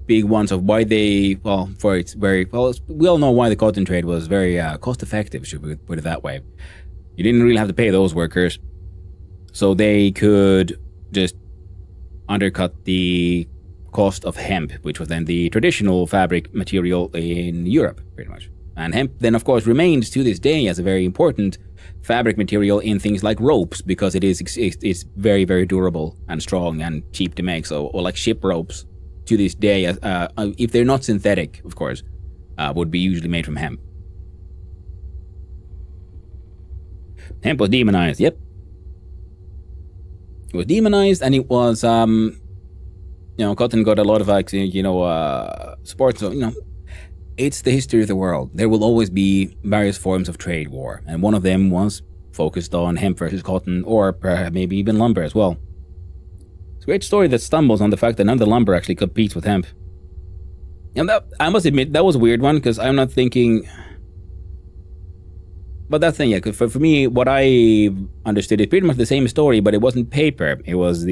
big ones of why they, well, for its very, well, we all know why the cotton trade was very cost effective, should we put it that way. You didn't really have to pay those workers, so they could just undercut the cost of hemp, which was then the traditional fabric material in Europe, pretty much. And hemp then, of course, remains to this day as a very important fabric material in things like ropes, because it's very, very durable and strong and cheap to make. So, or like ship ropes to this day, if they're not synthetic, of course, would be usually made from hemp. Hemp was demonized, yep. It was demonized, and it was, cotton got a lot of, support, so, it's the history of the world. There will always be various forms of trade war, and one of them was focused on hemp versus cotton, or perhaps maybe even lumber as well. It's a great story that stumbles on the fact that none of the lumber actually competes with hemp. And that, I must admit, that was a weird one, because I'm not thinking... But that thing, yeah, for me, what I understood is pretty much the same story, but it wasn't paper. It was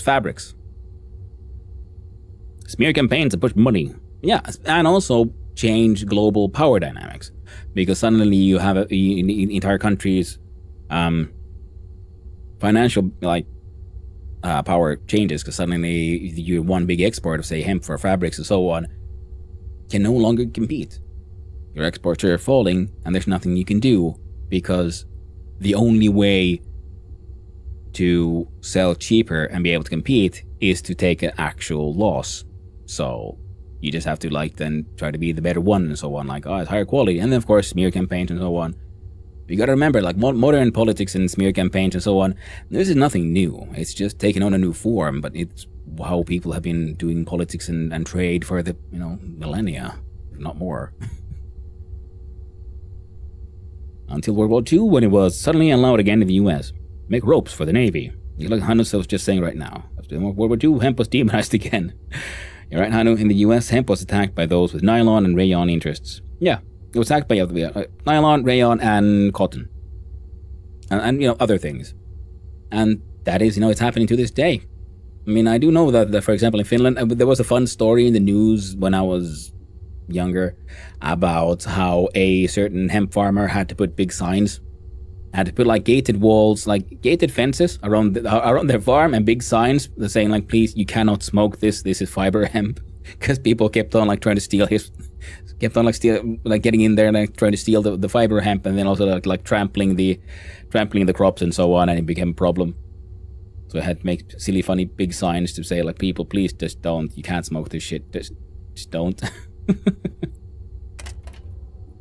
fabrics. Smear campaigns to push money. Yeah, and also change global power dynamics. Because suddenly you have entire countries' financial power changes, because suddenly you're one big export of, say, hemp for fabrics and so on, can no longer compete. Your exports are falling, and there's nothing you can do, because the only way to sell cheaper and be able to compete is to take an actual loss. So you just have to then try to be the better one and so on, it's higher quality. And then of course smear campaigns and so on. You gotta remember, modern politics and smear campaigns and so on, this is nothing new. It's just taken on a new form, but it's how people have been doing politics and trade for the, millennia, if not more. Until World War II, when it was suddenly allowed again in the US. Make ropes for the Navy. Like Hanus was just saying right now. After World War II, hemp was demonized again. You're right, Hanu. In the US, hemp was attacked by those with nylon and rayon interests. Yeah, it was attacked by nylon, rayon, and cotton. And other things. And that is, it's happening to this day. I mean, I do know that for example, in Finland, there was a fun story in the news when I was younger about how a certain hemp farmer had to put big signs, had to put gated walls, gated fences around their farm, and big signs saying please, you cannot smoke this is fiber hemp, because people kept on trying to steal getting in there and trying to steal the fiber hemp, and then also trampling the crops and so on, and it became a problem. So I had to make silly funny big signs to say people, please just don't, you can't smoke this shit, just don't.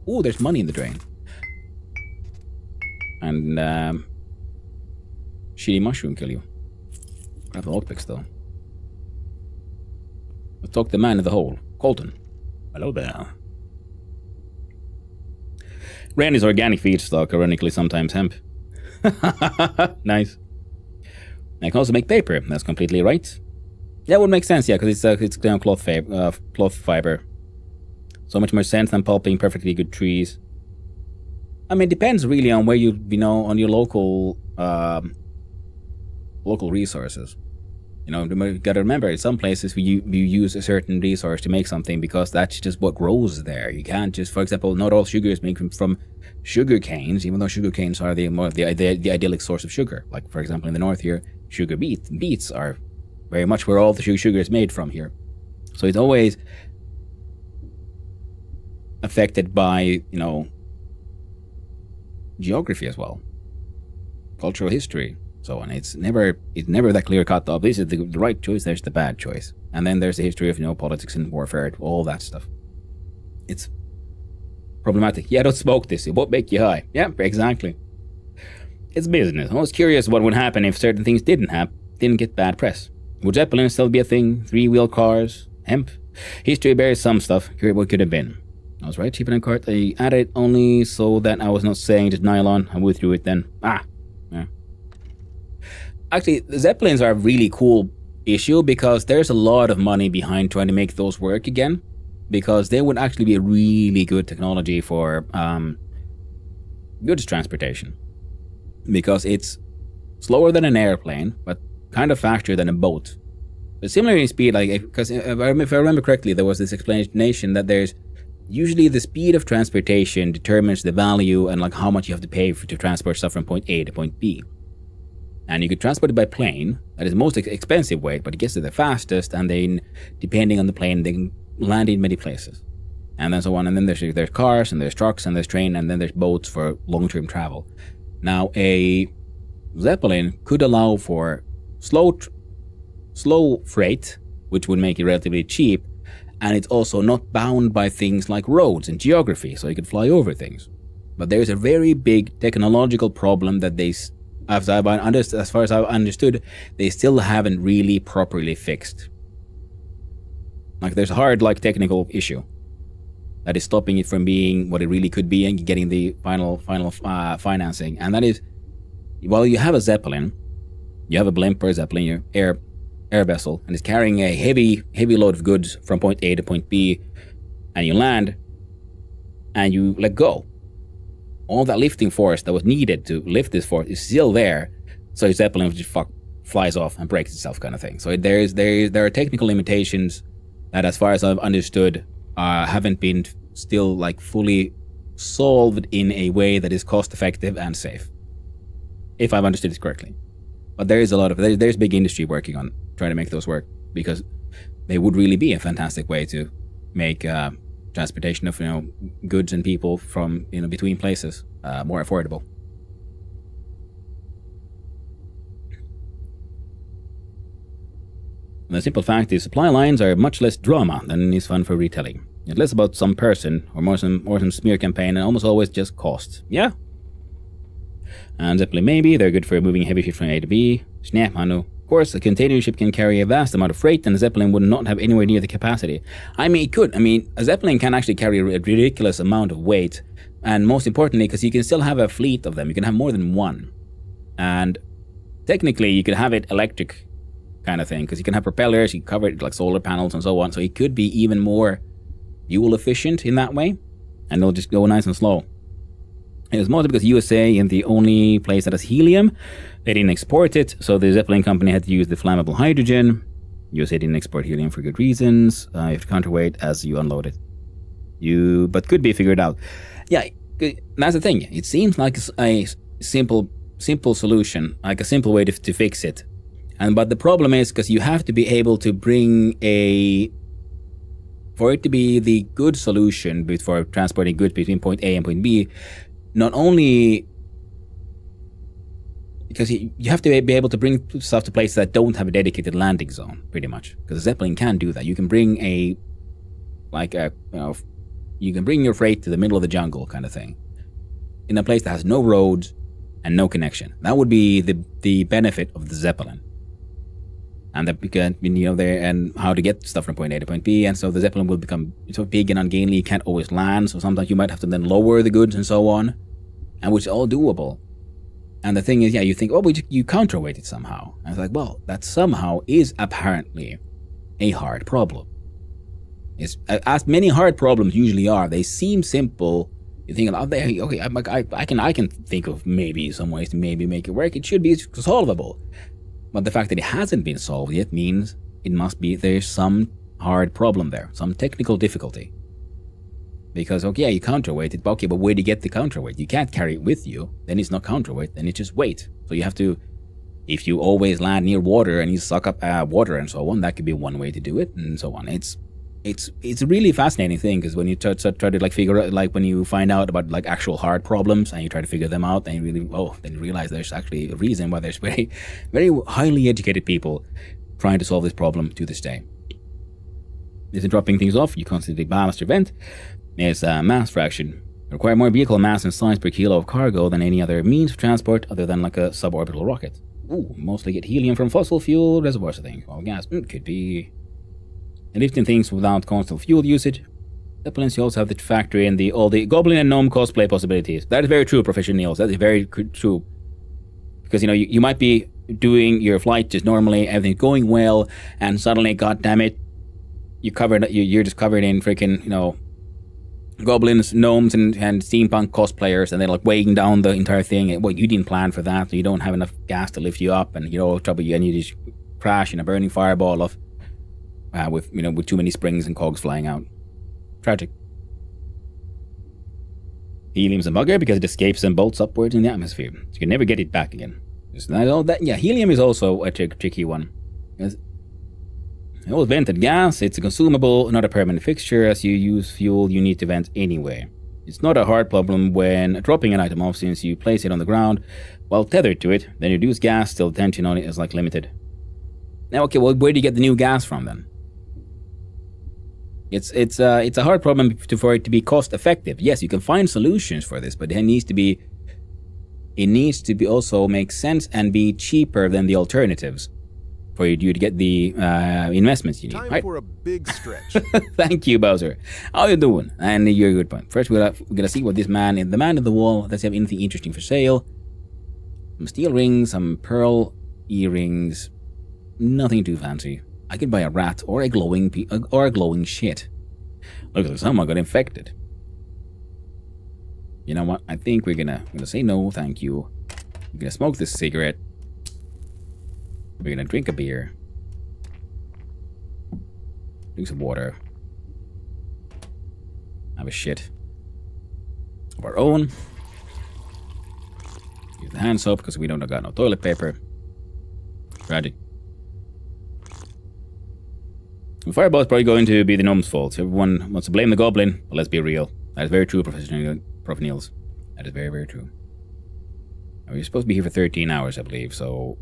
Ooh, there's money in the drain. And shitty mushroom kill you. Grab the lockpicks though. Let's talk to the man in the hole. Colton. Hello there. Ran is organic feedstock, ironically sometimes hemp. Nice. I can also make paper. That's completely right. That would make sense, yeah, because it's cloth fiber. So much more sense than pulping perfectly good trees. I mean, it depends really on where on your local resources. You know, you got to remember, in some places you use a certain resource to make something because that's just what grows there. You can't just, for example, not all sugar is made from sugar canes, even though sugar canes are the idyllic source of sugar. Like, for example, in the north here, sugar beets are very much where all the sugar is made from here. So it's always affected by, you know, geography as well, cultural history, so on. It's never that clear cut of this is the right choice, there's the bad choice, and then there's the history of, you know, politics and warfare, all that stuff. It's problematic. Yeah, don't smoke this, it won't make you high. Yeah, exactly. It's business. I was curious what would happen if certain things didn't get bad press. Would Zeppelin still be a thing? 3-wheel cars, hemp? History bears some stuff. Here what could have been. I was right, cheaper than cart. I added it only so that I was not saying just nylon. I withdrew it then. Yeah. Actually, the Zeppelins are a really cool issue because there's a lot of money behind trying to make those work again, because they would actually be a really good technology for goods transportation, because it's slower than an airplane but kind of faster than a boat. But similar in speed, like, because if I remember correctly, there was this explanation that there's usually the speed of transportation determines the value and like how much you have to pay to transport stuff from point A to point B. And you could transport it by plane. That is the most expensive way, but it gets to the fastest, and then depending on the plane, they can land in many places. And then so on. And then there's cars, and there's trucks, and there's train, and then there's boats for long-term travel. Now, a Zeppelin could allow for slow freight, which would make it relatively cheap, and it's also not bound by things like roads and geography, so you could fly over things. But there's a very big technological problem that as far as I've understood, they still haven't really properly fixed. Like, there's a hard, like, technical issue that is stopping it from being what it really could be and getting the final financing. And that is, while you have a Zeppelin, you have a blimp or a Zeppelin, your air vessel, and it's carrying a heavy load of goods from point A to point B, and you land, and you let go. All that lifting force that was needed to lift this force is still there, so your Zeppelin just flies off and breaks itself, kind of thing. So there are technical limitations that, as far as I've understood, haven't been still like fully solved in a way that is cost effective and safe, if I've understood it correctly. But there is there's big industry working on trying to make those work, because they would really be a fantastic way to make transportation of, you know, goods and people from, you know, between places more affordable. And the simple fact is, supply lines are much less drama than is fun for retelling. It's less about some person or more some smear campaign, and almost always just cost. Yeah. And Zeppelin maybe, they're good for moving heavy shit from A to B. Snap, I know. Of course, a container ship can carry a vast amount of freight, and a Zeppelin would not have anywhere near the capacity. I mean, it could. I mean, a Zeppelin can actually carry a ridiculous amount of weight, and most importantly, because you can still have a fleet of them, you can have more than one. And technically, you could have it electric kind of thing, because you can have propellers, you can cover it like solar panels and so on, so it could be even more fuel efficient in that way, and they'll just go nice and slow. It was mostly because USA is the only place that has helium. They didn't export it, so the Zeppelin company had to use the flammable hydrogen. USA didn't export helium for good reasons. You have to counterweight as you unload it. But could be figured out. Yeah, that's the thing. It seems like a simple solution, like a simple way to fix it. But the problem is, because you have to be able to bring for it to be the good solution for transporting goods between point A and point B, not only because you have to be able to bring stuff to places that don't have a dedicated landing zone, pretty much. Because a Zeppelin can do that. You can bring you can bring your freight to the middle of the jungle, kind of thing, in a place that has no roads and no connection. That would be the benefit of the Zeppelin. And that, because, you know, there and how to get stuff from point A to point B, and so the Zeppelin will become so big and ungainly, you can't always land, so sometimes you might have to then lower the goods and so on, and which is all doable. And the thing is, yeah, you think, oh, but you counterweight it somehow. And it's like, well, that somehow is apparently a hard problem. It's, as many hard problems usually are, they seem simple. You think, oh, okay, I can think of maybe some ways to maybe make it work. It should be solvable. But the fact that it hasn't been solved yet means it must be there's some hard problem there, some technical difficulty. Because, okay, you counterweight it, but okay, but where do you get the counterweight? You can't carry it with you, then it's not counterweight, then it's just weight. So you have to, if you always land near water and you suck up water and so on, that could be one way to do it, and so on. It's a really fascinating thing, because when you try to like figure out, like when you find out about like actual hard problems and you try to figure them out, and you really, then you realize there's actually a reason why there's very, very highly educated people trying to solve this problem to this day. Isn't dropping things off, you constantly ballast your vent. It's mass fraction. Require more vehicle mass and size per kilo of cargo than any other means of transport other than like a suborbital rocket. Ooh, mostly get helium from fossil fuel reservoirs, I think. Well, gas, could be. And lifting things without constant fuel usage. Zeppelins, you also have to factor in all the Goblin and Gnome cosplay possibilities. That is very true, Professor Niels. That is very true. Because, you might be doing your flight just normally, everything's going well, and suddenly, goddammit, you're just covered in freaking, goblins, gnomes, and steampunk cosplayers, and they're like weighing down the entire thing. Well, you didn't plan for that, so you don't have enough gas to lift you up, and trouble you, and you just crash in a burning fireball of with too many springs and cogs flying out. Tragic. Helium's a bugger because it escapes and bolts upwards in the atmosphere, so you can never get it back again. Yeah, helium is also a tricky one. It was vented gas, it's a consumable, not a permanent fixture. As you use fuel, you need to vent anyway. It's not a hard problem when dropping an item off, since you place it on the ground while tethered to it, then reduced gas, still tension on it is like limited. Now, okay, well, where do you get the new gas from then? It's a hard problem for it to be cost effective. Yes, you can find solutions for this, but it needs to be also make sense and be cheaper than the alternatives for you to get the investments you need. Time right? for a big stretch. Thank you, Bowser. How you doing? And you're a good point. First, we're gonna see what the man in the wall, does he have anything interesting for sale? Some steel rings, some pearl earrings. Nothing too fancy. I could buy a rat or a glowing shit. Looks like someone got infected. You know what? I think we're gonna say no, thank you. We're gonna smoke this cigarette. We're gonna drink a beer. Drink some water. Have a shit of our own. Use the hand soap because we don't got no toilet paper. Tragic. The fireball is probably going to be the gnome's fault. Everyone wants to blame the goblin, but let's be real. That is very true, Prof. Niels. That is very, very true. Now, we're supposed to be here for 13 hours, I believe, so...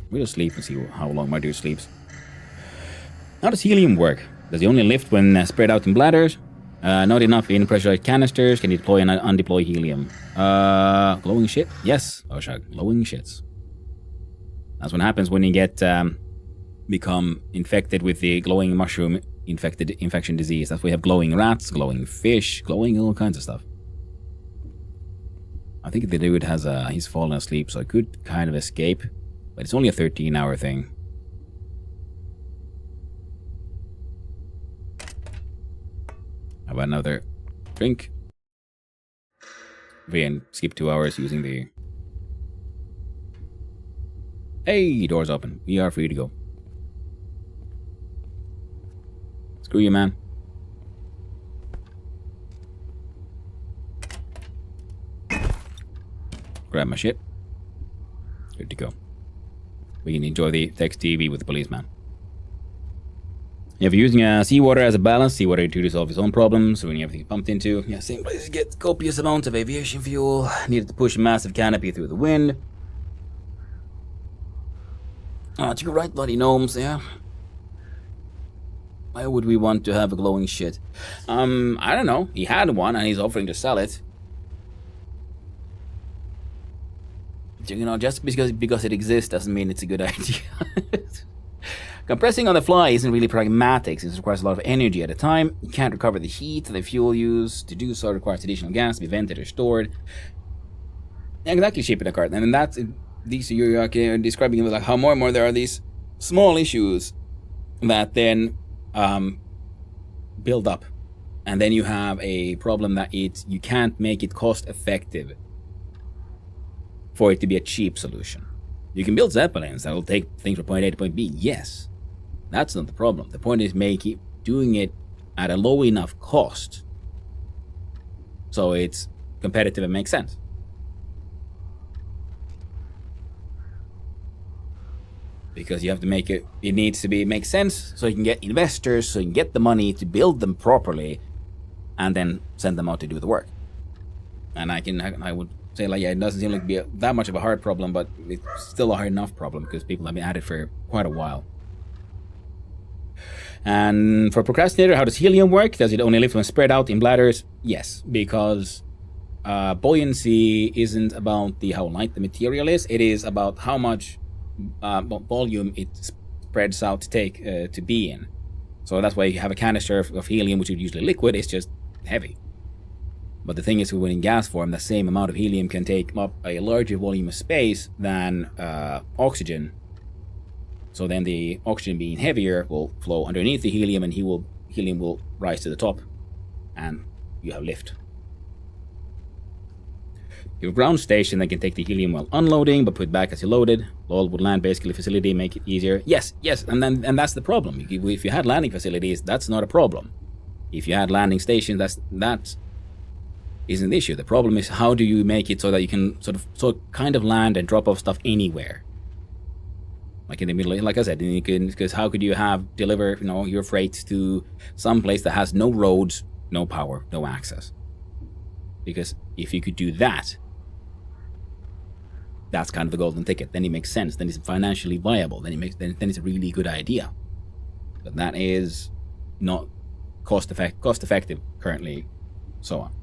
We'll sleep and see how long my dude sleeps. How does helium work? Does it only lift when spread out in bladders? Not enough in pressurized canisters. Can you deploy and undeploy helium? Glowing shit? Yes, Oshag. Glowing shits. That's what happens when you get... become infected with the glowing mushroom infection disease. That's why we have glowing rats, glowing fish, glowing all kinds of stuff. I think the dude has he's fallen asleep, so I could kind of escape, but it's only a 13-hour thing. How about another drink? We can skip 2 hours using the... Hey, door's open. We are free to go. Screw you, man. Grab my shit. Good to go. We can enjoy the text TV with the policeman. If you're using seawater as a ballast, seawater to resolve its own problems, so when you have everything pumped into, same place to get copious amounts of aviation fuel. Needed to push a massive canopy through the wind. You're right, bloody gnomes, yeah. Why would we want to have a glowing shit? I don't know. He had one and he's offering to sell it. Just because it exists doesn't mean it's a good idea. Compressing on the fly isn't really pragmatic since it requires a lot of energy at a time. You can't recover the heat the fuel used. To do so requires additional gas to be vented or stored. Exactly, shipping a cart. And that's these you're describing like how more and more there are these small issues that then build up, and then you have a problem that you can't make it cost effective for it to be a cheap solution. You can build zeppelins that will take things from point A to point B. Yes, that's not the problem. The point is doing it at a low enough cost so it's competitive and makes sense. Because you have to make it needs to make sense so you can get investors, so you can get the money to build them properly and then send them out to do the work. And I would say, like, yeah, it doesn't seem like to be that much of a hard problem, but it's still a hard enough problem because people have been at it for quite a while. And for procrastinator, how does helium work? Does it only lift when spread out in bladders? Yes, because buoyancy isn't about how light the material is. It is about how much volume it spreads out to be in. So that's why you have a canister of helium, which is usually liquid. It's just heavy. But the thing is, when in gas form, the same amount of helium can take up a larger volume of space than oxygen. So then the oxygen being heavier will flow underneath the helium, and helium will rise to the top, and you have lift. You have a ground station that can take the helium while unloading, but put back as you loaded. LOL would land basically facility, make it easier. Yes, and that's the problem. If you had landing facilities, that's not a problem. If you had landing stations, that isn't the issue. The problem is, how do you make it so that you can kind of land and drop off stuff anywhere? Like in the middle, like I said, because how could you deliver your freight to some place that has no roads, no power, no access? Because if you could do that, that's kind of the golden ticket. Then it makes sense. Then it's financially viable. Then it's a really good idea. But that is not cost effective currently, so on.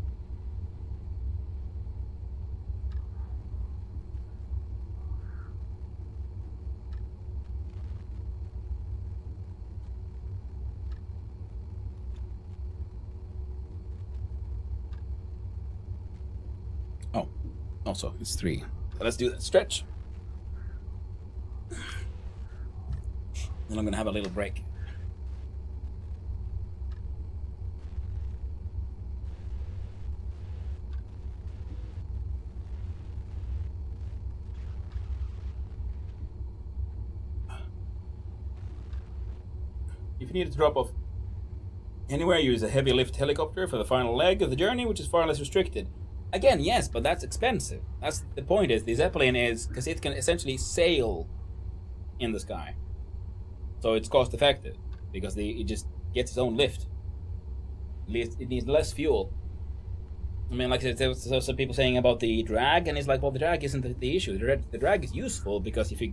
Oh, also it's 3. Let's do that stretch. Then I'm gonna have a little break. If you need to drop off anywhere, use a heavy lift helicopter for the final leg of the journey, which is far less restricted. Again, yes, but that's expensive. That's the point. Is the Zeppelin is because it can essentially sail in the sky, so it's cost effective because it just gets its own lift. It needs less fuel. I mean, like there was some people saying about the drag, and it's like, well, the drag isn't the issue. The drag is useful because if you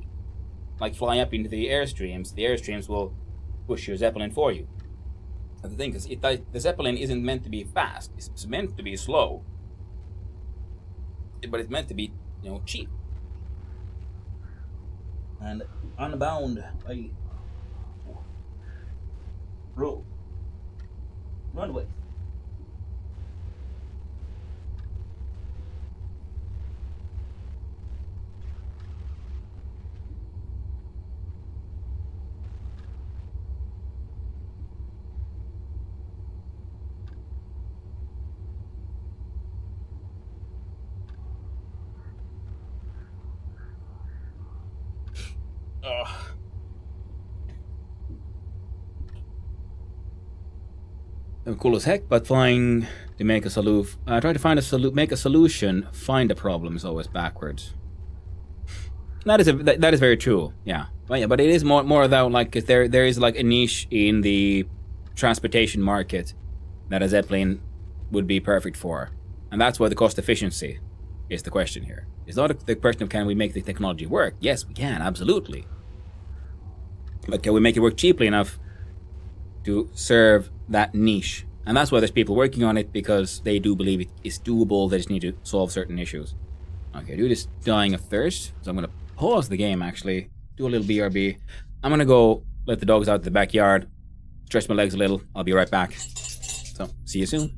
fly up into the airstreams will push your Zeppelin for you. That's the thing, because the Zeppelin isn't meant to be fast. It's meant to be slow. But it's meant to be, cheap. And unbound by rule. Runway. Cool as heck, but flying to make a solution. Try to make a solution. Find a problem is always backwards. That is very true. Yeah, but it is more about cause there is a niche in the transportation market that a Zeppelin would be perfect for, and that's why the cost efficiency is the question here. It's not the question of can we make the technology work. Yes, we can, absolutely. But can we make it work cheaply enough to serve that niche? And that's why there's people working on it, because they do believe it is doable. They just need to solve certain issues. Okay, dude is dying of thirst, so I'm gonna pause the game actually, do a little BRB. I'm gonna go let the dogs out to the backyard, stretch my legs a little. I'll be right back. So, see you soon.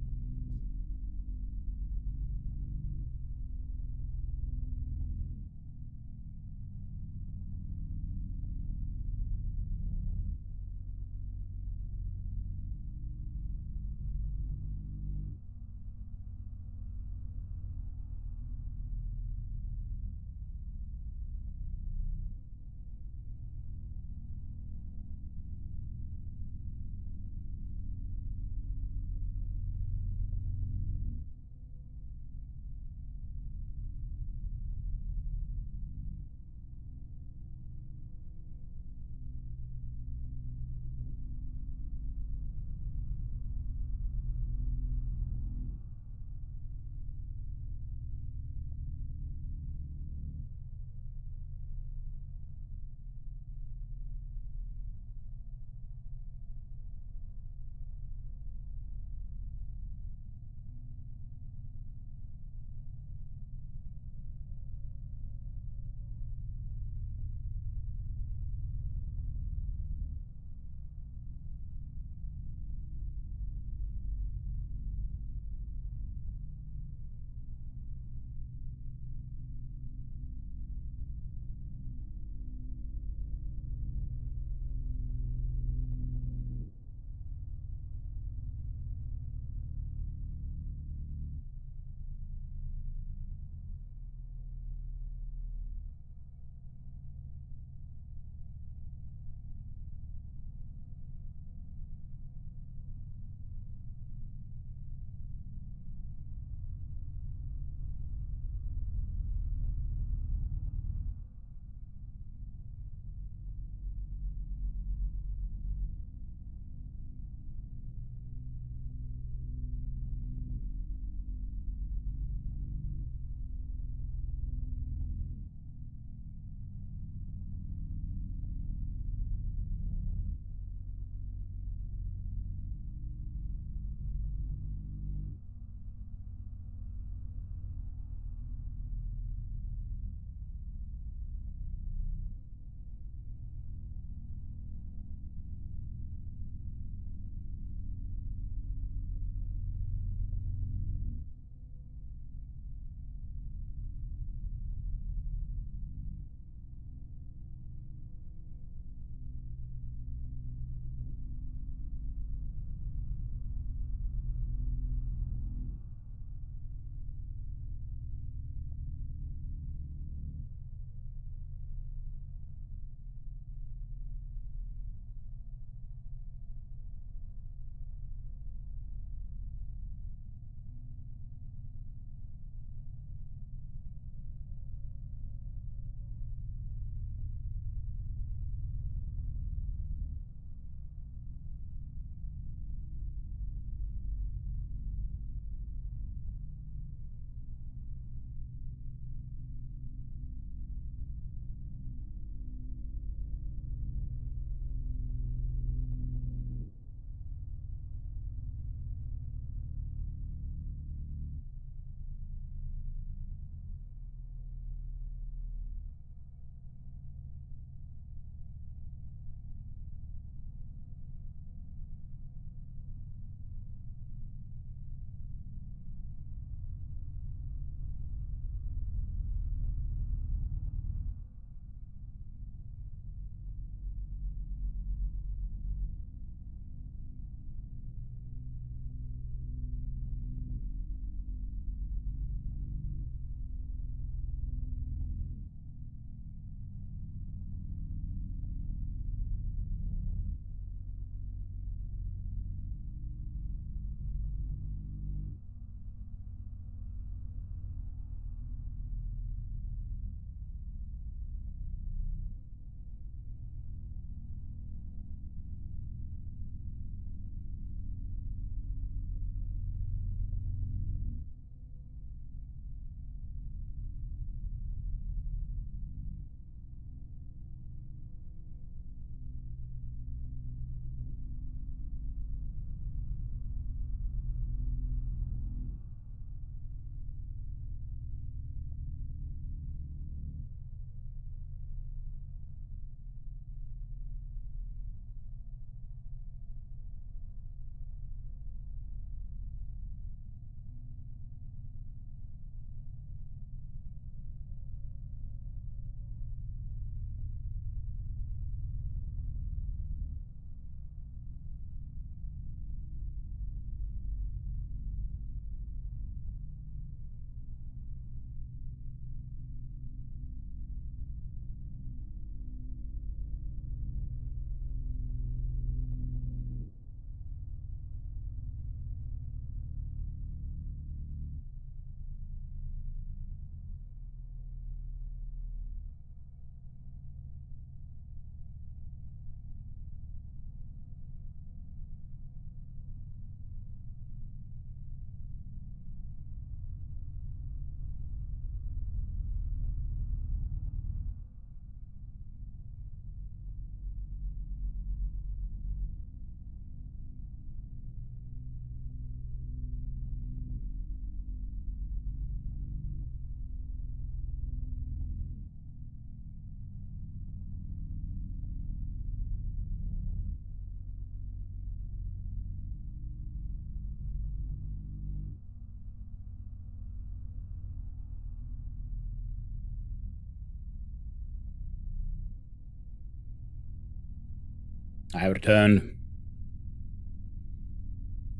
I have returned.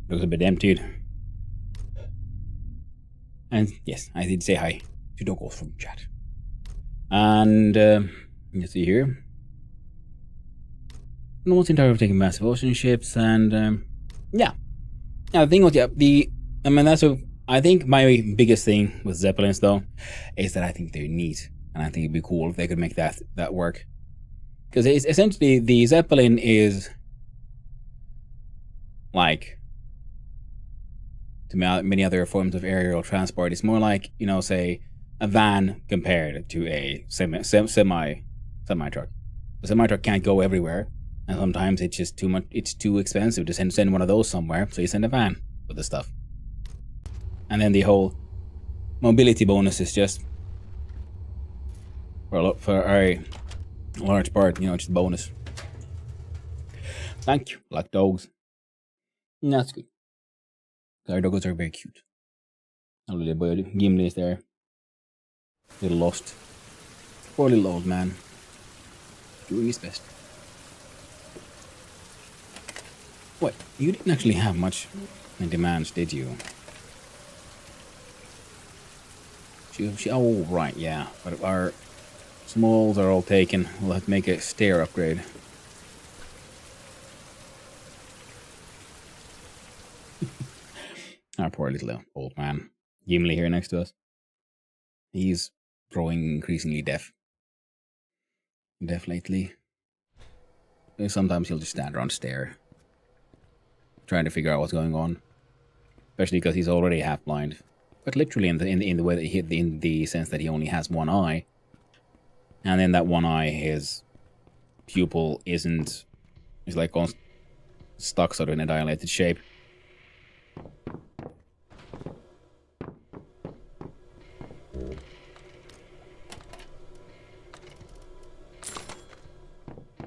Looks a bit emptied. And yes, I did say hi to Doggos from chat. And let's see here. I'm almost entirely taking massive ocean ships, and yeah. Yeah, the thing was, I think my biggest thing with Zeppelins though is that I think they're neat, and I think it'd be cool if they could make that work. Because it's essentially the Zeppelin is like, to many other forms of aerial transport, it's more like, you know, say a van compared to a semi truck. A semi truck can't go everywhere, and sometimes it's just too much. It's too expensive to send one of those somewhere, so you send a van with the stuff. And then the whole mobility bonus is just for a large part, you know, just bonus. Thank you, black dogs. That's good. Our dogs are very cute. A little boy Gimli is there. A little lost. Poor little old man. Doing his best. What? You didn't actually have much in demands, did you? Oh, right, yeah. But our smalls are all taken. We'll have to make a stair upgrade. Our poor little old man. Gimli here next to us. He's growing increasingly deaf. Deaf lately. Sometimes he'll just stand around and stare. Trying to figure out what's going on. Especially because he's already half blind. But literally in the way that in the sense that he only has one eye. And then that one eye, his pupil is like stuck sort of in a dilated shape.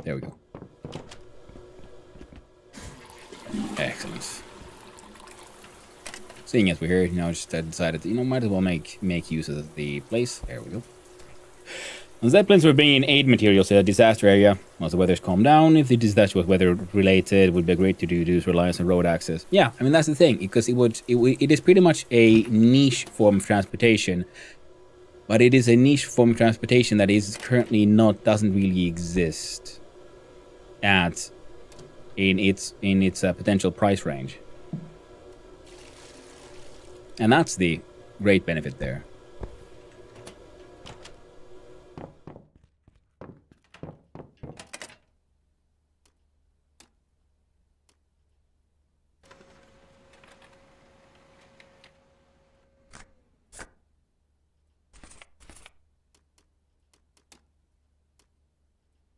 There we go. Excellent. Seeing as we're here, you know, just decided to, you know, might as well make use of the place. There we go. The Zeppelins were bringing aid materials to the disaster area. Once the weather's calmed down, if the disaster was weather related, it would be great to reduce reliance on road access. Yeah, I mean, that's the thing, because it is pretty much a niche form of transportation, but it is a niche form of transportation that is currently doesn't really exist in its potential price range. And that's the great benefit there.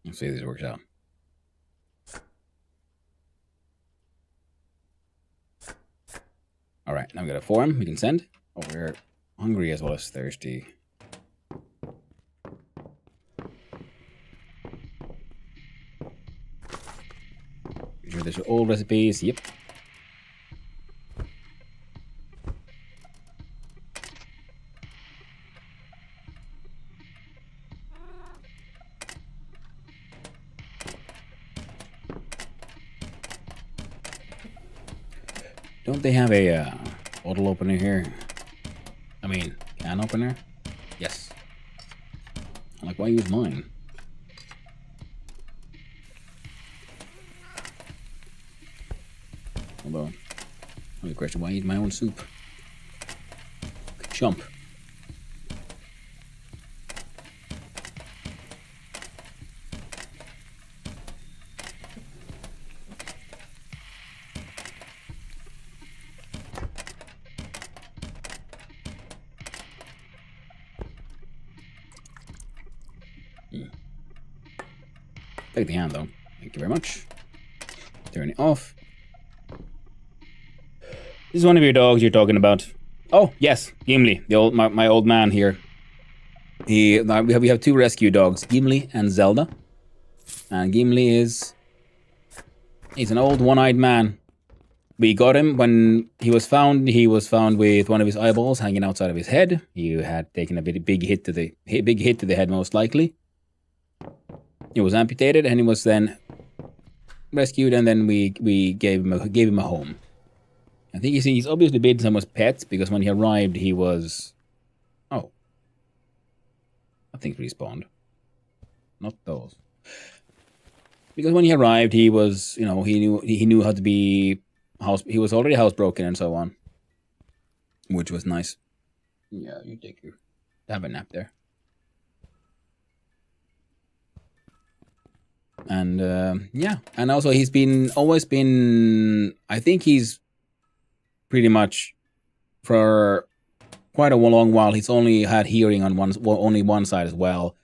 Let's see if this works out. Alright, now we got a form we can send. Oh, we're hungry as well as thirsty. Sure there's old recipes. Yep. Don't they have a bottle opener here? I mean, can opener? Yes. I'm like, why use mine? Although, only question, why eat my own soup? Jump. Take the hand though. Thank you very much. Turn it off. This is one of your dogs you're talking about. Oh, yes, Gimli, my old man here. We have two rescue dogs, Gimli and Zelda. And Gimli he's an old one-eyed man. We got him when he was found. He was found with one of his eyeballs hanging outside of his head. He had taken a big hit to the head, most likely. He was amputated, and he was then rescued, and then we gave him a home. I think he's obviously been someone's pet, because when he arrived, he was... Oh. I think respawned. Not those. Because when he arrived, he was, you know, he knew how to be he was already housebroken and so on. Which was nice. Yeah, you have a nap there. And yeah, and also he's always been, I think he's pretty much for quite a long while, he's only had hearing on only one side as well,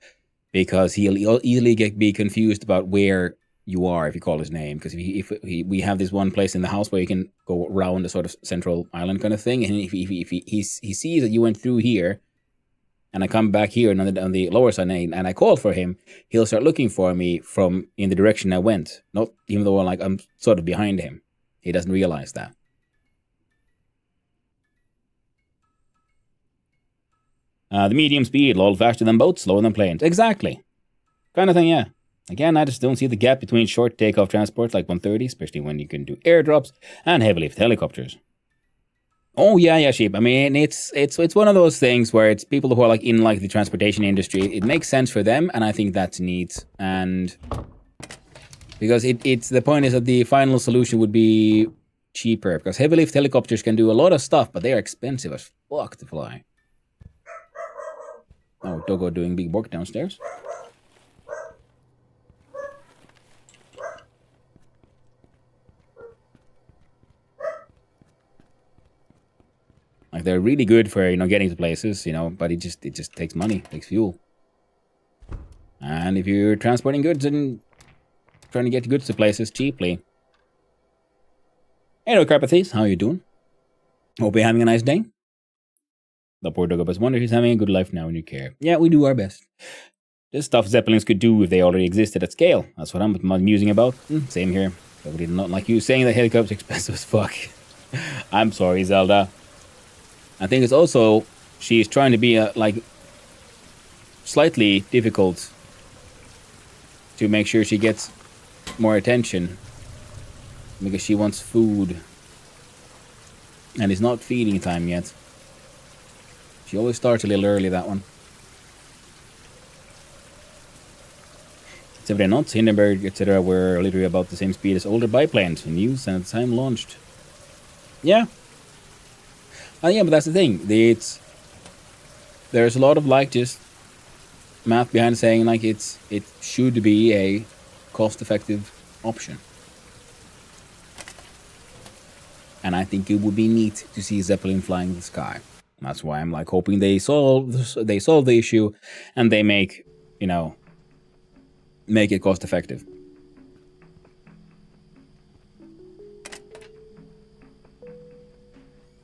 because he'll easily be confused about where you are if you call his name, because if we have this one place in the house where you can go around the sort of central island kind of thing, and if he sees that you went through here, and I come back here and on the lower side, and I call for him, he'll start looking for me from in the direction I went, not even though I'm sort of behind him. He doesn't realize that. The medium speed, lol, faster than boats, slower than planes. Exactly. Kind of thing, yeah. Again, I just don't see the gap between short takeoff transports like 130, especially when you can do airdrops, and heavy lift helicopters. Oh, yeah, Sheep. I mean, it's one of those things where it's people who are like in like the transportation industry. It makes sense for them, and I think that's neat. And because it's the point is that the final solution would be cheaper, because heavy lift helicopters can do a lot of stuff, but they are expensive as fuck to fly. Oh, Doggo doing big work downstairs. Like, they're really good for, you know, getting to places, you know, but it just takes money, takes fuel. And if you're transporting goods and trying to get goods to places cheaply. Hello, Carpathes, how you doing? Hope you're having a nice day. The poor dog wonder if he's having a good life now and you care. Yeah, we do our best. This stuff Zeppelins could do if they already existed at scale. That's what I'm musing about. Same here. Probably not like you saying that helicopter's expensive as fuck. I'm sorry, Zelda. I think it's also, she's trying to be like slightly difficult to make sure she gets more attention, because she wants food and it's not feeding time yet. She always starts a little early, that one. Except they're not. Hindenburg, etc. were literally about the same speed as older biplanes in use and at the time launched. Yeah. Yeah, but that's the thing. There's a lot of like just math behind saying like it should be a cost-effective option. And I think it would be neat to see Zeppelin flying in the sky. That's why I'm like hoping they solve the issue and they make, you know, make it cost effective.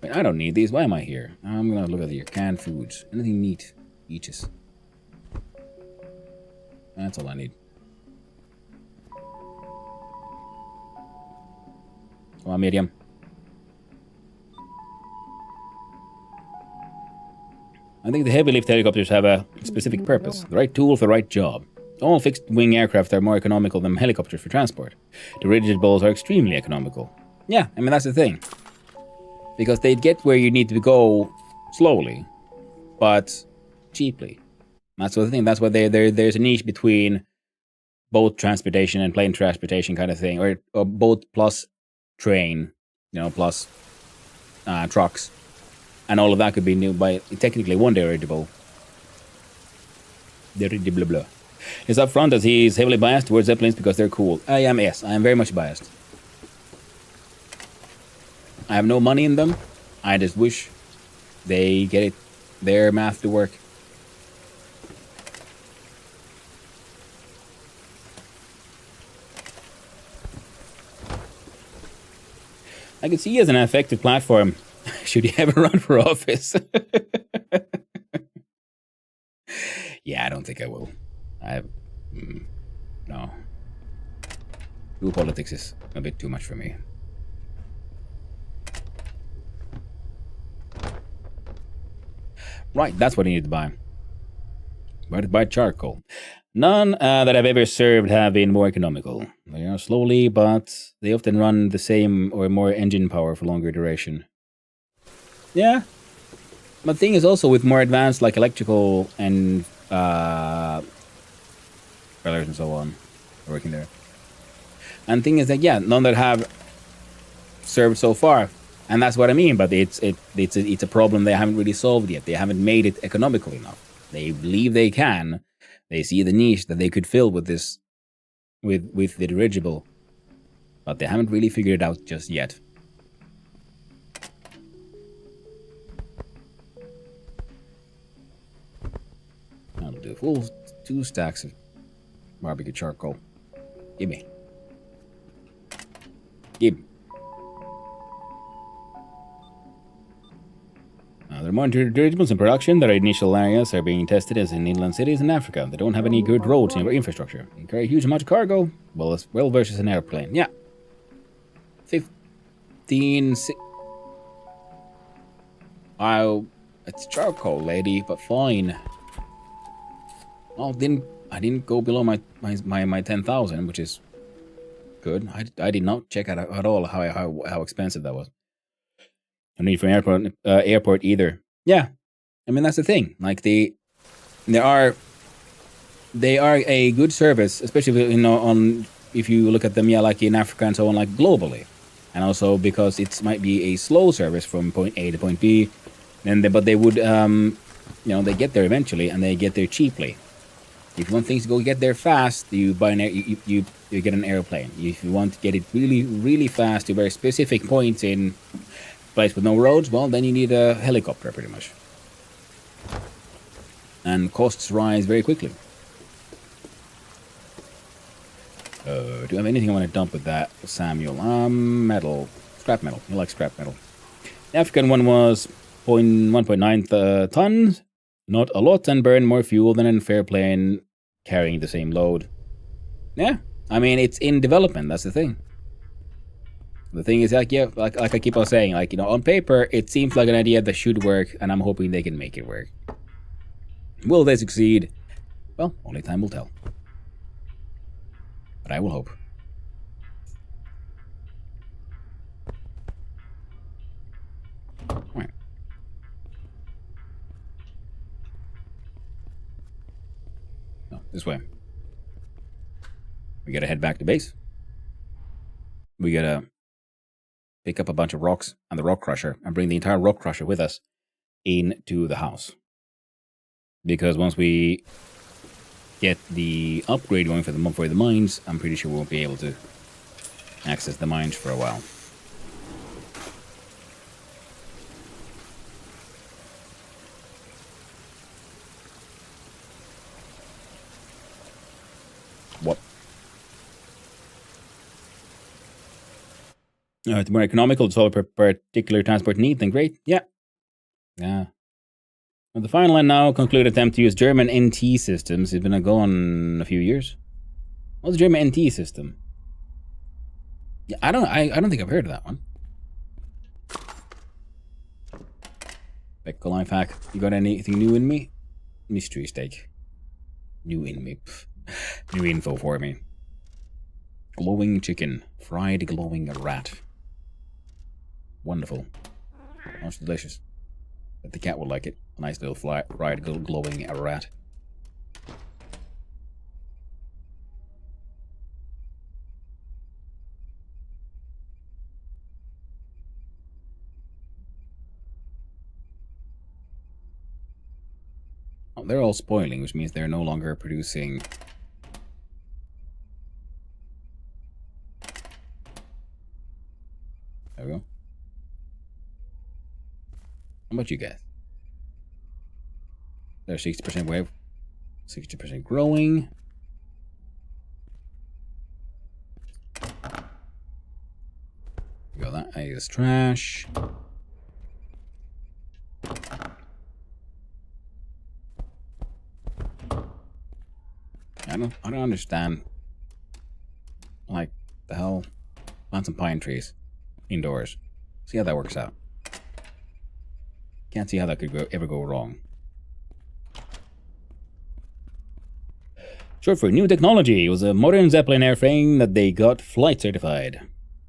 Wait, I don't need these. Why am I here? I'm gonna look at your canned foods. Anything neat? Peaches. That's all I need. Come on, medium. I think the heavy lift helicopters have a specific purpose, the right tool for the right job. All fixed-wing aircraft are more economical than helicopters for transport. Dirigibles are extremely economical. Yeah, I mean, that's the thing. Because they get where you need to go slowly, but cheaply. That's the thing. That's why there's a niche between boat transportation and plane transportation kind of thing, or boat plus train, you know, plus trucks. And all of that could be new by technically one dirigible. Dirigible. It's up front as he's heavily biased towards Zeppelins because they're cool. Yes, I am very much biased. I have no money in them. I just wish they get their math to work. I can see as an effective platform. Should he ever run for office? Yeah, I don't think I will. No. Blue politics is a bit too much for me. Right, that's what I need to buy. Where to buy charcoal? None that I've ever served have been more economical. They are slowly, but they often run the same or more engine power for longer duration. Yeah. But the thing is also with more advanced like electrical and colors and so on working there. And the thing is that yeah, none that have served so far. And that's what I mean, but it's a problem they haven't really solved yet. They haven't made it economical enough. They believe they can. They see the niche that they could fill with this with the dirigible. But they haven't really figured it out just yet. I'll do full 2 stacks of barbecue charcoal. Give me. Give. There are more dirigibles in production. Their initial areas are being tested as in inland cities in Africa. They don't have any good roads or infrastructure. They carry a huge amount of cargo. Well versus an airplane. Yeah. 15... it's charcoal, lady, but fine. Well, I didn't go below my 10,000, which is good. I did not check out at all how expensive that was. No need for an airport either. Yeah, I mean that's the thing. Like they are a good service, especially on if you look at them, yeah, like in Africa and so on, like globally, and also because it might be a slow service from point A to point B, but they would they get there eventually and they get there cheaply. If you want things to go get there fast, you buy you get an airplane. If you want to get it really really fast to very specific points in place with no roads, well, then you need a helicopter, pretty much. And costs rise very quickly. Do you have anything I want to dump with that, Samuel? Metal. Scrap metal. You like scrap metal. The African one was 1.9 tons. Not a lot, and burned more fuel than an airplane carrying the same load. Yeah, I mean, it's in development, that's the thing. The thing is, like I keep on saying, on paper, it seems like an idea that should work, and I'm hoping they can make it work. Will they succeed? Well, only time will tell. But I will hope. Right. No, this way. We gotta head back to base. We gotta pick up a bunch of rocks and the rock crusher and bring the entire rock crusher with us into the house. Because once we get the upgrade going for the mines, I'm pretty sure we won't be able to access the mines for a while. What? It's more economical to solve a particular transport need, then great. Yeah. Yeah. Well, the final and now concluded attempt to use German NT systems has been gone a few years. What's the German NT system? Yeah, I don't think I've heard of that one. Becca life hack. You got anything new in me? Mystery steak. New in me. New info for me. Glowing chicken. Fried glowing rat. Wonderful. Most delicious. But the cat would like it. A nice little fried glowing rat. Oh, they're all spoiling, which means they're no longer producing. There we go. How about you guys? They're 60% wave, 60% growing. Got that. I use trash. I don't understand. Like the hell? Plant some pine trees indoors. See how that works out. Can't see how that could ever go wrong. Short for new technology. It was a modern Zeppelin airframe that they got flight certified.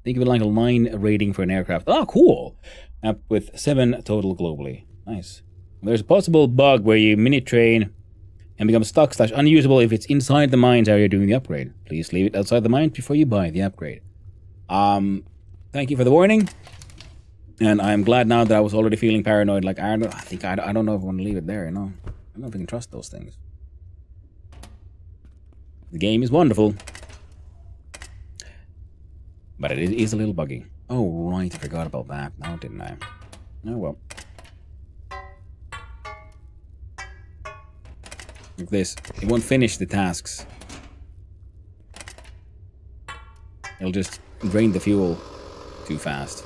Think of it like a line rating for an aircraft. Oh, cool! Up with 7 total globally. Nice. There's a possible bug where you mini train and become stuck / unusable if it's inside the mines area during the upgrade. Please leave it outside the mines before you buy the upgrade. Thank you for the warning. And I'm glad now that I was already feeling paranoid. Like, I don't know if I want to leave it there, you know? I don't know if I can trust those things. The game is wonderful. But it is a little buggy. Oh, right, I forgot about that. Now, didn't I? Oh, well. Like this. It won't finish the tasks. It'll just drain the fuel too fast.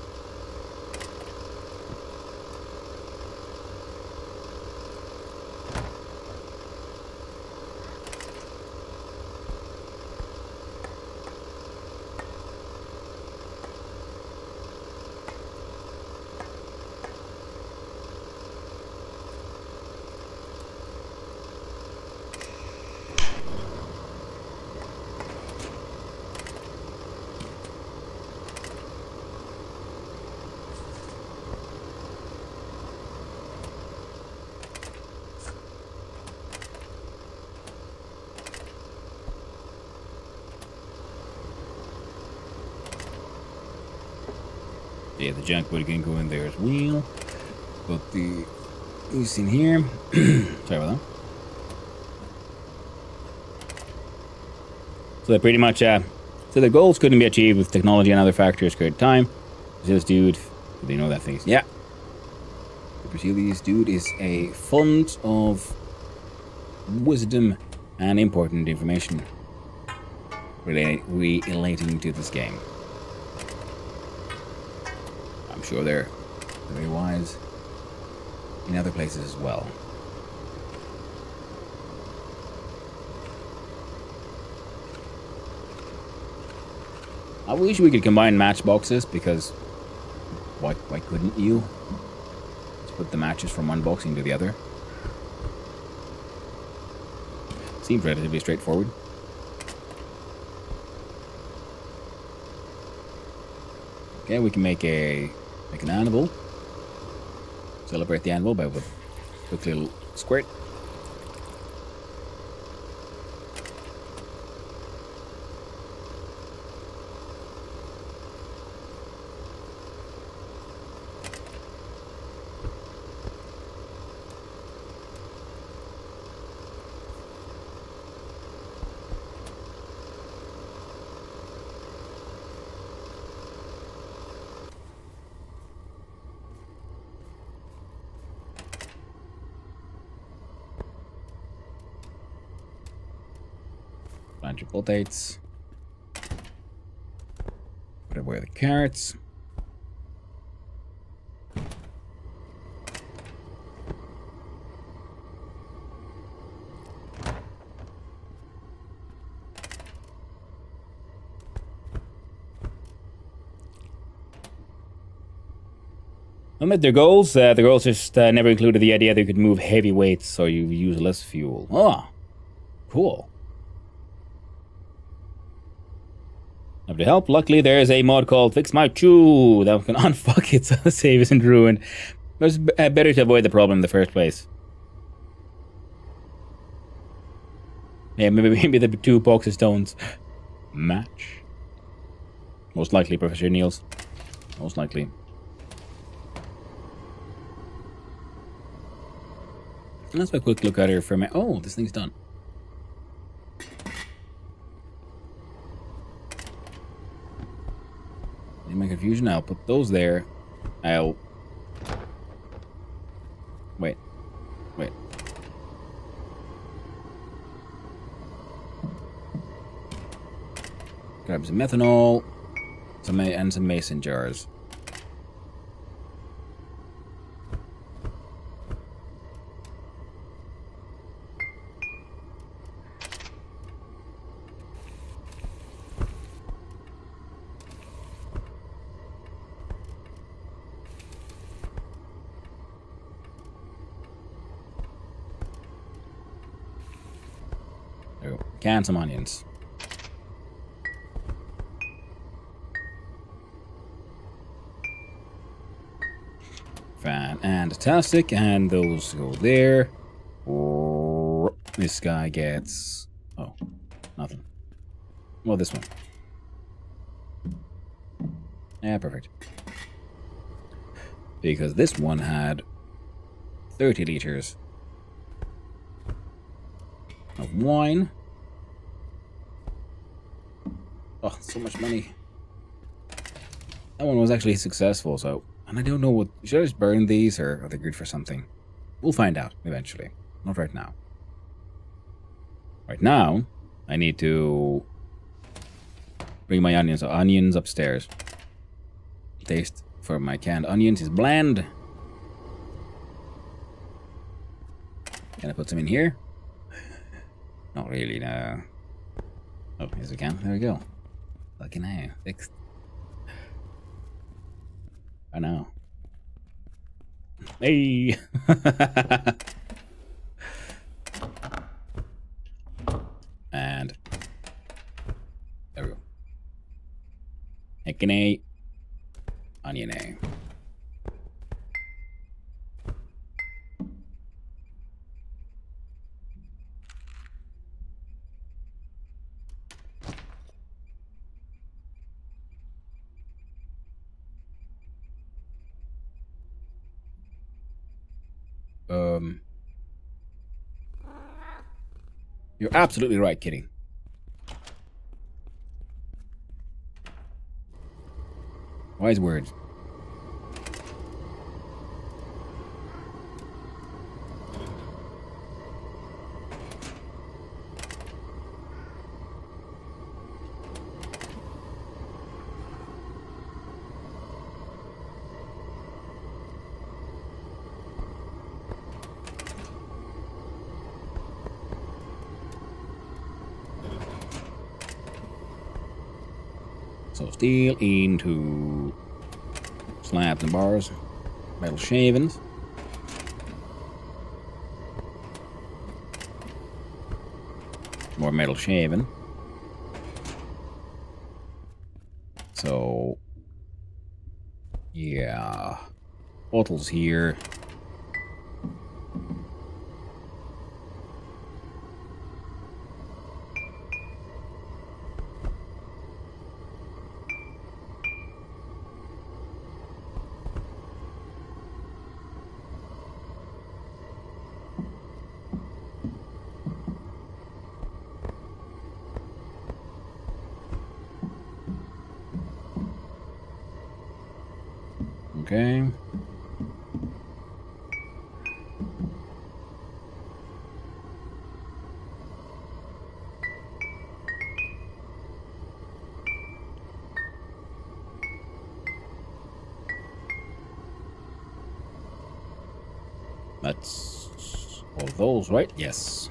Yeah, the junk wood can go in there as well. But the is in here. Sorry about that. So they pretty much so the goals couldn't be achieved with technology and other factors current time. This dude, they know that thing. Yeah. This dude is a font of wisdom and important information relating to this game. I'm sure they're very wise in other places as well. I wish we could combine matchboxes because why couldn't you? Let's put the matches from one box into the other. Seems relatively straightforward. Okay, we can make an animal. Celebrate the animal by a quick little squirt. Plant your potatoes. Put away the carrots. I met their goals. The goals just never included the idea that you could move heavy weights so you use less fuel. Ah, cool. Now to help, luckily there is a mod called Fix My Chew that can unfuck it so the save isn't ruined. It's better to avoid the problem in the first place. Yeah, maybe the 2 boxes don't match. Most likely, Professor Niels. Most likely. Let's have a quick look at her for a minute. Oh, this thing's done. In my confusion, I'll put those there. I'll... Wait. Grab some methanol. And some mason jars. There we go. Can some onions. Fantastic, and those go there. This guy gets... Oh, nothing. Well, this one. Yeah, perfect. Because this one had 30 liters of wine. Oh, so much money. That one was actually successful, so... And I don't know what... Should I just burn these, or are they good for something? We'll find out, eventually. Not right now. Right now, I need to... bring my onions upstairs. Taste for my canned onions is bland. Can I put some in here? Not really, no. Oh, yes we can. There we go. Fucking hell. Fixed. I know. Hey! And there we go. Heckin' A. Onion A. You're absolutely right, Kitty. Wise words. So steel into slabs and bars, metal shavings. More metal shaving. So yeah, bottles here. Okay. That's all those, right? Yes.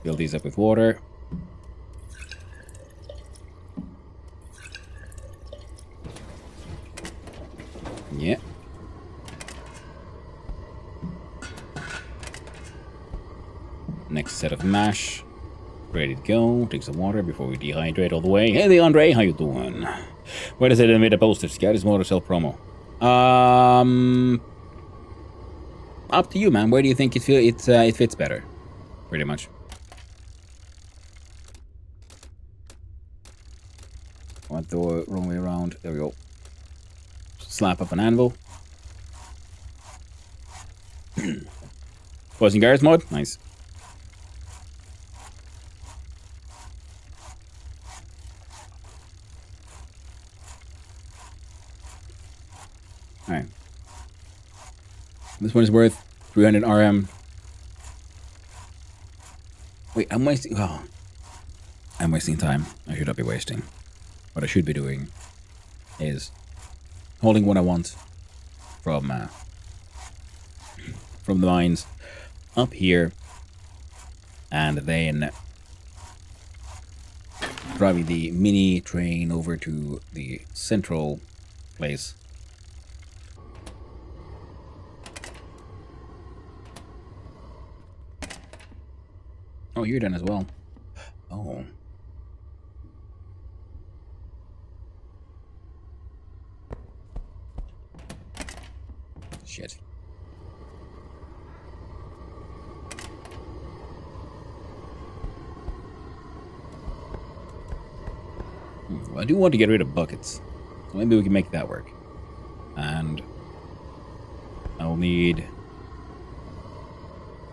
Fill these up with water. Yeah. Next set of mash. Ready to go. Take some water before we dehydrate all the way. Hey, Andre, how you doing? Where does it in the poster? Scout is motor self promo. Up to you, man. Where do you think it fits better? Pretty much. Went the wrong way around. There we go. Slap up an anvil. Poison guards mod. Nice. Alright. This one is worth 300 RM. Wait, I'm wasting... Oh. I'm wasting time. I should not be wasting. What I should be doing is holding what I want from the mines up here, and then driving the mini train over to the central place. Oh, you're done as well. Oh. Shit. Well, I do want to get rid of buckets. So maybe we can make that work. And I'll need...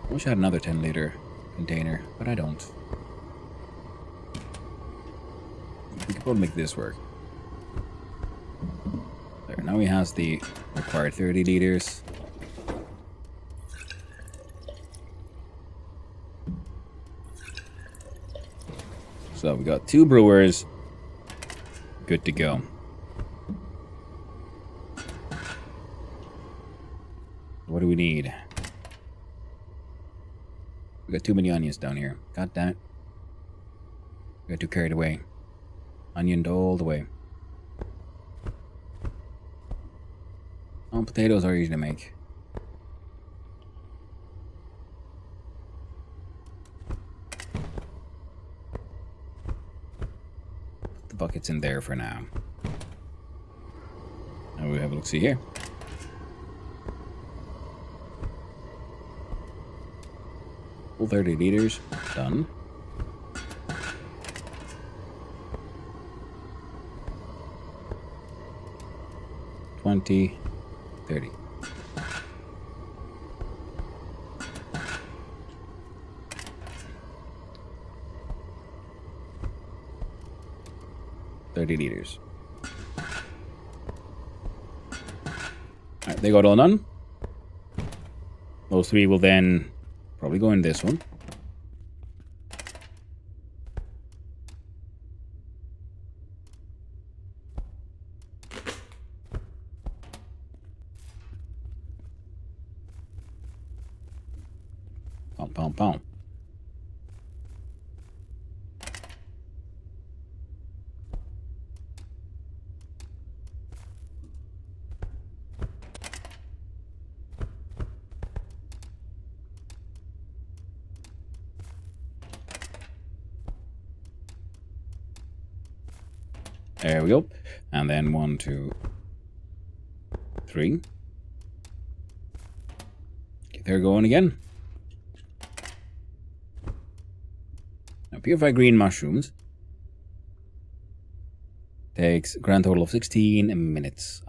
I wish I had another 10-liter container, but I don't. We could probably make this work. There, now he has the required 30 liters. So we got 2 brewers. Good to go. What do we need? We got too many onions down here. God damn it. We got too carried away. Onioned all the way. Oh, potatoes are easy to make. Put the buckets in there for now. Now we have a look-see here. Full 30 liters. Done. $20, $30. $30 liters. Alright, they got all done. Those 3 will then probably go in this one. Pom, pom, pom. There we go. And then 1, 2, 3. Okay, they're going again. Now, purified green mushrooms takes a grand total of 16 minutes.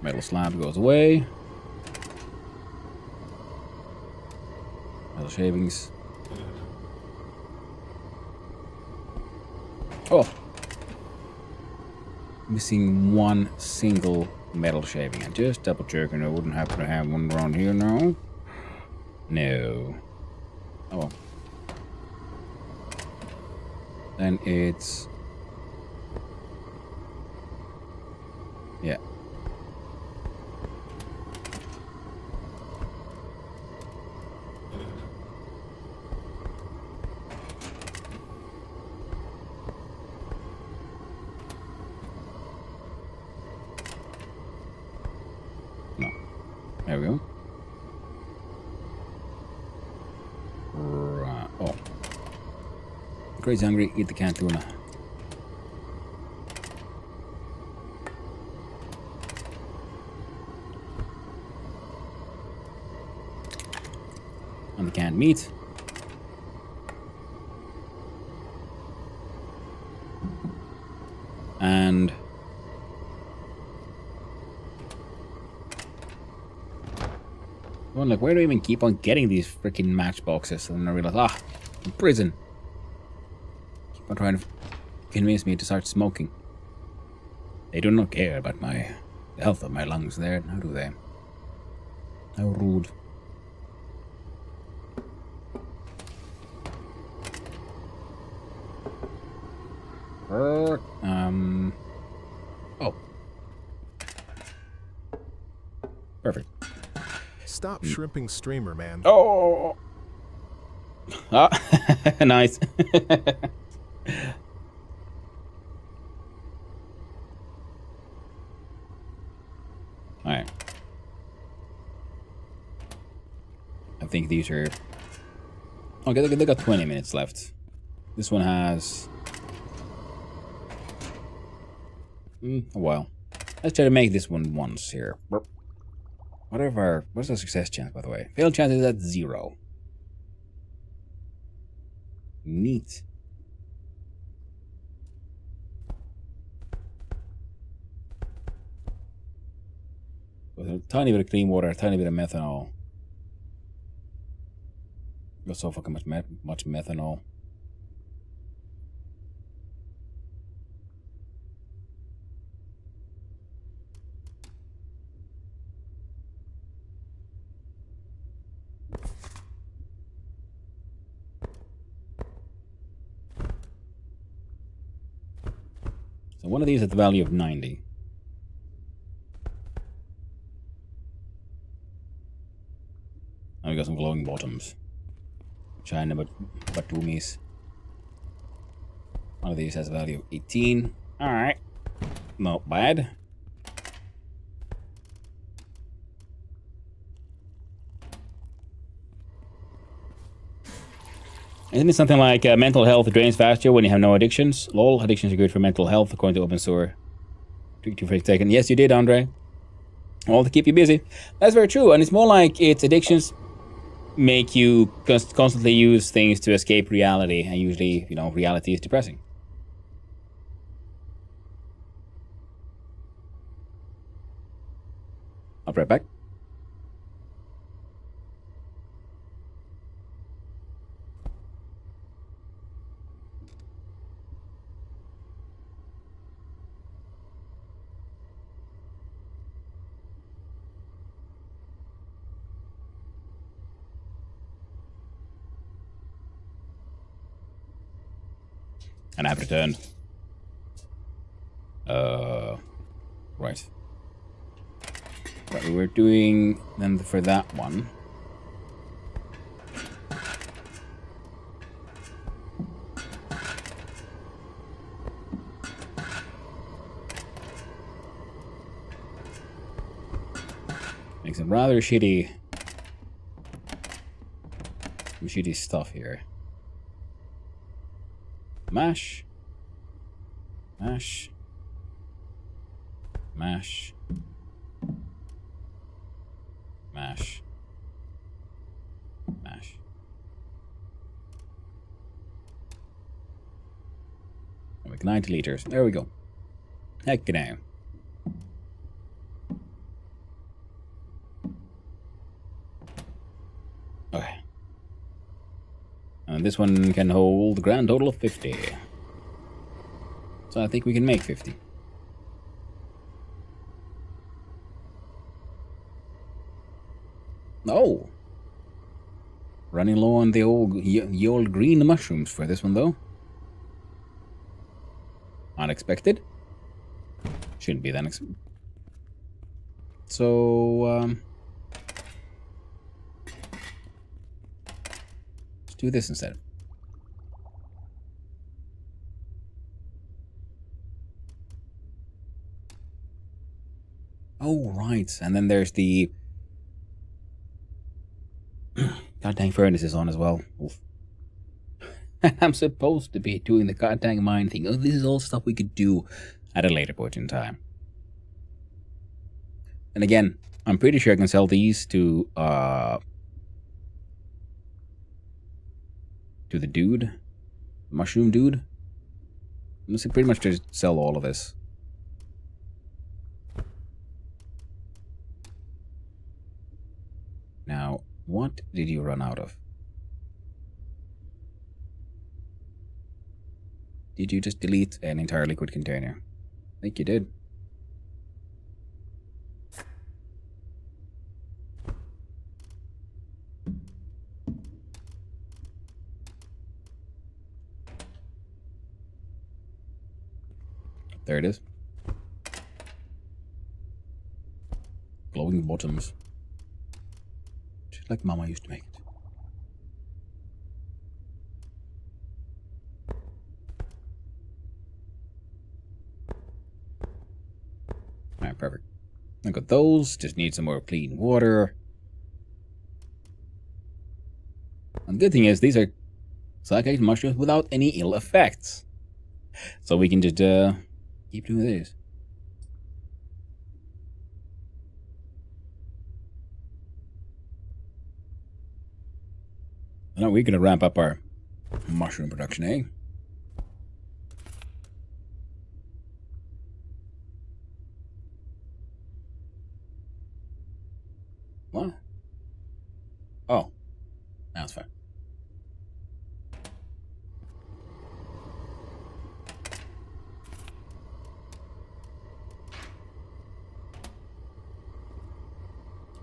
Metal slab goes away. Metal shavings. Oh! Missing 1 single metal shaving. I'm just double checking I wouldn't happen to have one around here now. No. Oh well. Then it's... yeah. No. There we go. Right. Oh. Crazy hungry, eat the canned tuna. And the canned meat. And I'm like, where do I even keep on getting these freaking matchboxes? And then I realize, in prison. Keep on trying to convince me to start smoking. They do not care about the health of my lungs there, now do they? How rude. Stop shrimping streamer, man. Oh! Ah, nice. Alright. I think these are... Okay, they got 20 minutes left. This one has... a while. Let's try to make this one once here. What's our success chance, by the way? Fail chance is at 0. Neat. With a tiny bit of clean water, a tiny bit of methanol. Got so fucking much methanol. So one of these at the value of 90. And we got some glowing bottoms. China Batumis. One of these has a value of 18. Alright. Not bad. Isn't it something like mental health drains faster when you have no addictions? Lol, addictions are good for mental health according to Open Source. Took you for a second. Yes, you did, Andre. All to keep you busy. That's very true, and it's more like it's addictions make you constantly use things to escape reality, and usually, you know, reality is depressing. I'll be right back. And I have returned. Right. What we were doing then for that one. Make some rather shitty stuff here. Mash. Mash. Mash. Mash. Mash. I'll make 90 liters. There we go. Heck now. Okay. And this one can hold a grand total of 50. So I think we can make 50. Oh! Running low on the old green mushrooms for this one, though. Unexpected. Shouldn't be that unexpected. So, let's do this instead. Oh, right. And then there's the... God dang furnace is on as well. Oof. I'm supposed to be doing the god dang mine thing. Oh, this is all stuff we could do at a later point in time. And again, I'm pretty sure I can sell these to the dude. Mushroom dude. I'm gonna pretty much just sell all of this. Now, what did you run out of? Did you just delete an entire liquid container? I think you did. There it is. Glowing bottoms. like Mama used to make it. Alright, perfect. I got those. Just need some more clean water. And the good thing is, these are psychic mushrooms without any ill effects. So we can just keep doing this. Now we're going to ramp up our mushroom production, eh? What? Oh. That's fine.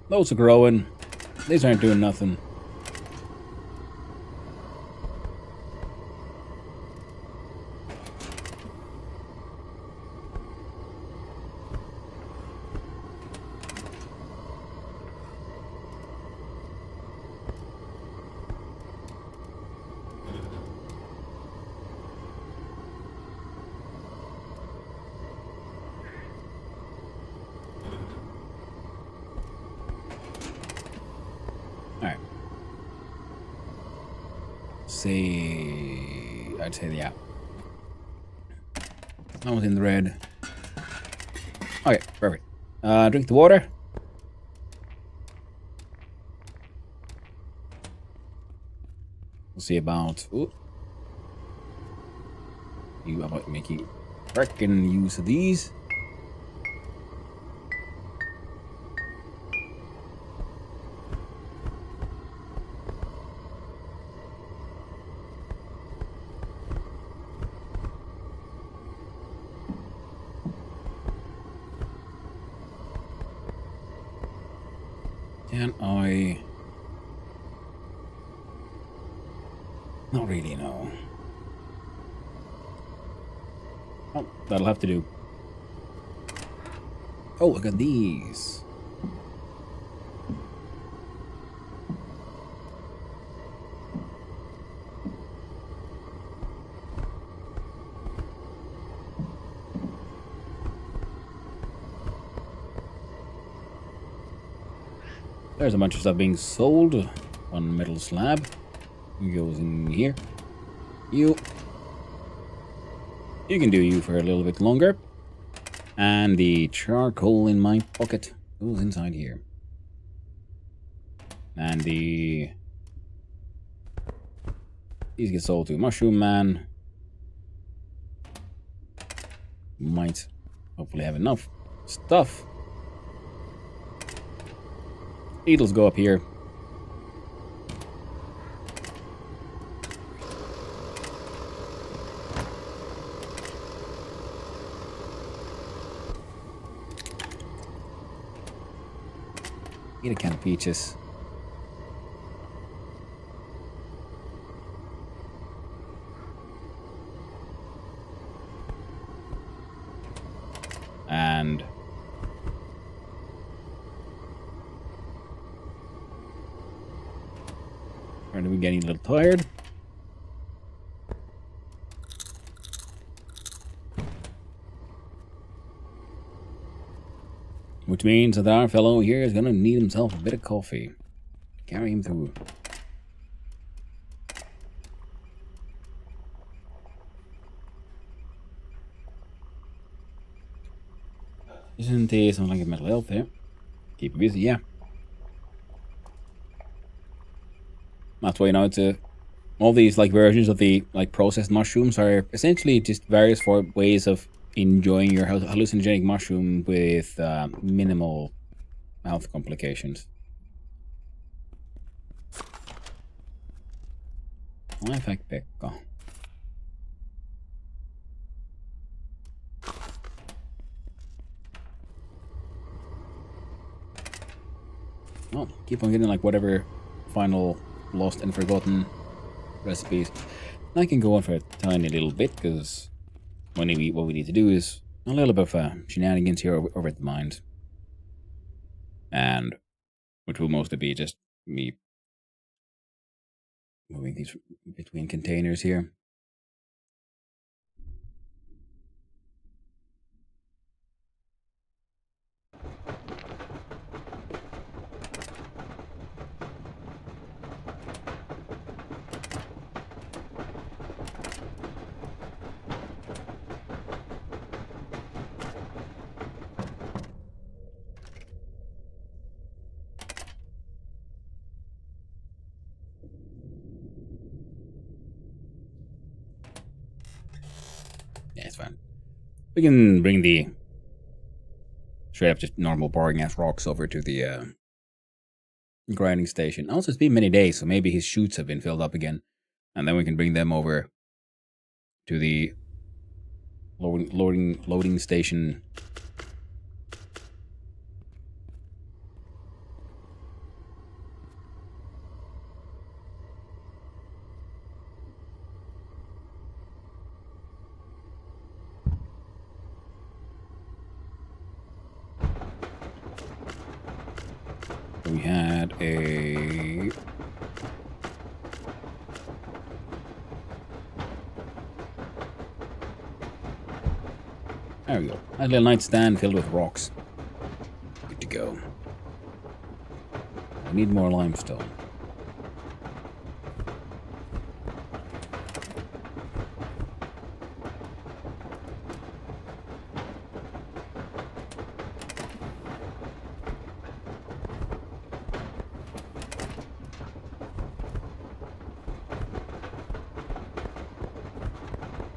Those are growing. These aren't doing nothing. Alright. I'd say yeah. That was in the red. Okay, perfect. Drink the water. We'll see about you about making freaking use of these. Can I? Not really, no. Oh, that'll have to do. Oh, look at these. There's a bunch of stuff being sold. One metal slab goes in here. You can do you for a little bit longer. And the charcoal in my pocket goes inside here. And these get sold to Mushroom Man. Might hopefully have enough stuff. Needles go up here. Get a can of peaches. And are we getting a little tired? Which means that our fellow here is going to need himself a bit of coffee. Carry him through. Isn't there something like a mental health there? Keep you busy, yeah. That's why, you know, it's all these like versions of the like processed mushrooms are essentially just various ways of enjoying your hallucinogenic mushroom with minimal health complications. Effect Pekka. Well, keep on getting like whatever final lost and forgotten recipes. I can go on for a tiny little bit because what we need to do is a little bit of shenanigans here over at the mines, and which will mostly be just Me moving these between containers here. Yeah, it's fine. We can bring the straight up just normal boring ass rocks over to the grinding station. Also, it's been many days, so maybe his chutes have been filled up again, and then we can bring them over to the loading station. We had a there we go. A little nightstand filled with rocks. Good to go. I need more limestone.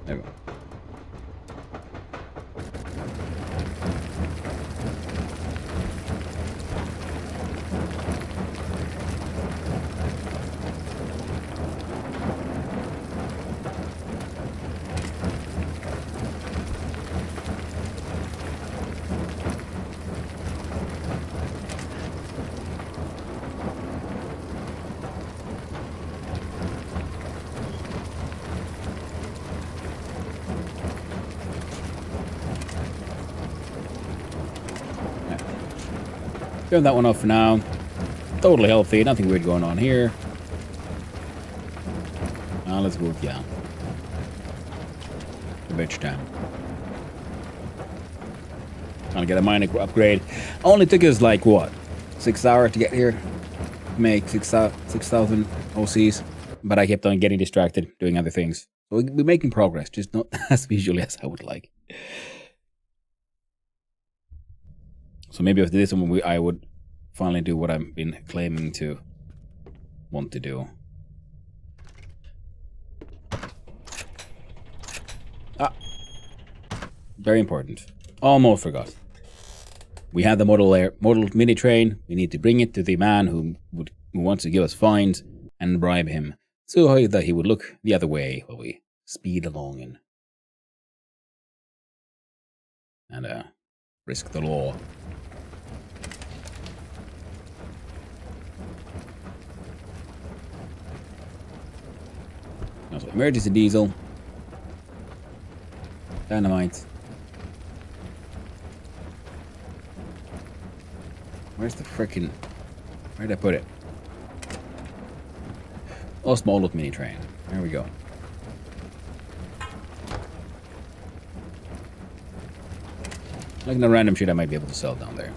There we go. Turn that one off for now. Totally healthy, nothing weird going on here. Now let's go with yeah. The bitch town. Trying to get a mine upgrade. Only took us like what? 6 hours to get here. Make 6,000 OCs. But I kept on getting distracted doing other things. So we're making progress, just not as visually as I would like. So maybe after this one, I would finally do what I've been claiming to want to do. Ah, very important. Almost forgot. We have the model mini train. We need to bring it to the man who wants to give us fines and bribe him so that he would look the other way while we speed along and risk the law. Also, emergency diesel. Dynamite. Where's the frickin'... Where'd I put it? Oh, small little mini train. There we go. Like no random shit I might be able to sell down there.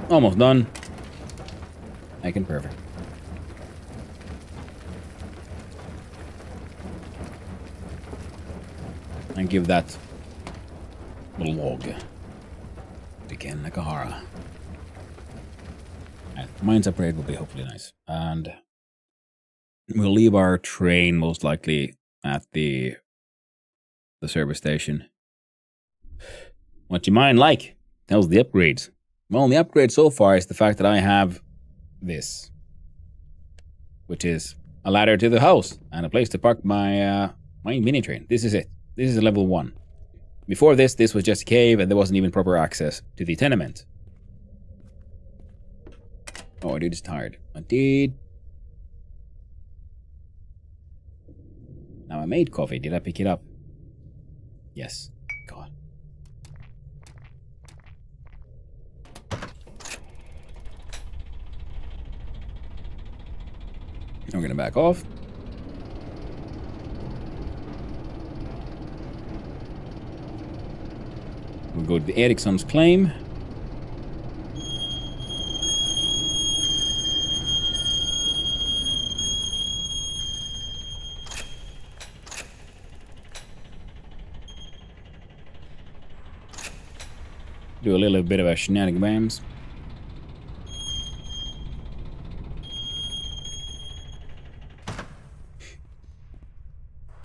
Almost done. Making perfect. And give that little log to Ken Nakahara. Mines upgrade will be hopefully nice. And we'll leave our train most likely at the service station. What you mine like? How's the upgrades? Well, the upgrade so far is the fact that I have this, which is a ladder to the house and a place to park my my mini train. This is it. This is level 1. Before this was just a cave and there wasn't even proper access to the tenement. Oh, I dude is tired. I did. Now I made coffee. Did I pick it up? Yes. God. I'm gonna back off. We'll go to the Ericsson's claim. Do a little bit of a shenanigans.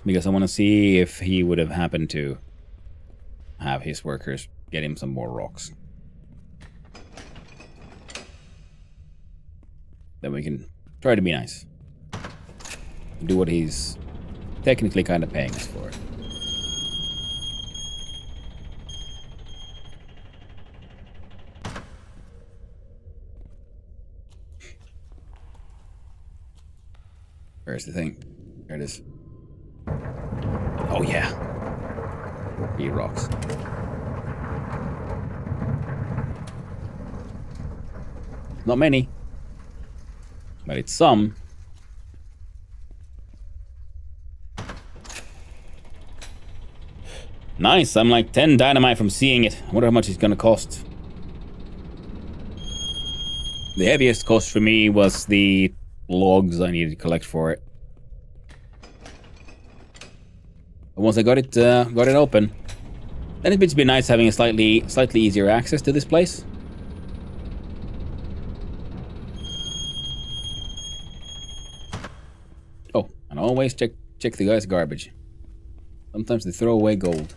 Because I want to see if he would have happened to have his workers get him some more rocks. Then we can try to be nice. Do what he's technically kind of paying us for. Where's the thing? There it is. Oh yeah. 3 rocks. Not many. But it's some. Nice, I'm like 10 dynamite from seeing it. I wonder how much it's gonna cost. The heaviest cost for me was the logs I needed to collect for it. But once I got it open, then it's been nice having a slightly easier access to this place. Oh, and always check the guy's garbage. Sometimes they throw away gold.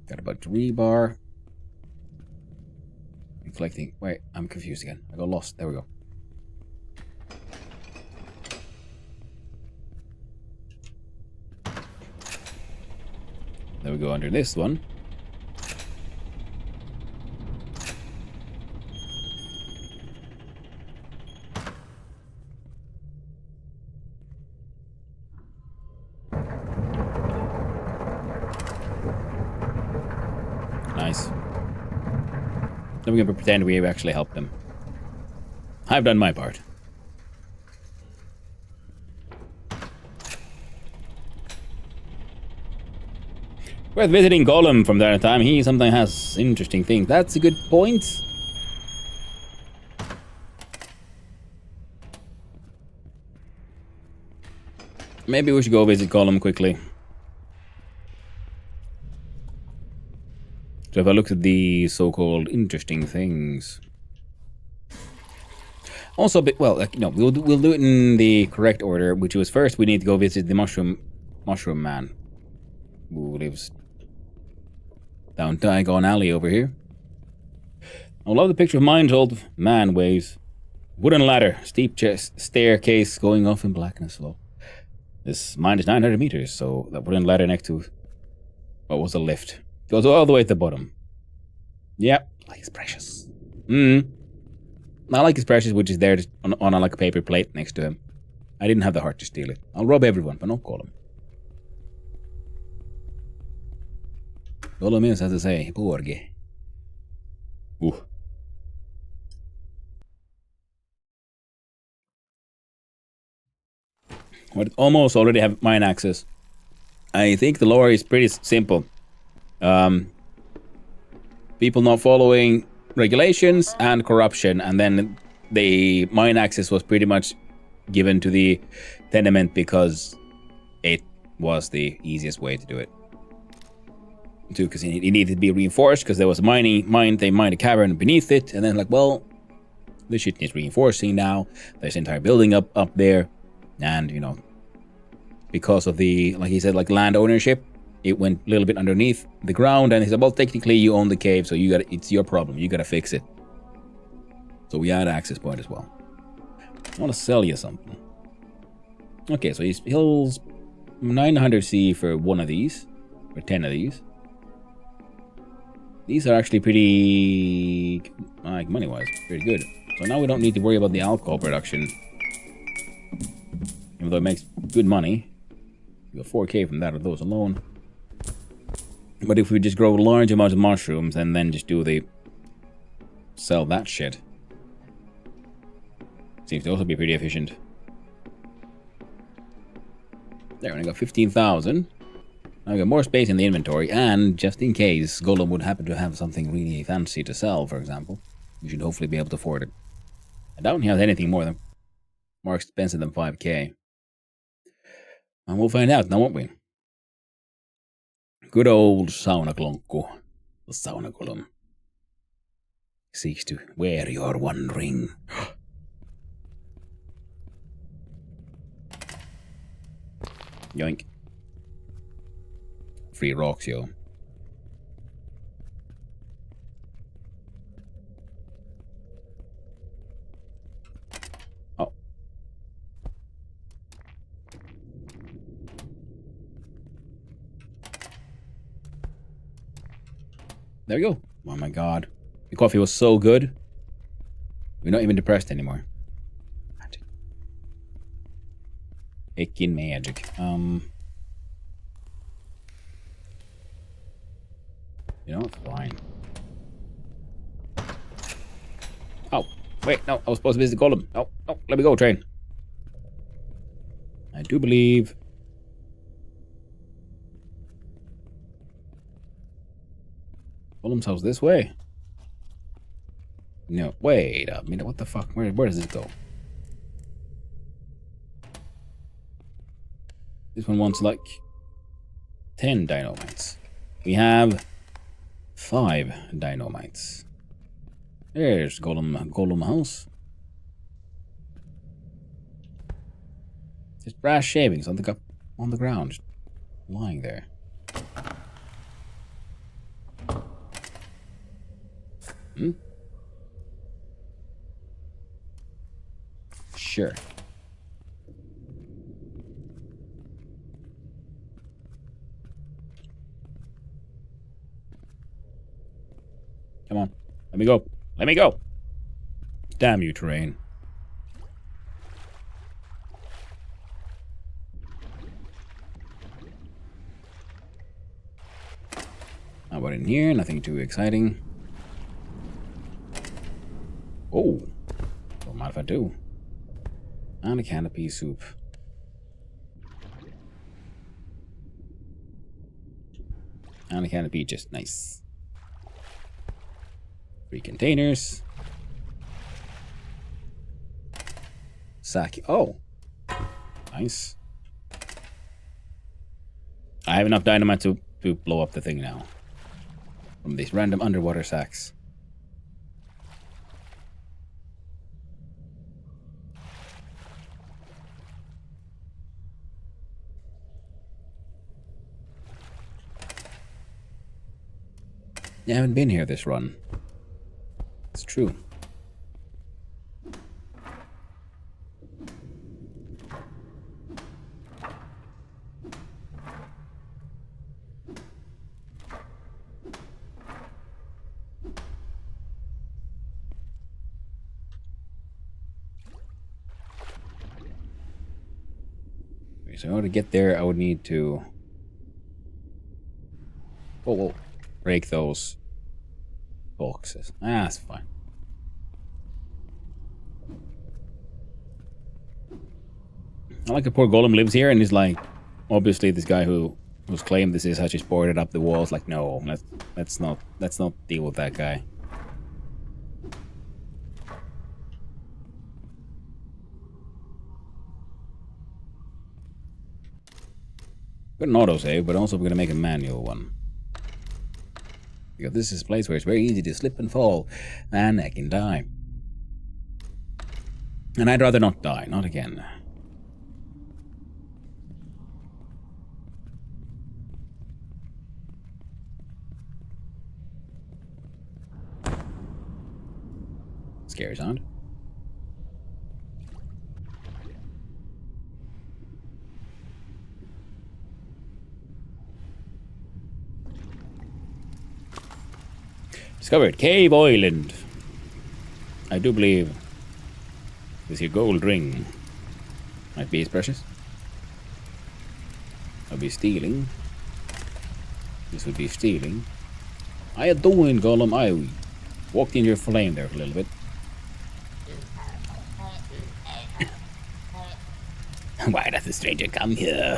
Got a bunch of rebar. Collecting. Wait, I'm confused again. I got lost. There we go. There we go under this one. Nice. Then we can pretend we actually helped them. I've done my part. Worth visiting Gollum from time to time. He sometimes has interesting things. That's a good point. Maybe we should go visit Gollum quickly. So if I look at the so-called interesting things. Also, well, like, no, we'll do it in the correct order, which was first we need to go visit the mushroom man, who lives down Diagon Alley over here. I love the picture of Mind's old man waves. Wooden ladder, steep staircase going off in blackness. Well, this mine is 900 meters, so that wooden ladder next to what was a lift goes all the way to the bottom. Yep, like it's precious. I like his precious, which is there on a, like a paper plate next to him. I didn't have the heart to steal it. I'll rob everyone, but don't call him. Gollum is, as I say, Porgy. Ooh. We almost already have mine access. I think the lore is pretty simple. People not following regulations and corruption, and then the mine access was pretty much given to the tenement because it was the easiest way to do it. Because it needed to be reinforced because there was they mined a cavern beneath it, and then like, well, this shit needs reinforcing now. There's an entire building up there, and you know, because of the, like he said, like land ownership, it went a little bit underneath the ground, and he said, well, technically you own the cave, so it's your problem. You gotta fix it. So we had access point as well. I want to sell you something. Okay, so he'll 900C for one of these, or 10 of these. These are actually pretty, like money-wise, pretty good. So now we don't need to worry about the alcohol production. Even though it makes good money. You get 4k from that of those alone. But if we just grow large amounts of mushrooms and then just do the... sell that shit. Seems to also be pretty efficient. There, we got 15,000. Now we got more space in the inventory, and just in case Golem would happen to have something really fancy to sell, for example, we should hopefully be able to afford it. I doubt he has anything more expensive than 5k. And we'll find out now, won't we? Good old Saunaklonku, the Sauna Golem, seeks to wear your one ring. Yoink. Free rocks, yo. Oh. There we go. Oh my god. The coffee was so good. We're not even depressed anymore. Magic. Heckin' magic. You know, it's fine. Oh, wait, no, I was supposed to visit Golem. No, no, let me go, train. I do believe... Golem's house this way. No, wait a minute, what the fuck? Where does this go? This one wants like 10 dynamites. We have 5 dynamites. There's Golem house. Just brass shavings on the ground, just lying there. Hmm? Sure. Come on. Let me go. Let me go. Damn you, terrain. How about in here? Nothing too exciting. Oh. Don't mind if I do. And a can of pea soup. And a can of peaches. Nice. 3 containers. Sake. Oh. Nice. I have enough dynamite to blow up the thing now. From these random underwater sacks. I haven't been here this run. It's true. Okay, so in order to get there, I would need to... whoa. Break those boxes. Ah, that's fine. I like the poor Golem lives here and he's like, obviously this guy who's claimed this is how she's boarded up the walls. Like, no, let's not deal with that guy. Got an autosave, but also we're gonna make a manual one. Because this is a place where it's very easy to slip and fall, and I can die. And I'd rather not die, not again. Scary sound. Discovered Cave Island. I do believe This here gold ring might be as precious. I'll be stealing. This would be stealing. How you doing, Gollum? I walked in your flame there for a little bit. Why does the stranger come here?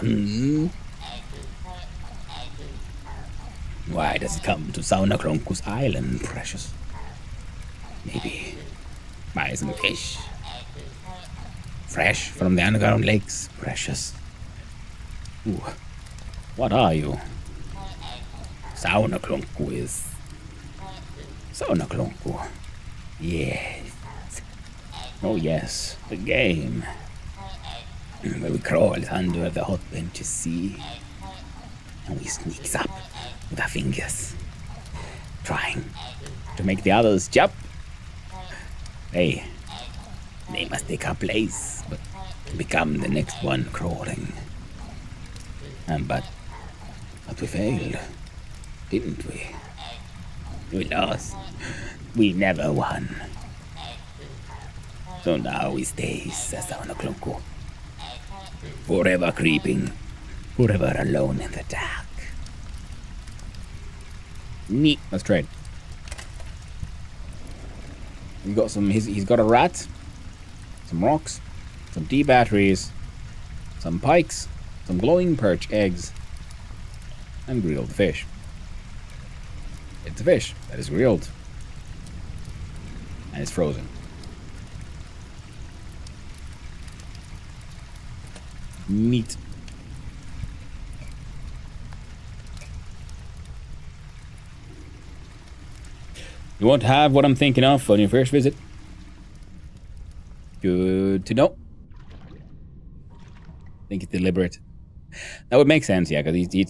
Why does it come to Saunakronkus Island, precious? Maybe buy some fish. Fresh from the underground lakes, precious. Ooh. What are you? Saunaklonku is. Saunaklonku. Yes. Oh yes, the game. Where we crawl under the hot benches, see? And we sneaks up with our fingers. Trying to make the others jump. They must take our place, but become the next one crawling. But we failed, didn't we? We lost. We never won. So now we stay Saunaklonku. Forever creeping, forever alone in the dark. Neat. Let's trade. He's got some. He's got a rat, some rocks, some D batteries, some pikes, some glowing perch eggs, and grilled fish. It's a fish that is grilled and it's frozen. Neat. You won't have what I'm thinking of on your first visit. Good to know. I think it's deliberate. That would make sense, yeah, because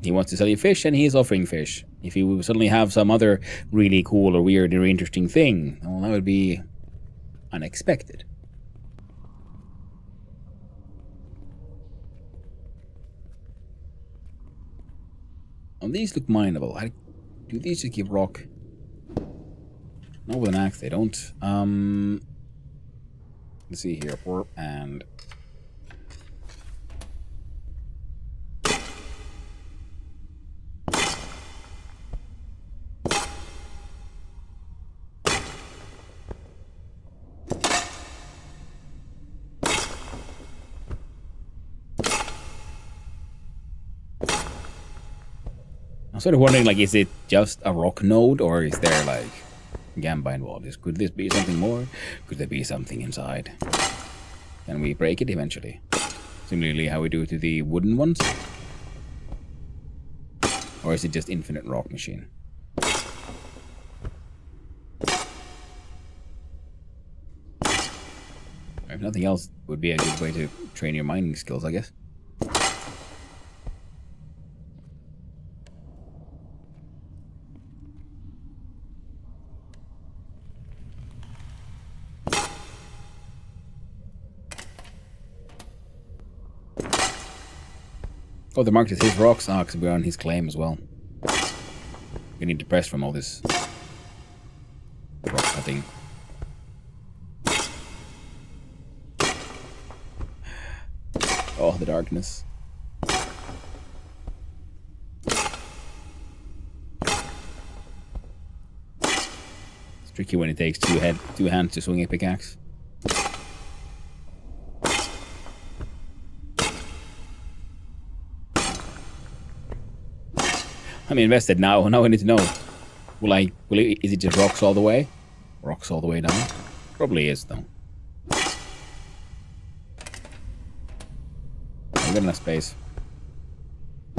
he wants to sell you fish and he's offering fish. If he would suddenly have some other really cool or weird or interesting thing, well, that would be unexpected. Oh, these look mineable. Do these just give rock? Not with an axe, they don't. Let's see here. Warp and... I'm sort of wondering, like, is it just a rock node, or is there, like, Gamba involved? Could this be something more? Could there be something inside? Can we break it eventually? Similarly how we do to the wooden ones? Or is it just infinite rock machine? If nothing else, would be a good way to train your mining skills, I guess. Oh, the market is his rocks. Ah, because we're on his claim as well. We need to press from all this rock cutting. Oh, the darkness. It's tricky when it takes two hands to swing a pickaxe. I'm invested now. Now I need to know. Is it just rocks all the way? Rocks all the way down? Probably is, though. I've got enough space.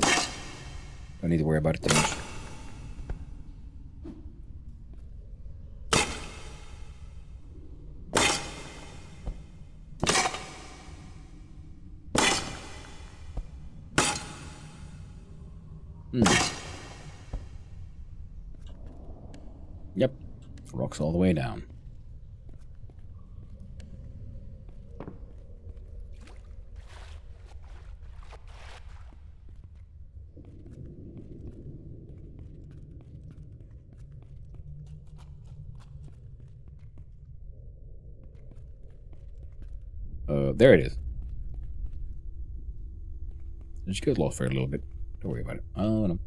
Don't need to worry about it too much. Yep. Rocks all the way down. So there it is. Just get lost for a little bit. Don't worry about it. Oh no.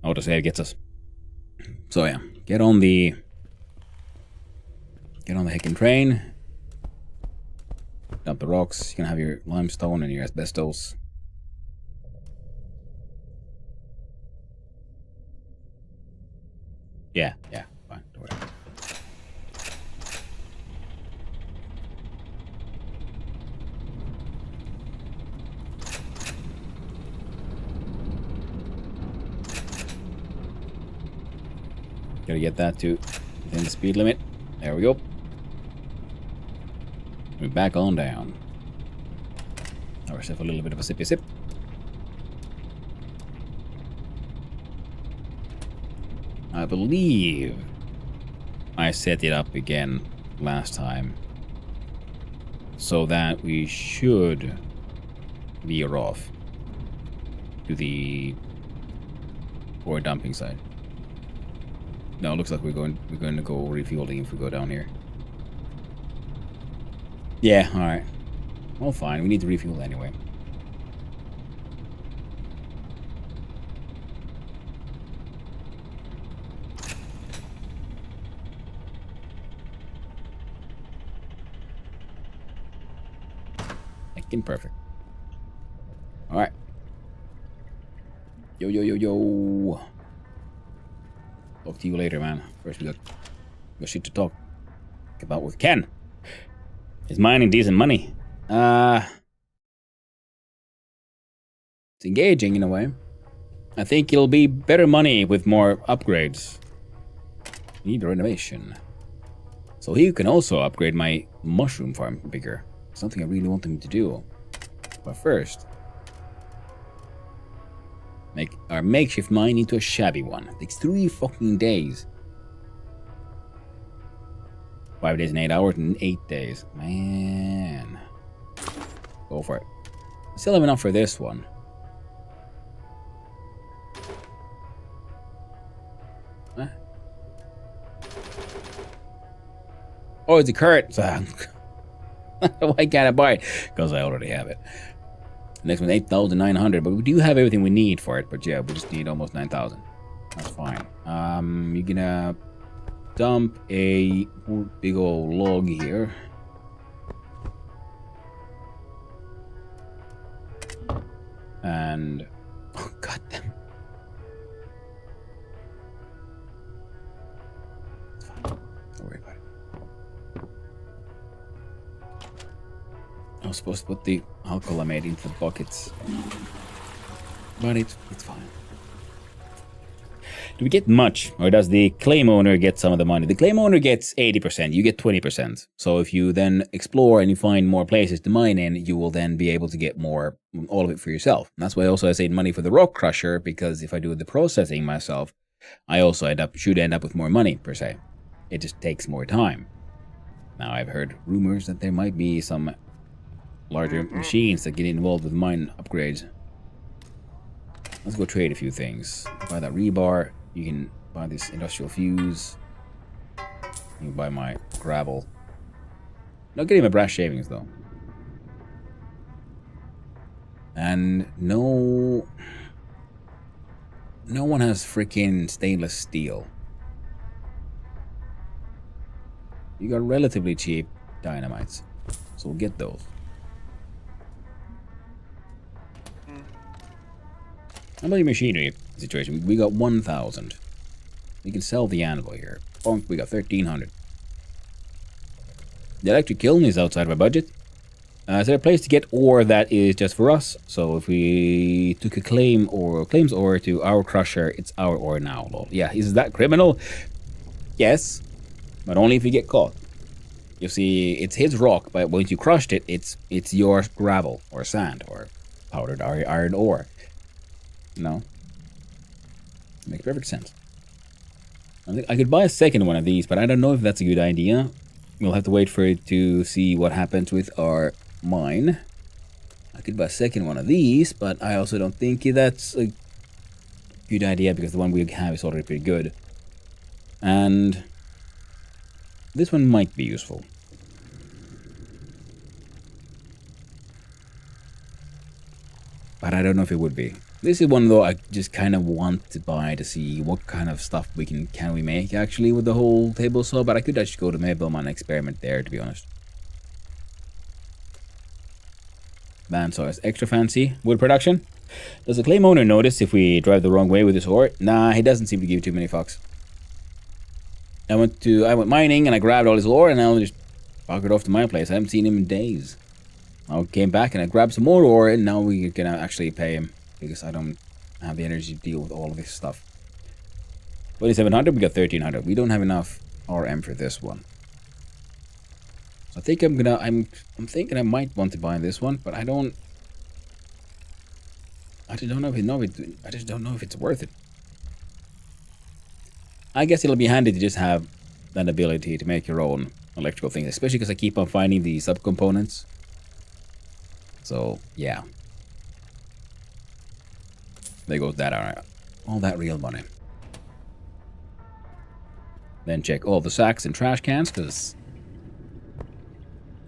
Auto save gets us. So yeah, get on the heckin' train. Dump the rocks. You can have your limestone and your asbestos. Yeah, fine. Don't worry. Gotta get that to within the speed limit. There we go. We're back on down. Have ourselves a little bit of a sippy sip. I believe I set it up again last time so that we should veer off to the ore dumping site. No, it looks like we're going to go refueling if we go down here. Yeah, alright. Well, fine. We need to refuel anyway. Fucking perfect. Alright. Yo. Talk to you later, man. First, we got shit to talk about with Ken. He's mining decent money. It's engaging in a way. I think it'll be better money with more upgrades. Need a renovation. So he can also upgrade my mushroom farm bigger. Something I really want him to do. But first, make our makeshift mine into a shabby one. It takes 3 fucking days. 5 days and 8 hours and 8 days. Man. Go for it. Still have enough for this one. Huh? Oh, it's a carrot. Why can't I buy it? Because I already have it. Next one, 8,900. But we do have everything we need for it. But yeah, we just need almost 9,000. That's fine. You're gonna dump a big old log here. And oh god damn. It's fine. Don't worry about it. I was supposed to put the alcohol I made into the buckets. But it's fine. Do we get much, or does the claim owner get some of the money? The claim owner gets 80%, you get 20%. So if you then explore and you find more places to mine in, you will then be able to get more, all of it for yourself. And that's why also I saved money for the rock crusher, because if I do the processing myself, I also should end up with more money, per se. It just takes more time. Now I've heard rumors that there might be some larger machines that get involved with mine upgrades. Let's go trade a few things. Buy that rebar. You can buy this industrial fuse. You can buy my gravel. Not getting my brass shavings though. And no one has freaking stainless steel. You got relatively cheap dynamites, so we'll get those. How about your machinery situation? We got 1,000. We can sell the anvil here. Bonk, we got 1,300. The electric kiln is outside of our budget. Is there a place to get ore that is just for us? So if we took a claims ore to our crusher, it's our ore now. Lol. Yeah, is that criminal? Yes, but only if you get caught. You see, it's his rock, but once you crushed it, it's your gravel or sand or powdered iron ore. No. Makes perfect sense. I think I could buy a second one of these, but I don't know if that's a good idea. We'll have to wait for it to see what happens with our mine. I could buy a second one of these, but I also don't think that's a good idea because the one we have is already pretty good. And this one might be useful. but I don't know if it would be. This is one though I just kind of want to buy to see what kind of stuff can we make actually with the whole table saw, but I could actually go to Mabelman and experiment there, to be honest. Bandsaw is extra fancy. Wood production. Does the claim owner notice if we drive the wrong way with his ore? Nah, he doesn't seem to give too many fucks. I went mining and I grabbed all his ore and I'll just buggered off to my place. I haven't seen him in days. I came back and I grabbed some more ore and now we're gonna actually pay him because I don't have the energy to deal with all of this stuff. 2700, we got 1300. We don't have enough RM for this one. So I think I'm thinking I might want to buy this one, but I just don't know if it's worth it. I guess it'll be handy to just have that ability to make your own electrical things, especially because I keep on finding the subcomponents. So, yeah. There goes that, all that real money. Then check all the sacks and trash cans, because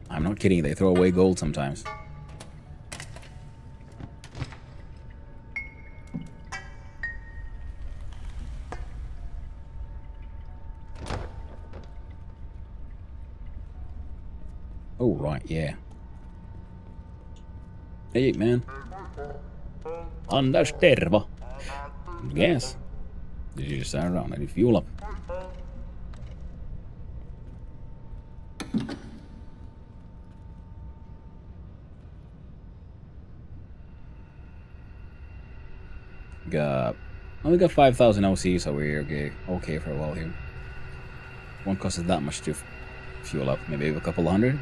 I'm not kidding, they throw away gold sometimes. Oh, right, yeah. Hey, man. Anders terva. Yes. Did you just stand around and fuel up? We got 5,000 OC, so we're okay for a while here. Won't cost us that much to fuel up, maybe a couple hundred.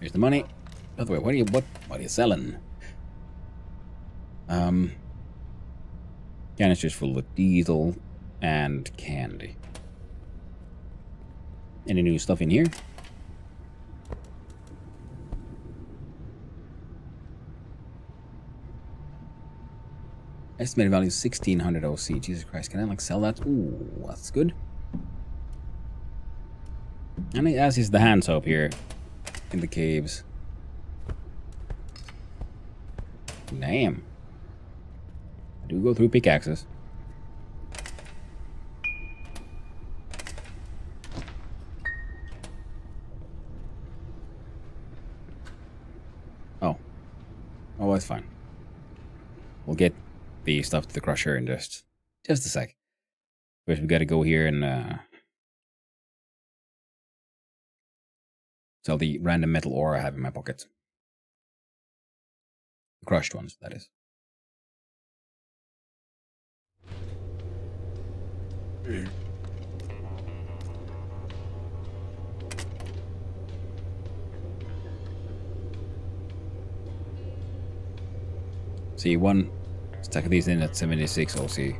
Here's the money. By the way, what are you selling? Canisters full of diesel and candy. Any new stuff in here? Estimated value 1600 OC. Jesus Christ, can I like sell that? Ooh, that's good. And as is the hand soap here in the caves. Damn. I do go through pickaxes. Oh, that's fine. We'll get the stuff to the crusher in just a sec. First, we gotta go here and sell the random metal ore I have in my pocket. The crushed ones, that is. See, one stack of these in at 76 OC.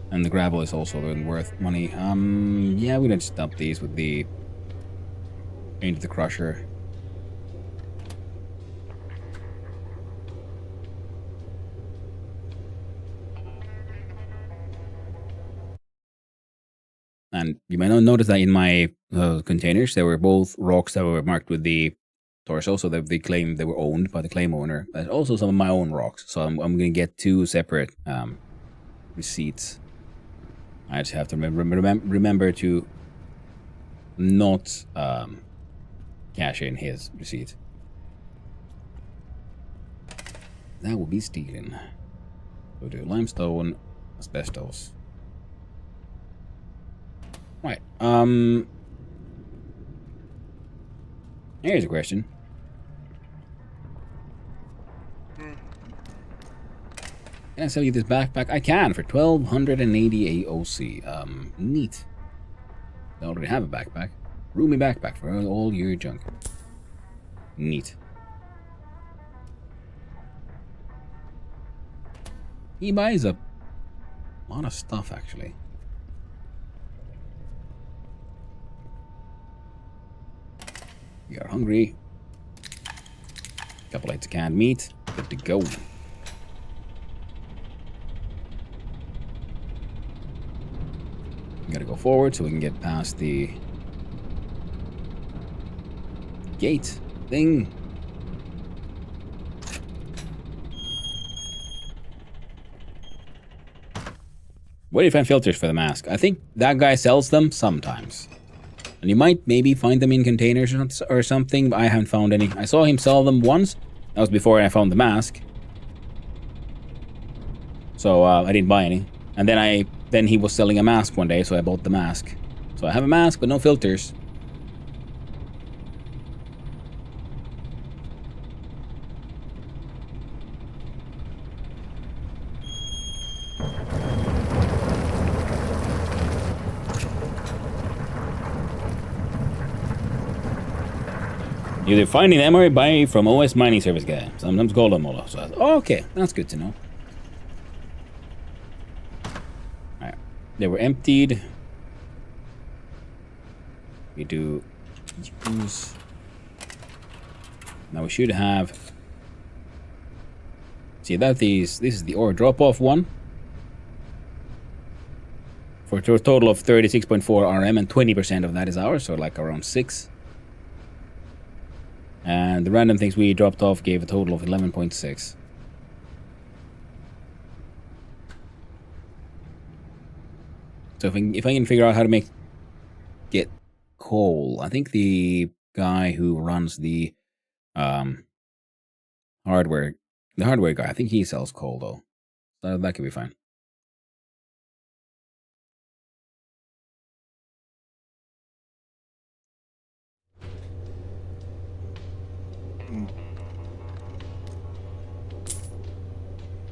And the gravel is also worth money. Yeah, we're gonna just dump these with the into the crusher. And you might not notice that in my containers, there were both rocks that were marked with the torso, so that they claim they were owned by the claim owner. There's also some of my own rocks, so I'm going to get two separate receipts. I just have to remember to not cash in his receipt. That would be stealing. So do limestone, asbestos. Right. Here's a question. Can I sell you this backpack? I can for 1288 OC. Neat. I already have a backpack. Roomy backpack for all your junk. Neat. He buys a lot of stuff, actually. We are hungry. Couple plates of canned meat. Good to go. We gotta go forward so we can get past the gate thing. Where do you find filters for the mask? I think that guy sells them sometimes. And you might maybe find them in containers or something, but I haven't found any. I saw him sell them once. That was before I found the mask. So I didn't buy any. And then he was selling a mask one day, so I bought the mask. So I have a mask, but no filters. Either finding them or buy from OS Mining Service guy. Sometimes called them all. So okay, that's good to know. Alright. They were emptied. We do use. Now we should have. See that this is the ore drop-off one. For a total of 36.4 RM, and 20% of that is ours, so like around 6. And the random things we dropped off gave a total of 11.6. So if I can figure out how to get coal, I think the guy who runs the hardware guy, I think he sells coal though. So that could be fine.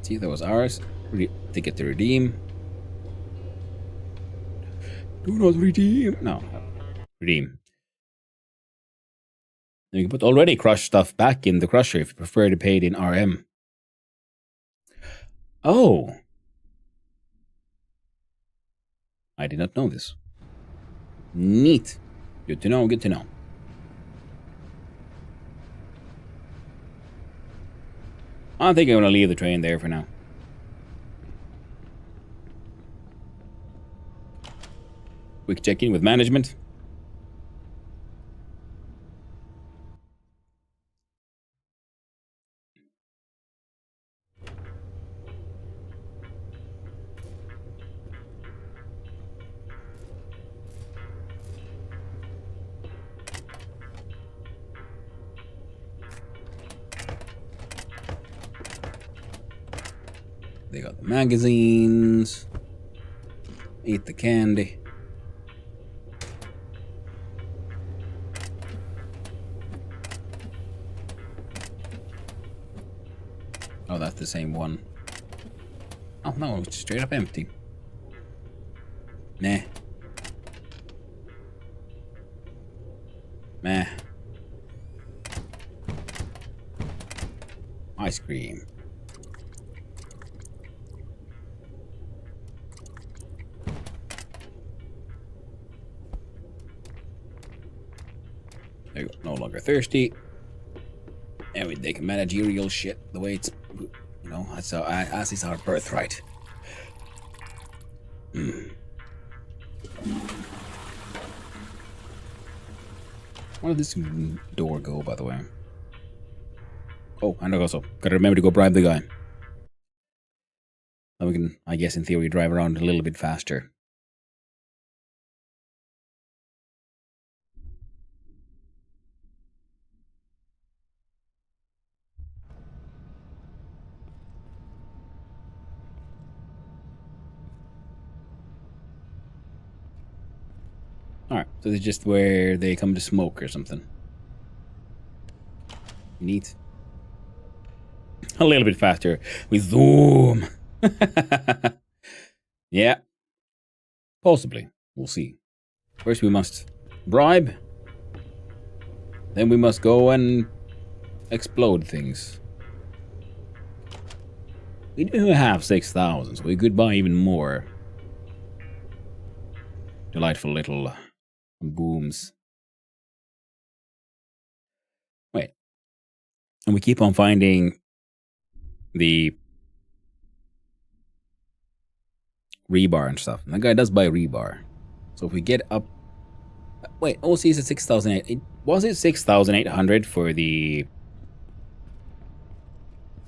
See, that was ours. Ticket to redeem. Do not redeem. No. Redeem. You can put already crushed stuff back in the crusher if you prefer to pay it in RM. Oh. I did not know this. Neat. Good to know, good to know. I think I'm gonna leave the train there for now. Quick check-in with management. They got the magazines. Eat the candy. Oh, that's the same one. Oh no, it's straight up empty. Nah. Meh. Ice cream. There you go. No longer thirsty. And they can managerial shit the way it's, you know, as is our birthright. Where did this door go, by the way? Oh, and also, gotta remember to go bribe the guy. Then we can, I guess, in theory, drive around a little bit faster. Alright, so this is just where they come to smoke or something. Neat. A little bit faster. We zoom. Yeah. Possibly. We'll see. First we must bribe. Then we must go and explode things. We do have 6,000, so we could buy even more. Delightful little booms. Wait. And we keep on finding the rebar and stuff. And that guy does buy rebar. So if we get up... Wait, OC is at 6,008. Was it 6,800 for the...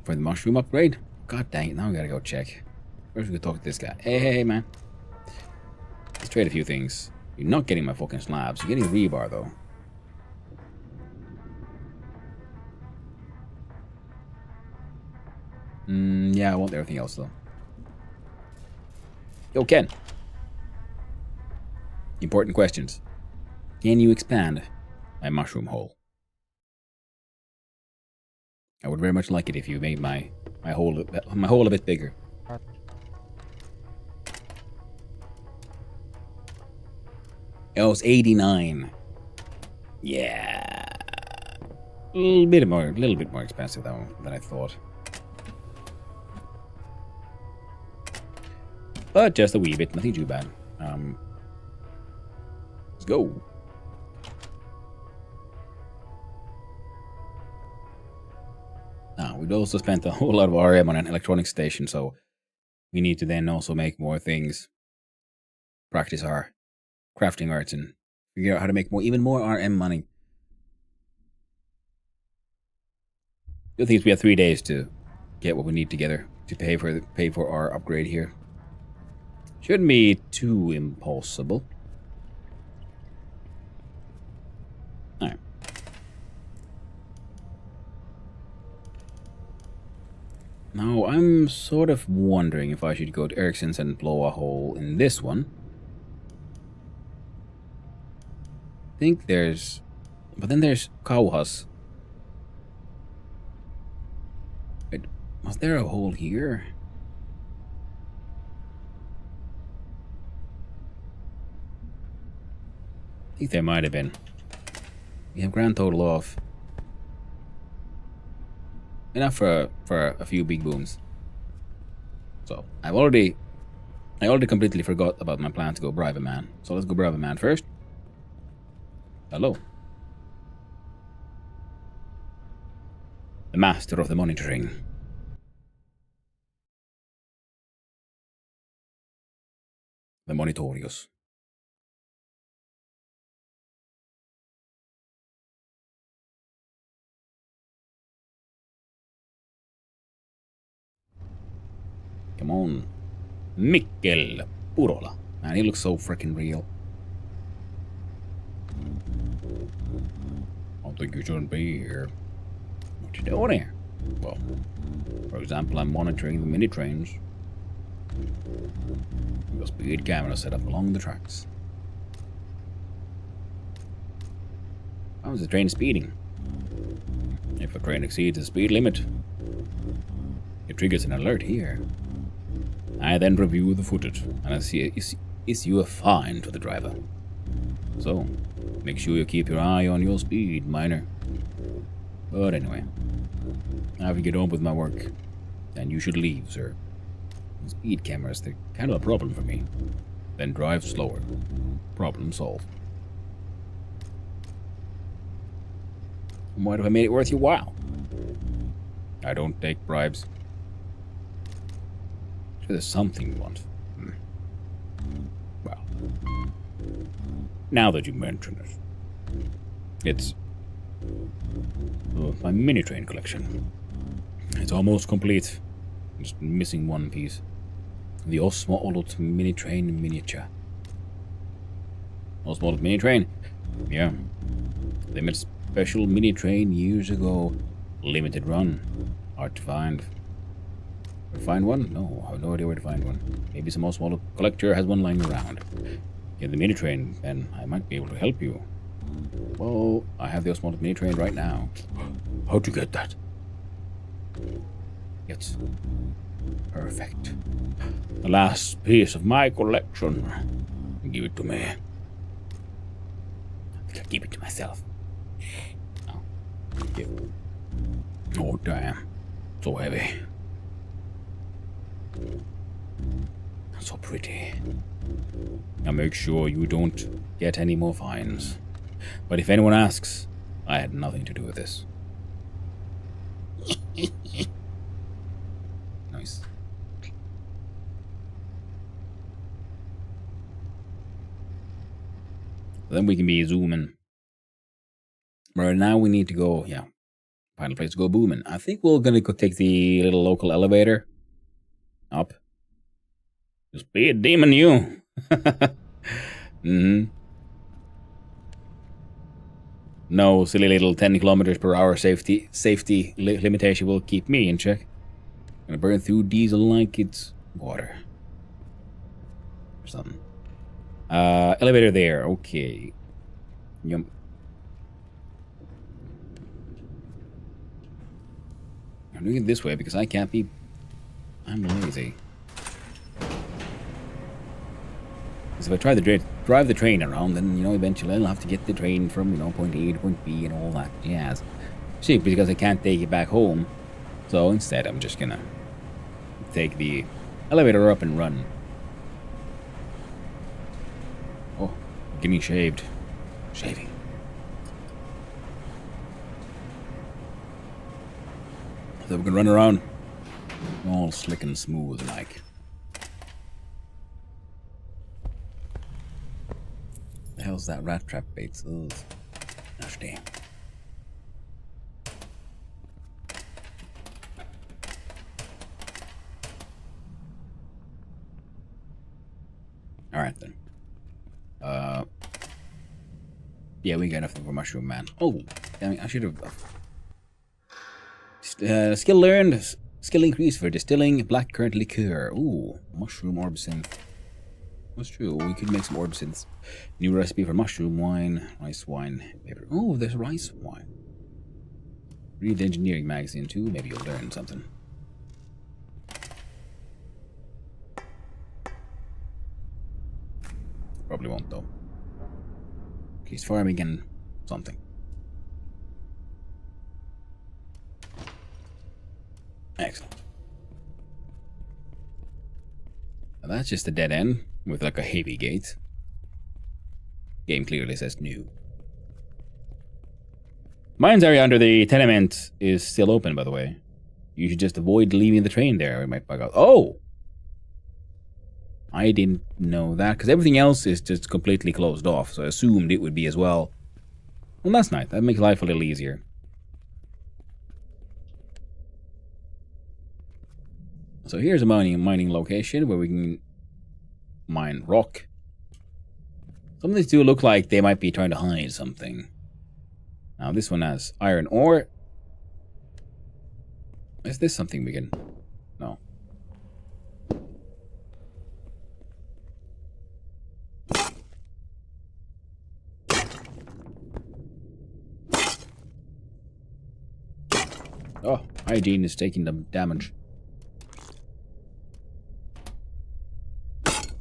For the mushroom upgrade? God dang it, now we gotta go check. First we could talk to this guy. Hey, man. Let's trade a few things. You're not getting my fucking slabs. You're getting rebar, though. Yeah, I want everything else, though. Yo, Ken. Important questions. Can you expand my mushroom hole? I would very much like it if you made my hole a bit bigger. Oh, it's 89. Yeah, a little bit more expensive than I thought. But just a wee bit, nothing too bad. Let's go. We've also spent a whole lot of RM on an electronic station, so we need to then also make more things. Practice our crafting arts and figure out how to make even more RM money. The thing is, we have 3 days to get what we need together to pay for our upgrade here. Shouldn't be too impossible. Alright. Now, I'm sort of wondering if I should go to Ericsson's and blow a hole in this one. I think there's... But then there's Kauhas. Wait, was there a hole here? I think there might have been. We have grand total of enough for a few big booms. So I already completely forgot about my plan to go bribe a man. So let's go bribe a man first. Hello. The master of the monitoring. The Monitorius. Come on. Mikkel Purola. Man, he looks so freaking real. I don't think you shouldn't be here. What you doing here? Well, for example, I'm monitoring the mini trains. The speed camera set up along the tracks. How is the train speeding? If a train exceeds the speed limit, it triggers an alert here. I then review the footage and I issue a fine to the driver. So, make sure you keep your eye on your speed, miner. But anyway, I have to get on with my work. And you should leave, sir. Speed cameras, they're kind of a problem for me. Then drive slower. Problem solved. What if I made it worth your while? I don't take bribes. Sure, there's something you want. Well, now that you mention it, it's my mini train collection. It's almost complete. Just missing one piece. The Osmo-Olot mini train miniature. Osmo-Olot mini train? Yeah. They made a special mini train years ago. Limited run. Hard to find. Find one? No, I have no idea where to find one. Maybe some Osmo-Olot collector has one lying around. Get the mini train, and I might be able to help you. Well, I have the Osmo-Olot mini train right now. How'd you get that? It's perfect. The last piece of my collection. Give it to me. I think I'll keep it to myself. Oh, thank you. Oh, damn. So heavy. So pretty. Now make sure you don't get any more fines. But if anyone asks, I had nothing to do with this. Nice. Then we can be zooming. But now we need to go, yeah, find a place to go booming. I think we're gonna go take the little local elevator up. Just be a demon, you. No silly little 10 kilometers per hour safety limitation will keep me in check. Gonna burn through diesel like it's water. Or something. Elevator there, okay. Yum. I'm doing it this way because I can't be... I'm lazy. Because if I try to drive the train around, then, you know, eventually I'll have to get the train from, you know, point A to point B and all that jazz. See, because I can't take it back home. So instead, I'm just gonna take the elevator up and run. Oh, getting shaved. Shaving. So we can run around all slick and smooth like. The hell's that rat trap bait? Ugh. Gosh damn. Alright then. Yeah, we got nothing for Mushroom Man. Oh, damn it, I should have. Skill learned. Skill increase for distilling black currant liqueur. Ooh, mushroom orb synth. That's true. We could make some orb synths. New recipe for mushroom wine, rice wine, paper. Oh, there's rice wine. Read the engineering magazine too. Maybe you'll learn something. Probably won't though. He's farming and something. Excellent. Now that's just a dead end with like a heavy gate. Game clearly says new. Mines area under the tenement is still open, by the way. You should just avoid leaving the train there. It might bug out. Oh! I didn't know that, because everything else is just completely closed off, so I assumed it would be as well. Well, that's nice. That makes life a little easier. So here's a mining location where we can mine rock. Some of these do look like they might be trying to hide something. Now this one has iron ore. Is this something we can... No. Oh, hygiene is taking the damage.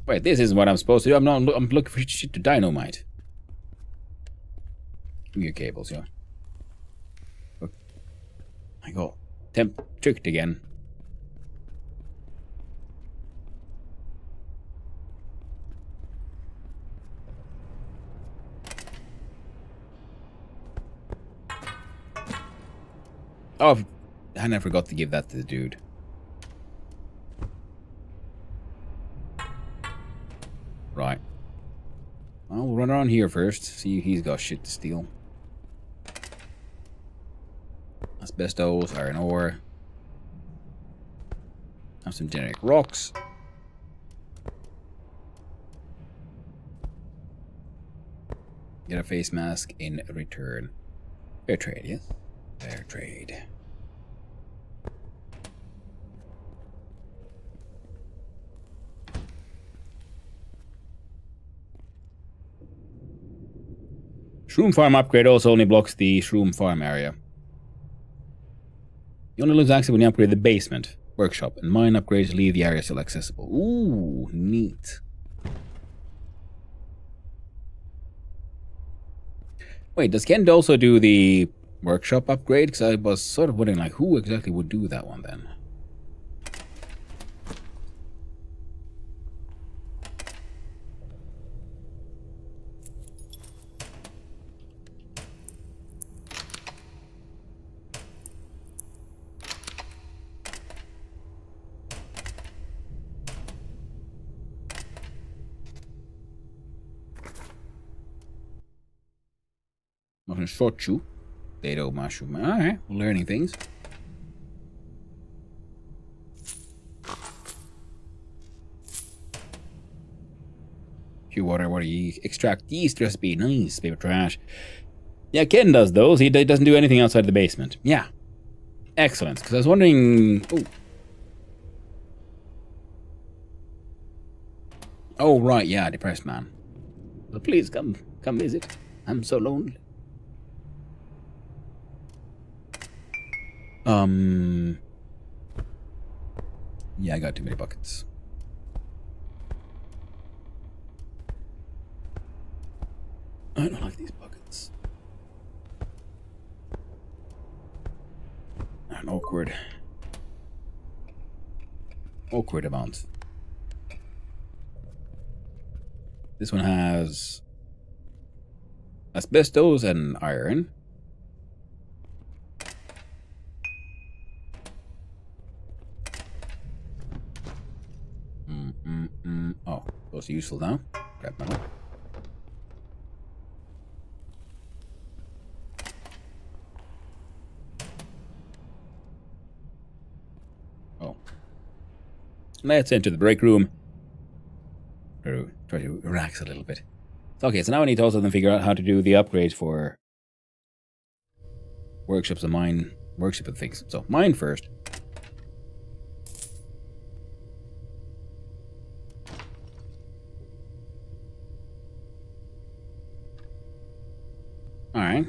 Wait, this isn't what I'm supposed to do. I'm looking for shit to dynamite. Give me your cables, yeah. Look. I got tricked again. Oh, I forgot to give that to the dude. Right. Well, we'll run around here first. See if he's got shit to steal. Asbestos, iron ore. Have some generic rocks. Get a face mask in return. Fair trade, yes? Fair trade. Shroom farm upgrade also only blocks the shroom farm area. You only lose access when you upgrade the basement, workshop, and mine upgrades leave the area still accessible. Ooh, neat. Wait, does Kent also do the workshop upgrade? Because I was sort of wondering, like, who exactly would do that one then? Nothing shochu. Potato mushroom. Alright, we're learning things. Few water you extract yeast recipe. Nice, paper trash. Yeah, Ken does those. He doesn't do anything outside the basement. Yeah. Excellent. Because I was wondering... Oh, right, yeah, depressed man. Well, please come visit. I'm so lonely. Yeah, I got too many buckets. I don't like these buckets. An awkward amount. This one has asbestos and iron. Oh, those are useful now. Grab metal. Oh. Let's enter the break room. Try to relax a little bit. Okay, so now I need to also then figure out how to do the upgrades for workshops and mine, workshop and things. So mine first. All right.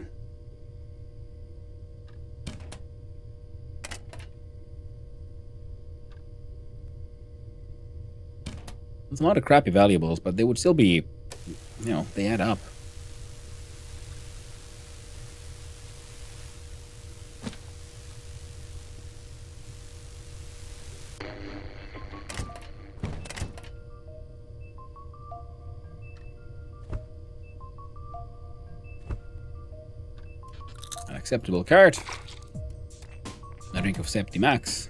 It's a lot of crappy valuables, but they would still be, you know, they add up. An acceptable cart. A drink of Septimax.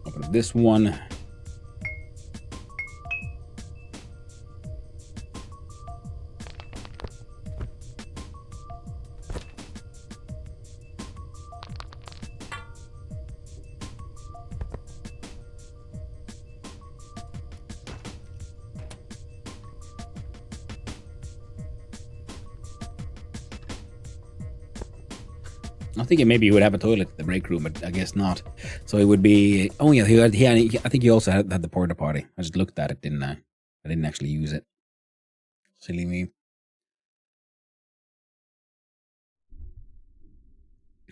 Open this one. I think maybe he would have a toilet in the break room, but I guess not. So it would be. Oh yeah, I think he also had the porta potty. I just looked at it, didn't I? I didn't actually use it. Silly me.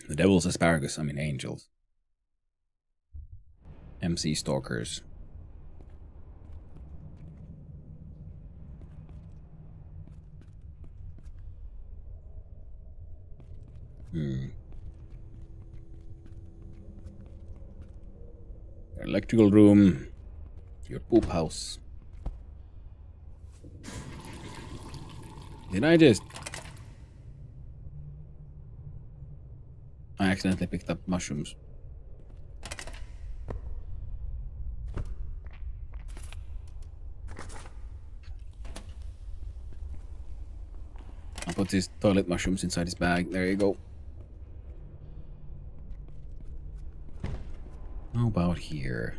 The devil's asparagus. I mean angels. MC stalkers. Electrical room. Your poop house. Did I just... I accidentally picked up mushrooms. I'll put these toilet mushrooms inside his bag. There you go. How about here?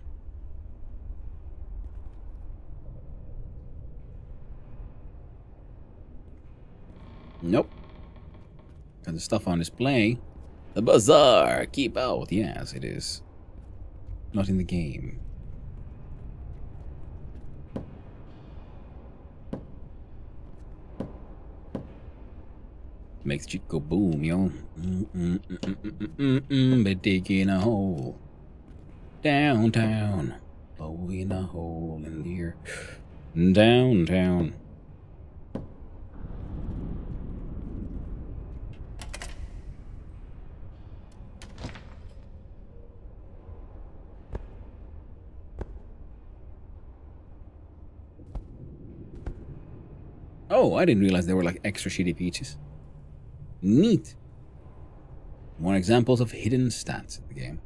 Nope. And the stuff on display. The bazaar! Keep out! Yes, it is. Not in the game. Makes shit go boom, yo. Be digging a hole. Downtown. Blowing a hole in the air. Downtown. Oh, I didn't realize there were like extra shitty peaches. Neat. More examples of hidden stats in the game.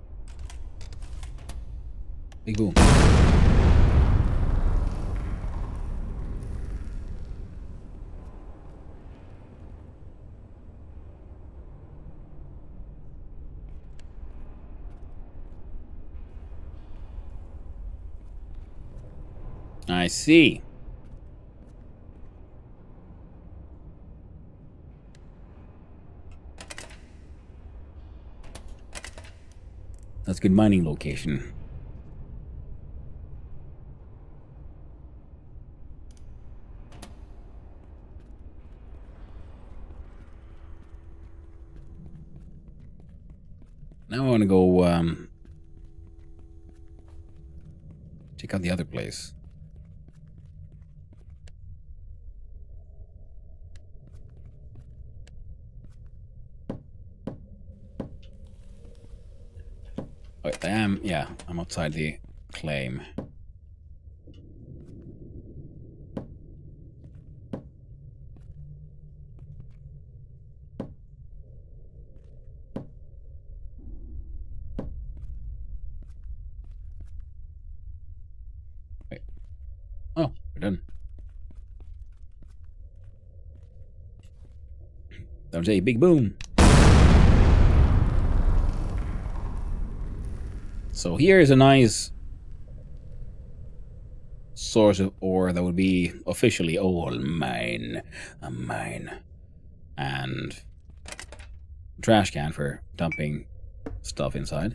Big boom. I see. That's a good mining location. Now I want to go check out the other place. Wait, I'm outside the claim. Wait. Oh, we're done. That was a big boom. So here is a nice source of ore that would be officially all mine. A mine. And a trash can for dumping stuff inside.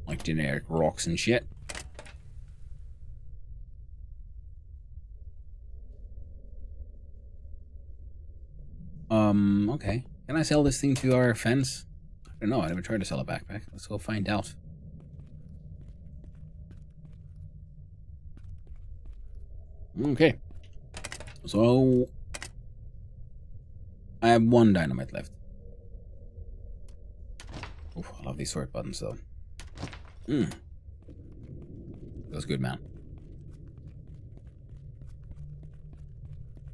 Like generic rocks and shit. Okay. Can I sell this thing to our fence? I don't know, I never tried to sell a backpack. Let's go find out. Okay. So I have one dynamite left. Oof, I love these sort buttons though. Feels good, man.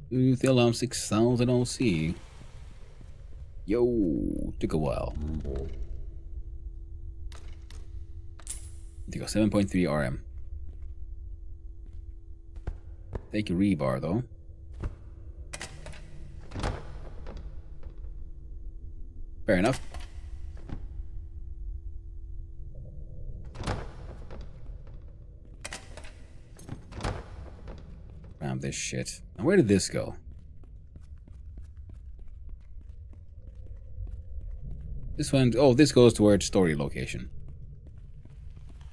The alarm 6000 OC. Yo, took a while. They got 7.3 RM. Take a rebar though. Fair enough. Grab this shit. Now where did this go? This one, oh, this goes towards story location.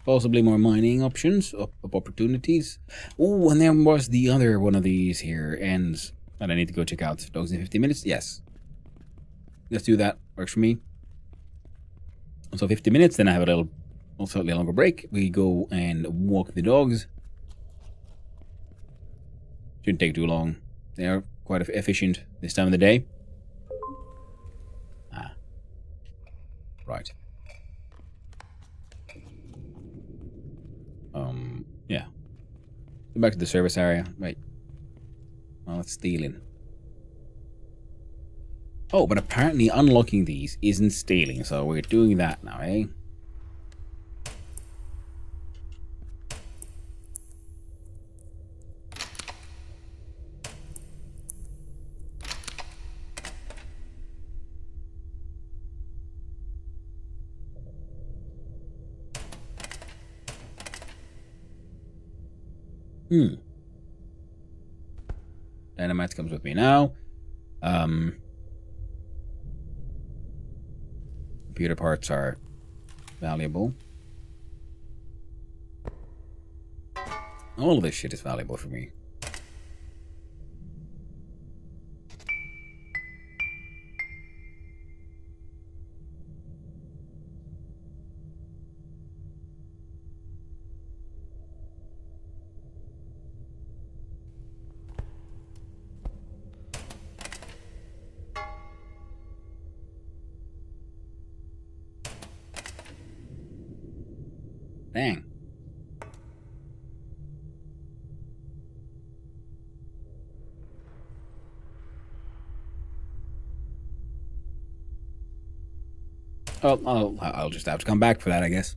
Possibly more mining options, opportunities. Oh, and there was the other one of these here, ends. And I need to go check out those in 50 minutes. Yes. Let's do that. Works for me. So 50 minutes, then I have a little, slightly longer break. We go and walk the dogs. Shouldn't take too long. They are quite efficient this time of the day. Ah. Right. Yeah. Go back to the service area. Wait. Oh, it's stealing. Oh, but apparently unlocking these isn't stealing, so we're doing that now, eh? Dynamite comes with me now. Computer parts are valuable. All of this shit is valuable for me. Dang. Oh, I'll just have to come back for that, I guess.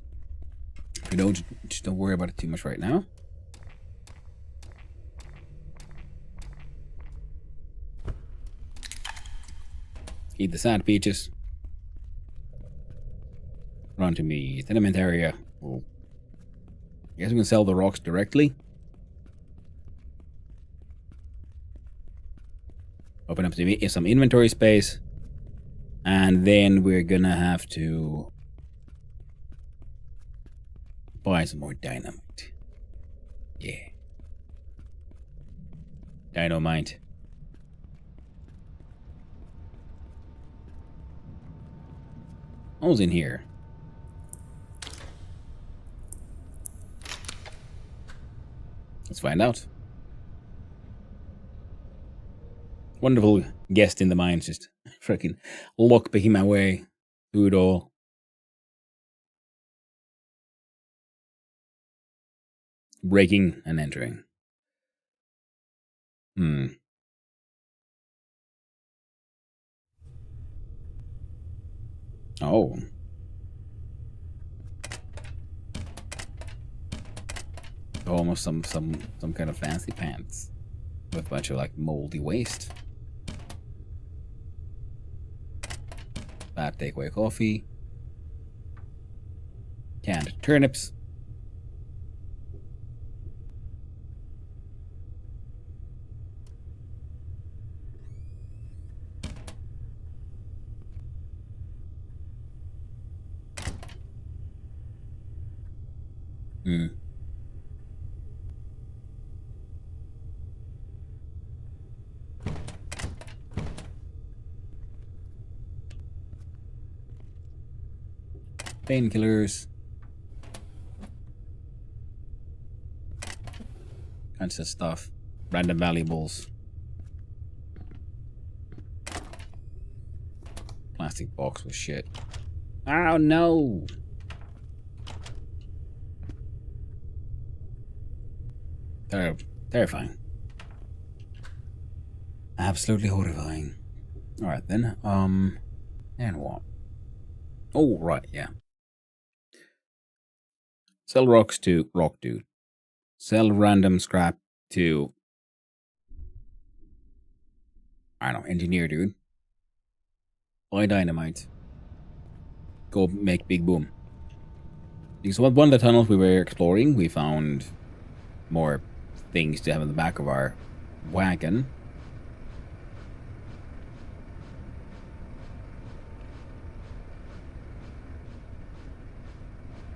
If you don't, just don't worry about it too much right now. Eat the sand peaches. Run to the tenement area. Oh. I guess we can sell the rocks directly. Open up some inventory space. And then we're gonna have to buy some more dynamite. Yeah. Dynamite. What was in here? Let's find out. Wonderful guest in the mines, just freaking lockpicking my way through it all. Breaking and entering. Oh. Almost some kind of fancy pants with a bunch of like moldy waste. Bad takeaway coffee. Canned turnips. Painkillers. Kinds of stuff. Random valuables. Plastic box with shit. Oh no! Terrifying. Absolutely horrifying. Alright then, and what? Oh, right, yeah. Sell rocks to Rock Dude. Sell random scrap to, I don't know, Engineer Dude. Buy dynamite. Go make Big Boom. Because one of the tunnels we were exploring, we found more things to have in the back of our wagon.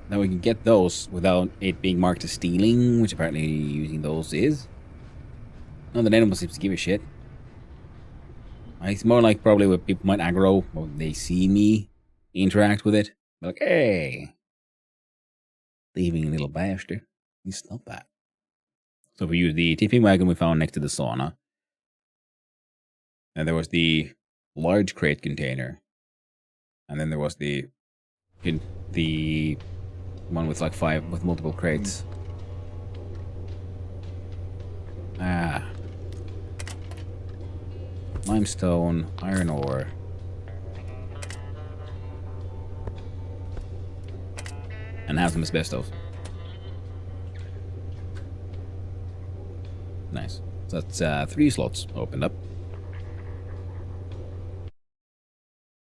Now we can get those without it being marked as stealing, which apparently using those is. No, the animal seems to give a shit. It's more like probably what people might aggro when they see me interact with it. They're like, hey, leaving a little bastard. It's not bad. So we use the tipping wagon we found next to the sauna. And there was the large crate container. And then there was the one with like 5 with multiple crates. Limestone, iron ore. And have some asbestos. Nice. So that's 3 slots opened up.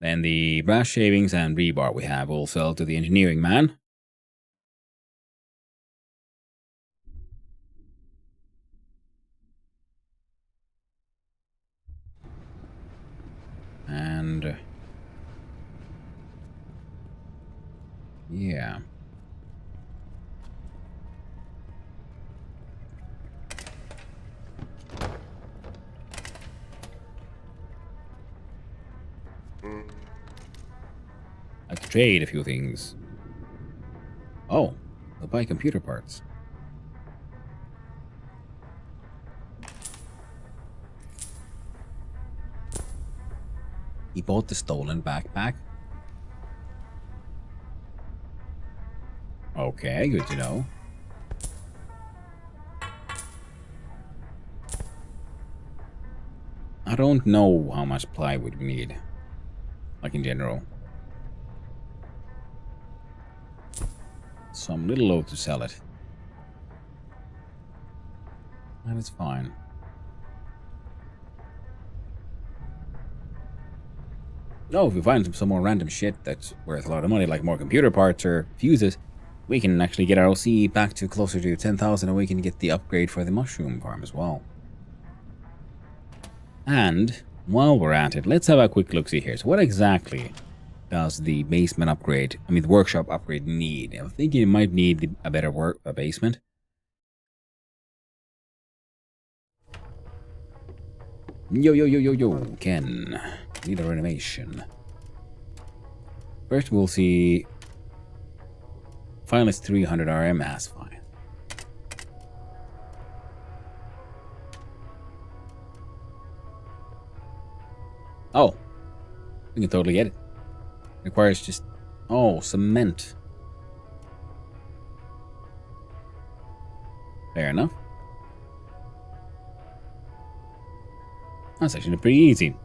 Then the brass shavings and rebar we have will sell to the engineering man. And yeah. I could trade a few things. Oh, I'll buy computer parts. He bought the stolen backpack. Okay, good to know. I don't know how much plywood we need. Like in general. so I'm a little low to sell it. That is fine. No, if we find some more random shit that's worth a lot of money, like more computer parts or fuses, we can actually get our OC back to closer to 10,000 and we can get the upgrade for the mushroom farm as well. And while we're at it, let's have a quick look-see here. So what exactly does the basement upgrade, the workshop upgrade need? I'm thinking it might need a better basement. Yo, Ken. Need a renovation. First we'll see Finalist 300 RM mass fine. Oh, we can totally get it. Requires just, cement. Fair enough. That's actually pretty easy.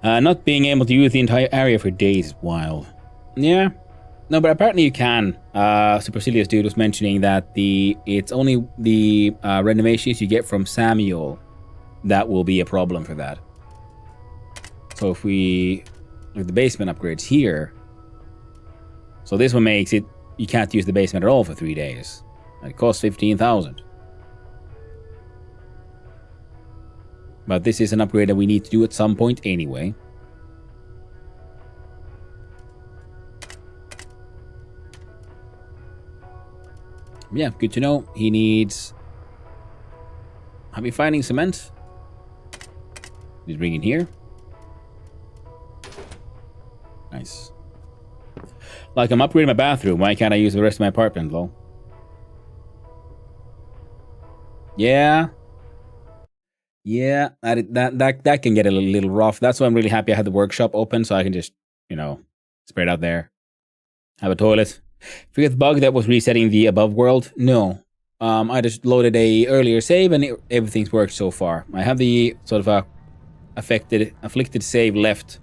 Not being able to use the entire area for days is wild. Yeah. No, but apparently you can. Supercilious Dude was mentioning that it's only the renovations you get from Samuel that will be a problem for that. So if we look at the basement upgrades here, so this one makes it, you can't use the basement at all for 3 days. And it costs 15,000. But this is an upgrade that we need to do at some point anyway. Yeah, good to know. He needs... Are we finding cement? He's bringing here. Nice. Like, I'm upgrading my bathroom. Why can't I use the rest of my apartment, lol? Yeah. Yeah, that can get a little rough. That's why I'm really happy I had the workshop open, so I can just, spread out there. Have a toilet. Forget the bug that was resetting the above world? No. I just loaded a earlier save and everything's worked so far. I have the sort of afflicted save left.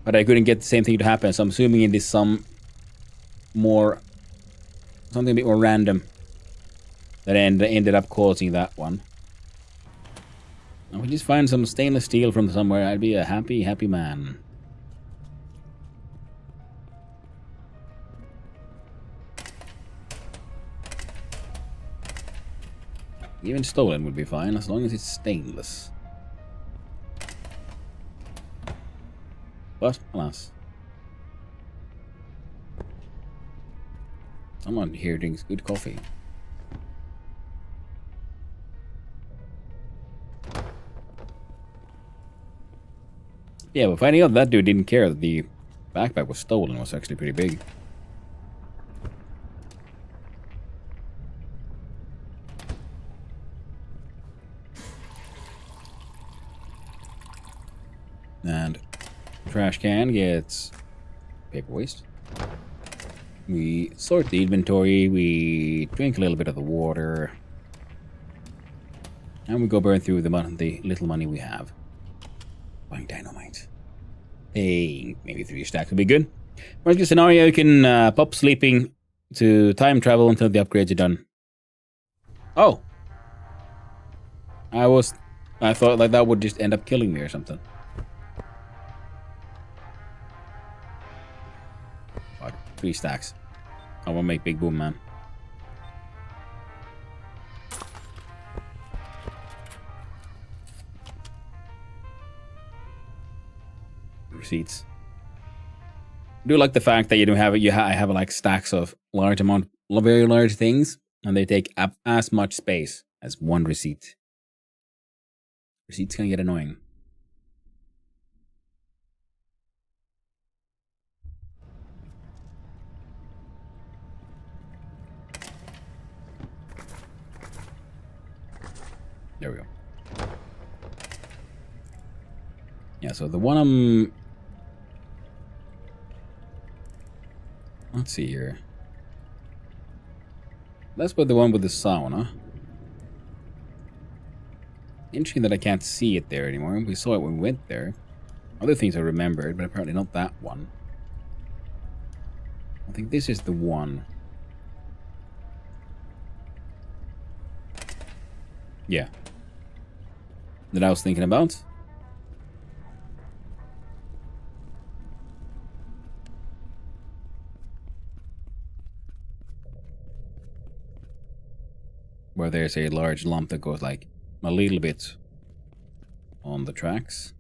But I couldn't get the same thing to happen, so I'm assuming it is something a bit more random that ended up causing that one. I would just find some stainless steel from somewhere. I'd be a happy, happy man. Even stolen would be fine, as long as it's stainless. But, alas. Someone here drinks good coffee. Yeah, but finding out that dude didn't care that the backpack was stolen was actually pretty big. And trash can gets paper waste. We sort the inventory, we drink a little bit of the water, and we go burn through the little money we have. Buying dynamite. Hey, maybe 3 stacks would be good. Worst case scenario, you can pop sleeping to time travel until the upgrades are done. Oh! I thought like that would just end up killing me or something. What? 3 stacks. I want to make big boom, man. Receipts. I do like the fact that you don't have it. I have like stacks of very large things, and they take up as much space as one receipt. Receipts can get annoying. There we go. Yeah, so the one let's see here. That's the one with the sauna. Interesting that I can't see it there anymore. We saw it when we went there. Other things I remembered, but apparently not that one. I think this is the one. Yeah. That I was thinking about. Where there's a large lump that goes like a little bit on the tracks.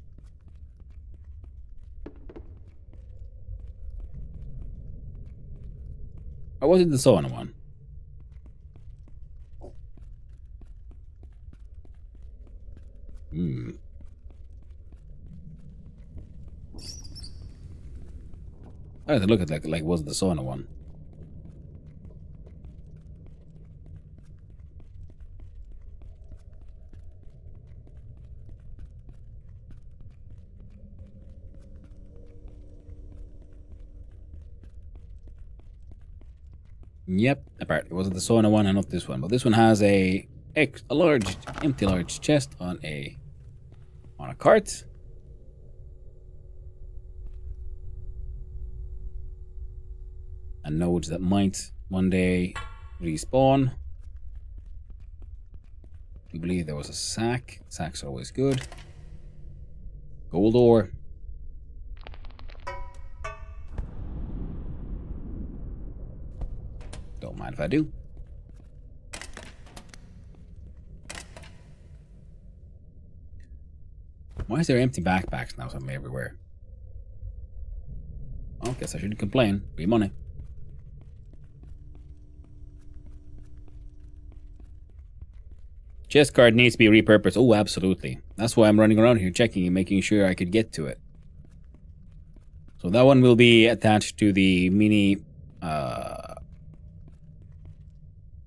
Or was it the sauna one? Hmm. I had to look at like was it the sauna one? Yep, apparently it wasn't the sauna one and not this one, but this one has a large empty large chest on a cart. And nodes that might one day respawn. I believe there was a sack. Sacks are always good. Gold ore. Don't mind if I do. Why is there empty backpacks now something everywhere? I guess I shouldn't complain. Free money. Chest card needs to be repurposed. Oh, absolutely. That's why I'm running around here checking and making sure I could get to it. So that one will be attached to the mini...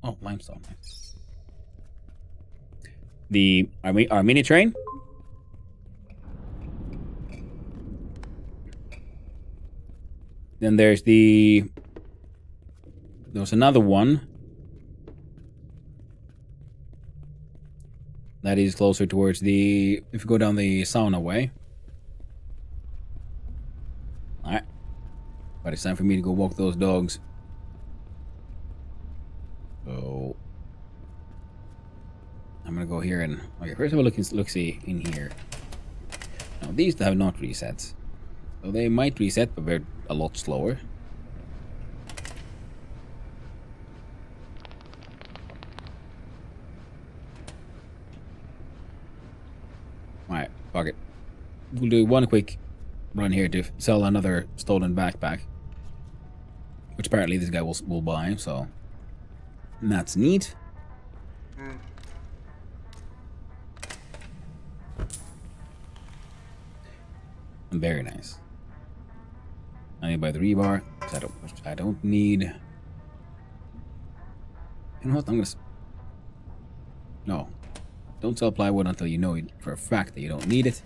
Oh, limestone. Our mini train? Then there's there's another one that is closer towards if you go down the sauna way. Alright. But it's time for me to go walk those dogs. So I'm gonna go here and okay, first of all look see in here. Now these have not reset. So they might reset, but they're a lot slower. Alright, fuck it. We'll do one quick run here to sell another stolen backpack. Which apparently this guy will buy, so that's neat. Very nice. I need to buy the rebar. I don't need. You know what? I'm gonna. No, don't sell plywood until you know for a fact that you don't need it.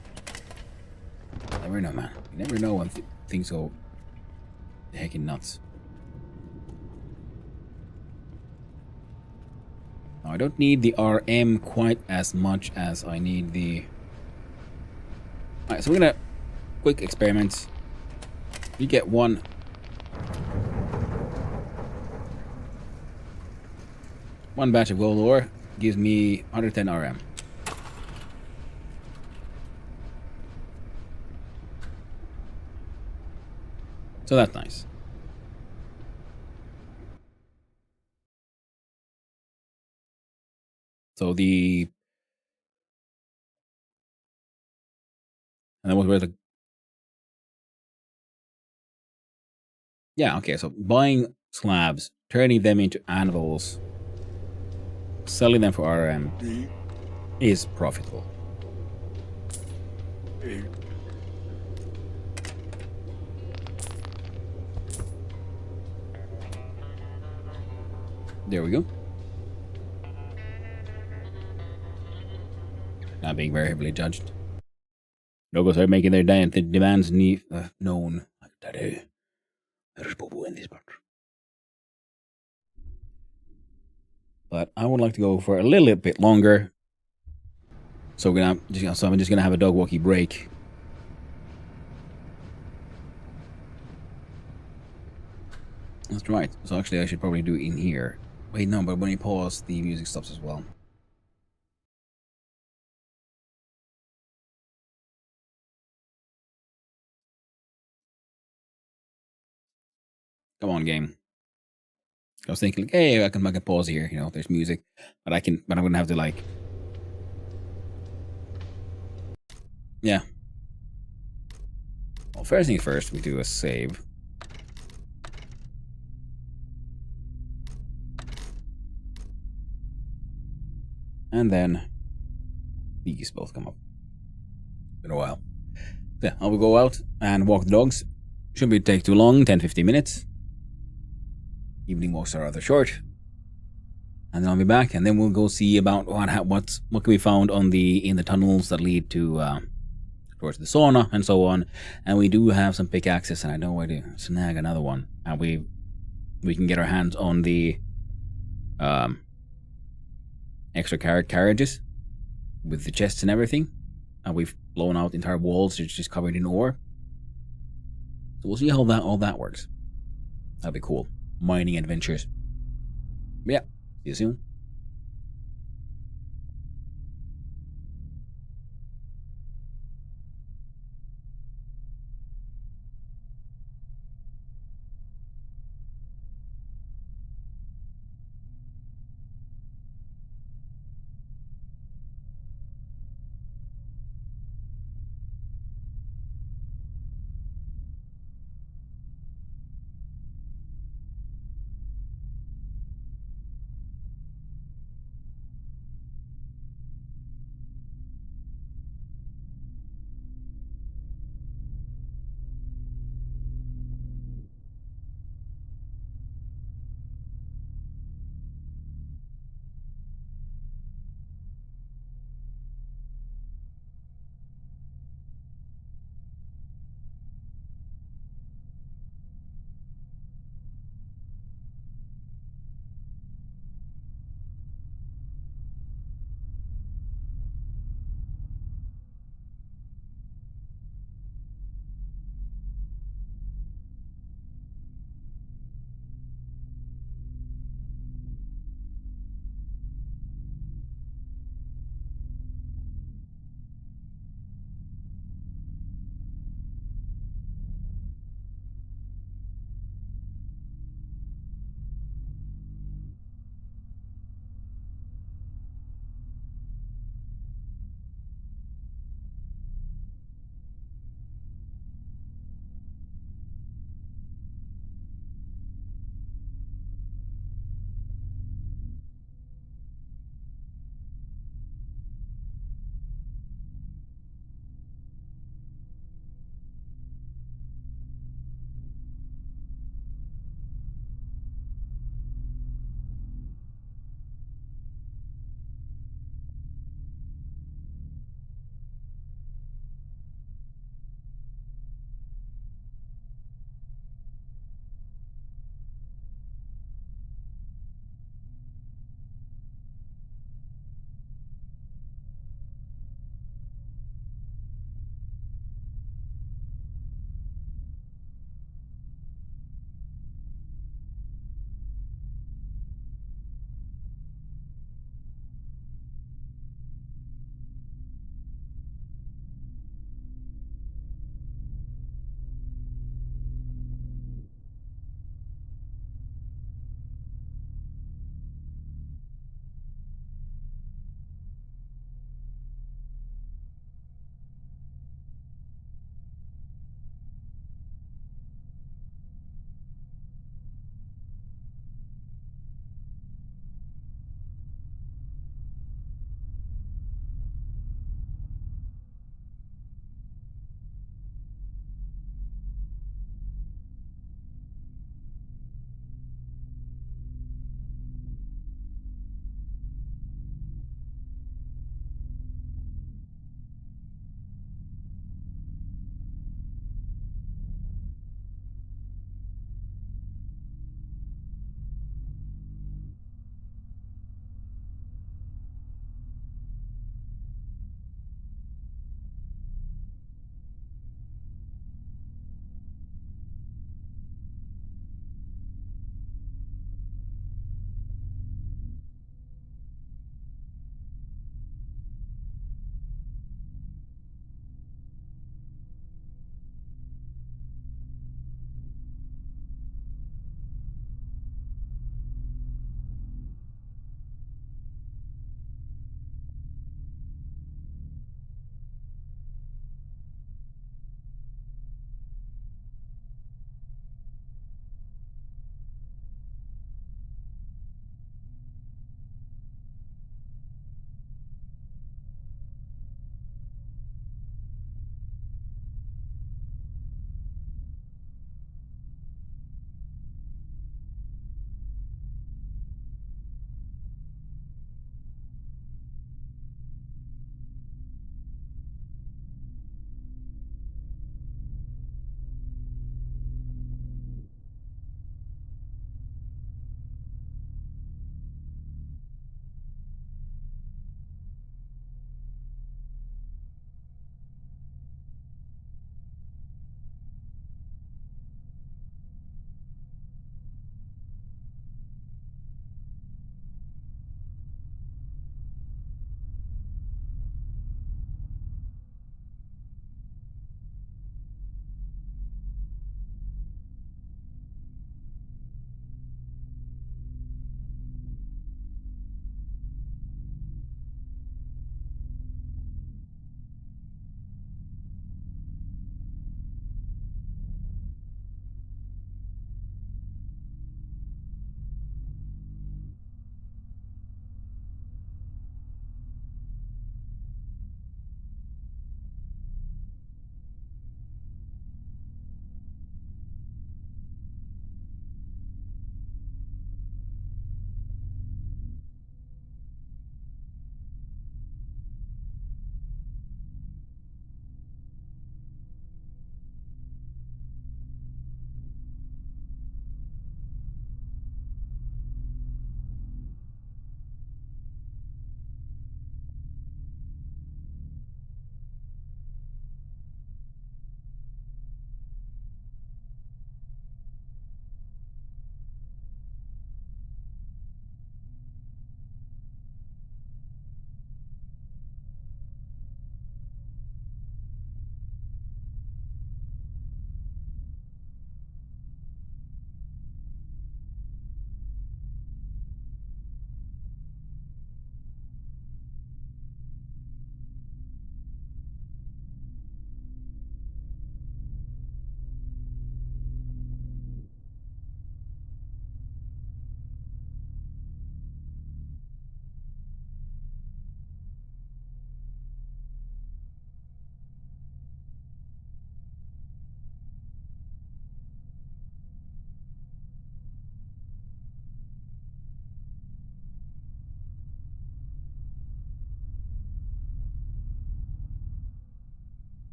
You never know, man. You never know when things go heckin' nuts. Now, I don't need the RM quite as much as I need the. Alright, so we're gonna quick experiments. You get one batch of gold ore gives me 110 RM. So that's nice. So and that was where the yeah, okay, so buying slabs, turning them into anvils, selling them for RM is profitable. There we go. Not being very heavily judged. Logos are making their demands known. But I would like to go for a little bit longer. So I'm just gonna have a dog walkie break. That's right. So actually, I should probably do it in here. Wait, no, but when you pause, the music stops as well. Come on, game. I was thinking, like, hey, I can make a pause here. You know, there's music, but I'm gonna have to like, yeah. Well, first things first, we do a save. And then these both come up. Been a while. So, yeah, I will go out and walk the dogs. Shouldn't take too long, 10-15 minutes. Evening walks are rather short. And then I'll be back, and then we'll go see about what can be found in the tunnels that lead to towards the sauna and so on. And we do have some pickaxes, and I know where to snag another one. And we can get our hands on the extra carriages with the chests and everything. And we've blown out entire walls that's just covered in ore. So we'll see how all that works. That'll be cool. Mining adventures. Yeah. See you soon.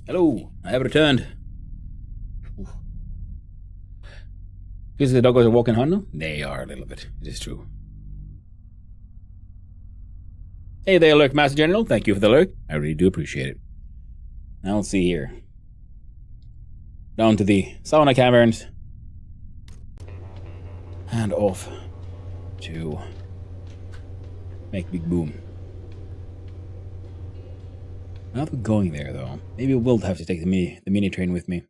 Hello, I have returned. Is the doggos are walking Hanno? They are a little bit. It is true. Hey there, Lurk Master General. Thank you for the lurk. I really do appreciate it. Now let's see here. Down to the sauna caverns. And off to make Big Boom. Not going there though. Maybe we'll have to take the mini train with me.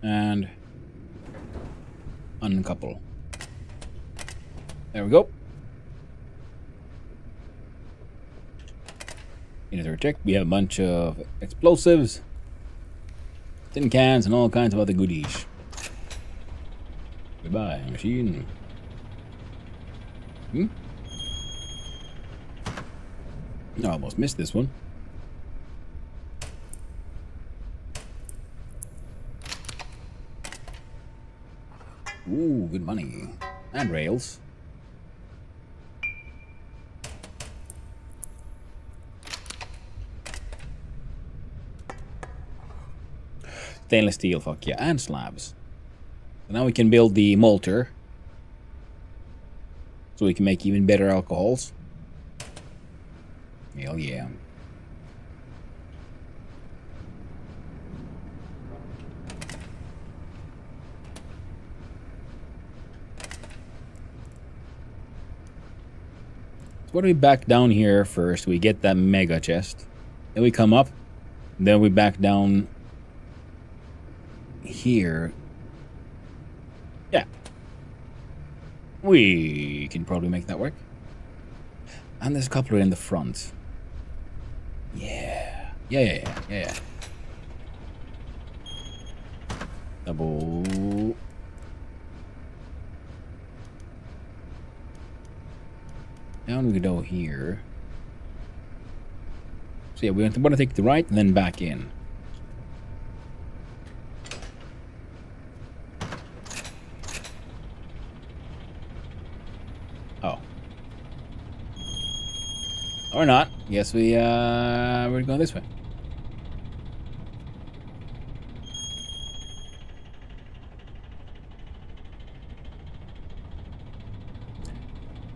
And uncouple. There we go. Another check. We have a bunch of explosives, tin cans, and all kinds of other goodies. Goodbye, machine. I almost missed this one. Ooh, good money. And rails. Stainless steel, fuck yeah. And slabs. So now we can build the malter. So we can make even better alcohols. Hell yeah. So what do we back down here first? We get that mega chest. Then we come up. Then we back down here. Yeah. We can probably make that work. And there's a couple in the front. Yeah. Yeah. Double. Down we go here. So yeah, we want to take the right and then back in. Oh. Or not. Guess we're going this way.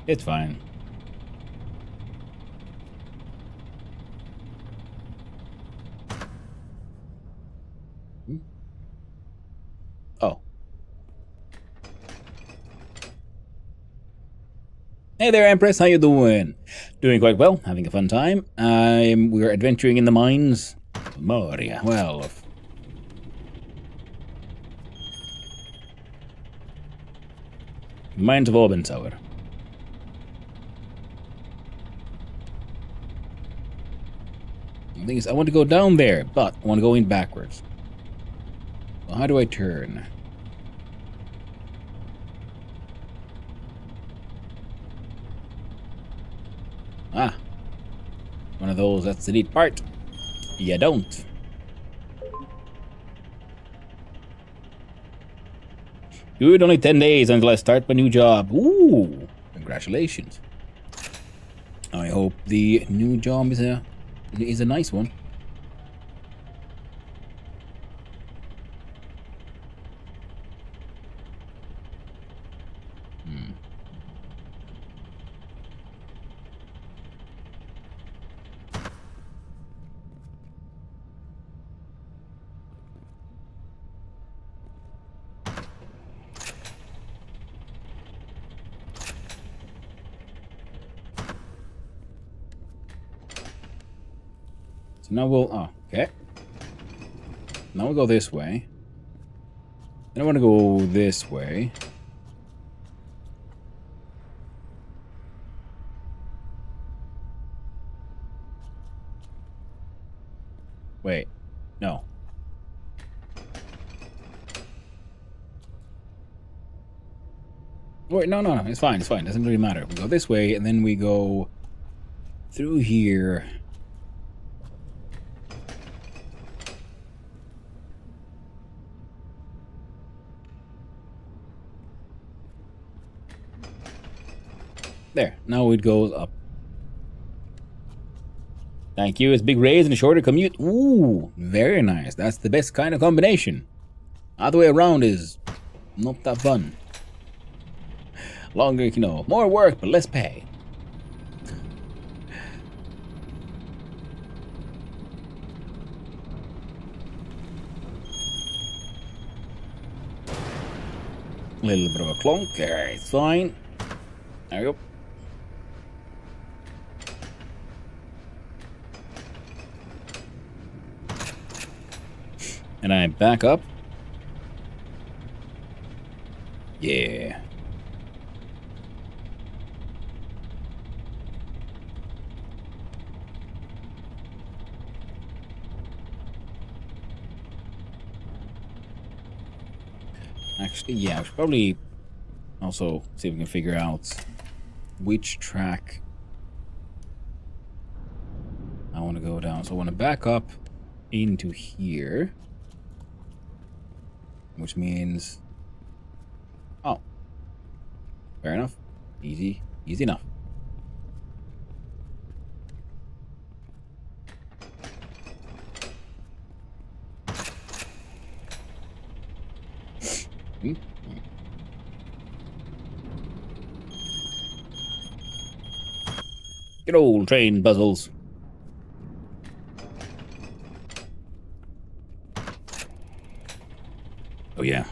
It's fine. Oh. Hey there, Empress. How you doing? Doing quite well. Having a fun time. We're adventuring in the mines. Moria. Well. Mines of Orbensauer. The thing is, I want to go down there, but I want to go in backwards. So how do I turn? Ah. One of those, that's the neat part. You don't. Good, only 10 days until I start my new job. Ooh, congratulations. I hope the new job is a nice one. Now we'll... Oh, okay. Now we'll go this way. Then I want to go this way. Wait. No. Wait, no, no, no. It's fine. It's fine. Doesn't really matter. We go this way, and then we go through here. There. Now it goes up. Thank you. It's big raise and a shorter commute. Ooh, very nice. That's the best kind of combination. Other way around is not that fun. Longer, you know, more work but less pay. A little bit of a clunk. Alright, it's fine. There we go. And I back up. Yeah. Actually, yeah, I should probably also see if we can figure out which track I want to go down. So I want to back up into here, which means, oh, fair enough. Easy enough. Good old train puzzles. Oh yeah.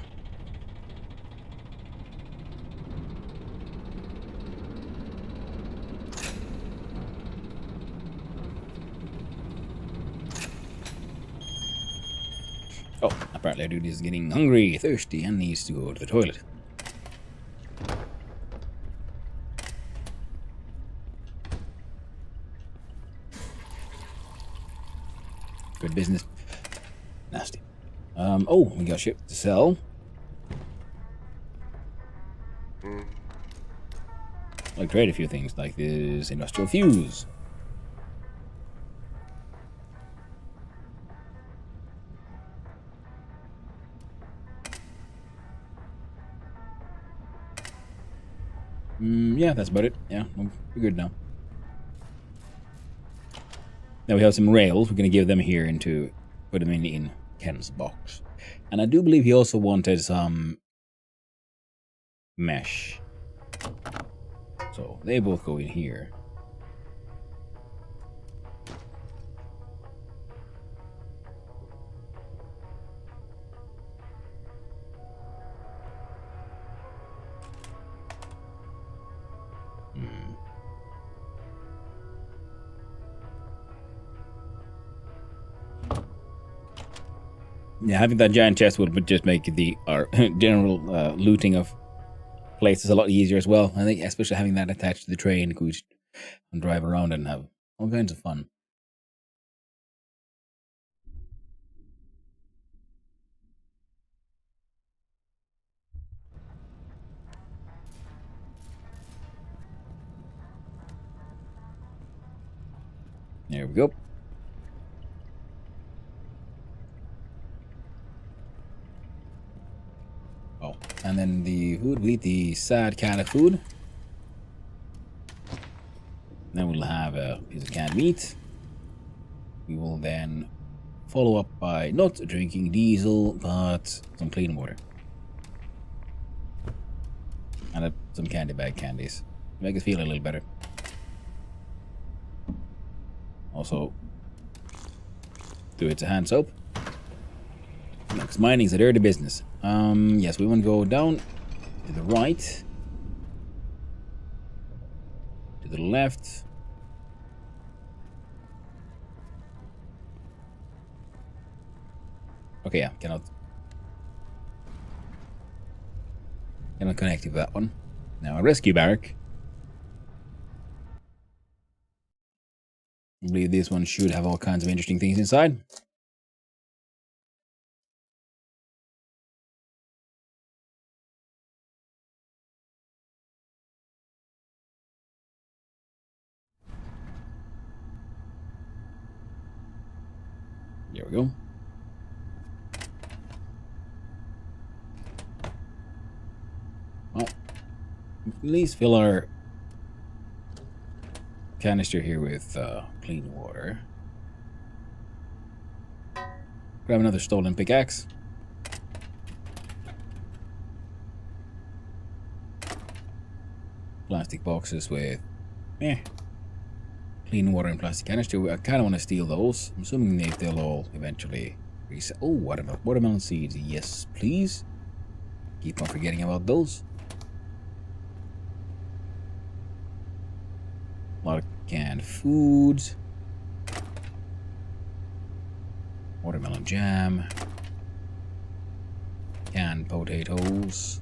Oh, apparently our dude is getting hungry, thirsty, and needs to go to the toilet. Good business. Nasty. Oh, we got shit to sell. Like trade a few things, like this industrial fuse. Yeah, that's about it. Yeah, we're good now. Now we have some rails. We're going to give them here into put them in Ken's box. And I do believe he also wanted some mesh. So they both go in here. Yeah, having that giant chest would just make the general looting of places a lot easier as well. I think especially having that attached to the train, we can drive around and have all kinds of fun. There we go. Oh, and then the food, we eat the sad cat of food. Then we'll have a piece of canned meat. We will then follow up by not drinking diesel, but some clean water. And some candy bag candies. Make us feel a little better. Also, do it to hand soap. Because mining's a dirty business. Yes, we want to go down to the right. To the left. Okay, yeah, cannot connect with that one. Now a rescue barrack. I believe this one should have all kinds of interesting things inside. we go. Well, at least fill our canister here with clean water. Grab another stolen pickaxe. Plastic boxes with clean water and plastic canister. I kind of want to steal those. I'm assuming they'll all eventually reset. Oh, watermelon seeds. Yes, please. Keep on forgetting about those. A lot of canned foods. Watermelon jam. Canned potatoes.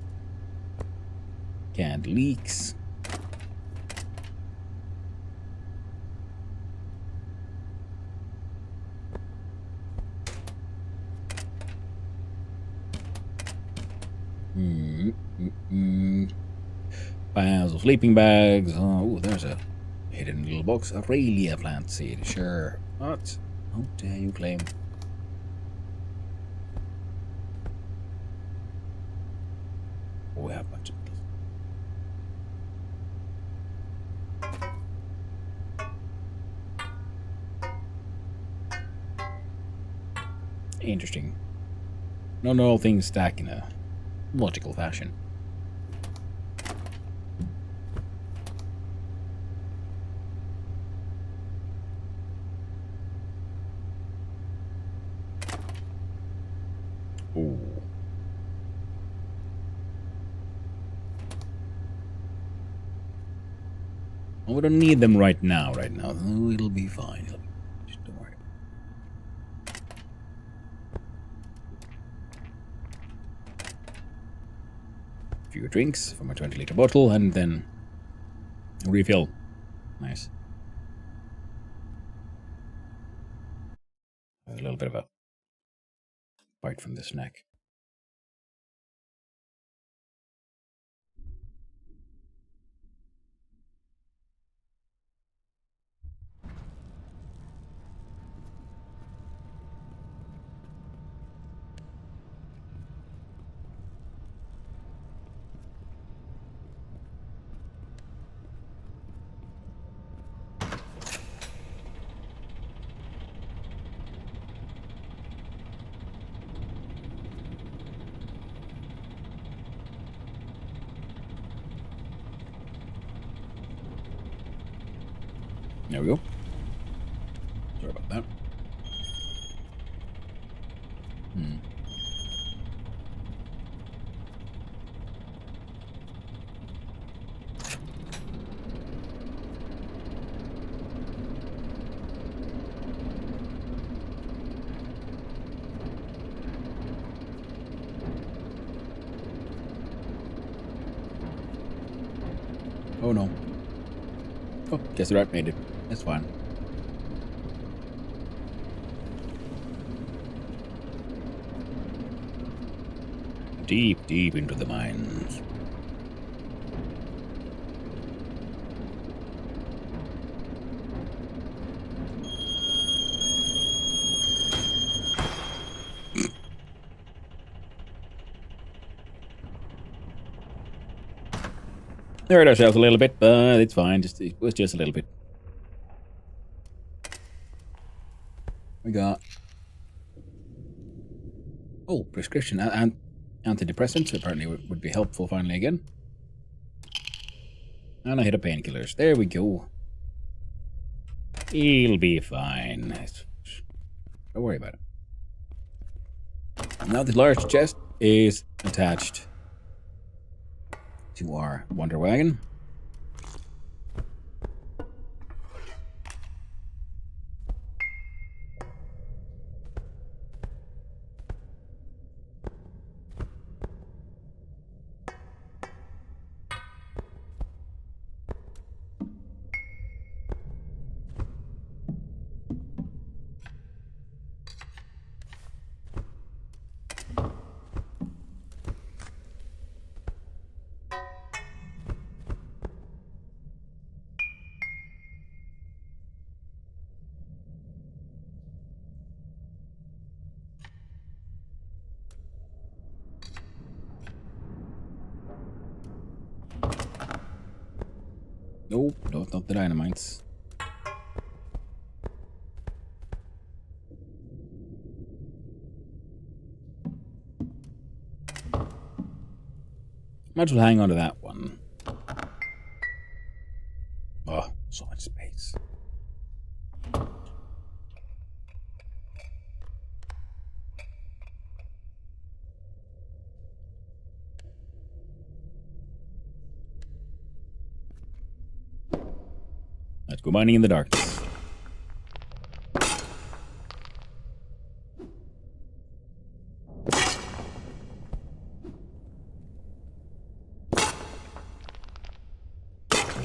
Canned leeks. Piles of sleeping bags. Oh, there's a hidden little box. Aurelia plant seed. Sure. What? How dare you claim? Oh, we have a bunch of these. Interesting. Not all things stack in a logical fashion. Ooh. Well, we don't need them right now. Oh, it'll be fine. Just don't worry. A few drinks from a 20-liter bottle and then refill. Nice. A little bit of a bite from the snack. There we go. Sorry about that. Oh no. Oh, guess the rat made it. That's fine. Deep, deep into the mines. Hurt ourselves a little bit, but it's fine. It was just a little bit. We got prescription and antidepressants apparently would be helpful finally again. And I hit a painkillers. There we go. He'll be fine. Don't worry about it. Now the large chest is attached to our Wonder Wagon. Nope, not the dynamites. Might as well hang on to that one. Oh, so much space. Let's go mining in the darkness.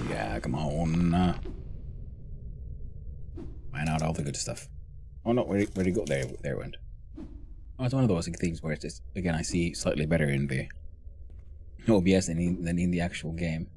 Yeah, come on. Mine out all the good stuff. Oh no, where'd he go? There it went. Oh, it's one of those things where it's just, again, I see slightly better in the OBS than in the actual game.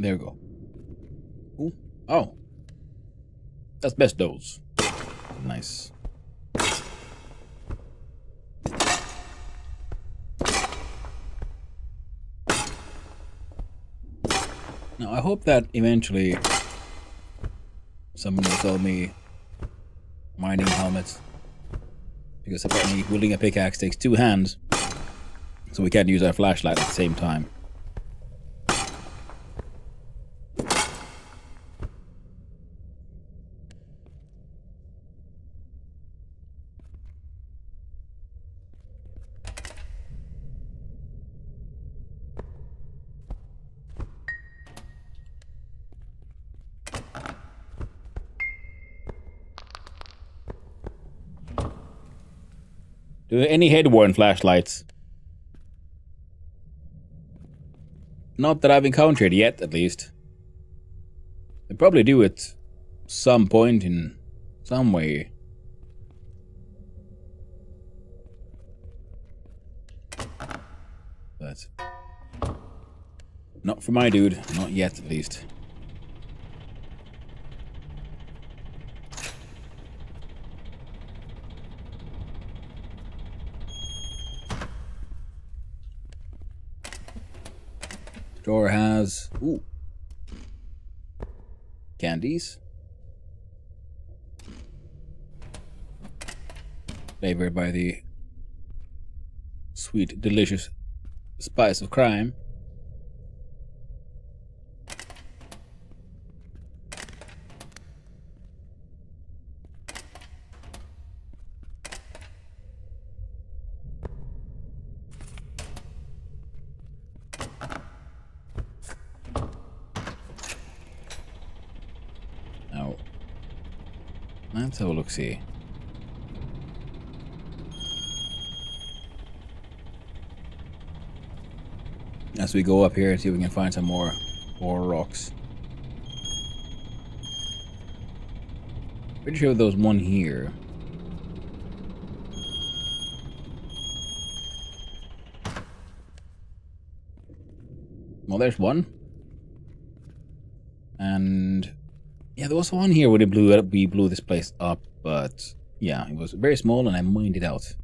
There we go. Ooh. Oh. That's best dose. Nice. Now, I hope that eventually someone will sell me mining helmets. Because apparently wielding a pickaxe takes 2 hands. So we can't use our flashlight at the same time. Do any head-worn flashlights? Not that I've encountered yet, at least. They probably do at some point in some way. But not for my dude. Not yet, at least. Door has candies. Flavored by the sweet, delicious spice of crime. Now, let's have a look-see. As we go up here and see if we can find some more rocks. Pretty sure there was one here. Well, there's one. And yeah, there was one here where we blew this place up, but yeah, it was very small and I mined it out.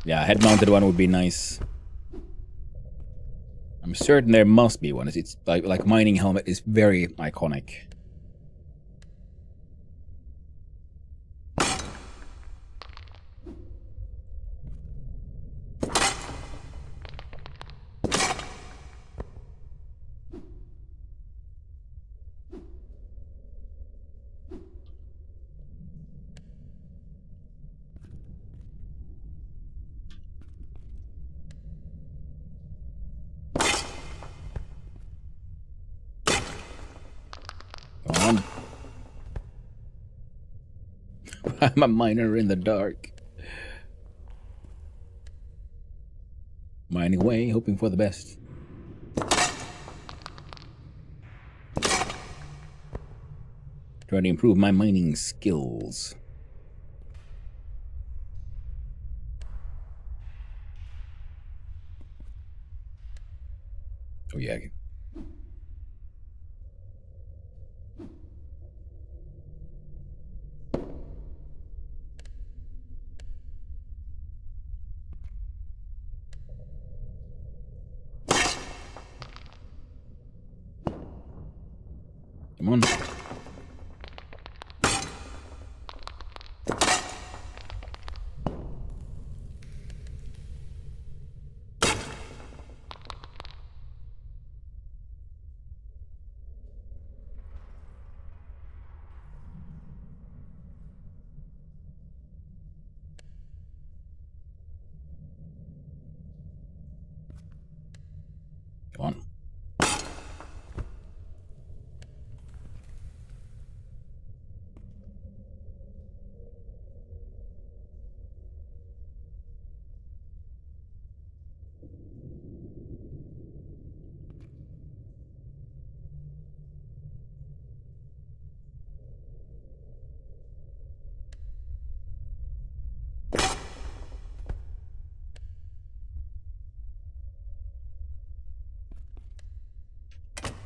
Yeah, a head-mounted one would be nice. I'm certain there must be one. It's like mining helmet is very iconic. Come on. I'm a miner in the dark. Mining away, hoping for the best. Trying to improve my mining skills. Oh yeah. Come on. Come on.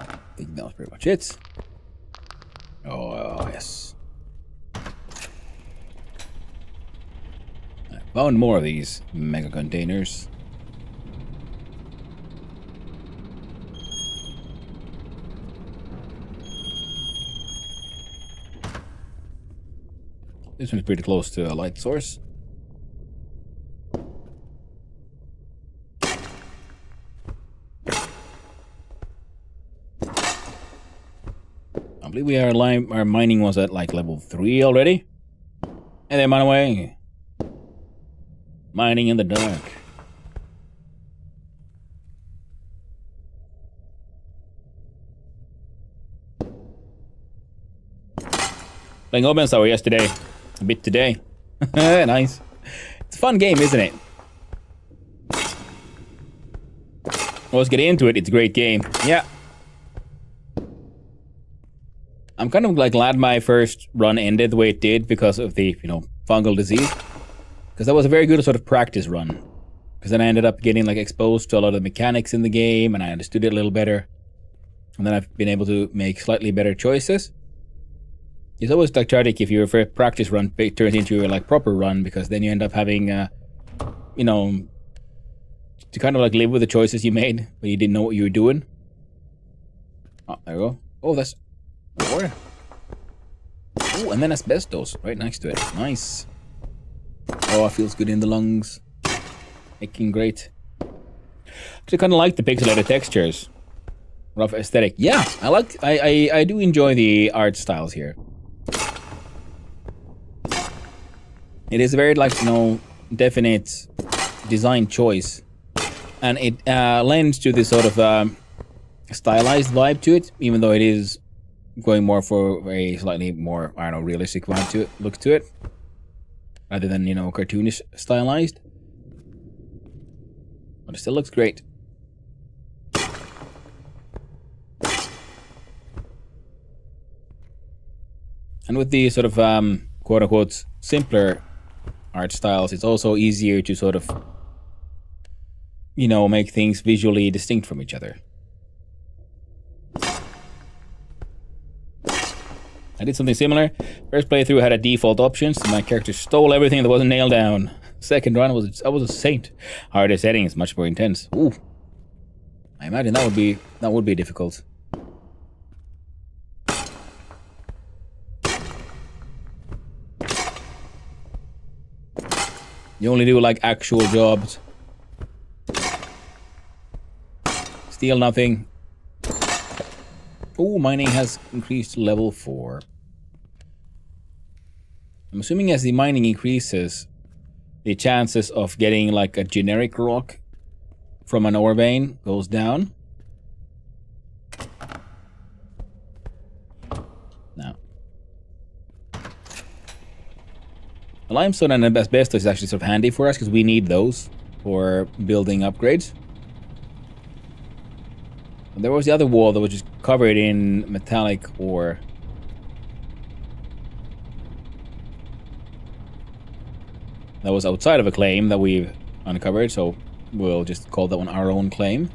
I think that was pretty much it. Oh, yes. I found more of these mega containers. This one's pretty close to a light source. I believe our mining was at like level 3 already. And then mine away. Mining in the dark. Playing Open Sour yesterday. A bit today. Nice. It's a fun game, isn't it? Let's get into it. It's a great game. Yeah. I'm kind of like glad my first run ended the way it did because of the, fungal disease. Because that was a very good sort of practice run. Because then I ended up getting like exposed to a lot of the mechanics in the game and I understood it a little better. And then I've been able to make slightly better choices. It's always like tragic if your first practice run turns into your like proper run because then you end up having, to kind of like live with the choices you made when you didn't know what you were doing. Oh, there we go. Oh, that's... Ore. Oh, and then asbestos right next to it. Nice. Oh, it feels good in the lungs. Making great. Actually, kind of like the pixelated textures. Rough aesthetic. Yeah, I do enjoy the art styles here. It is a very like definite design choice, and it lends to this sort of stylized vibe to it, even though it is going more for a slightly more, I don't know, realistic vibe to it, look to it, rather than, cartoonish stylized. But it still looks great. And with the sort of quote unquote simpler art styles, it's also easier to sort of, you know, make things visually distinct from each other. I did something similar. First playthrough had a default options. My character stole everything that wasn't nailed down. Second run I was a saint. Harder settings, much more intense. Ooh. I imagine that would be difficult. You only do like actual jobs. Steal nothing. Oh, mining has increased to level 4. I'm assuming as the mining increases, the chances of getting like a generic rock from an ore vein goes down. Now, limestone and asbestos is actually sort of handy for us because we need those for building upgrades. There was the other wall that was just covered in metallic ore. That was outside of a claim that we've uncovered, so we'll just call that one our own claim.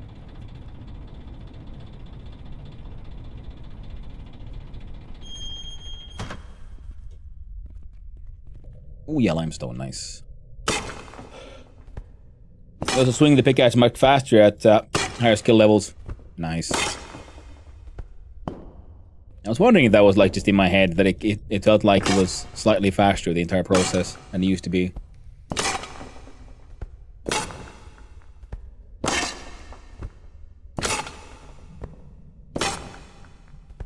Oh yeah, limestone, nice. You also swing the pickaxe much faster at higher skill levels. Nice. I was wondering if that was like just in my head, that it felt like it was slightly faster the entire process than it used to be.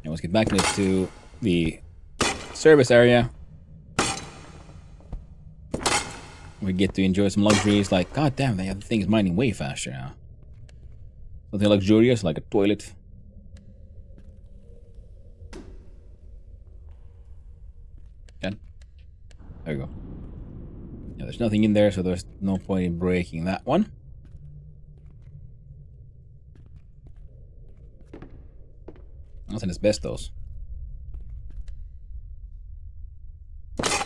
And let's get back into the service area. We get to enjoy some luxuries like, god damn, the thing is mining way faster now. Something luxurious like a toilet. Done. There we go. Yeah, there's nothing in there, so there's no point in breaking that one. That's an asbestos.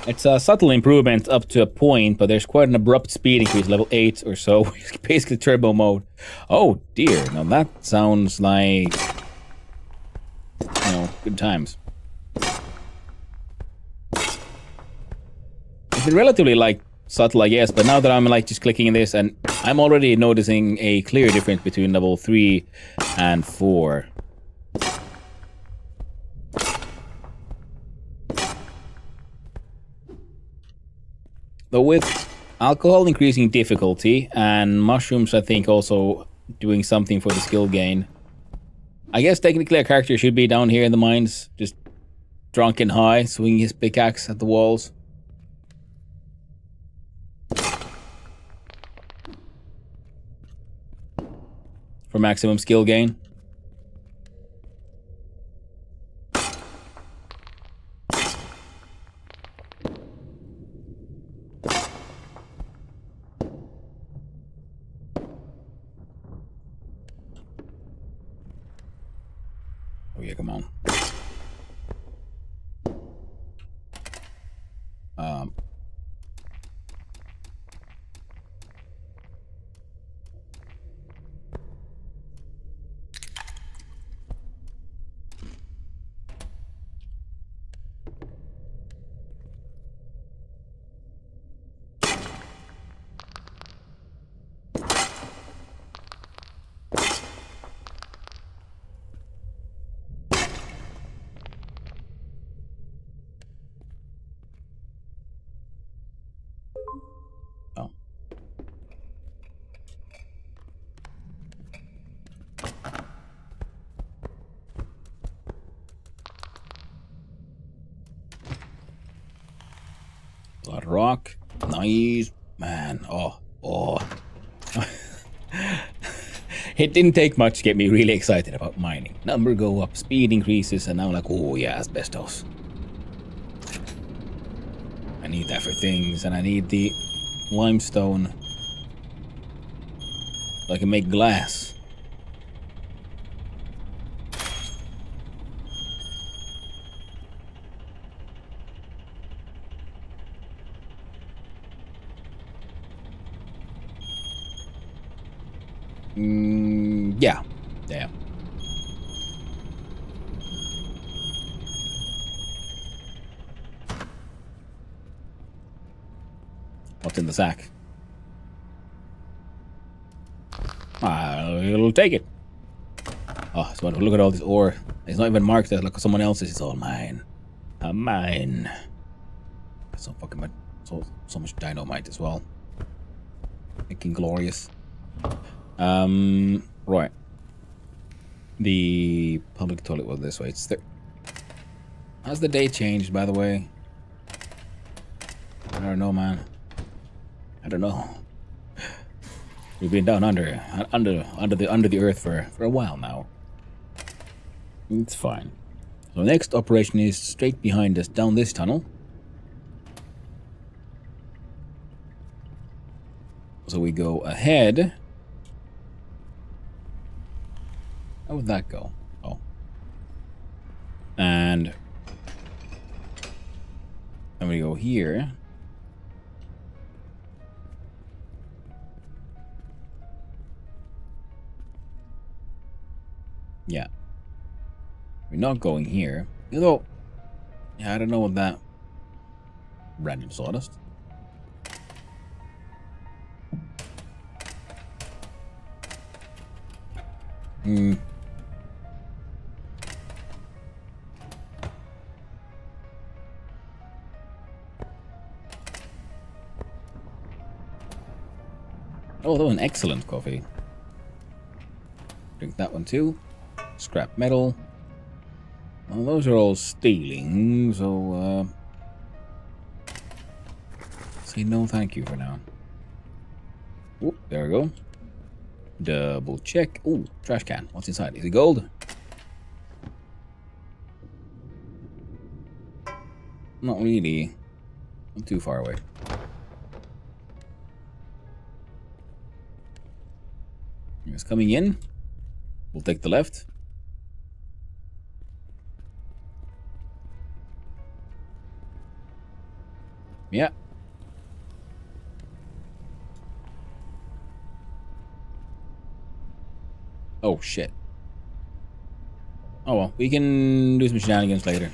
It's a subtle improvement up to a point, but there's quite an abrupt speed increase, level 8 or so. Basically turbo mode. Oh dear, now that sounds like, you know, good times. It's been relatively like subtle, I guess, but now that I'm like just clicking in this, and I'm already noticing a clear difference between level 3 and 4. Though with alcohol increasing difficulty and mushrooms, I think, also doing something for the skill gain. I guess technically a character should be down here in the mines, just drunk and high, swinging his pickaxe at the walls. For maximum skill gain. Oh yeah, come on. Oh. Blood rock. Nice. Man. Oh. It didn't take much to get me really excited about mining. Number go up, speed increases, and now I'm like, oh yeah, asbestos. I need that for things, and I need the limestone so I can make glass. Yeah. Yeah. What's in the sack? I'll take it. Oh, so look at all this ore. It's not even marked as like someone else's. It's all mine. Mine. So fucking much. So much dynamite as well. Fucking glorious. Right. The public toilet was this way. It's there. Has the day changed, by the way? I don't know, man. I don't know. We've been down under the earth for a while now. It's fine. So next operation is straight behind us down this tunnel. So we go ahead. How would that go? Oh. And we go here. Yeah. We're not going here. Although, yeah, I don't know what that... Random sawdust. Oh, that was an excellent coffee. Drink that one too. Scrap metal. Well, those are all stealing, so say no thank you for now. Oop, there we go. Double check. Ooh, trash can. What's inside? Is it gold? Not really. I'm too far away. It's coming in. We'll take the left. Yeah. Oh, shit. Oh, well. We can do some shenanigans later.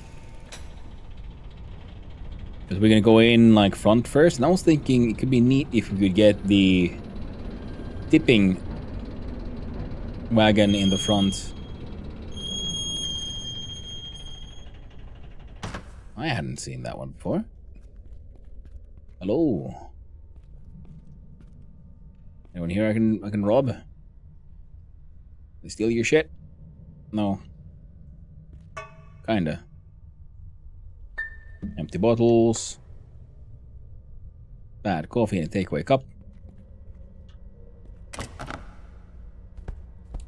Because we're going to go in, like, front first. And I was thinking it could be neat if we could get the tipping wagon in the front. I hadn't seen that one before. Hello. Anyone here I can rob? They steal your shit? No. Kinda. Empty bottles. Bad coffee in a takeaway cup.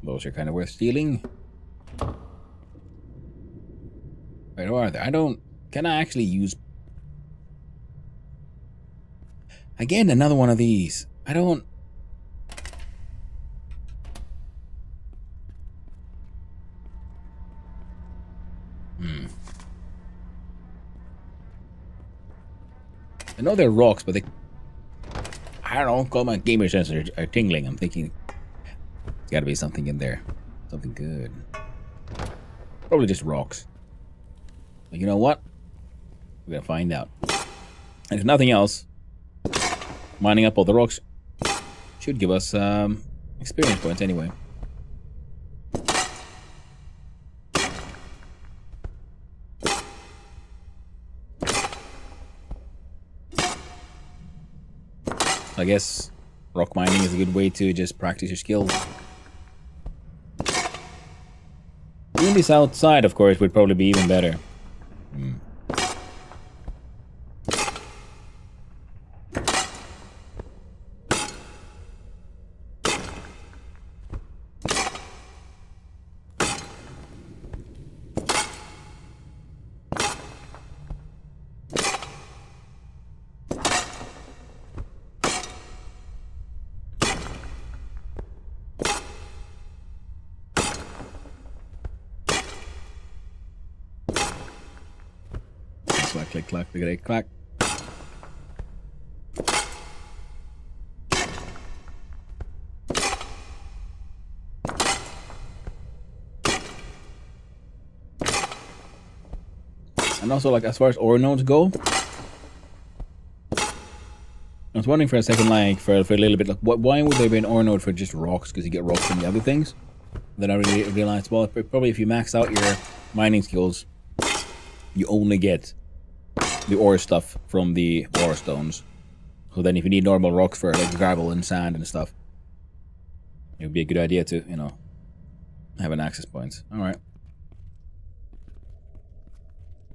Those are kind of worth stealing. Where are they? I don't... Can I actually use... Again, another one of these. I don't... I know they're rocks, but they... I don't know, call my gamer sensors are tingling. I'm thinking... There's gotta be something in there. Something good. Probably just rocks. But you know what? We're gonna find out. And if nothing else, mining up all the rocks should give us experience points anyway. I guess rock mining is a good way to just practice your skills. Doing this outside, of course, would probably be even better. Clack, click, clack, click, clack. And also, like, as far as ore nodes go, I was wondering for a second, like, for a little bit, like, why would there be an ore node for just rocks? Because you get rocks from the other things. Then I really realized, well, probably if you max out your mining skills, you only get the ore stuff from the ore stones. So then if you need normal rocks for, like, gravel and sand and stuff, it would be a good idea to, you know, have an access point. Alright.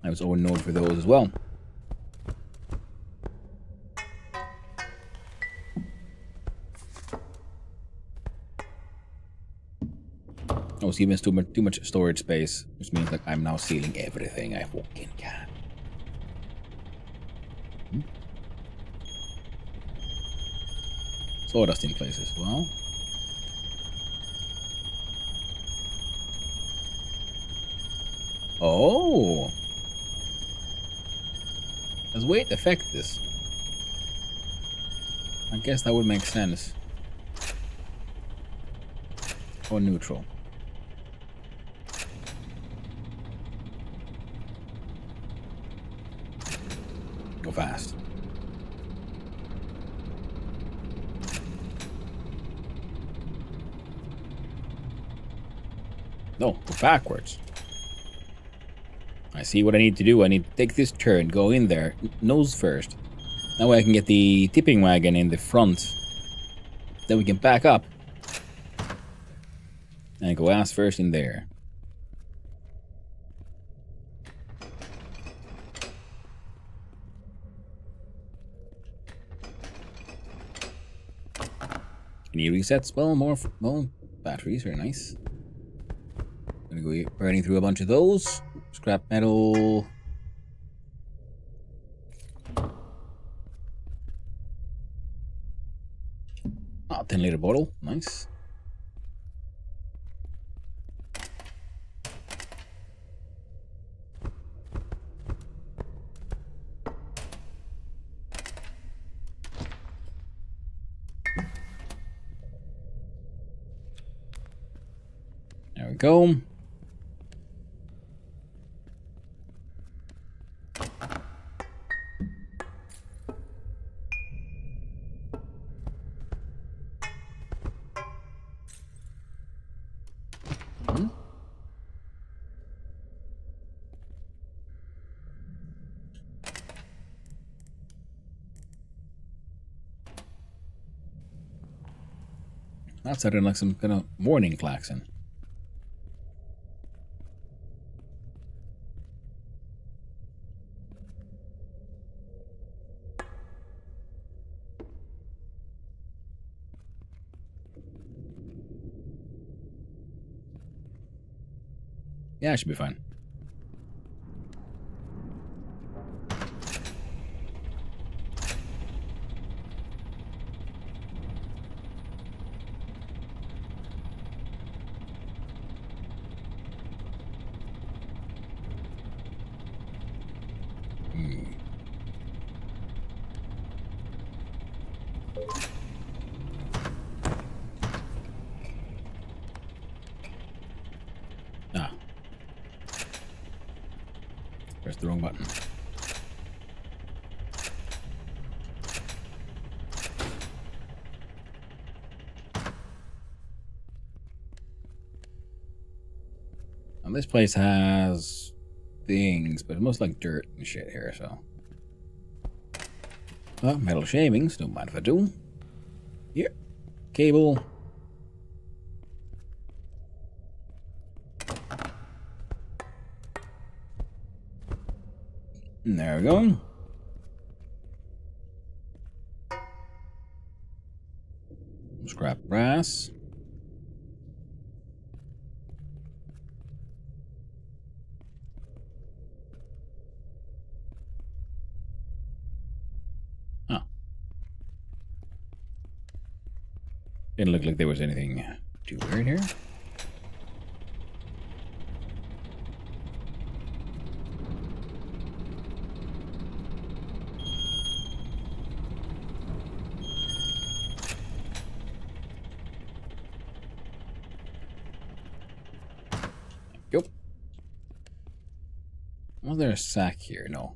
I was ore node for those as well. Oh, it's giving us too much storage space, which means like I'm now sealing everything I fucking can. Sawdust in place as well. Oh, does weight affect this? I guess that would make sense. Or neutral. Go fast. No, go backwards. I see what I need to do. I need to take this turn, go in there, nose first. That way I can get the tipping wagon in the front. Then we can back up. And go ass first in there. Any resets? Well, more batteries, very nice. Gonna go burning through a bunch of those. Scrap metal. Ah, 10-liter bottle, nice. There we go. That sounded like some kind of warning klaxon. Yeah, it should be fine. Ah. Press the wrong button. And this place has things, but it's most like dirt and shit here, so. Well, metal shavings, don't mind if I do. Here. Cable. And there we go. Scrap brass. Oh. Didn't look like there was anything too weird here. Yep. Was there a sack here? No.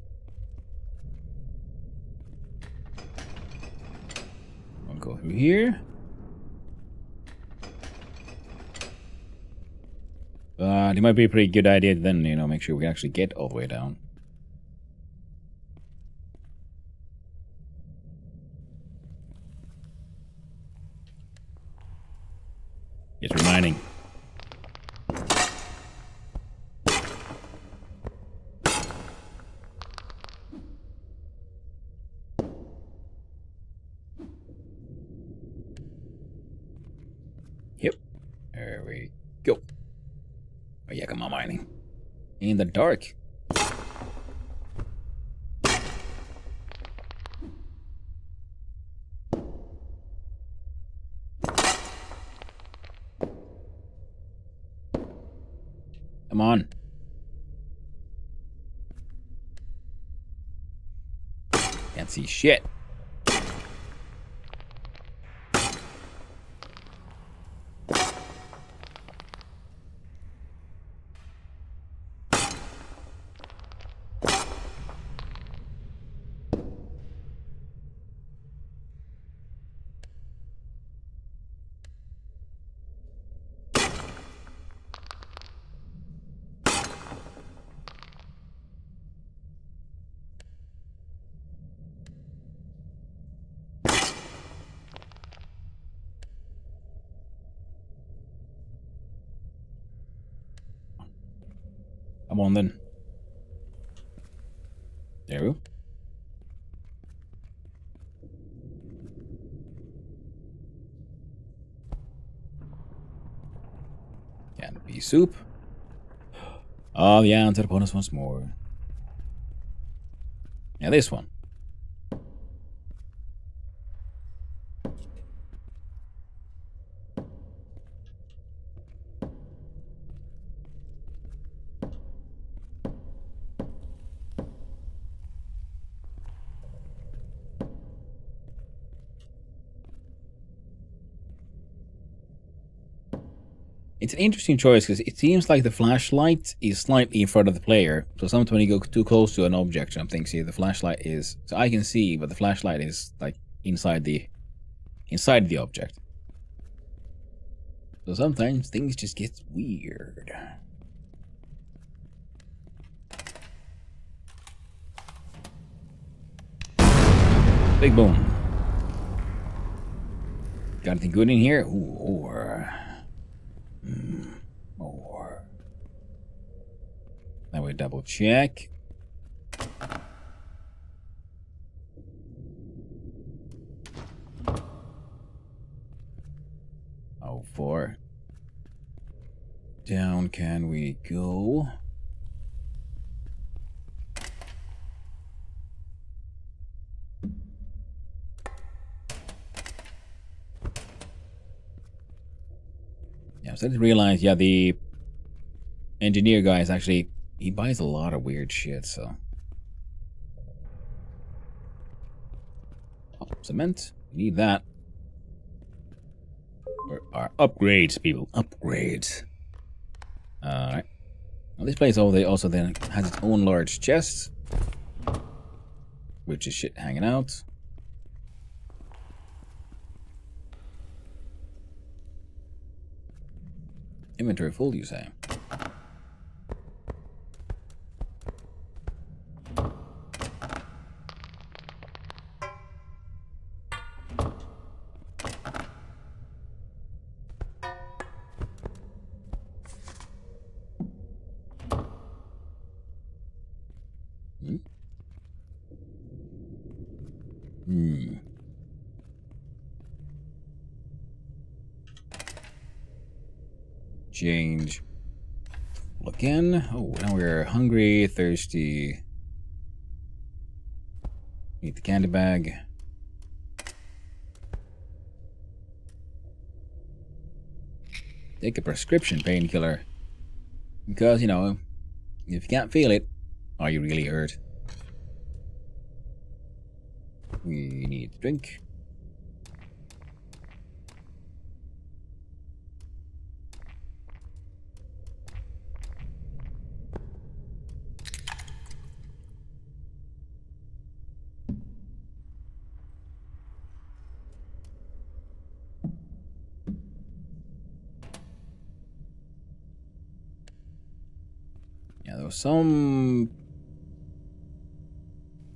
I'll go through here. It might be a pretty good idea then, you know, make sure we can actually get all the way down. It's reminding. Yep. There we go. Oh yeah, come on, mining. In the dark. Come on. Can't see shit. Come on then. There we go. Canopy soup. Oh, the answer upon us once more. Now this one. It's an interesting choice because it seems like the flashlight is slightly in front of the player. So sometimes when you go too close to an object, something, see the flashlight is, so I can see, but the flashlight is like inside the object. So sometimes things just get weird. Big boom. Got anything good in here? Ooh, or more. Now we double check. Oh, 4. Down can we go? Yeah, so I didn't realize, yeah, the engineer guy is actually, he buys a lot of weird shit, so. Oh, cement. We need that. Or our upgrades, people. Upgrades. Alright. Well, this place also then has its own large chest. Which is shit hanging out. Inventory full, you say? Change. Again. Oh, now we're hungry, thirsty. Eat the candy bag. Take a prescription painkiller. Because, you know, if you can't feel it, are you really hurt? We need to drink. So some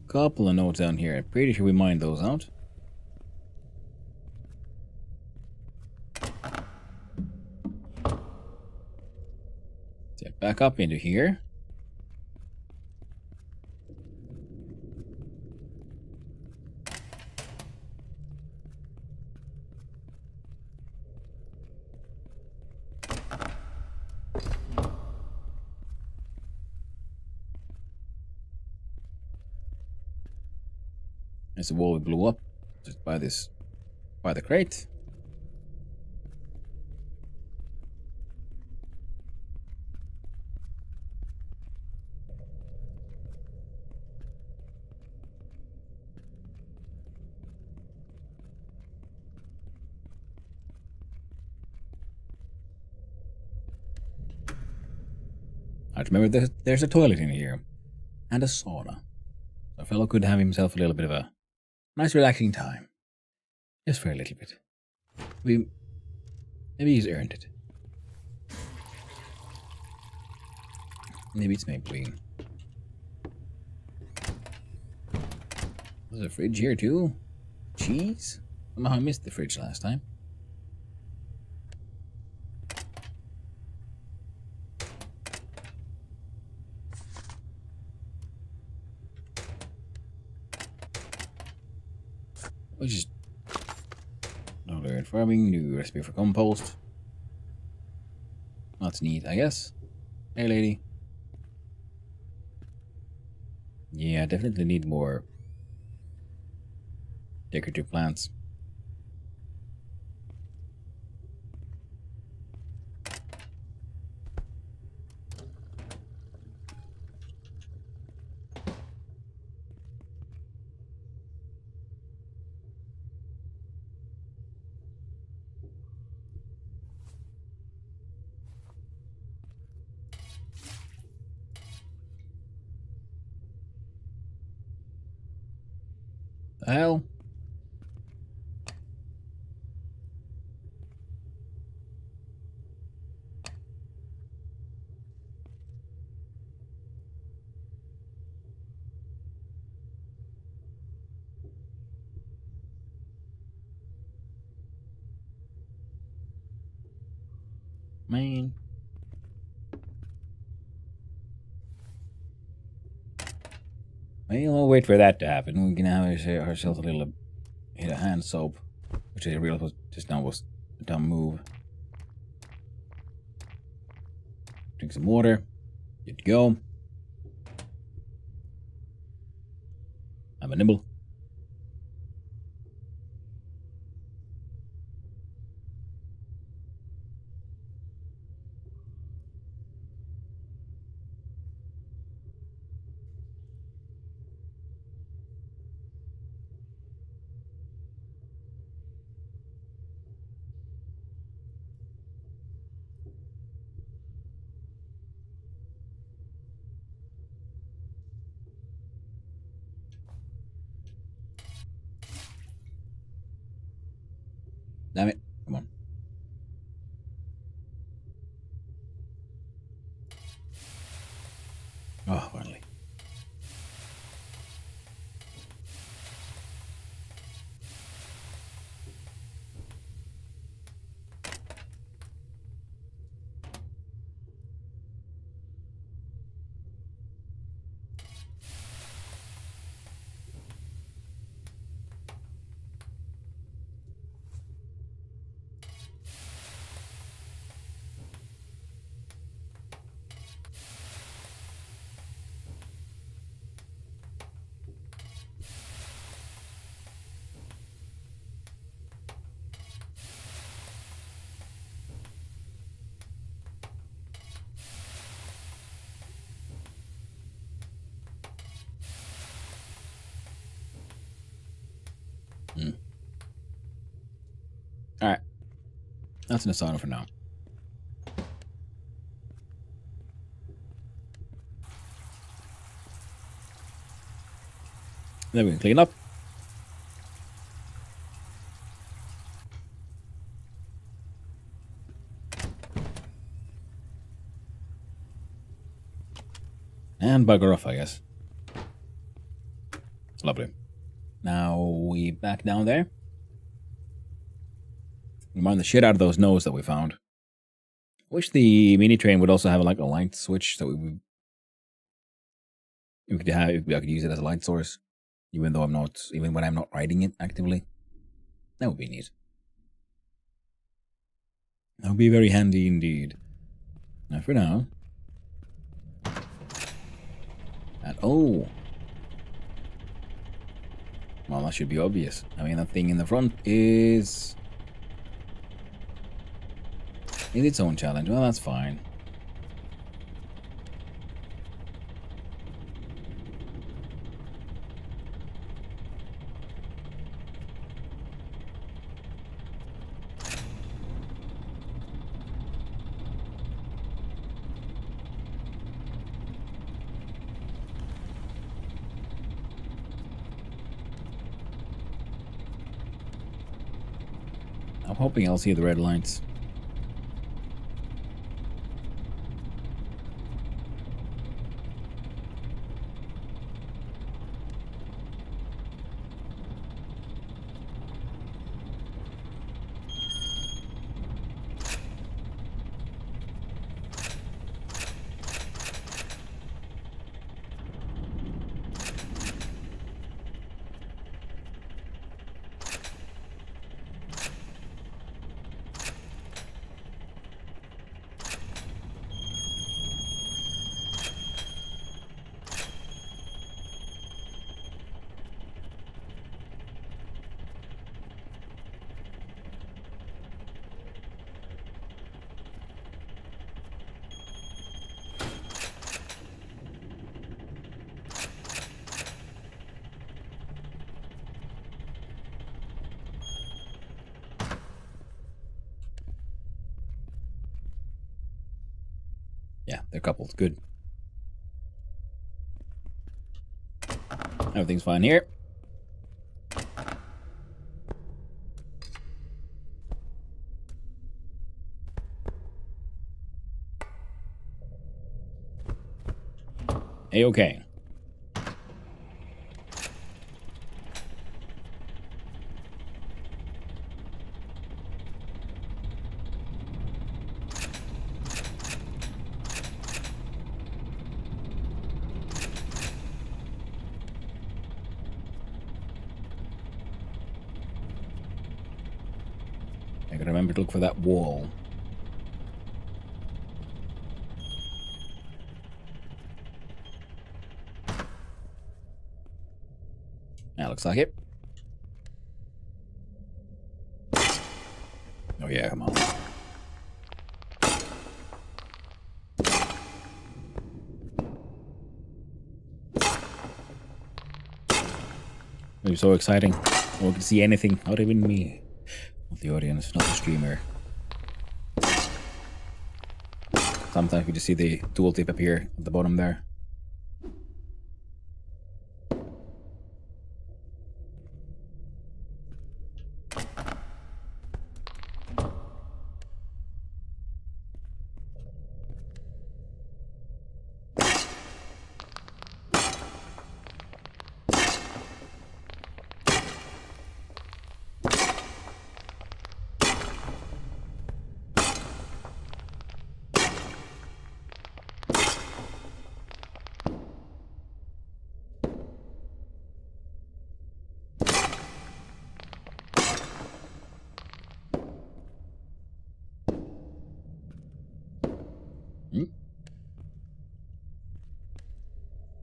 couple of notes down here. I'm pretty sure we mined those out. Step back up into here. There's a wall we blew up just by the crate. I remember there's a toilet in here and a sauna. So a fellow could have himself a little bit of a nice relaxing time. Just for a little bit. Maybe he's earned it. Maybe it's Maybelline. There's a fridge here too. Cheese? Somehow I missed the fridge last time. Which is another farming, new recipe for compost. That's neat, I guess. Hey, lady. Yeah, definitely need more decorative plants. The hell? Man. Well, we'll wait for that to happen. We can have ourselves a little hit of hand soap, which I realized just now was a dumb move. Drink some water. Good to go. Have a nibble. Damn it. Come on. Oh, finally. Alright. That's an Asana for now. Then we can clean up. And bugger off, I guess. Lovely. Now we back down there. We mine the shit out of those nodes that we found. Wish the mini train would also have like a light switch so I could use it as a light source, even when I'm not riding it actively. That would be neat. That would be very handy indeed. Now for now. Oh. Well, that should be obvious. I mean, that thing in the front is its own challenge. Well, that's fine. I'm hoping I'll see the red lights. Yeah, they're coupled. Good. Everything's fine here. A-okay. I gotta remember to look for that wall. That looks like it. Oh yeah, come on. It was so exciting. No one could see anything, not even me. Not the audience, not the streamer. Sometimes we just see the tooltip appear at the bottom there.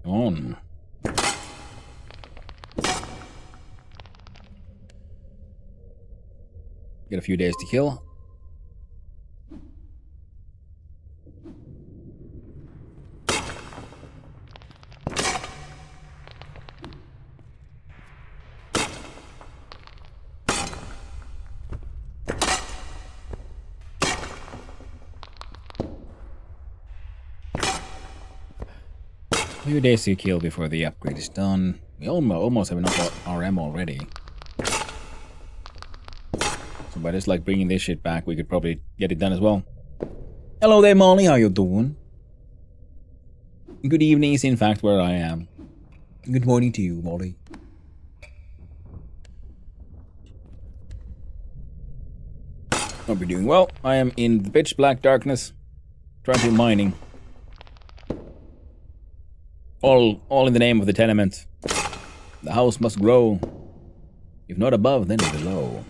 Come on. Get a few days to kill. A few days to kill before the upgrade is done. We almost have enough RM already. So by just like bringing this shit back, we could probably get it done as well. Hello there, Molly. How you doing? Good evening is in fact where I am. Good morning to you, Molly. Hope you're doing well. I am in the pitch black darkness, trying to do mining. All in the name of the tenement. The house must grow. If not above, then below.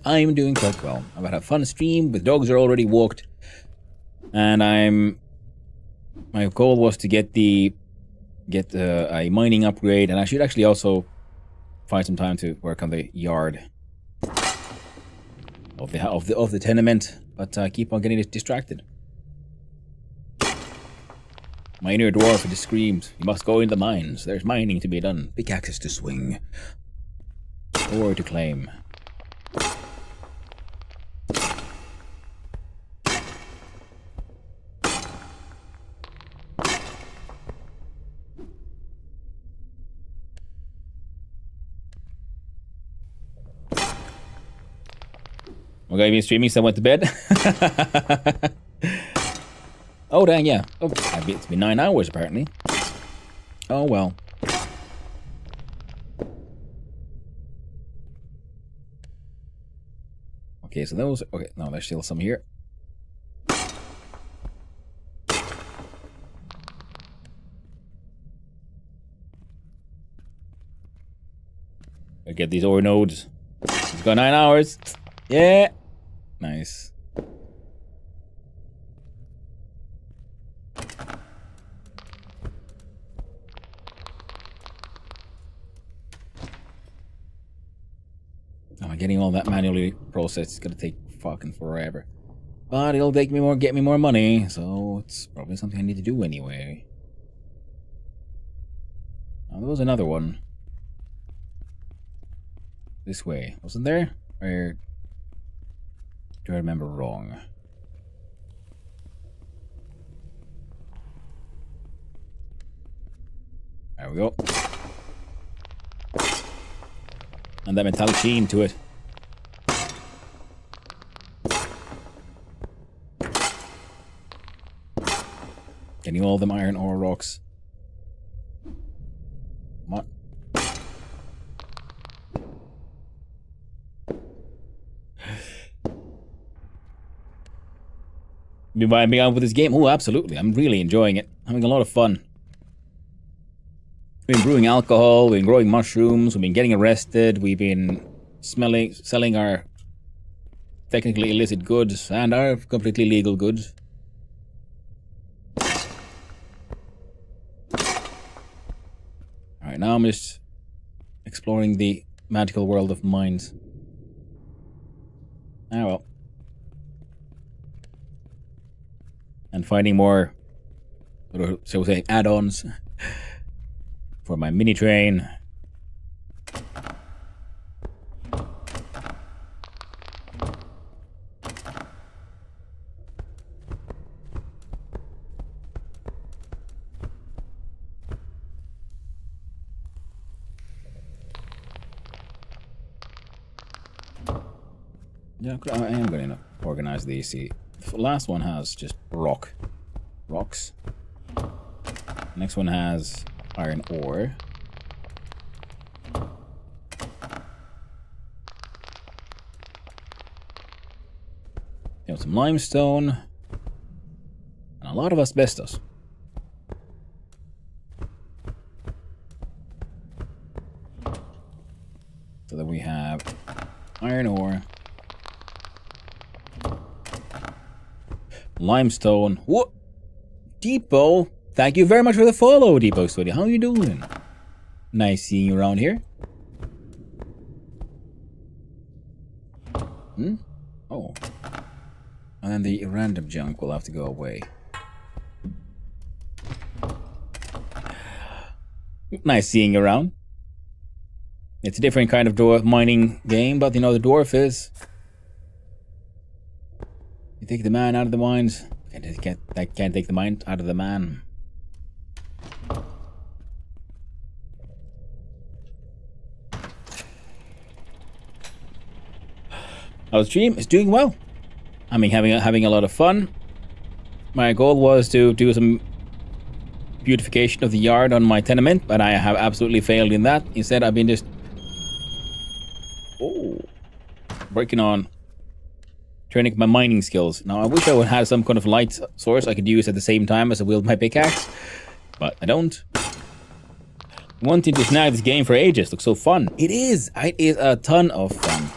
I'm doing quite well. I've had a fun stream. The dogs are already walked, and my goal was to get a mining upgrade, and I should actually also find some time to work on the yard of the tenement. But I keep on getting distracted. My inner dwarf just screams, "You must go in the mines. There's mining to be done. Pickaxes to swing, or to claim." Okay, I've been streaming, so I went to bed. Oh, dang, yeah. Oh, it's been 9 hours, apparently. Oh, well. Okay, so those... Okay, no, there's still some here. I get these ore nodes. It's got 9 hours. Yeah. Nice. Getting all that manually processed is gonna take fucking forever. But it'll get me more money, so it's probably something I need to do anyway. Oh, there was another one. This way, wasn't there? Or do I remember wrong? There we go. And that metallic sheen to it. Getting all them iron ore rocks. Come on. Been vibing out with this game? Oh, absolutely. I'm really enjoying it. Having a lot of fun. We've been brewing alcohol, we've been growing mushrooms, we've been getting arrested, we've been selling our technically illicit goods and our completely legal goods. Alright, now I'm just exploring the magical world of mines. Ah well. And finding more, shall we say, add-ons for my mini train. Yeah, I am going to organize these. See, the last one has just rocks. Next one has iron ore. You know, some limestone and a lot of asbestos. So that we have iron ore, limestone. What? Depot? Thank you very much for the follow, Depot Studio. How you doing? Nice seeing you around here. Oh. And then the random junk will have to go away. Nice seeing you around. It's a different kind of dwarf mining game, but you know the dwarf is. You take the man out of the mines. Can't take the mine out of the man. Our stream is doing well. I mean, having a lot of fun. My goal was to do some beautification of the yard on my tenement, but I have absolutely failed in that. Instead, I've been just working on turning up my mining skills. Now, I wish I would have some kind of light source I could use at the same time as I wield my pickaxe, but I don't. Wanting to snag this game for ages. Looks so fun. It is. It is a ton of fun.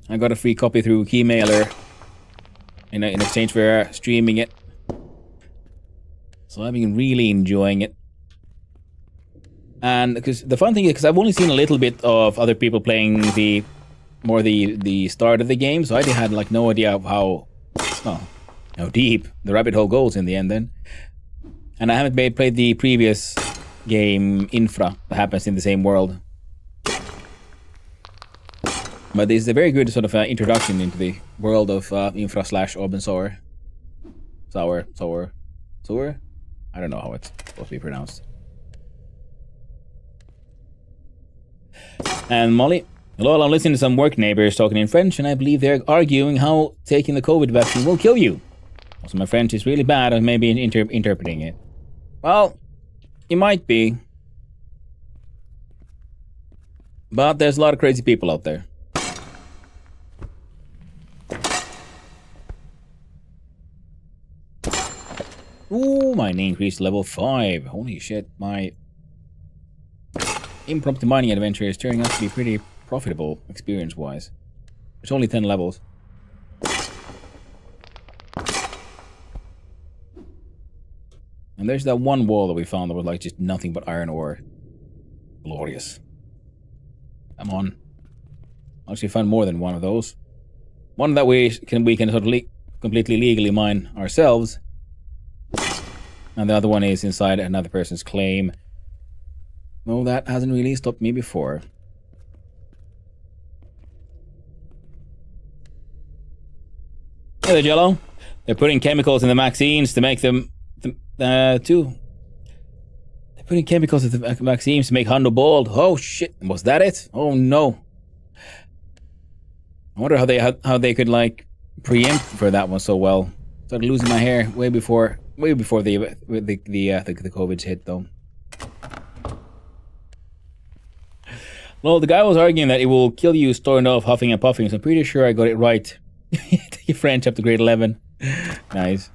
I got a free copy through Keymailer in exchange for streaming it. So I've been really enjoying it. And because the fun thing is, because I've only seen a little bit of other people playing the start of the game, so I had like no idea of how deep the rabbit hole goes in the end then. And I haven't played the previous game, Infra, that happens in the same world. But this is a very good sort of introduction into the world of Infra / Open Sour. Sour. I don't know how it's supposed to be pronounced. And Molly, hello, I'm listening to some work neighbors talking in French, and I believe they're arguing how taking the COVID vaccine will kill you. Also, my French is really bad at maybe interpreting it. Well, it might be. But there's a lot of crazy people out there. Ooh, my name increased to level 5. Holy shit, my impromptu mining adventure is turning out to be pretty profitable, experience-wise. It's only 10 levels. And there's that one wall that we found that was like just nothing but iron ore. Glorious. Come on. I actually found more than one of those. One that we can sort of completely legally mine ourselves. And the other one is inside another person's claim. Well, that hasn't really stopped me before. Hey there, Jello. They're putting chemicals in the vaccines to make them... They're putting chemicals in the vaccines to make Hondo bald. Oh, shit. Was that it? Oh, no. I wonder how they could, like, preempt for that one so well. Started losing my hair way before the COVID hit, though. Well, the guy was arguing that it will kill you starting off huffing and puffing, so I'm pretty sure I got it right. Take your French up to grade 11. Nice.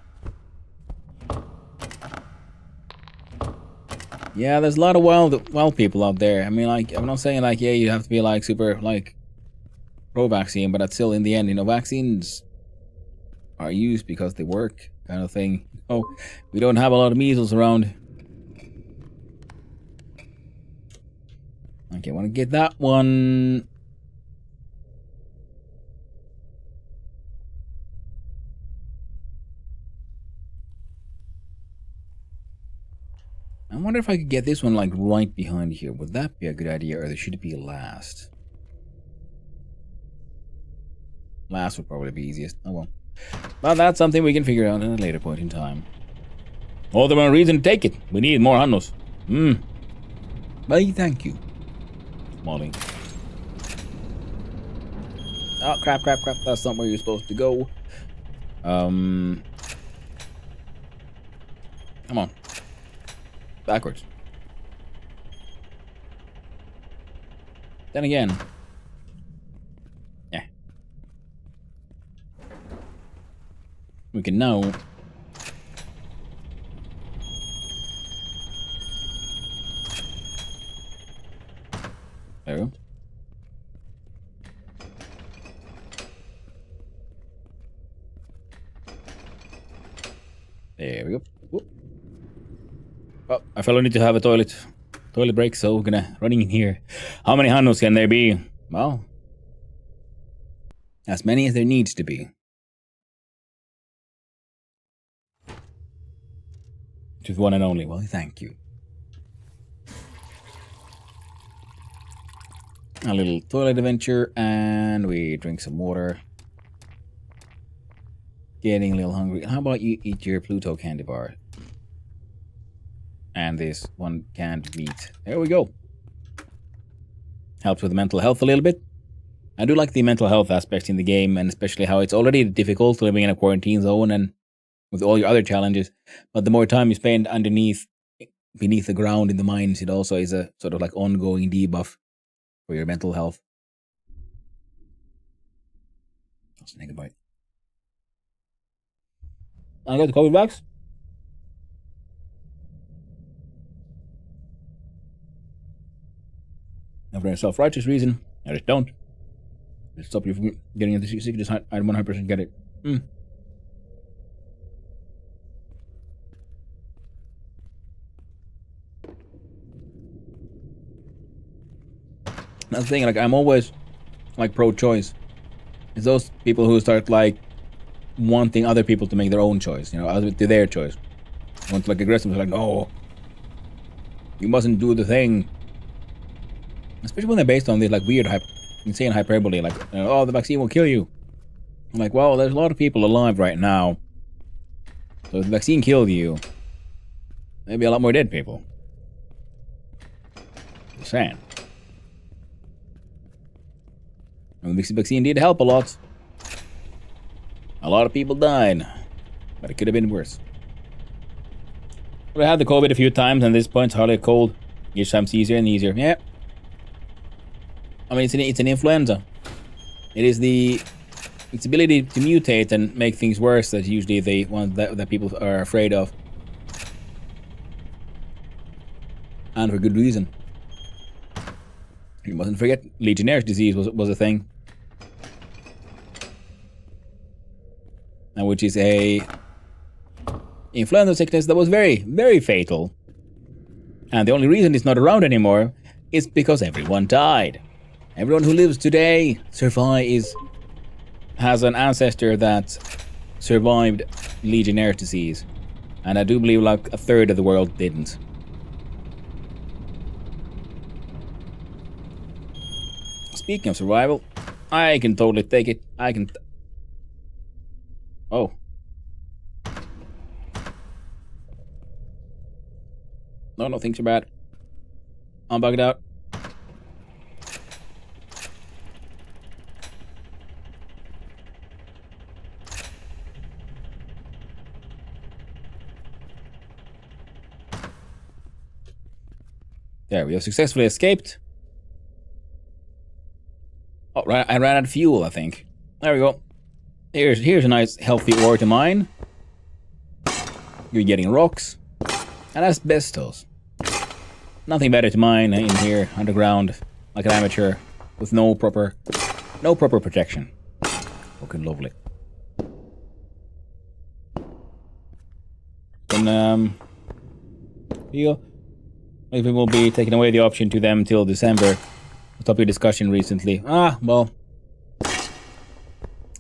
Yeah, there's a lot of wild people out there. I mean, like, I'm not saying, like, yeah, you have to be, like, super, like, pro-vaccine, but that's still, in the end, you know, vaccines are used because they work, kind of thing. Oh, we don't have a lot of measles around. Okay, I want to get that one. I wonder if I could get this one, like, right behind here. Would that be a good idea, or should it be last? Last would probably be easiest. Oh well. Well, that's something we can figure out at a later point in time. All the more reason to take it. We need more Hannos. Well, thank you, Molly. Oh, crap. That's not where you're supposed to go. Come on. Backwards. Then again. Yeah. We can now. There we go. There we go. Whoop. Oh, I feel I need to have a toilet break, so we're gonna running in here. How many Hannos can there be? Well, as many as there needs to be. Just one and only. Well, thank you. A little toilet adventure, and we drink some water. Getting a little hungry. How about you eat your Pluto candy bar? And this one canned meat. There we go. Helps with the mental health a little bit. I do like the mental health aspects in the game, and especially how it's already difficult living in a quarantine zone, and with all your other challenges. But the more time you spend beneath the ground in the mines, it also is a sort of like ongoing debuff for your mental health. Let's think about it. I got the COVID vax. Not for a self-righteous reason. I just don't. Just stop you from getting into sickness. I 100% get it. That's the thing, like, I'm always, like, pro-choice. It's those people who start, like, wanting other people to make their own choice, you know, to their choice. Want to, like, aggressive, like, no, you mustn't do the thing. Especially when they're based on this, like, weird, insane hyperbole, like, oh, the vaccine will kill you. I'm like, well, there's a lot of people alive right now. So if the vaccine killed you, there'd be a lot more dead people. Just saying. And the vaccine did help a lot. A lot of people died, but it could have been worse. I had the COVID a few times, and at this point, it's hardly cold. Each time it's easier and easier. Yeah. I mean, it's an influenza. It is its ability to mutate and make things worse that's usually the one that people are afraid of. And for good reason. You mustn't forget, Legionnaire's disease was a thing. And which is a influenza sickness that was very, very fatal. And the only reason it's not around anymore is because everyone died. Everyone who lives today has an ancestor that survived Legionnaire disease. And I do believe like a third of the world didn't. Speaking of survival, I can totally take it. Oh. No, things are bad. I'm bugged out. There, we have successfully escaped. Oh, right, I ran out of fuel, I think. There we go. Here's a nice healthy ore to mine. You're getting rocks. And asbestos. Nothing better to mine in here, underground, like an amateur, with no proper protection. Looking lovely. And maybe we'll be taking away the option to them till December. Topic discussion recently. Well.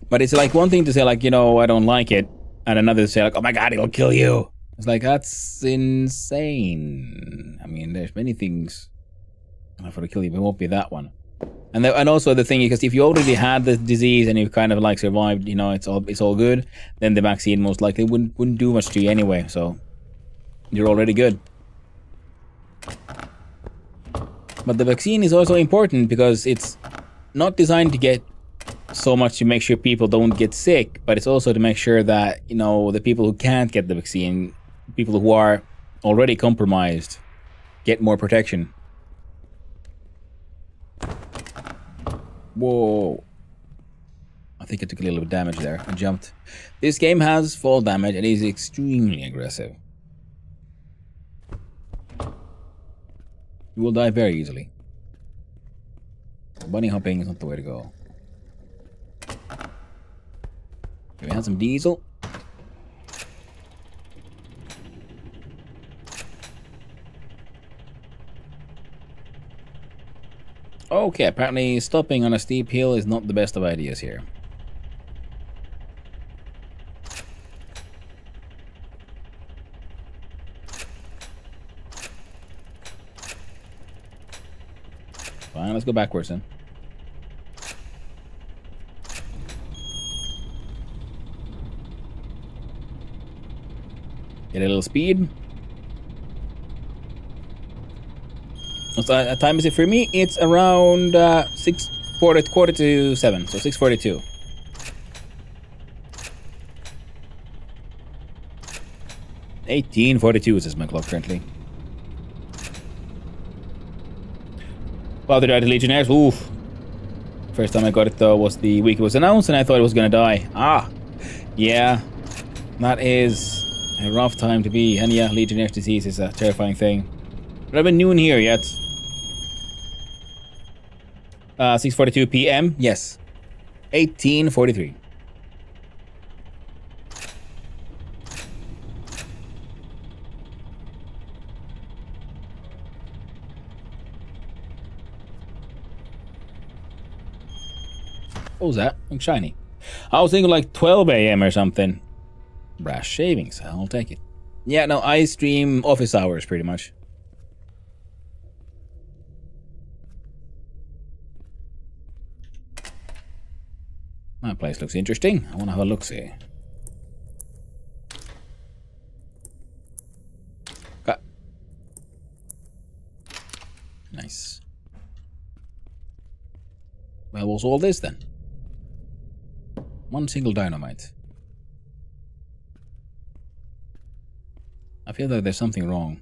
But it's like one thing to say like, you know, I don't like it. And another to say like, oh my god, it'll kill you. It's like, that's insane. I mean, there's many things for to kill you, but it won't be that one. And also the thing, because if you already had the disease and you kind of like survived, you know, it's all good, then the vaccine most likely wouldn't do much to you anyway. So you're already good. But the vaccine is also important because it's not designed to get so much to make sure people don't get sick, but it's also to make sure that, you know, the people who can't get the vaccine, people who are already compromised, get more protection. Whoa. I think I took a little bit of damage there. I jumped. This game has fall damage and is extremely aggressive. You will die very easily. Bunny hopping is not the way to go. Okay, we have some diesel. Okay, apparently stopping on a steep hill is not the best of ideas here. Fine, let's go backwards then. Get a little speed. What time is it for me? It's around quarter to 7, so 6:42. 18:42 is my clock currently. Father died to Legionnaires. Oof. First time I got it though was the week it was announced, and I thought it was gonna die. Ah, yeah, that is a rough time to be. And yeah, Legionnaire's disease is a terrifying thing. But I've been noon here yet. 6:42 p.m. Yes, 18:43. What was that? Looks shiny. I was thinking like 12 a.m. or something. Brass shavings, I'll take it. Yeah, no, I stream office hours pretty much. My place looks interesting. I want to have a look-see. Nice. Well, what's all this then? One single dynamite. I feel that there's something wrong.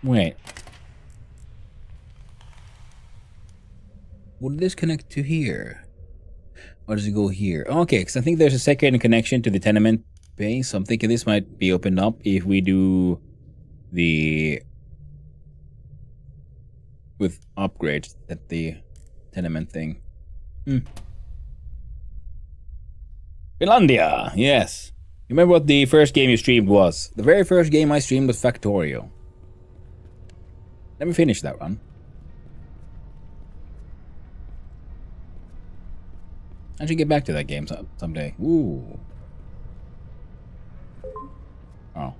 Wait. Would this connect to here? Or does it go here? Okay, because I think there's a second connection to the tenement base. So I'm thinking this might be opened up if we do the... with upgrades at the tenement thing. Finlandia! Yes. You remember what the first game you streamed was? The very first game I streamed was Factorio. Let me finish that one. I should get back to that game someday. Ooh. Oh.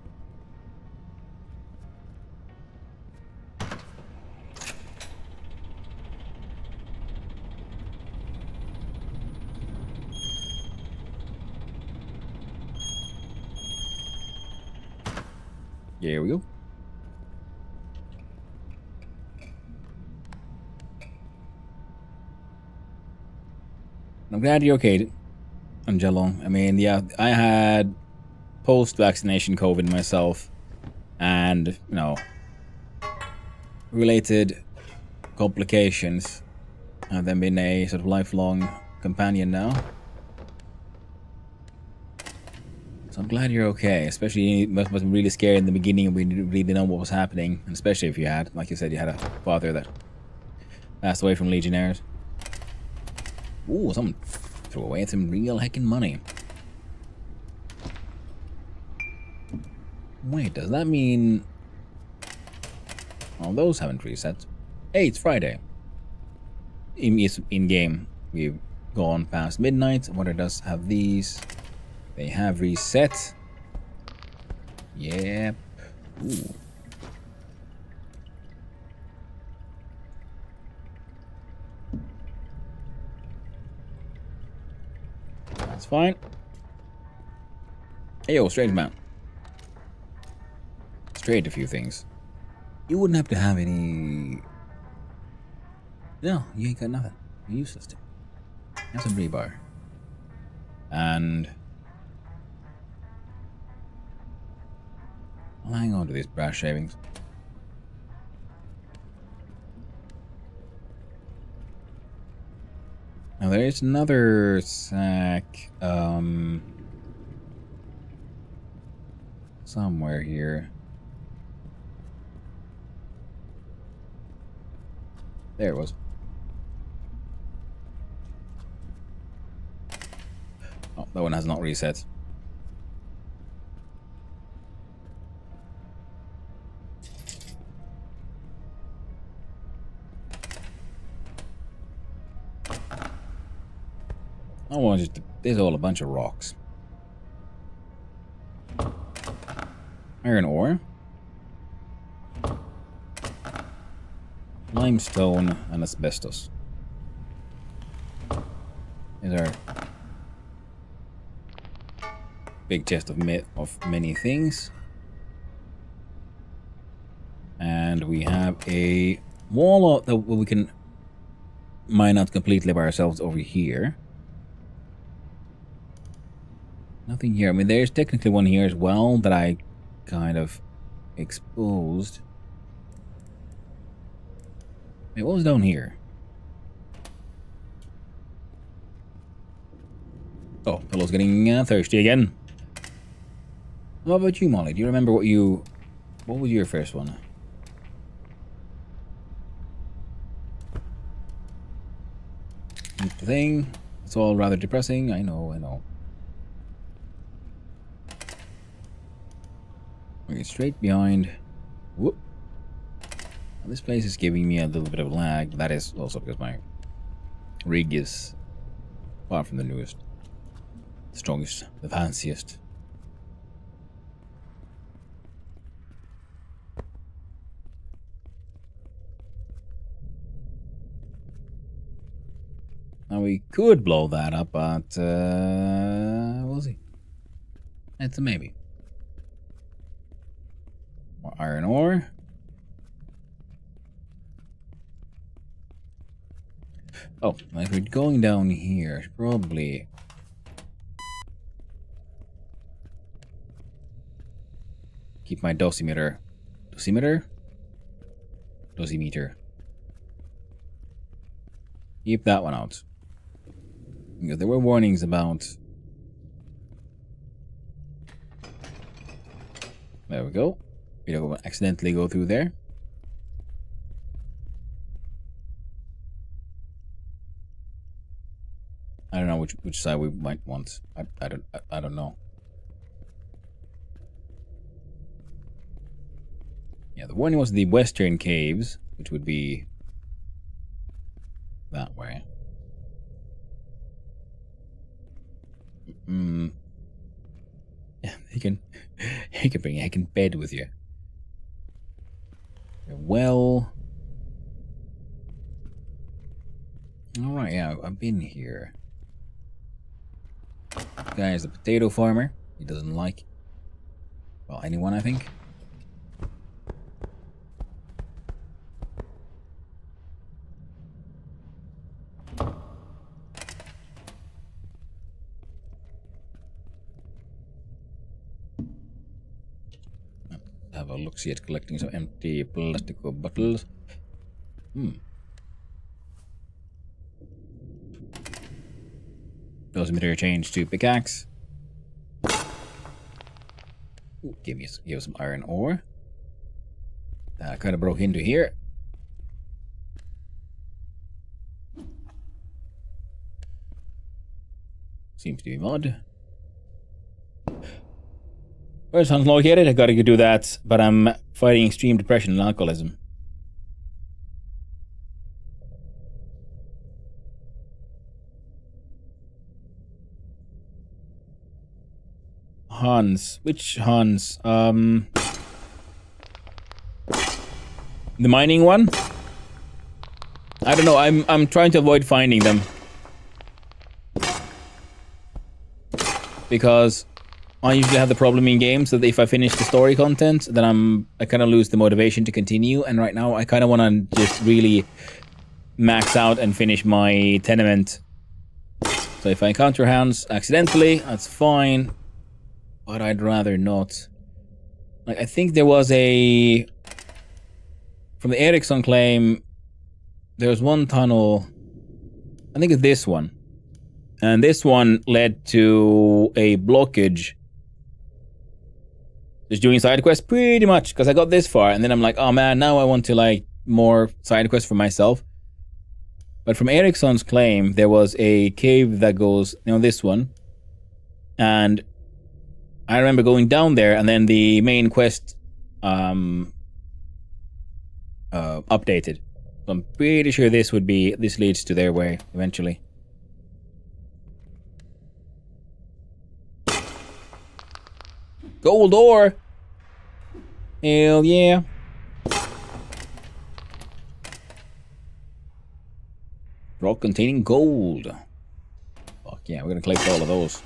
Here we go. I'm glad you're okay, Angelo. I mean, yeah, I had post-vaccination COVID myself, and, you know, related complications. I've then been a sort of lifelong companion now. So I'm glad you're okay, especially it must have been really scary in the beginning. We didn't really know what was happening, and especially if you had, like you said, you had a father that passed away from Legionnaires. Ooh, someone threw away some real heckin' money. Wait, does that mean... Oh, those haven't reset. Hey, it's Friday. In-game, we've gone past midnight. Water does have these. They have reset. Yep. Ooh. That's fine. Hey, yo, strange man. Straight a few things. You wouldn't have to have any... No, you ain't got nothing. You're useless to. Have some rebar. And... I'll hang on to these brass shavings. Now there is another sack, somewhere here. There it was. Oh, that one has not reset. I want just there's all a bunch of rocks. Iron ore. Limestone and asbestos. These are big chest of many things. have a wall that we can mine out completely by ourselves over here. Nothing here. I mean, there's technically one here as well that I kind of exposed. Wait, what was down here? Oh, fellow's getting thirsty again. What about you, Molly? Do you remember what was your first one? The thing. It's all rather depressing. I know. Okay, straight behind. Whoop. Now, this place is giving me a little bit of lag. That is also because my rig is far from the newest, the strongest, the fanciest. Now we could blow that up, but we'll see. It's a maybe. More iron ore. Oh, if we're going down here, probably keep my dosimeter. Dosimeter. Keep that one out. Because there were warnings about. There we go. We don't accidentally go through there. I don't know which side we might want. I don't know. Yeah, the warning was the western caves, which would be that way. Yeah, he can bring a heckin' bed with you. Well, all right, yeah, I've been here. This guy is a potato farmer. He doesn't like, well, anyone, I think. Have a look-see at collecting some empty plastic bottles. Dosimeter change to pickaxe. Ooh, give us some iron ore. That kind of broke into here. Seems to be mud. Where's Hans located? I gotta go do that, but I'm fighting extreme depression and alcoholism. Hans. Which Hans? The mining one? I don't know, I'm trying to avoid finding them. Because I usually have the problem in games that if I finish the story content, then I kind of lose the motivation to continue. And right now, I kind of want to just really max out and finish my tenement. So if I encounter Hans accidentally, that's fine. But I'd rather not. Like, I think there was a... From the Ericsson claim, there was one tunnel. I think it's this one. And this one led to a blockage. Just doing side quests pretty much, because I got this far, and then I'm like, oh man, now I want to like more side quests for myself. But from Ericsson's claim, there was a cave that goes, this one. And I remember going down there, and then the main quest updated. So I'm pretty sure this leads to their way eventually. Gold ore! Hell yeah. Rock containing gold. Fuck yeah, we're gonna collect all of those.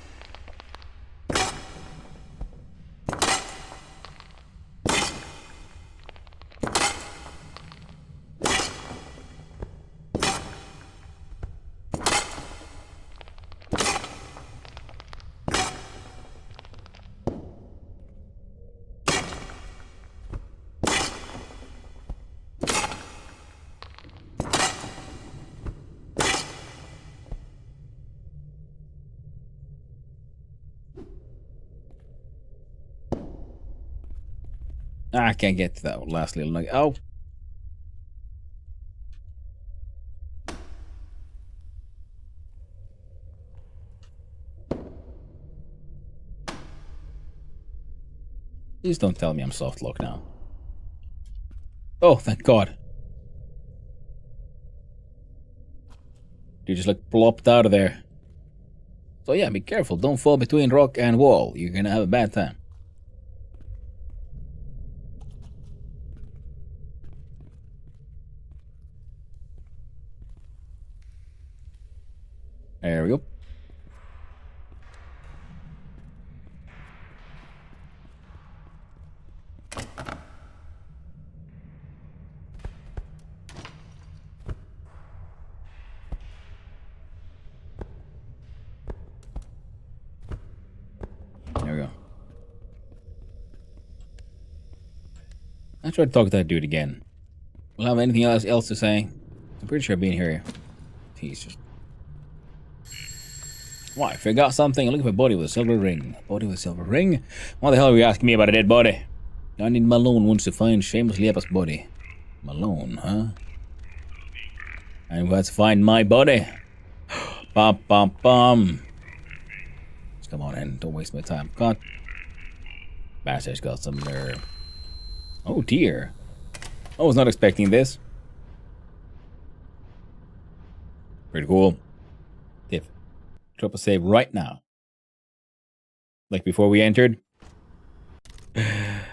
I can't get to that last little nugget. Oh. Please don't tell me I'm soft lock now. Oh, thank God. You just like plopped out of there. So yeah, be careful. Don't fall between rock and wall. You're gonna have a bad time. There we go. There we go. I tried to talk to that dude again. Will I have anything else to say? I'm pretty sure I've been here. He's just... Why? I forgot something. Look at my body with a silver ring. Body with a silver ring? Why the hell are you asking me about a dead body? I need Malone wants to find Seamus Liepa's body. Malone, huh? And let's find my body. Bum bum bum. Just come on in. Don't waste my time. God. Bastard's got some nerve. Oh dear. I was not expecting this. Pretty cool. Tiff, drop a save right now. Like before we entered. And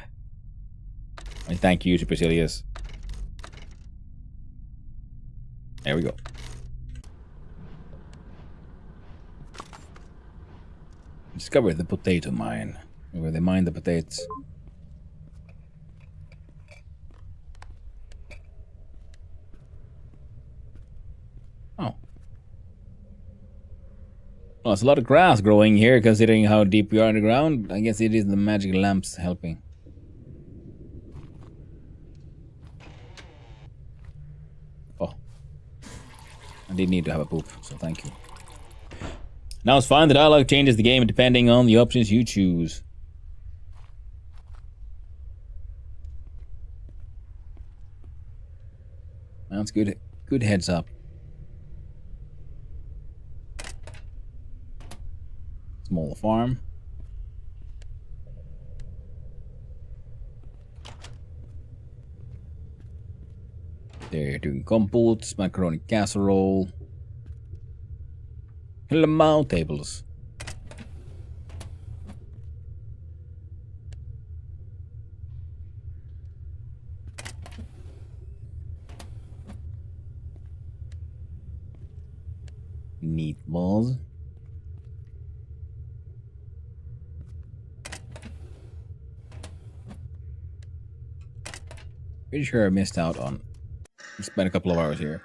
thank you, Supercilious. There we go. Discover the potato mine. Where they mine the potatoes. Oh. Well, there's a lot of grass growing here, considering how deep we are underground. I guess it is the magic lamps helping. Oh. I did need to have a poop, so thank you. Now it's fine, the dialogue changes the game depending on the options you choose. That's good. Good heads up. Small farm. They're doing compotes, macaroni casserole. Lamau tables. Meatballs. Pretty sure I missed out on. Spent a couple of hours here.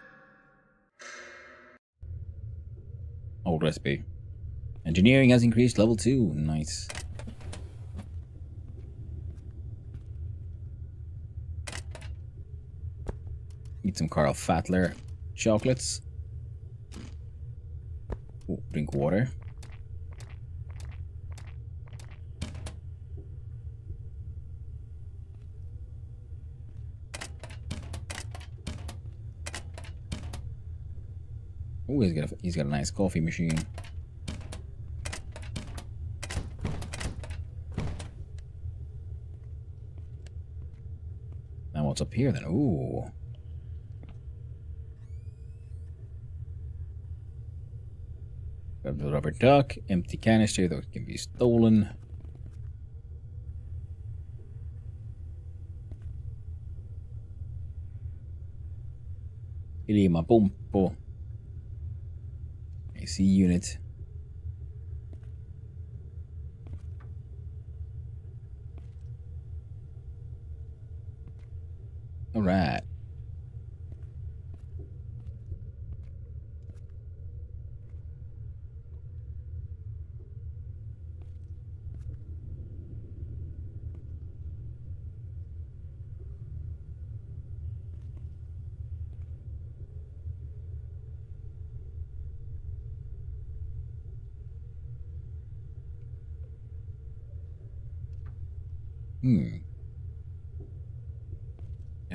Old recipe. Engineering has increased level 2. Nice. Eat some Carl Fatler chocolates. Ooh, drink water. Oh, he's got a nice coffee machine. Now what's up here then? Ooh. Got the rubber duck, empty canister that can be stolen. Ilmapumppu. AC unit. All right.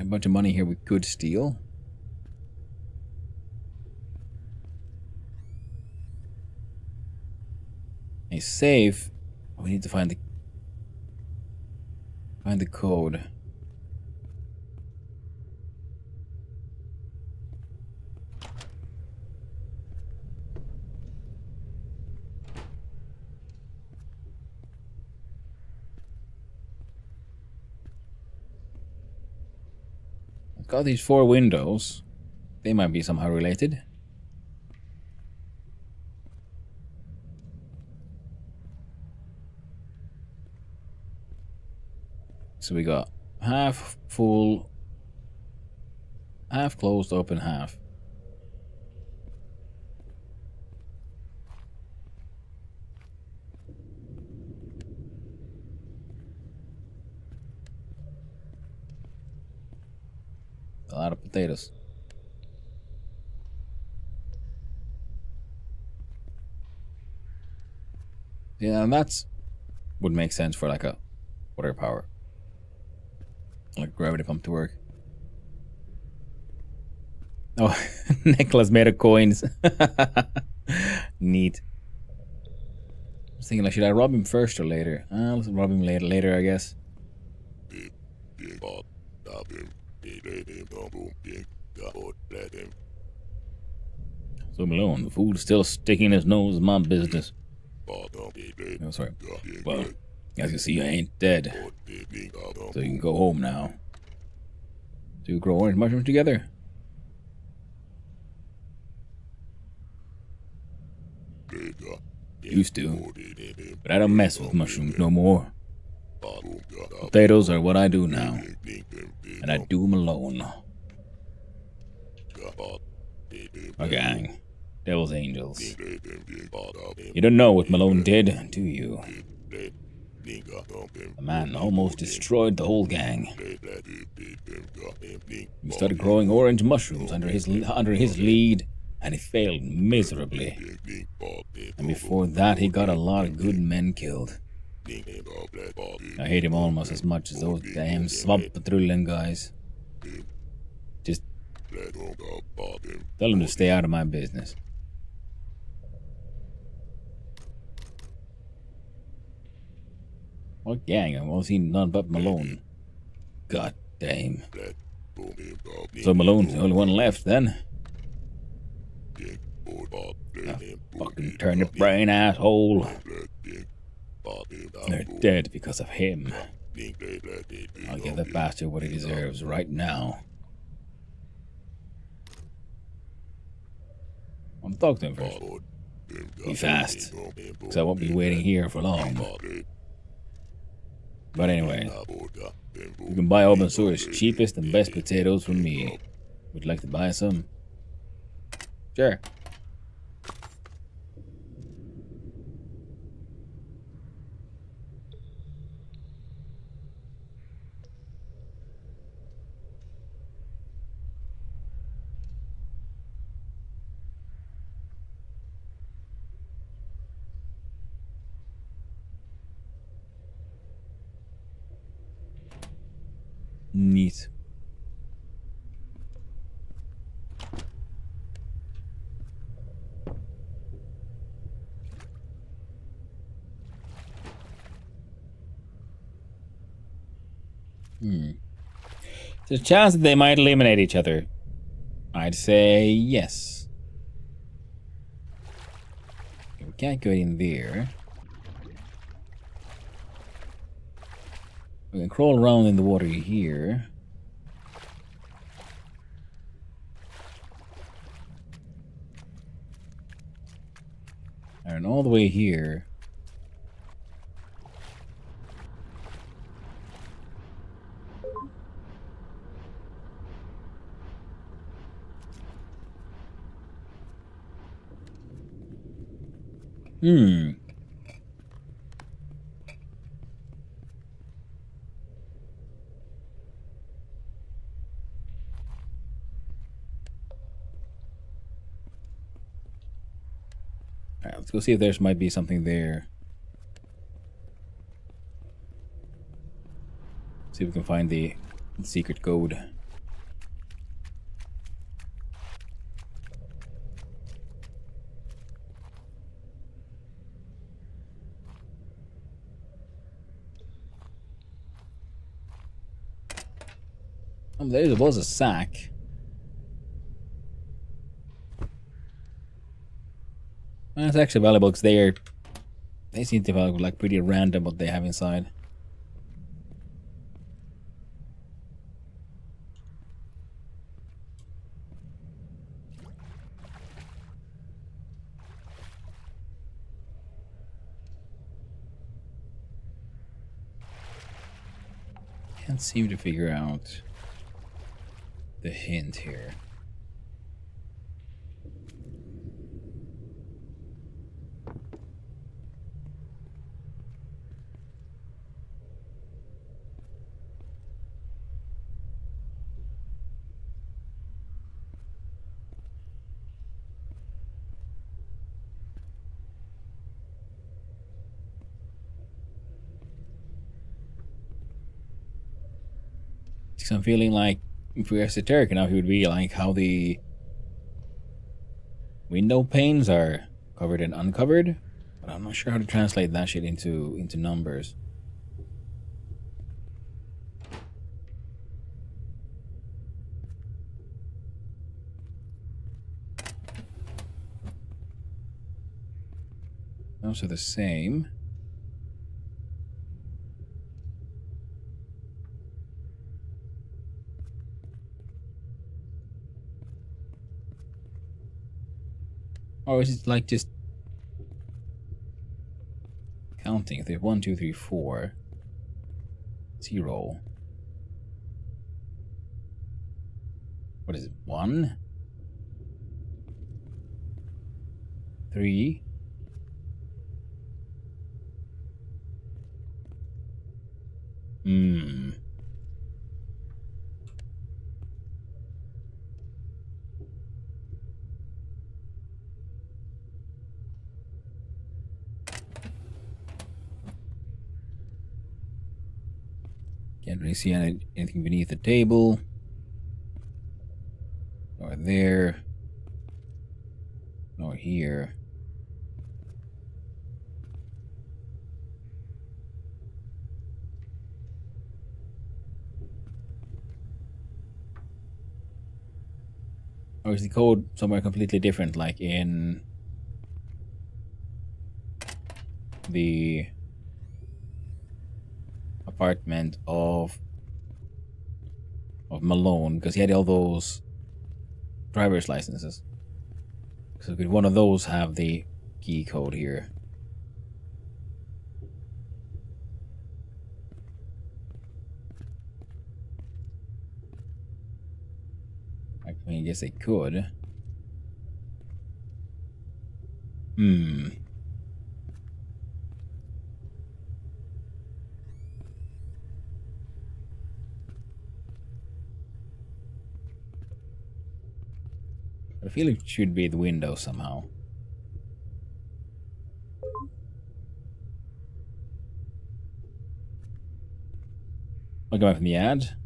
A bunch of money here we could steal. A safe. We need to find the code. I've got these 4 windows. They might be somehow related. So we got half full, half closed, open, half. A lot of potatoes. Yeah, and that's would make sense for like a water power. Like gravity pump to work. Oh, Nicholas made of coins. Neat. I was thinking, like, should I rob him first or later? Let's rob him later, I guess. So Malone, the fool's still sticking his nose in my business. Oh, sorry. Well, as you see, I ain't dead. So you can go home now. Do you grow orange mushrooms together? Used to. But I don't mess with mushrooms no more. Potatoes are what I do now. And I do them alone. A gang. Devil's Angels. You don't know what Malone did, do you? The man almost destroyed the whole gang. He started growing orange mushrooms under his lead, and he failed miserably. And before that, he got a lot of good men killed. I hate him almost as much as those damn Svamppatrullen guys. Just tell him to stay out of my business. What gang? I've only seen none but Malone. God damn. So Malone's the only one left then? Fucking turnip brain asshole. They're dead because of him. I'll give that bastard what he deserves right now. I'll talk to him first. Be fast, because I won't be waiting here for long. But anyway, you can buy Open Source cheapest and best potatoes from me. Would you like to buy some? Sure. Neat. There's a chance that they might eliminate each other. I'd say yes. We can't go in there. We can crawl around in the water here. And all the way here. Alright, let's go see if there might be something there. See if we can find the secret code. There was a sack. That's actually valuable because they seem to have like pretty random what they have inside. Can't seem to figure out the hint here. So I'm feeling like if we were esoteric enough, it would be like how the window panes are covered and uncovered, but I'm not sure how to translate that shit into numbers. Those are the same. Or is it like just counting? If they're 1, 2, 3, 4, 0. What is it? 1, 3. Can't really see anything beneath the table. Nor there. Nor here. Or is the code somewhere completely different, like in the apartment of Malone, because he had all those driver's licenses. So could one of those have the key code here? I mean, I guess they could. I feel it should be the window somehow. I'll go back from the ad.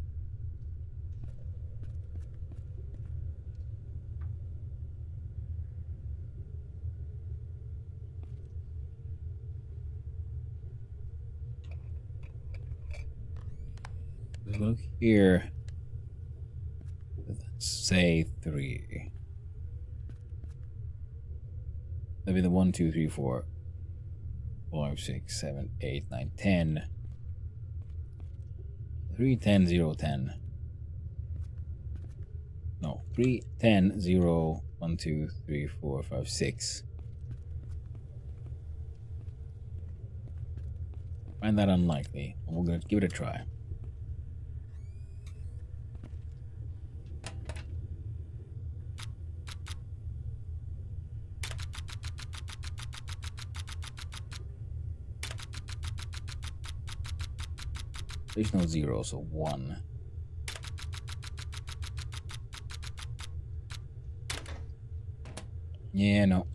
Look here. Let's say 3. That'd be the 1, 2, 3, 4, 5, 6, 7, 8, 9, 10. 3, 10, 0, 10. No, 3, 10, 0, 1, 2, 3, 4, 5, 6. Find that unlikely. We're gonna give it a try. There's no 0, so 1. Yeah, no.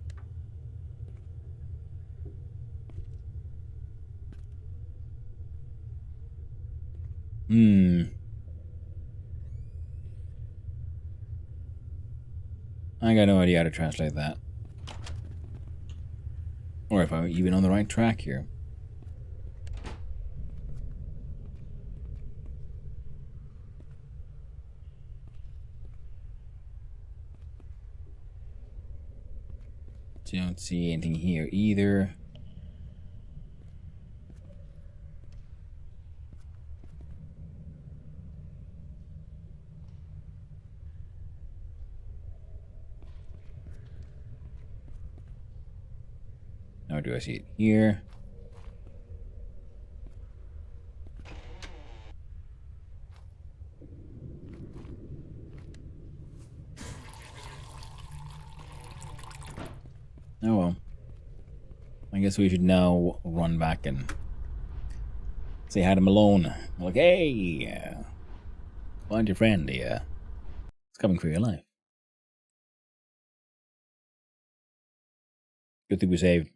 I got no idea how to translate that. Or if I'm even on the right track here. Don't see anything here either. Nor do I see it here. Oh well. I guess we should now run back and say hi to Malone. Like, hey, find your friend. It's coming for your life. Good thing we saved.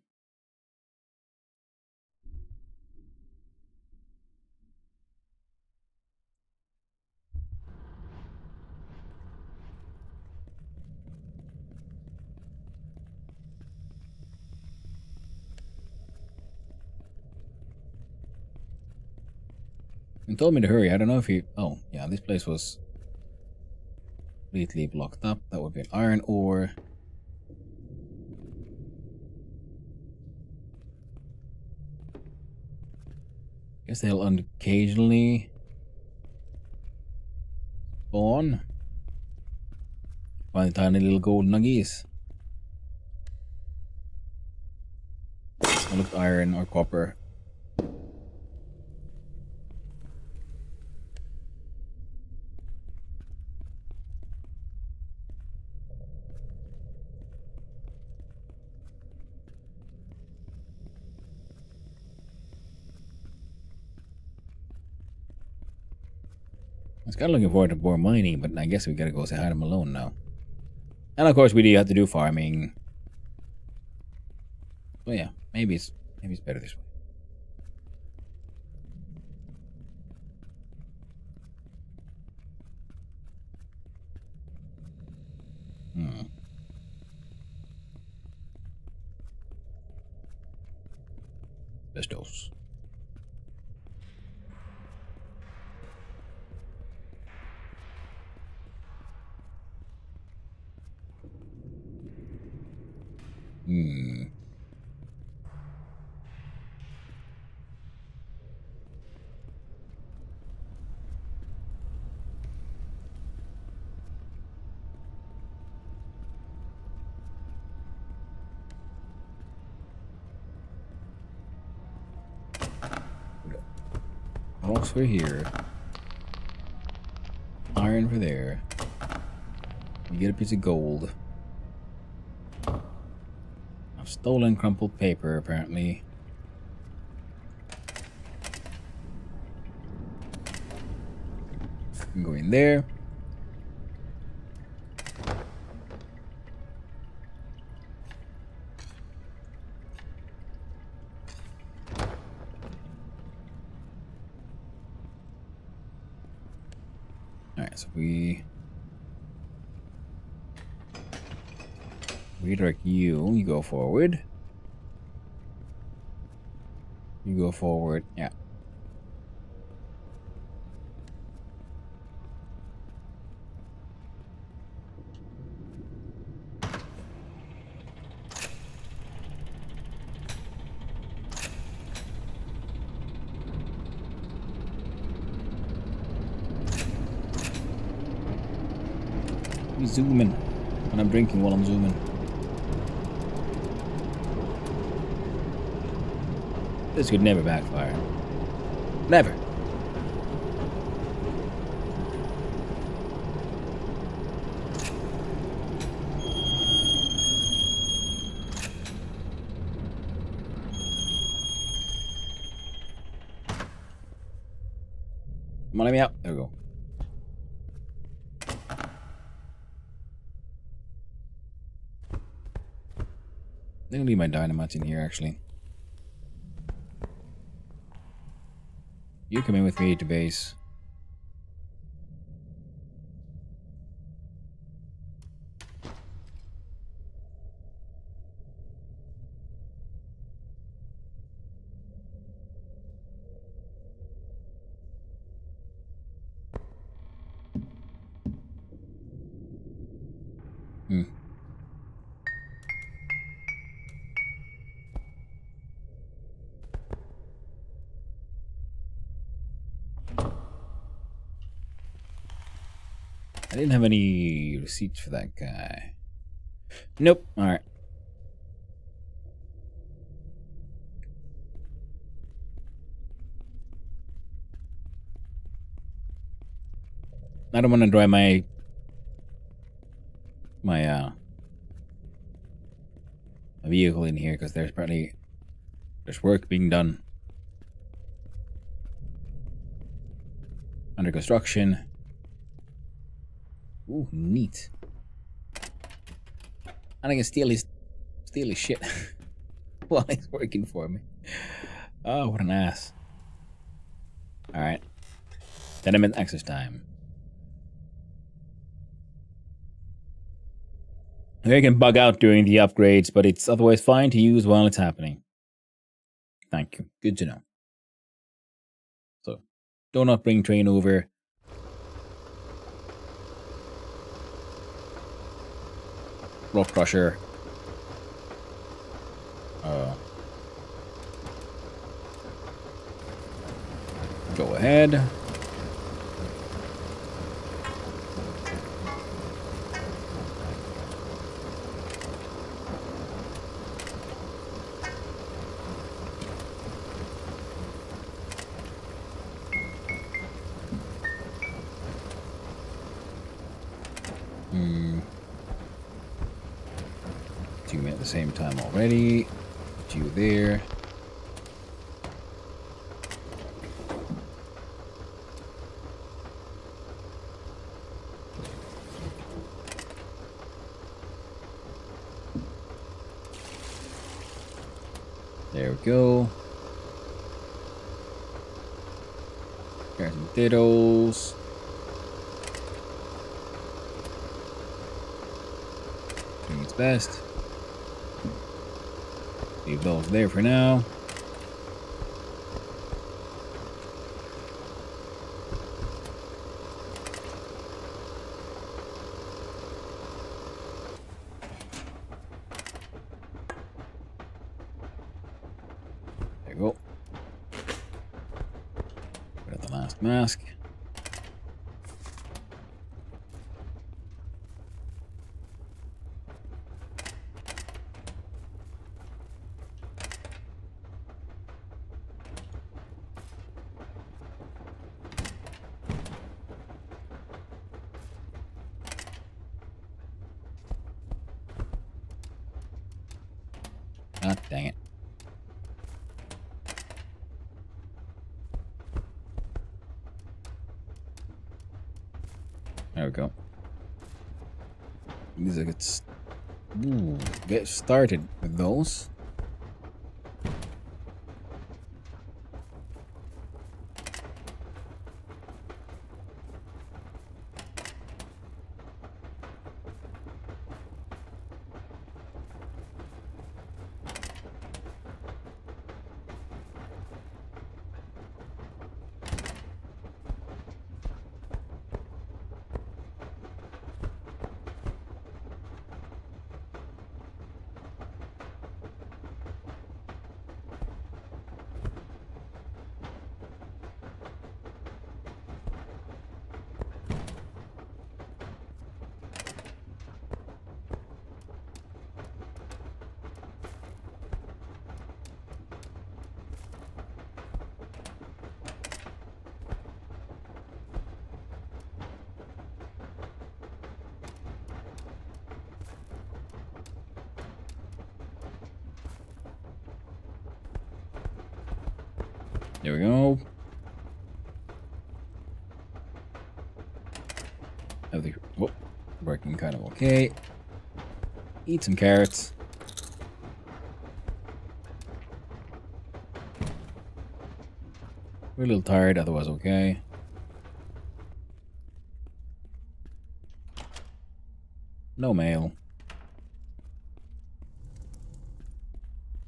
He told me to hurry. I don't know if he... Oh, yeah, this place was completely blocked up. That would be an iron ore. Guess they'll occasionally spawn. Find tiny little gold nuggies. It looked iron or copper. I was kind of looking forward to more mining, but I guess we gotta go say hi to Malone now. And of course, we do have to do farming. So yeah, maybe it's better this way. Bestos. Rocks for here. Iron for there. You get a piece of gold. I've stolen crumpled paper, apparently. Go in there. Alright, so we redirect you. You go forward. You go forward. Yeah. I'm zooming. And I'm drinking while I'm zooming. This could never backfire. Never. Come on, let me out. There we go. I'm gonna leave my dynamite in here, actually. You come in with me to base. I didn't have any receipts for that guy. Nope. Alright. I don't want to drive my vehicle in here because there's work being done under construction. Ooh, neat. And I can steal his shit while he's working for me. Oh, what an ass. Alright. Tenement access time. I can bug out during the upgrades, but it's otherwise fine to use while it's happening. Thank you. Good to know. So, do not bring train over. Rock crusher. Go ahead. Do at the same time already. Put you there. There we go. There's some dittos. Doing its best. Leave those there for now. There you go. Put out the last mask. Ah, dang it. There we go. These are get started with those. There we go. Everything working kind of okay. Eat some carrots. We're a little tired, otherwise okay. No mail.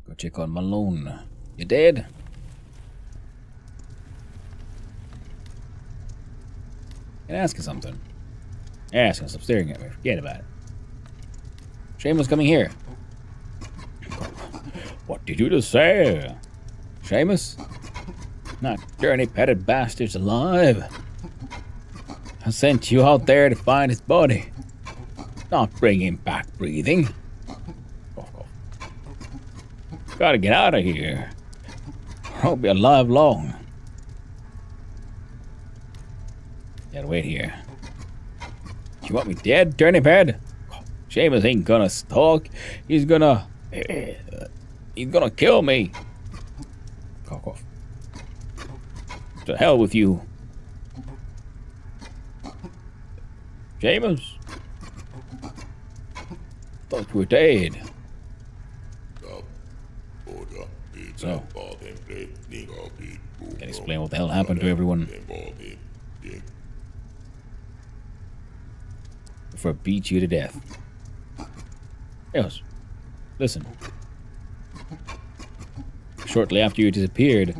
Go check on Malone. You dead? Can I ask you something? Ask us, stop staring at me. Forget about it. Seamus coming here. What did you just say? Seamus? Not there any petted bastards alive? I sent you out there to find his body, not bring him back breathing. Cough, cough. Gotta get out of here. I won't be alive long. Gotta wait here. You want me dead, turnip head? Seamus ain't gonna stalk. He's gonna kill me. Cough, cough. To hell with you. Seamus? Thought you were dead. So, can explain what the hell happened to everyone before I beat you to death. Yes. Listen. Shortly after you disappeared,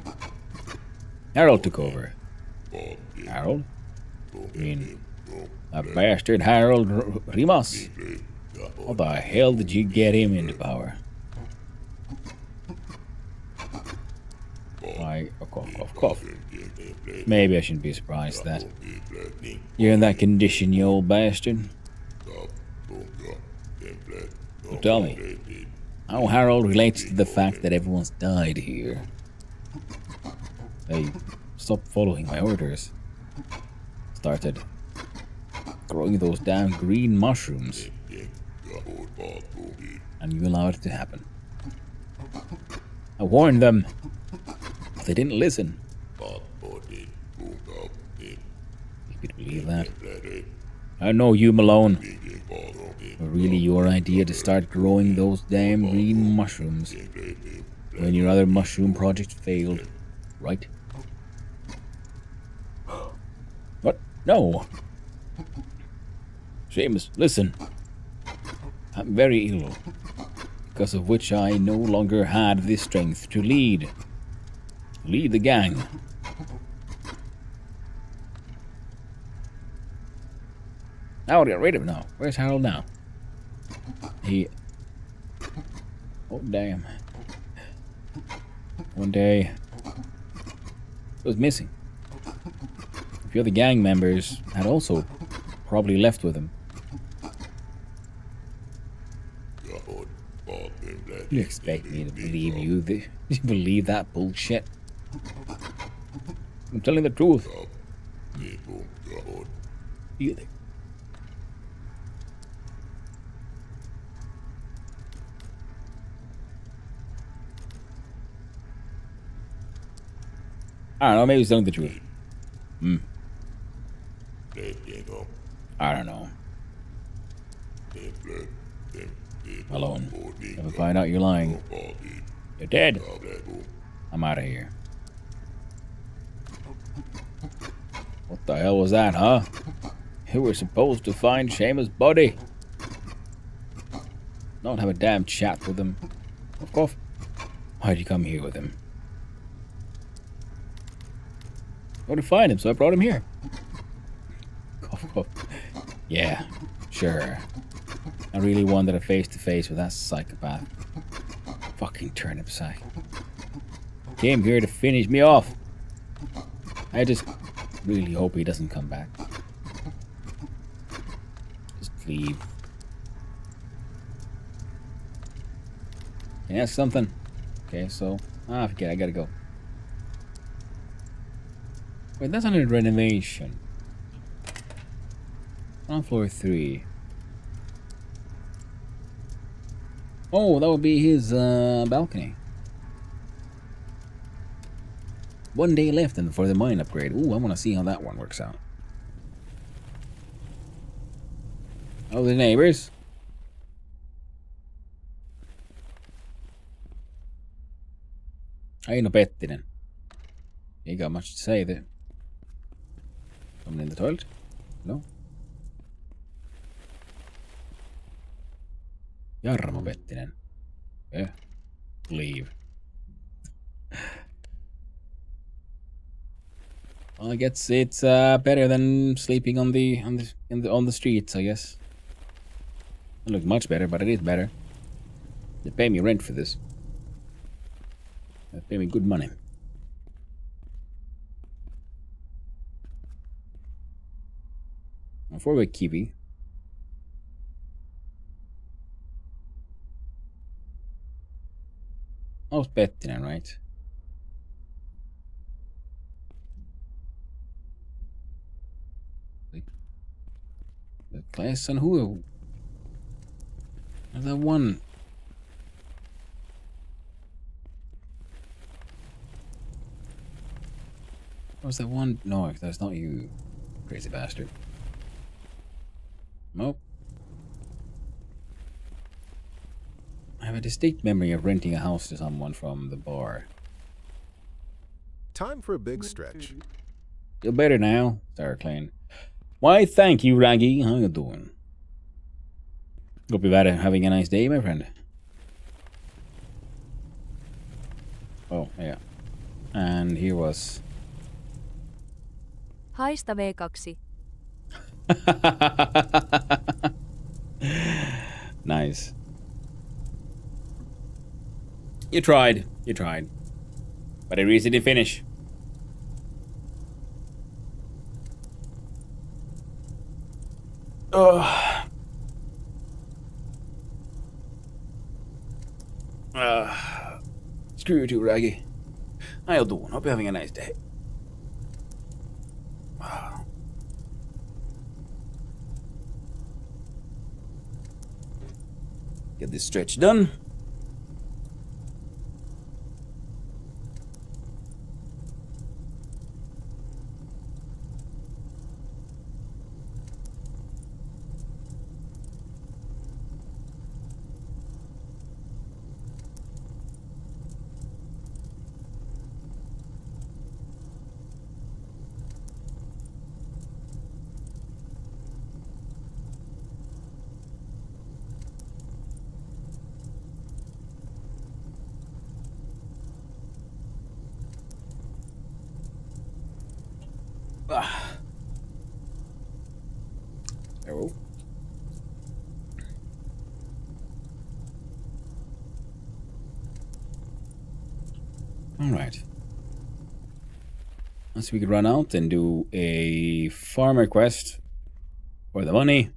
Harold took over. Harold? I mean, that bastard Harold Rimas. How the hell did you get him into power? Cough, cough. Maybe I shouldn't be surprised that you're in that condition, you old bastard. So tell me, how Harold relates to the fact that everyone's died here. They stopped following my orders. Started growing those damn green mushrooms. And you allowed it to happen. I warned them. They didn't listen. You could believe that. I know you, Malone. But really your idea to start growing those damn green mushrooms when your other mushroom project failed, right? What? No. Seamus, listen. I'm very ill, because of which I no longer had the strength to lead the gang. Now I'll get rid of him now. Where's Harold now? Oh, damn. One day, he was missing. A few other gang members had also probably left with him. You expect me to believe you? You believe that bullshit? I'm telling the truth. Really? I don't know, maybe he's telling the truth. I don't know. Malone, if I find out you're lying, you're dead. I'm out of here. What the hell was that, huh? You were supposed to find Seamus' body. Not have a damn chat with him. Of course. Why'd you come here with him? I wanted to find him, so I brought him here. Cough, cough. Yeah, sure. I really wanted a face-to-face with that psychopath. Fucking turnip sack. Came here to finish me off. I just really hope he doesn't come back. Just leave. Can I ask something? Okay, so... forget it, I gotta go. Wait, that's under renovation. On floor 3. Oh, that would be his balcony. 1 day left for the mine upgrade. Ooh, I want to see how that one works out. Oh, the neighbors. Aino Pettinen. You got much to say there. Someone in the toilet? No? Jarmo Pettinen. Yeah. Leave. Well, I guess it's better than sleeping on the streets, I guess. It looks much better, but it is better. They pay me rent for this. They pay me good money. before we kiwi. Oh, it's Pettinen, right? Claesson, who? That one. What was that one? No, that's not you, crazy bastard. Nope. I have a distinct memory of renting a house to someone from the bar. Time for a big stretch. Feel better now, Sarah Klein. Why, thank you, Raggy. How you doing? Hope you've having a nice day, my friend. Oh, yeah. And here was... Haista V2. Nice. You tried. You tried. But at least it didn't finish. Screw you too, Raggy. How you doing? Hope you're having a nice day. Get this stretch done. Arrow. Alright. Once we could run out and do a farmer quest for the money.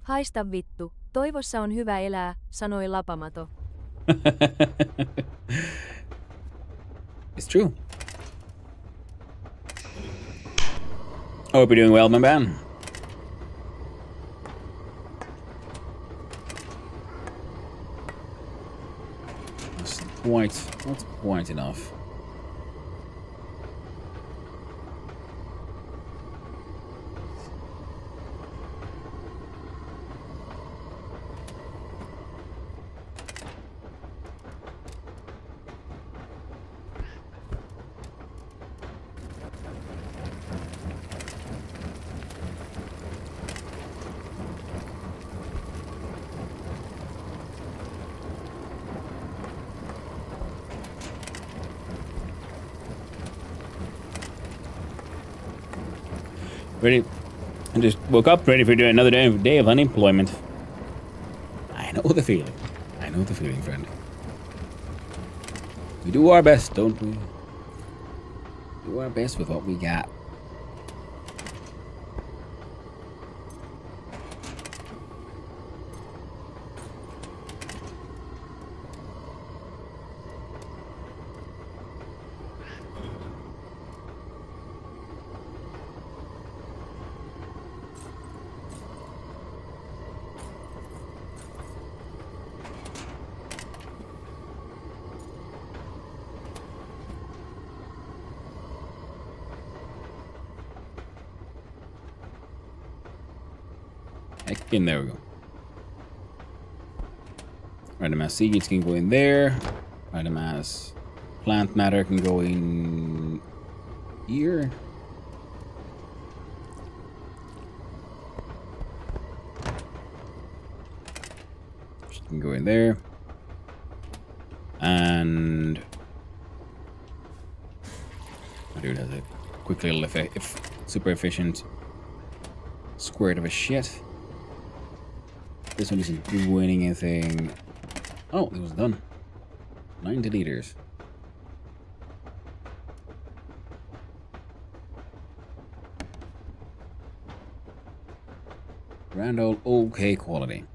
Haista vittu. Toivossa on hyvä elää, sanoi Lapamato. It's true. I hope you're doing well, my man. Not quite enough. Ready? I just woke up ready for doing another day of unemployment. I know the feeling. I know the feeling, friend. We do our best, don't we? Do our best with what we got. And there we go. Random ass seeds can go in there. Random ass plant matter can go in here. She can go in there. And dude has a quick little super efficient squirt of a shit. This one isn't doing anything. Oh, it was done. 90 liters. Grand old okay quality.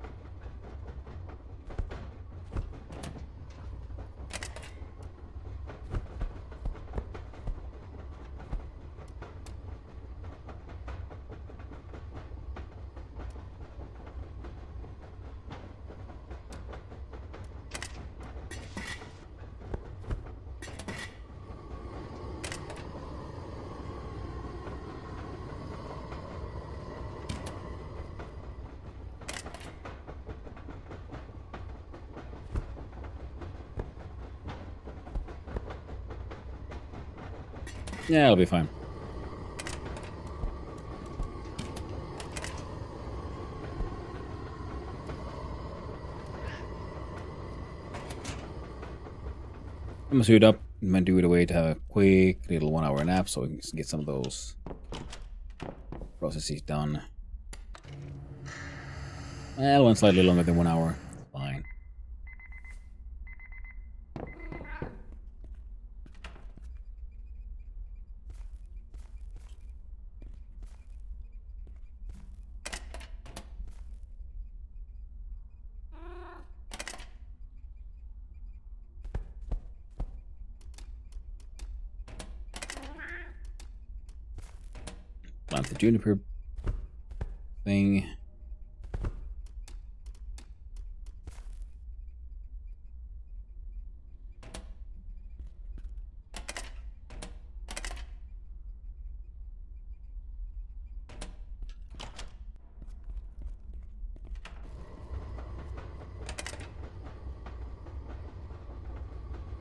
Yeah, it'll be fine. I'm gonna suit up. I'm gonna do it away to have a quick little 1 hour nap so we can get some of those processes done. Well, one slightly longer than 1 hour. Fine. Plant the juniper thing.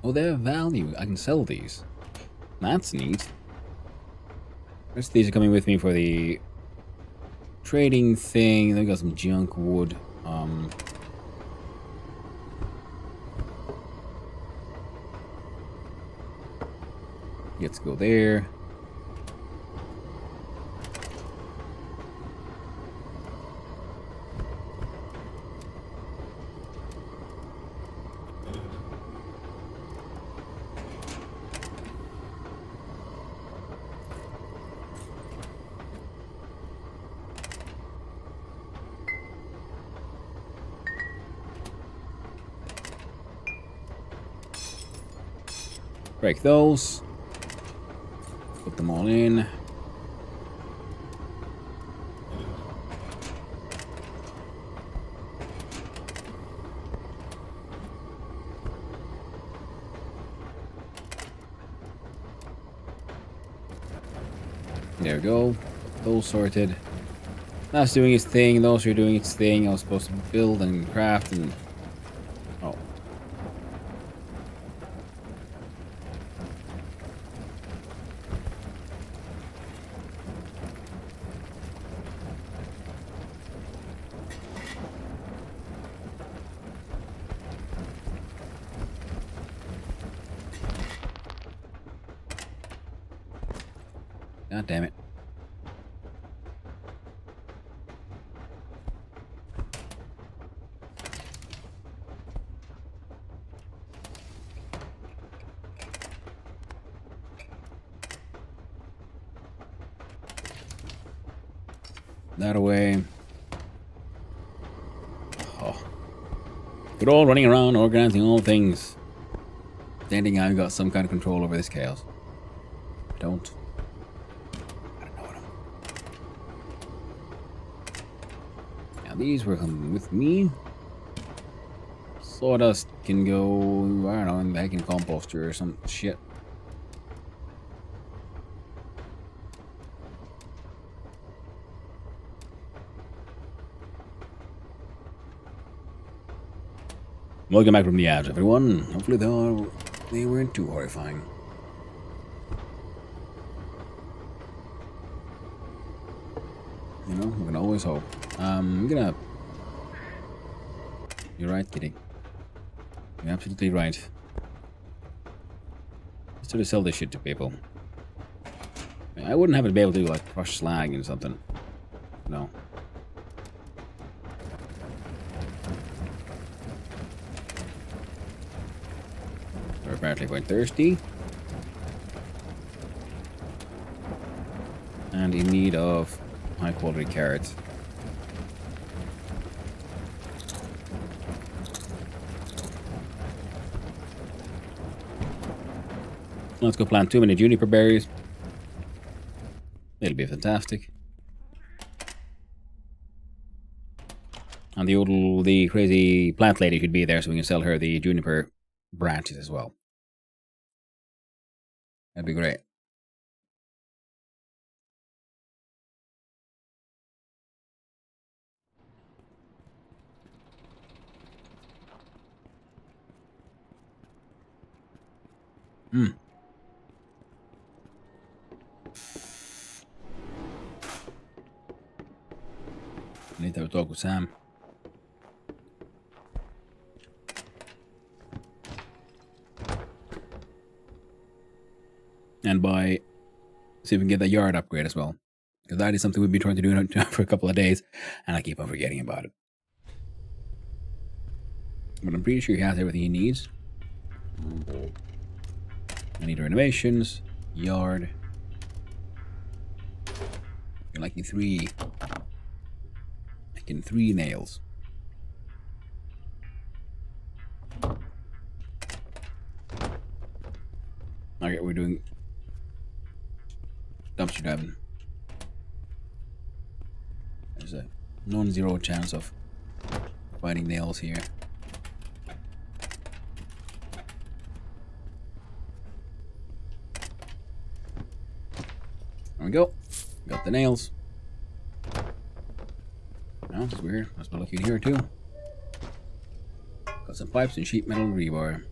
Oh, they have value. I can sell these. That's neat. The rest of these are coming with me for the trading thing. They got some junk wood. Let's go there. Break those. Put them all in. There we go. Those sorted. That's doing its thing. Those are doing its thing. I was supposed to build and craft and... Oh. God damn it. That away. Oh. Good all running around, organizing all things. Standing I've got some kind of control over this chaos. I don't know what I'm... Now these were coming with me. Sawdust can go, I don't know, in the heckin' composter or some shit. Welcome back from the ads, everyone. Hopefully they weren't too horrifying. You know, we can always hope. I'm gonna... You're right, Kitty. You're absolutely right. Let's sort of sell this shit to people. I wouldn't have to be able to, like, crush slag and something. No. We're apparently quite thirsty. And in need of high quality carrots. Let's go plant too many juniper berries. It'll be fantastic. And the crazy plant lady could be there so we can sell her the juniper branches as well. That'd be great. Hmm. I need to have a talk with Sam. And see if we can get that yard upgrade as well. Because that is something we've been trying to do for a couple of days, and I keep on forgetting about it. But I'm pretty sure he has everything he needs. I need renovations, yard. You're liking 3. Making 3 nails. Okay, we're doing dumpster diving. There's a non-zero chance of finding nails here. There we go. Got the nails. Oh, that's weird. Must be lucky in here too. Got some pipes and sheet metal rebar.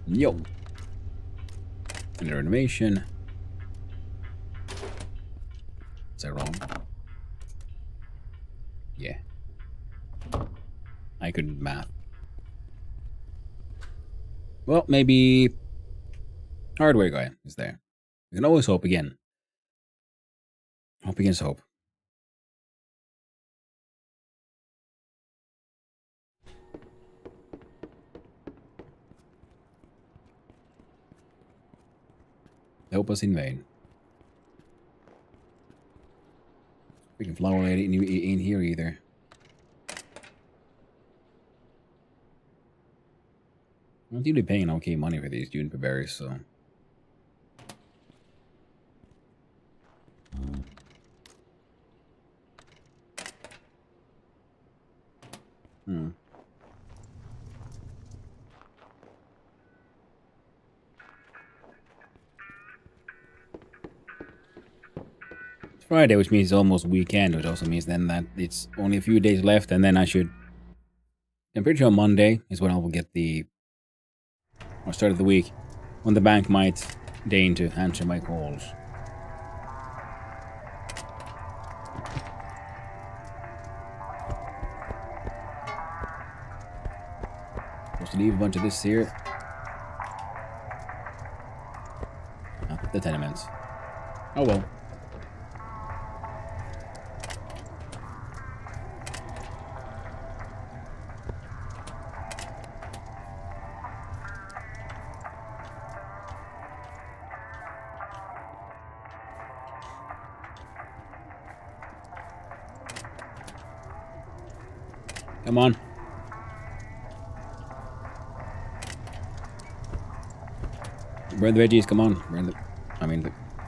Yo. And the renovation. Is that wrong? Yeah. I couldn't math. Well, maybe hardware guy is there. We can always hope again. Hope against hope. Help us in vain. Freaking flower lady in here either. I'm usually paying okay money for these juniper berries, so. It's Friday, which means it's almost weekend, which also means then that it's only a few days left, and then I'm pretty sure Monday is when I will get or start of the week, when the bank might deign to answer my calls. Supposed to leave a bunch of this here. Not the tenements. Oh well. Come on. Burn the veggies, come on.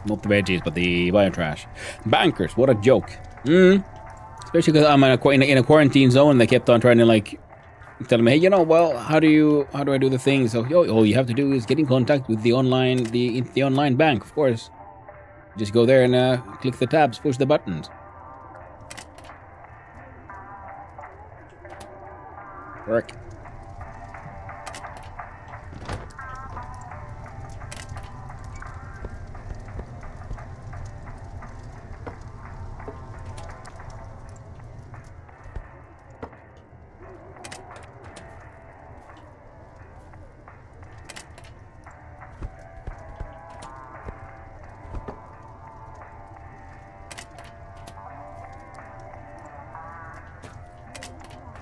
Not the veggies, but the biotrash. Bankers, what a joke. Especially because I'm in a quarantine zone. They kept on trying to tell me, hey, well, how do I do the thing? So, all you have to do is get in contact with the online bank, of course. Just go there and click the tabs, push the buttons. Work.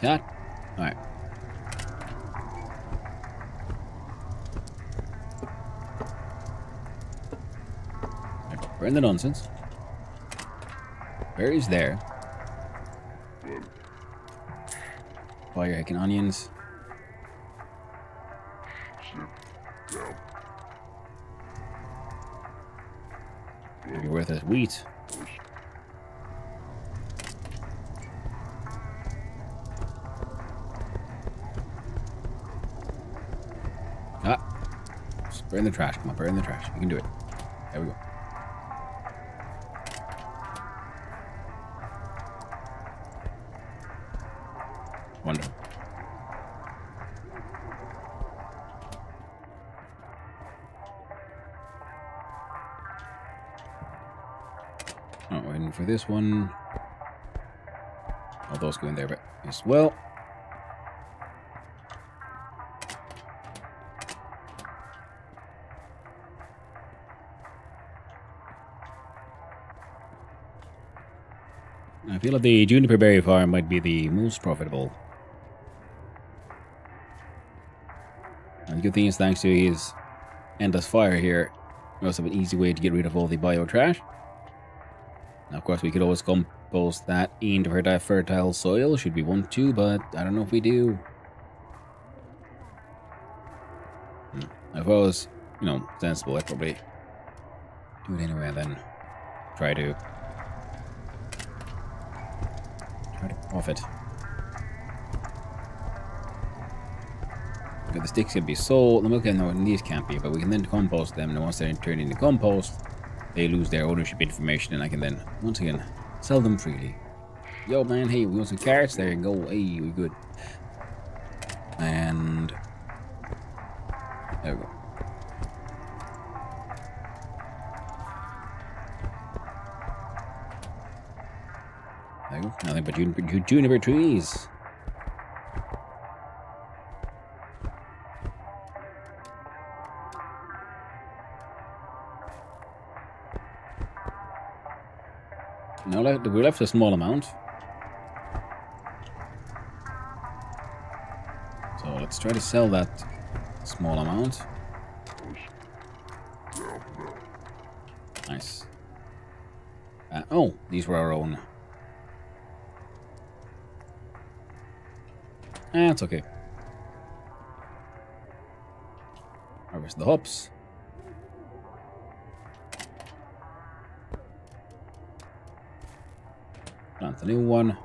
That? Alright. Burn the nonsense. Barry's there. Fire heckin' onions. Maybe worth it. Wheat. Ah. Just burn the trash. Come on, burn the trash. You can do it. There we go. Wonderful. Oh, waiting for this one. All those go in there, but as well. I feel like the juniper berry farm might be the most profitable. And the good thing is, thanks to his endless fire here, we also have an easy way to get rid of all the bio trash. Now, of course, we could always compost that into fertile soil, should we want to, but I don't know if we do. If I was, sensible, I'd probably do it anyway and then try to profit. Okay, the sticks can be sold. Okay, no, these can't be, but we can then compost them, and once they're turned into compost, they lose their ownership information, and I can then, once again, sell them freely. Yo, man, hey, we want some carrots? There you go. Hey, we good. And there we go. There you go. Nothing but juniper trees. No, we left a small amount. So let's try to sell that small amount. Nice. Oh, these were our own. It's okay. Harvest the hops. Plant a new one.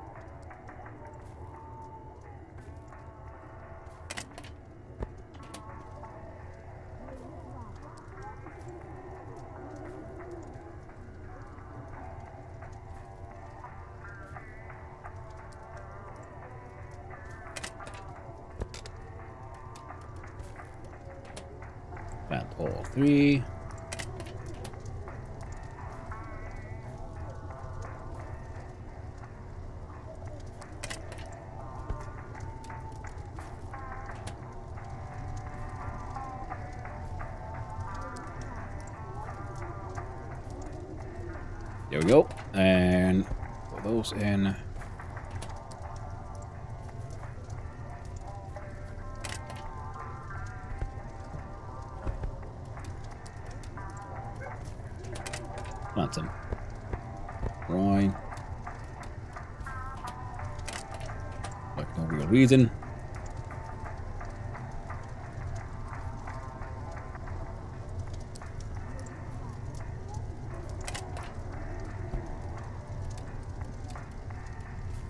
Plant all three. There we go. And put those in. Plant some. Right. Like no real reason.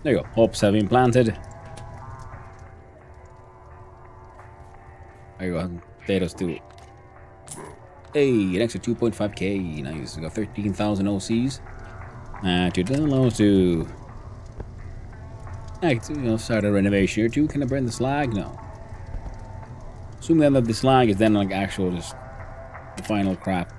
There you go. Hops have been planted. There you go. Potatoes too. Hey, an extra 2.5k. Nice. We got 13,000 OCs. To download to start a renovation or two. Can I burn the slag? No. Assuming that the slag is then like actual just the final crap.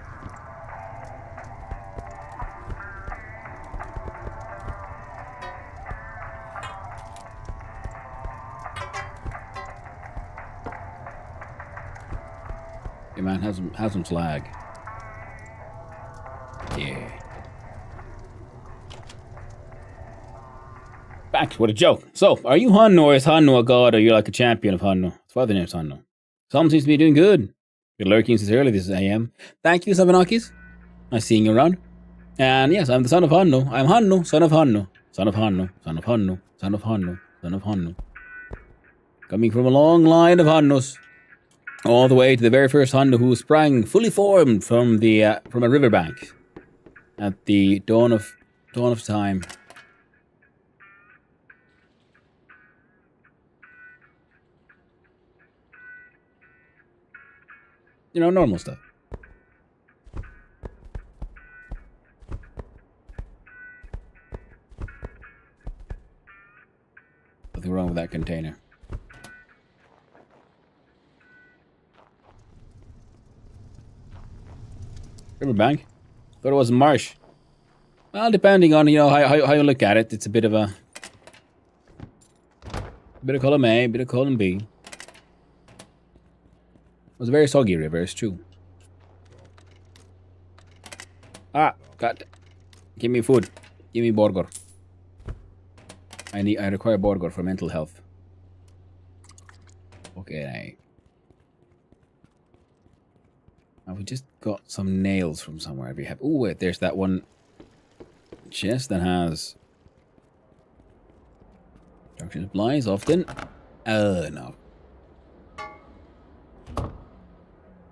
Hey man, have some slag. Yeah. Back, what a joke. So, are you Hanno or is Hanno a god or you're like a champion of Hanno? His father name's Hanno. Some seems to be doing good. Good lurking since early this AM. Thank you, Sabanakis. Nice seeing you around. And yes, I'm the son of Hanno. I'm Hanno, son of Hanno. Son of Hanno, son of Hanno, son of Hanno, son of Hanno. Coming from a long line of Hunnus. All the way to the very first Hunnu who sprang fully formed from a riverbank at the dawn of time. You know, normal stuff. Nothing wrong with that container. Riverbank? Thought it was a marsh. Well, depending on, you know, how you look at it, it's a bit of column A, bit of column B. It was a very soggy river, it's true. Ah, God. Give me food. Give me burger. I require burger for mental health. Okay. Now we just got some nails from somewhere. We have. Oh wait, there's that one chest that has construction supplies often. No.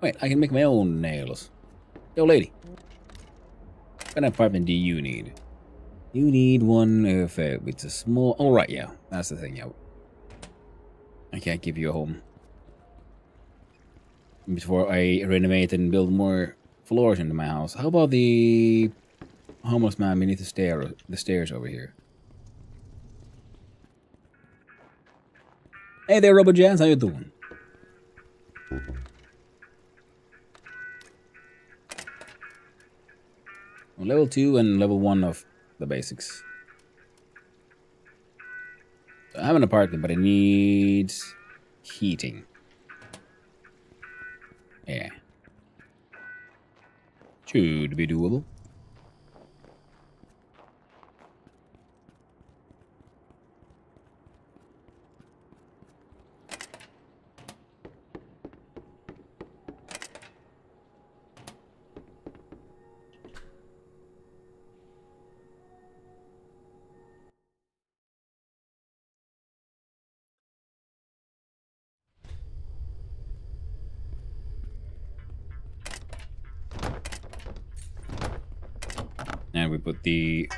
Wait, I can make my own nails. Yo, lady. What kind of apartment do you need? You need one if it's a small... Oh, right, yeah. That's the thing, yeah. I can't give you a home. Before I renovate and build more floors into my house. How about the homeless man beneath the stairs over here? Hey there, RoboJazz. How you doing? Level 2 and level 1 of the basics. I have an apartment, but it needs heating. Yeah. Should be doable. And we put the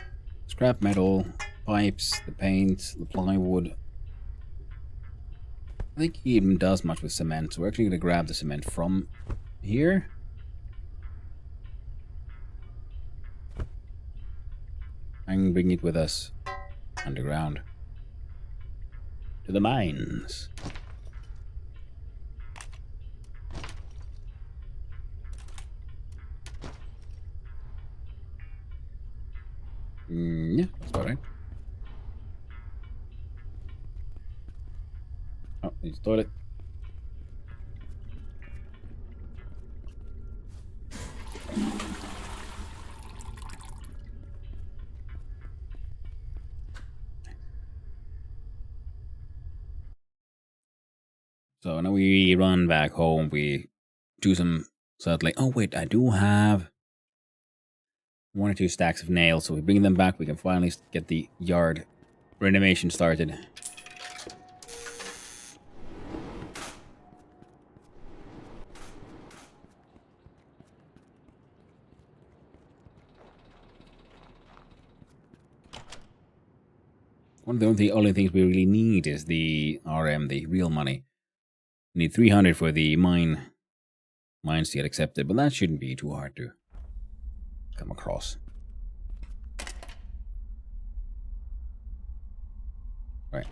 scrap metal, pipes, the paint, the plywood. I think he even does much with cement, so we're actually going to grab the cement from here. And bring it with us underground to the mines. Yeah, that's about right. Oh, he's toilet. So now we run back home. We do some like, oh wait, I do have 1 or 2 stacks of nails, so we bring them back. We can finally get the yard renovation started. One of the only things we really need is the RM, the real money. We need 300 for the mines to get accepted, but that shouldn't be too hard to come across. Right.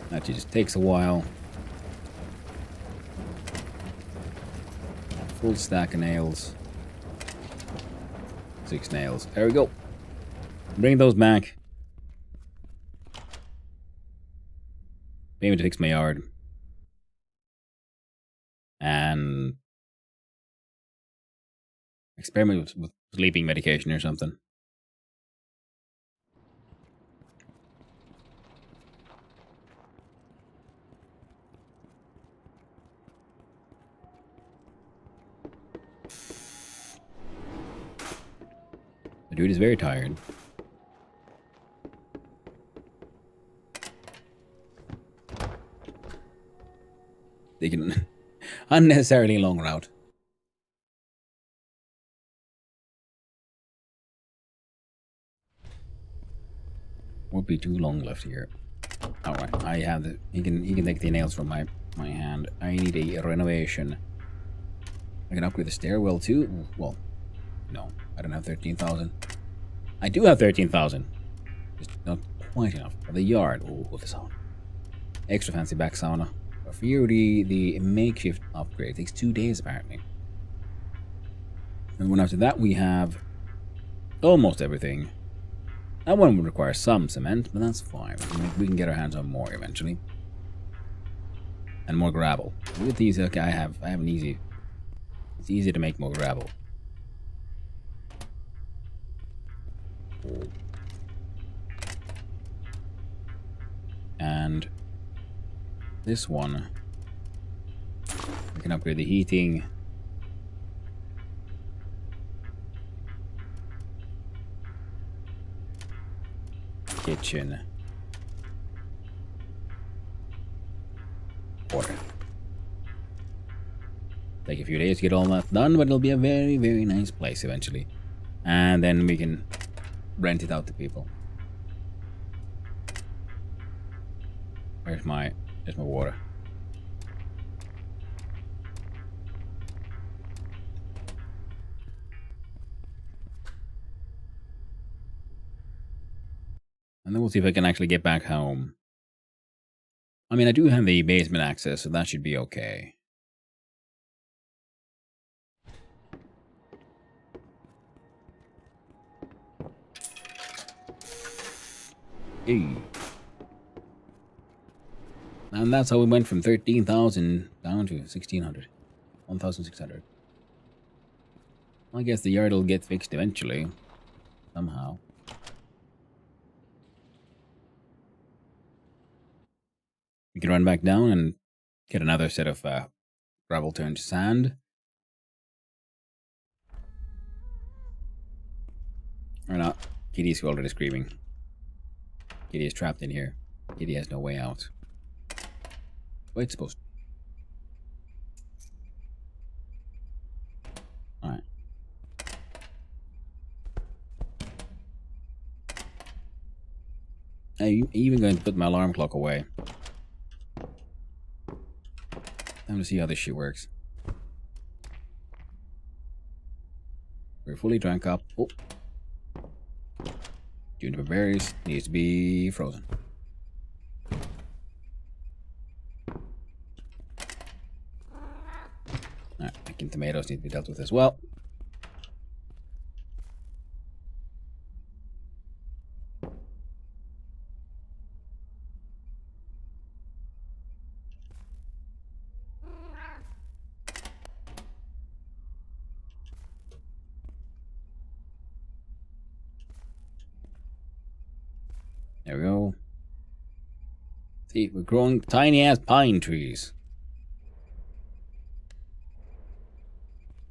That just takes a while. Full stack of nails. 6 nails. There we go. Bring those back. Pay me to fix my yard. And experiment with sleeping medication or something. The dude is very tired. They can unnecessarily long route. Won't be too long left here. Alright, I have the he can take the nails from my hand. I need a renovation. I can upgrade the stairwell too. Well, no, I don't have 13,000. I do have 13,000. Just not quite enough. For the yard. Oh, the sauna. Extra fancy back sauna. But for you, the makeshift upgrade takes 2 days apparently. And then after that, we have almost everything. That one would require some cement, but that's fine. We can get our hands on more eventually. And more gravel. With these, okay, I have an easy. It's easy to make more gravel. And this one, we can upgrade the heating. Kitchen. Water. Take a few days to get all that done, but it'll be a very, very nice place eventually. And then we can rent it out to people. There's my water. And then we'll see if I can actually get back home. I mean, I do have the basement access, so that should be okay. Hey. And that's how we went from 13,000 down to 1,600. 1,600. I guess the yard will get fixed eventually. Somehow. We can run back down and get another set of gravel turned to sand. Or not. Kitty's already screaming. Kitty is trapped in here. Kitty has no way out. Wait, it's supposed to. Alright. I'm even going to put my alarm clock away. Time to see how this shit works. We're fully drank up. Oh. Juniper berries needs to be frozen. Alright, picking tomatoes need to be dealt with as well. There we go. See, we're growing tiny ass pine trees.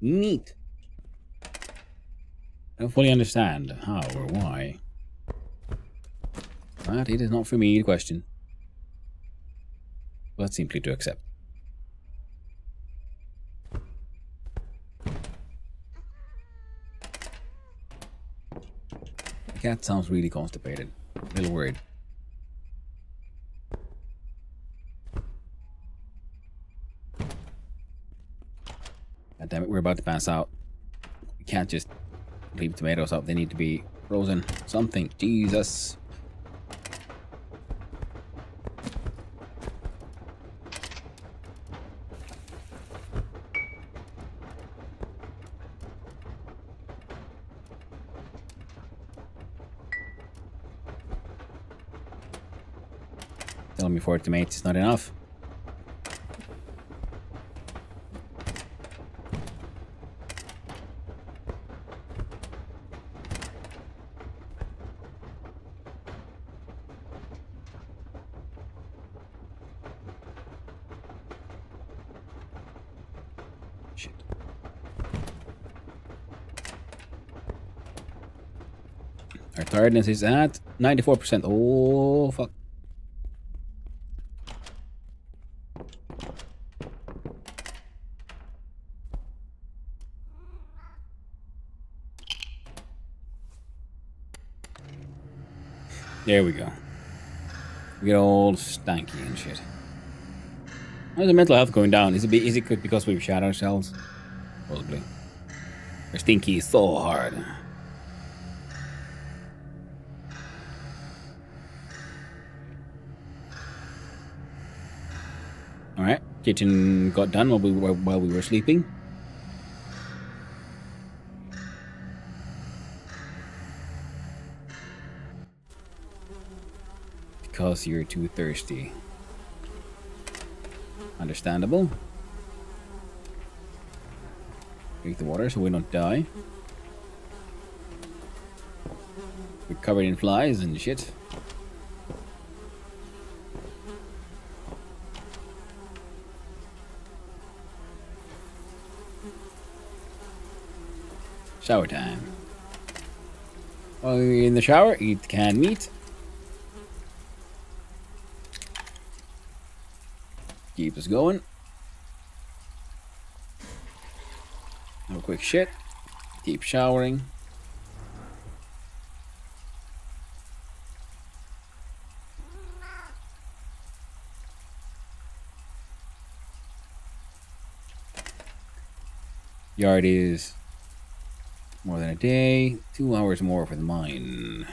Neat. I don't fully understand how or why. But it is not for me to question. But simply to accept. The cat sounds really constipated. A little worried. God damn it, we're about to pass out. We can't just leave tomatoes out. They need to be frozen. Something. Jesus. Tell me 4 tomates is not enough. Shit. Our tiredness is at 94%. Oh, fuck. There we go. We get all stanky and shit. How's the mental health going down? Is it because we've shot ourselves? Possibly. We're stinky so hard. Alright, kitchen got done while we were sleeping. Because you're too thirsty. Understandable. Drink the water so we don't die. We're covered in flies and shit. Shower time. While you're in the shower, eat canned meat. Keep us going. Have a quick shit. Keep showering. Yard is more than a day. 2 hours more for the mine.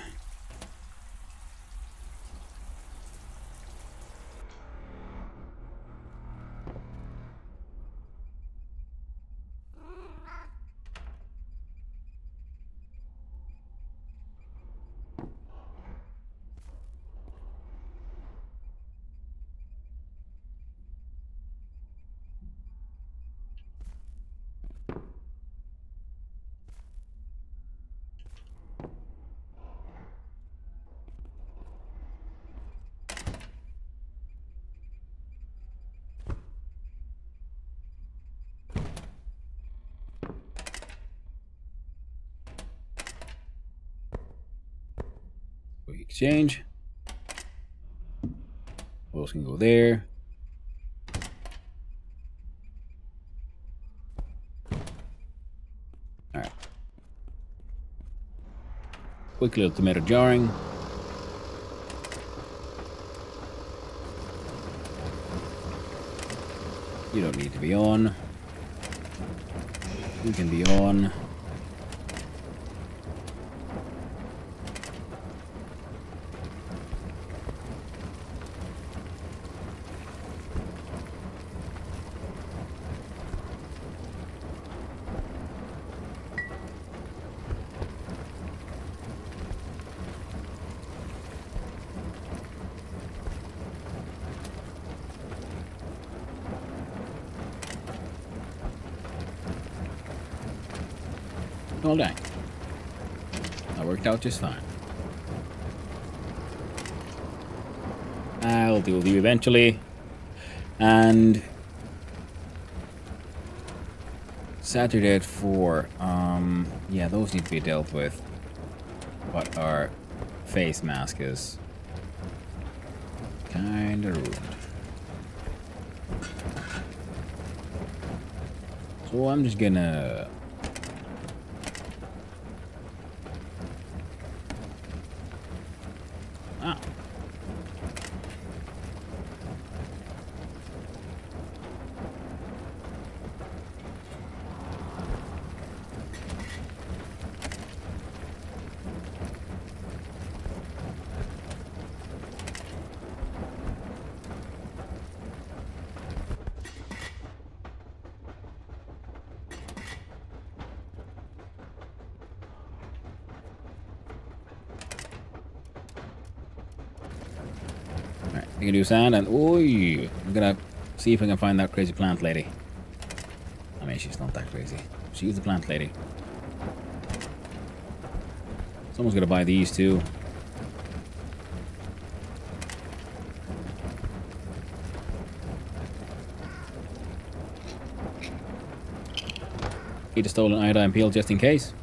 Exchange. Those can go there. Alright. Quick little tomato jarring. You don't need to be on. You can be on. All day. That worked out just fine. I'll deal with you eventually. And Saturday at 4. Yeah, those need to be dealt with. But our face mask is kinda ruined. So I'm just gonna You can do sand and... Oi! I'm gonna see if I can find that crazy plant lady. I mean, she's not that crazy. She's the plant lady. Someone's gonna buy these too. Eat a stolen iodine peel just in case.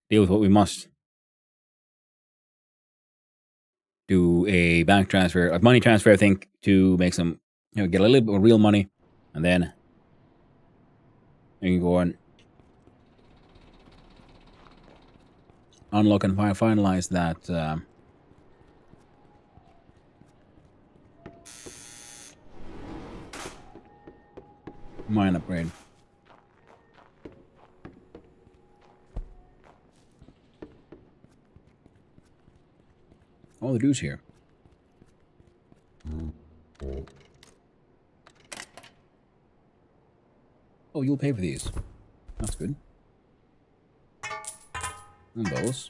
Deal with what we must. Do a bank transfer, a money transfer, I think, to make some, get a little bit of real money, and then you can go on, unlock and finalize that. Mine upgrade. All the dudes here. Oh, you'll pay for these. That's good. And those.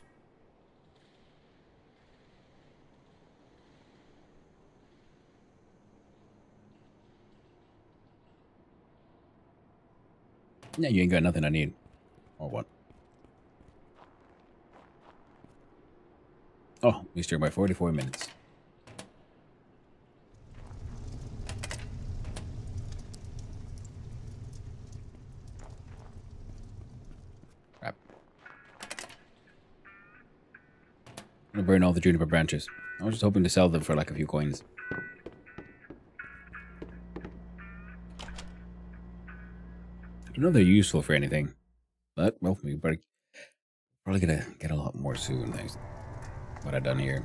Yeah, you ain't got nothing I need. Or what? Oh, we start by 44 minutes. Crap. I'm gonna burn all the juniper branches. I was just hoping to sell them for like a few coins. I don't know if they're useful for anything. But, well, we probably gonna get a lot more soon, thanks to what I've done here.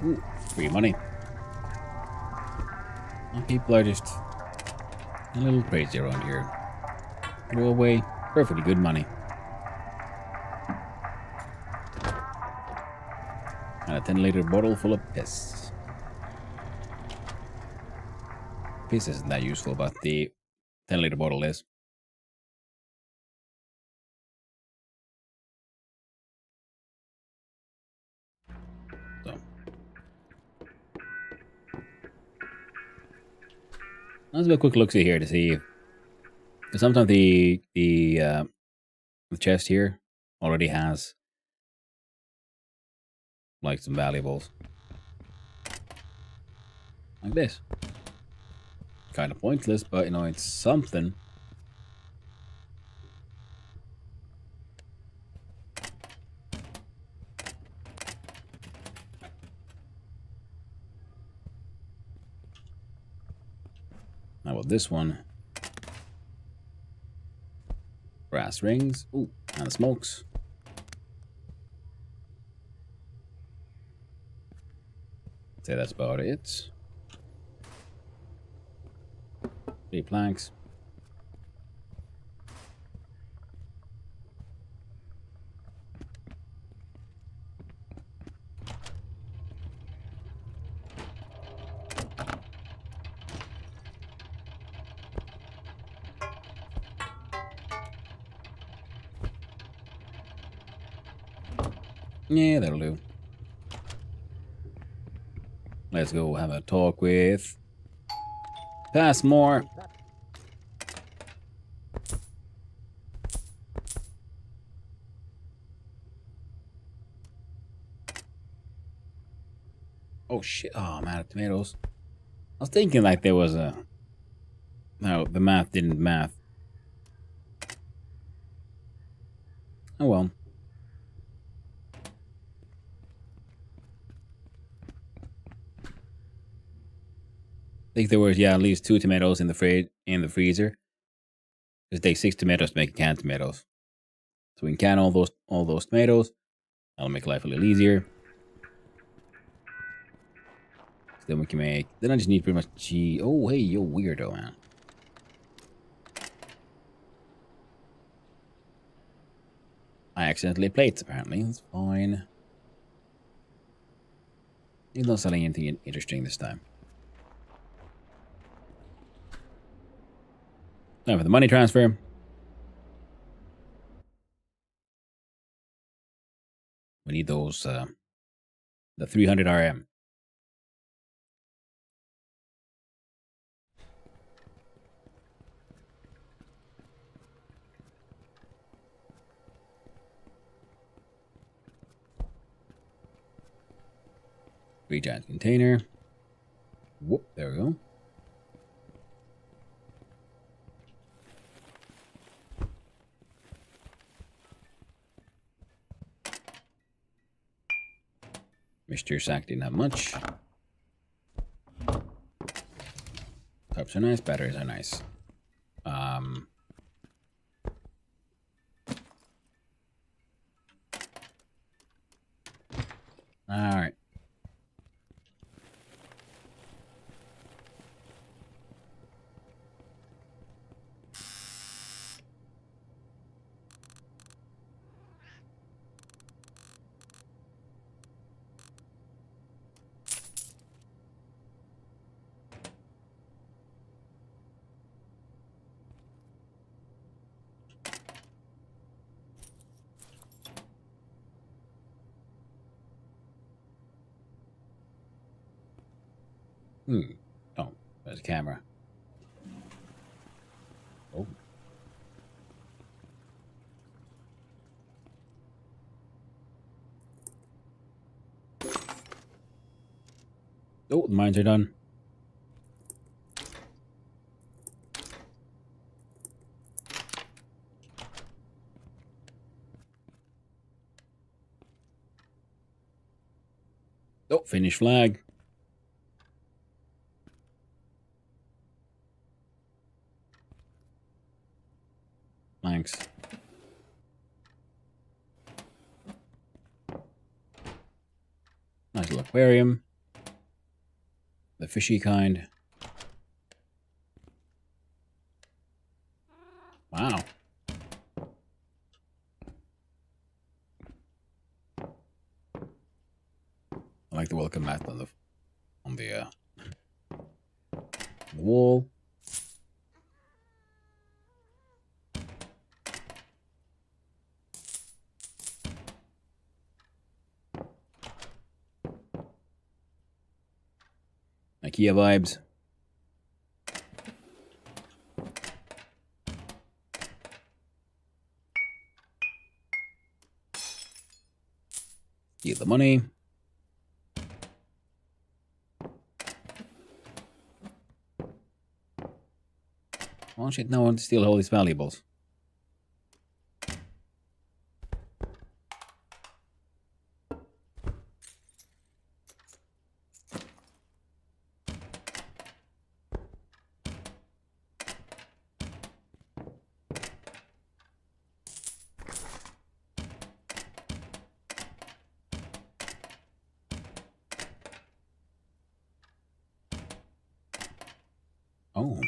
Ooh, free money. And people are just a little crazy around here. Throw away perfectly good money. And a 10-liter bottle full of piss. Piss isn't that useful, but the 10-liter bottle is. So. Let's have a quick look-see here to see if... Because sometimes the chest here already has like some valuables. Like this. Kind of pointless, but you know, it's something. How about this one? Brass rings. Ooh, and the smokes. I'd say that's about it. 3 planks. Yeah, that'll do. Let's go have a talk with Passmore. Oh shit! Oh man, tomatoes. I was thinking like there was a. No, the math didn't math. Oh well. I think there was at least 2 tomatoes in the freezer. It takes 6 tomatoes to make canned tomatoes. So we can can all those tomatoes. That'll make life a little easier. So then we can make. Then I just need pretty much cheese. Oh hey, yo weirdo man. I accidentally plates apparently. That's fine. He's not selling anything interesting this time. Now for the money transfer. We need those, the 300 RM. Three giant container. Whoop, there we go. Mixture sack didn't have much. Cups are nice, batteries are nice. Alright. Oh, there's a camera. Oh. Oh, the mines are done. Oh, finish flag. Thanks. Nice little aquarium. The fishy kind. Wow. I like the welcome mat on the wall. IKEA vibes. Get the money. Oh shit, no one steal all these valuables. Oh.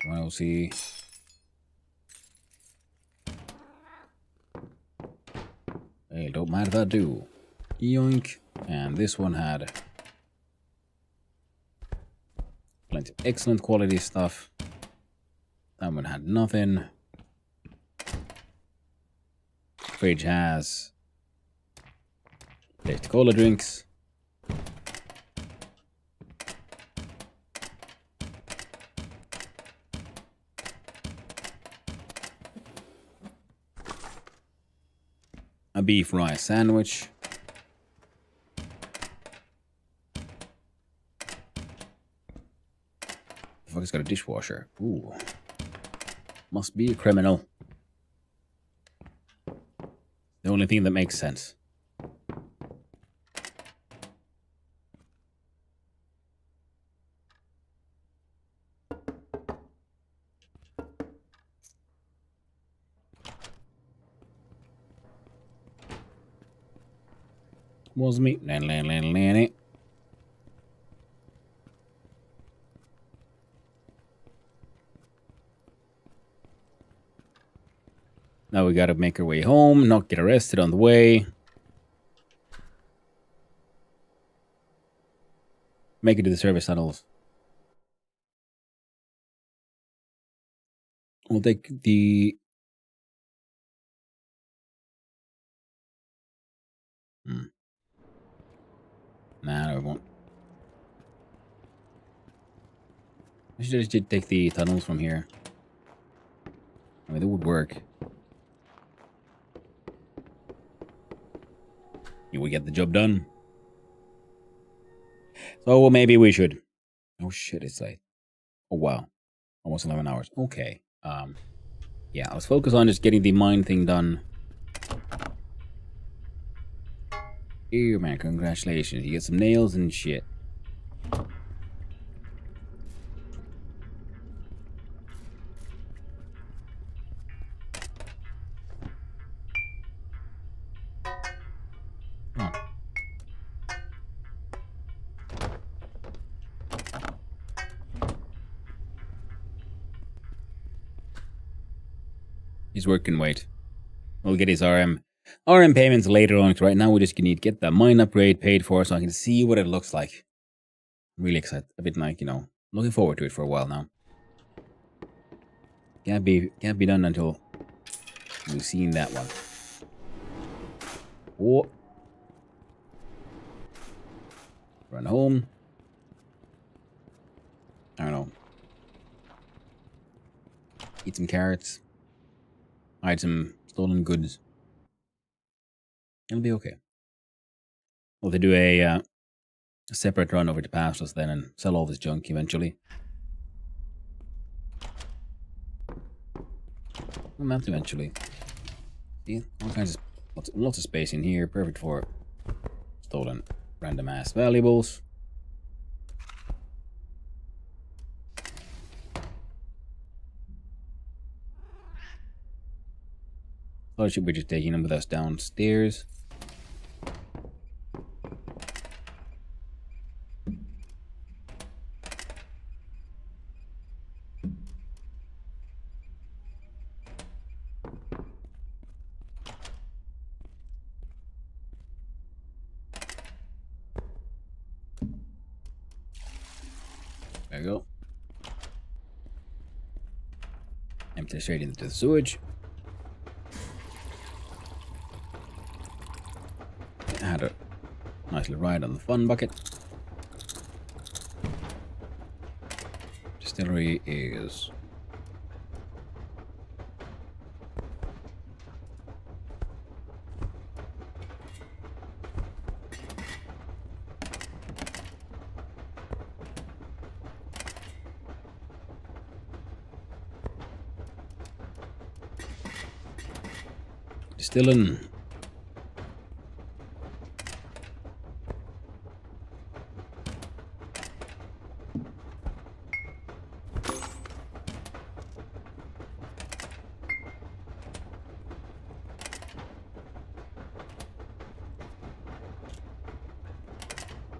One OC. Hey, don't matter that do. Yoink. And this one had plenty of excellent quality stuff. That one had nothing. Fridge has flavored cola drinks. A beef rice sandwich. The fuck has got a dishwasher? Ooh. Must be a criminal. The only thing that makes sense. Was me. Now we gotta make our way home, not get arrested on the way. Make it to the service tunnels. We'll take the... Nah, no, we won't. I should just take the tunnels from here. I mean, that would work. You would get the job done. So well, maybe we should. Oh shit, it's late. Oh wow, almost 11 hours. Okay. Yeah, let's focus on just getting the mine thing done. Here, man, congratulations. You get some nails and shit. Come on. He's working, wait. We'll get his RM payments later on. Right now, we just need to get the mine upgrade paid for so I can see what it looks like. I'm really excited. A bit like, you know, looking forward to it for a while now. Can't be done until we've seen that one. Oh. Run home. I don't know. Eat some carrots. Hide some stolen goods. It'll be okay. We'll have to do a separate run over to Pastos then and sell all this junk eventually. Well, not eventually. See, all kinds of lots of space in here, perfect for stolen random ass valuables. Or should we just taking them with us downstairs? There you go. Empty straight into the sewage. Had a nice little ride on the fun bucket. Distillery is... distilling.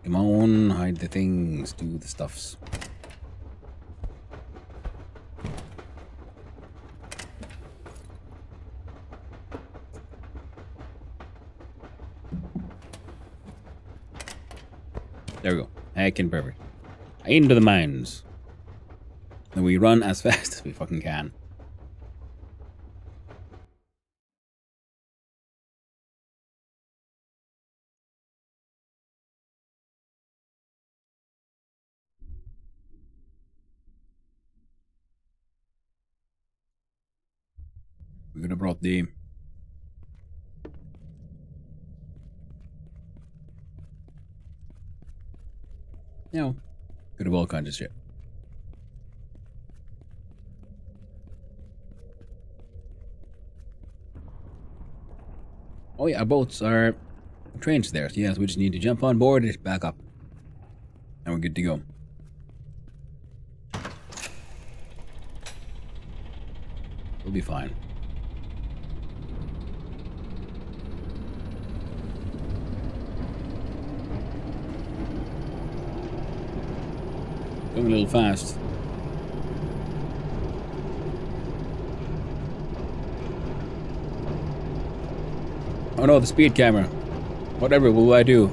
Come on, hide the things, do the stuffs. There we go. Heckin' perfect. Into the mines. And we run as fast as we fucking can. We could have brought the You know, good of all kinds of shit. Oh yeah, our boats are trains there. So yes, we just need to jump on board and back up. And we're good to go. We'll be fine. Going a little fast. Oh no, the speed camera. Whatever will I do?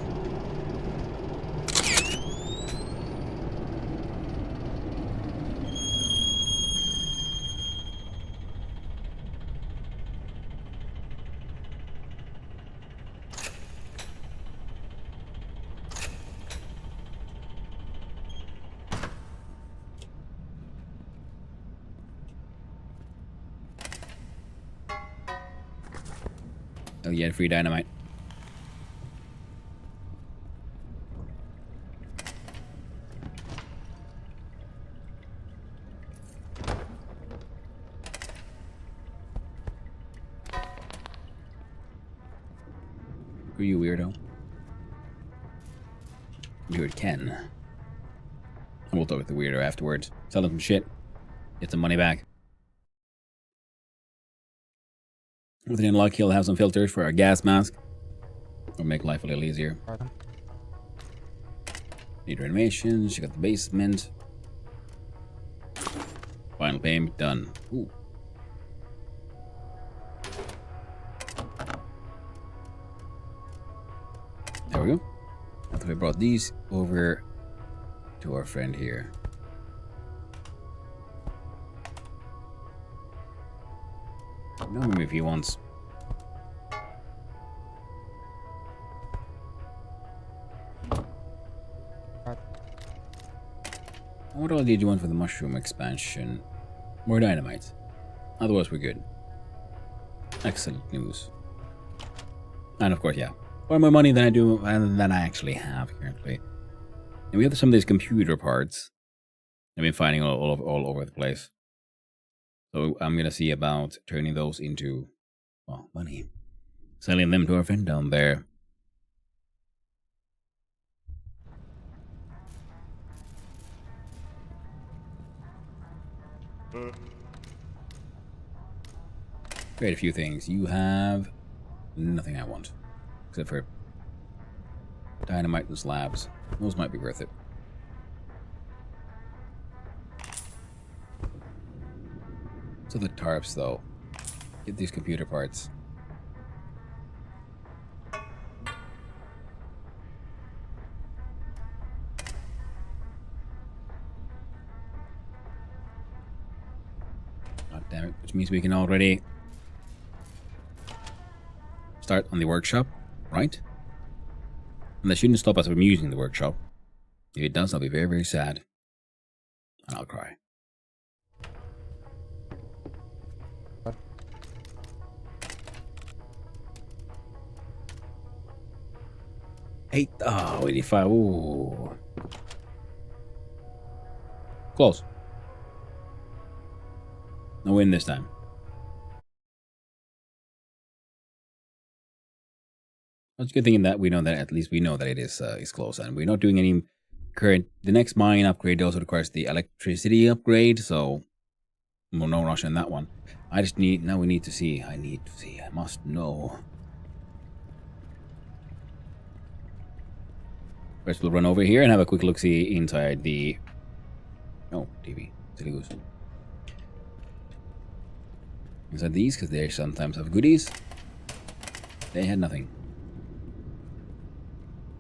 Oh yeah, free dynamite. Who are you, weirdo? Weird Ken. We'll talk with the weirdo afterwards. Sell him some shit. Get some money back. With any luck, he'll have some filters for our gas mask. Or make life a little easier. Need renovations. You got the basement. Final payment done. Ooh. There we go. I thought we brought these over to our friend here. Know him if he wants. What all did you want for the mushroom expansion? More dynamite. Otherwise, we're good. Excellent news. And of course, yeah, far more money than I do than I actually have currently. And we have some of these computer parts I've been finding all over the place. So I'm gonna see about turning those into, well, money. Selling them to our friend down there. Trade a few things. You have nothing I want. Except for dynamite and slabs. Those might be worth it. So the tarps, though. Get these computer parts. God damn it. Which means we can already start on the workshop, right? And that shouldn't stop us from using the workshop. If it does, I'll be very, very sad. And I'll cry. Eight. Oh, 85. Ooh. Close. No win this time. It's a good thing that we know that at least we know that it is close, and we're not doing any current. The next mine upgrade also requires the electricity upgrade, so well, no rush on that one. I just need now. We need to see. I must know. First, we'll run over here and have a quick look-see inside the... Oh, TV. Silly goose. Inside these, because they sometimes have goodies. They had nothing.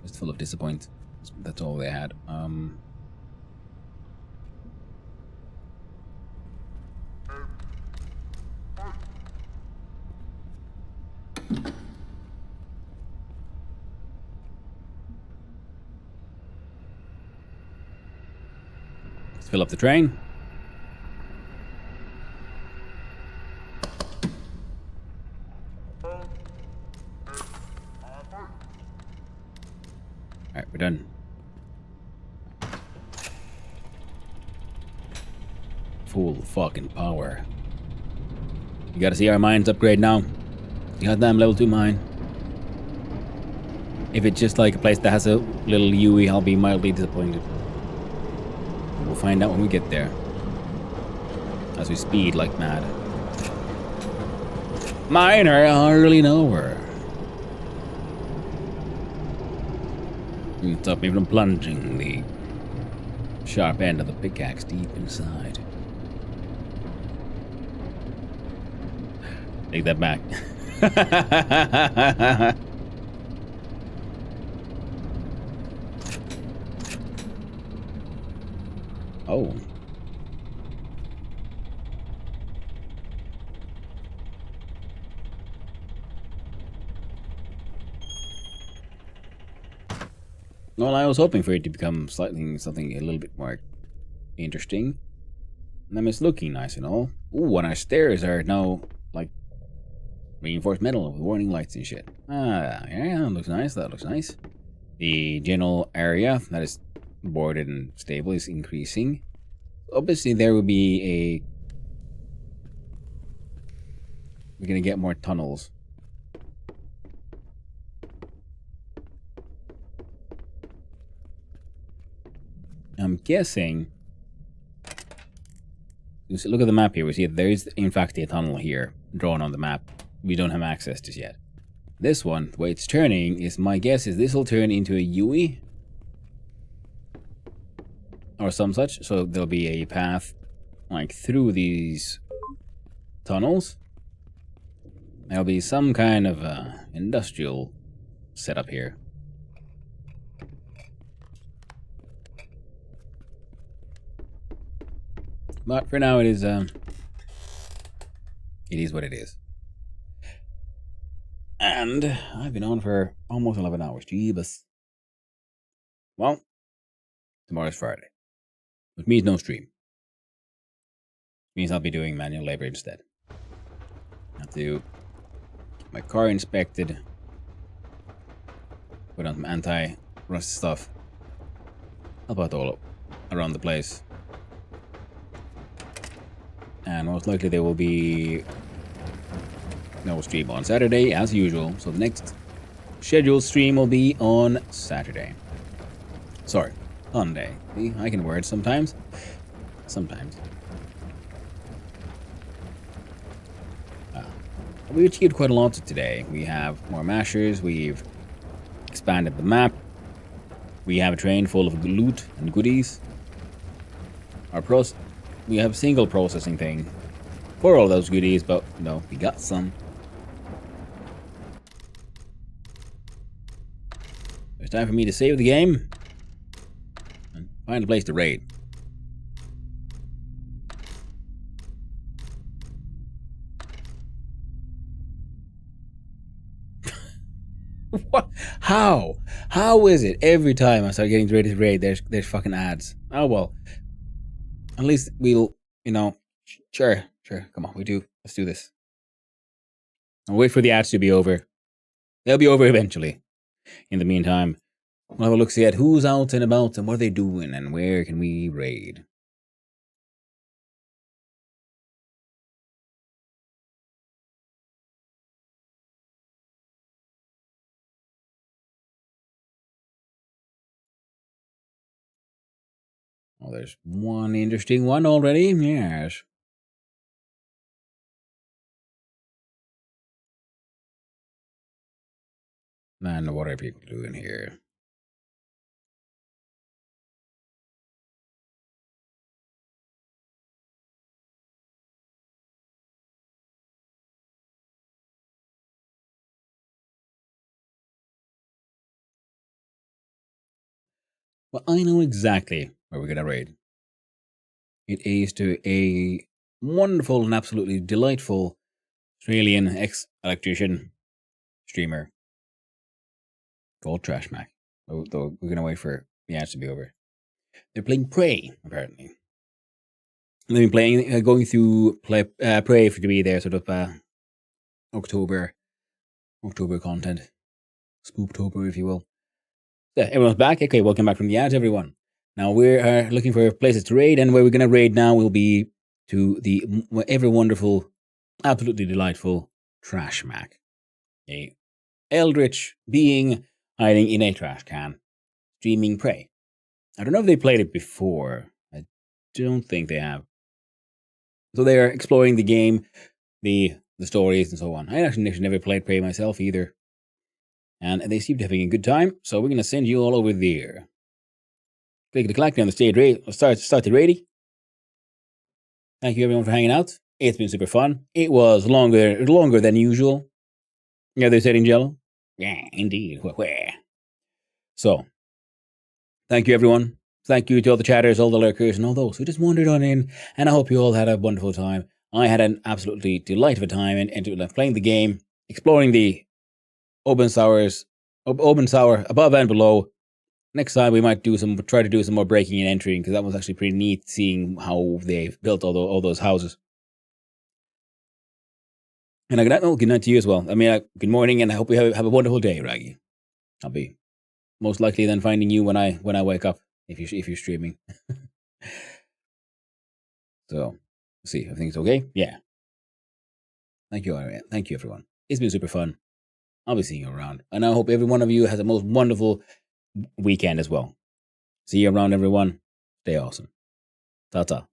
Just full of disappointment. That's all they had. Let's fill up the train. Alright, we're done. full fucking power. You gotta see our mines upgrade now. Goddamn level 2 mine. If it's just like a place that has a little UE, I'll be mildly disappointed. We'll find out when we get there. As we speed like mad. Miner, hardly nowhere. Stop me from plunging the sharp end of the pickaxe deep inside. Take that back. Oh. Well, I was hoping for it to become something a little bit more interesting. I mean, it's looking nice and all. Ooh, and our stairs are now like reinforced metal with warning lights and shit. Ah, yeah, that looks nice. That looks nice. The general area that is boarded and stable is increasing. Obviously, there will be we're gonna get more tunnels. I'm guessing. Look at the map here. We see there is, in fact, a tunnel here drawn on the map. We don't have access to yet. This one, the way it's turning, is my guess is this will turn into a UE or some such. So there'll be a path like through these tunnels. There'll be some kind of industrial setup here. But for now, it is what it is. And I've been on for almost 11 hours. Jeebus. Well, tomorrow's Friday. Which means no stream. Means I'll be doing manual labor instead. I have to get my car inspected. Put on some anti-rust stuff. Help out all around the place. And most likely there will be no stream on Saturday, as usual. So the next scheduled stream will be on Saturday. Sorry, Sunday. See, I can word sometimes. Sometimes. We achieved quite a lot today. We have more mashers. We've expanded the map. We have a train full of loot and goodies. We have a single processing thing for all those goodies, but no, we got some. It's time for me to save the game and find a place to raid. What? How? How is it every time I start getting ready to raid, there's fucking ads? Oh well. At least we'll, sure, come on, let's do this. I'll wait for the ads to be over. They'll be over eventually. In the meantime, we'll have a look-see at who's out and about and what are they doing and where can we raid. Oh, there's one interesting one already. Yes. Man, what are people doing here? Well, I know exactly where we're gonna raid. It is to a wonderful and absolutely delightful Australian ex-electrician streamer called Trashmac. Though we're gonna wait for the ads to be over. They're playing Prey, apparently. They've been playing, going through Prey to be their sort of October content, Spooktober, if you will. Yeah, everyone's back. Okay, welcome back from the ads, everyone. Now we're looking for places to raid, and where we're gonna raid now will be to the ever wonderful, absolutely delightful Trash Mac, a eldritch being hiding in a trash can, streaming prey. I don't know if they played it before. I don't think they have. So they are exploring the game, the stories, and so on. I actually never played Prey myself either, and they seem to be having a good time. So we're gonna send you all over there. Click the clack on the stage. Start the ready. Thank you everyone for hanging out. It's been super fun. It was longer than usual. Yeah, they're setting Jello. Yeah, indeed. So, thank you everyone. Thank you to all the chatters, all the lurkers, and all those who just wandered on in. And I hope you all had a wonderful time. I had an absolutely delightful time and playing the game, exploring the Open Sour above and below. Next time we might try to do some more breaking and entering, because that was actually pretty neat seeing how they've built all those houses. And good night to you as well. I mean, good morning, and I hope you have a wonderful day, Raggy. I'll be most likely then finding you when I wake up if you're streaming. So, let's see, everything's okay. Yeah. Thank you, Ariane. Thank you, everyone. It's been super fun. I'll be seeing you around, and I hope every one of you has a most wonderful weekend as well. See you around, everyone. Stay awesome. Ta-ta.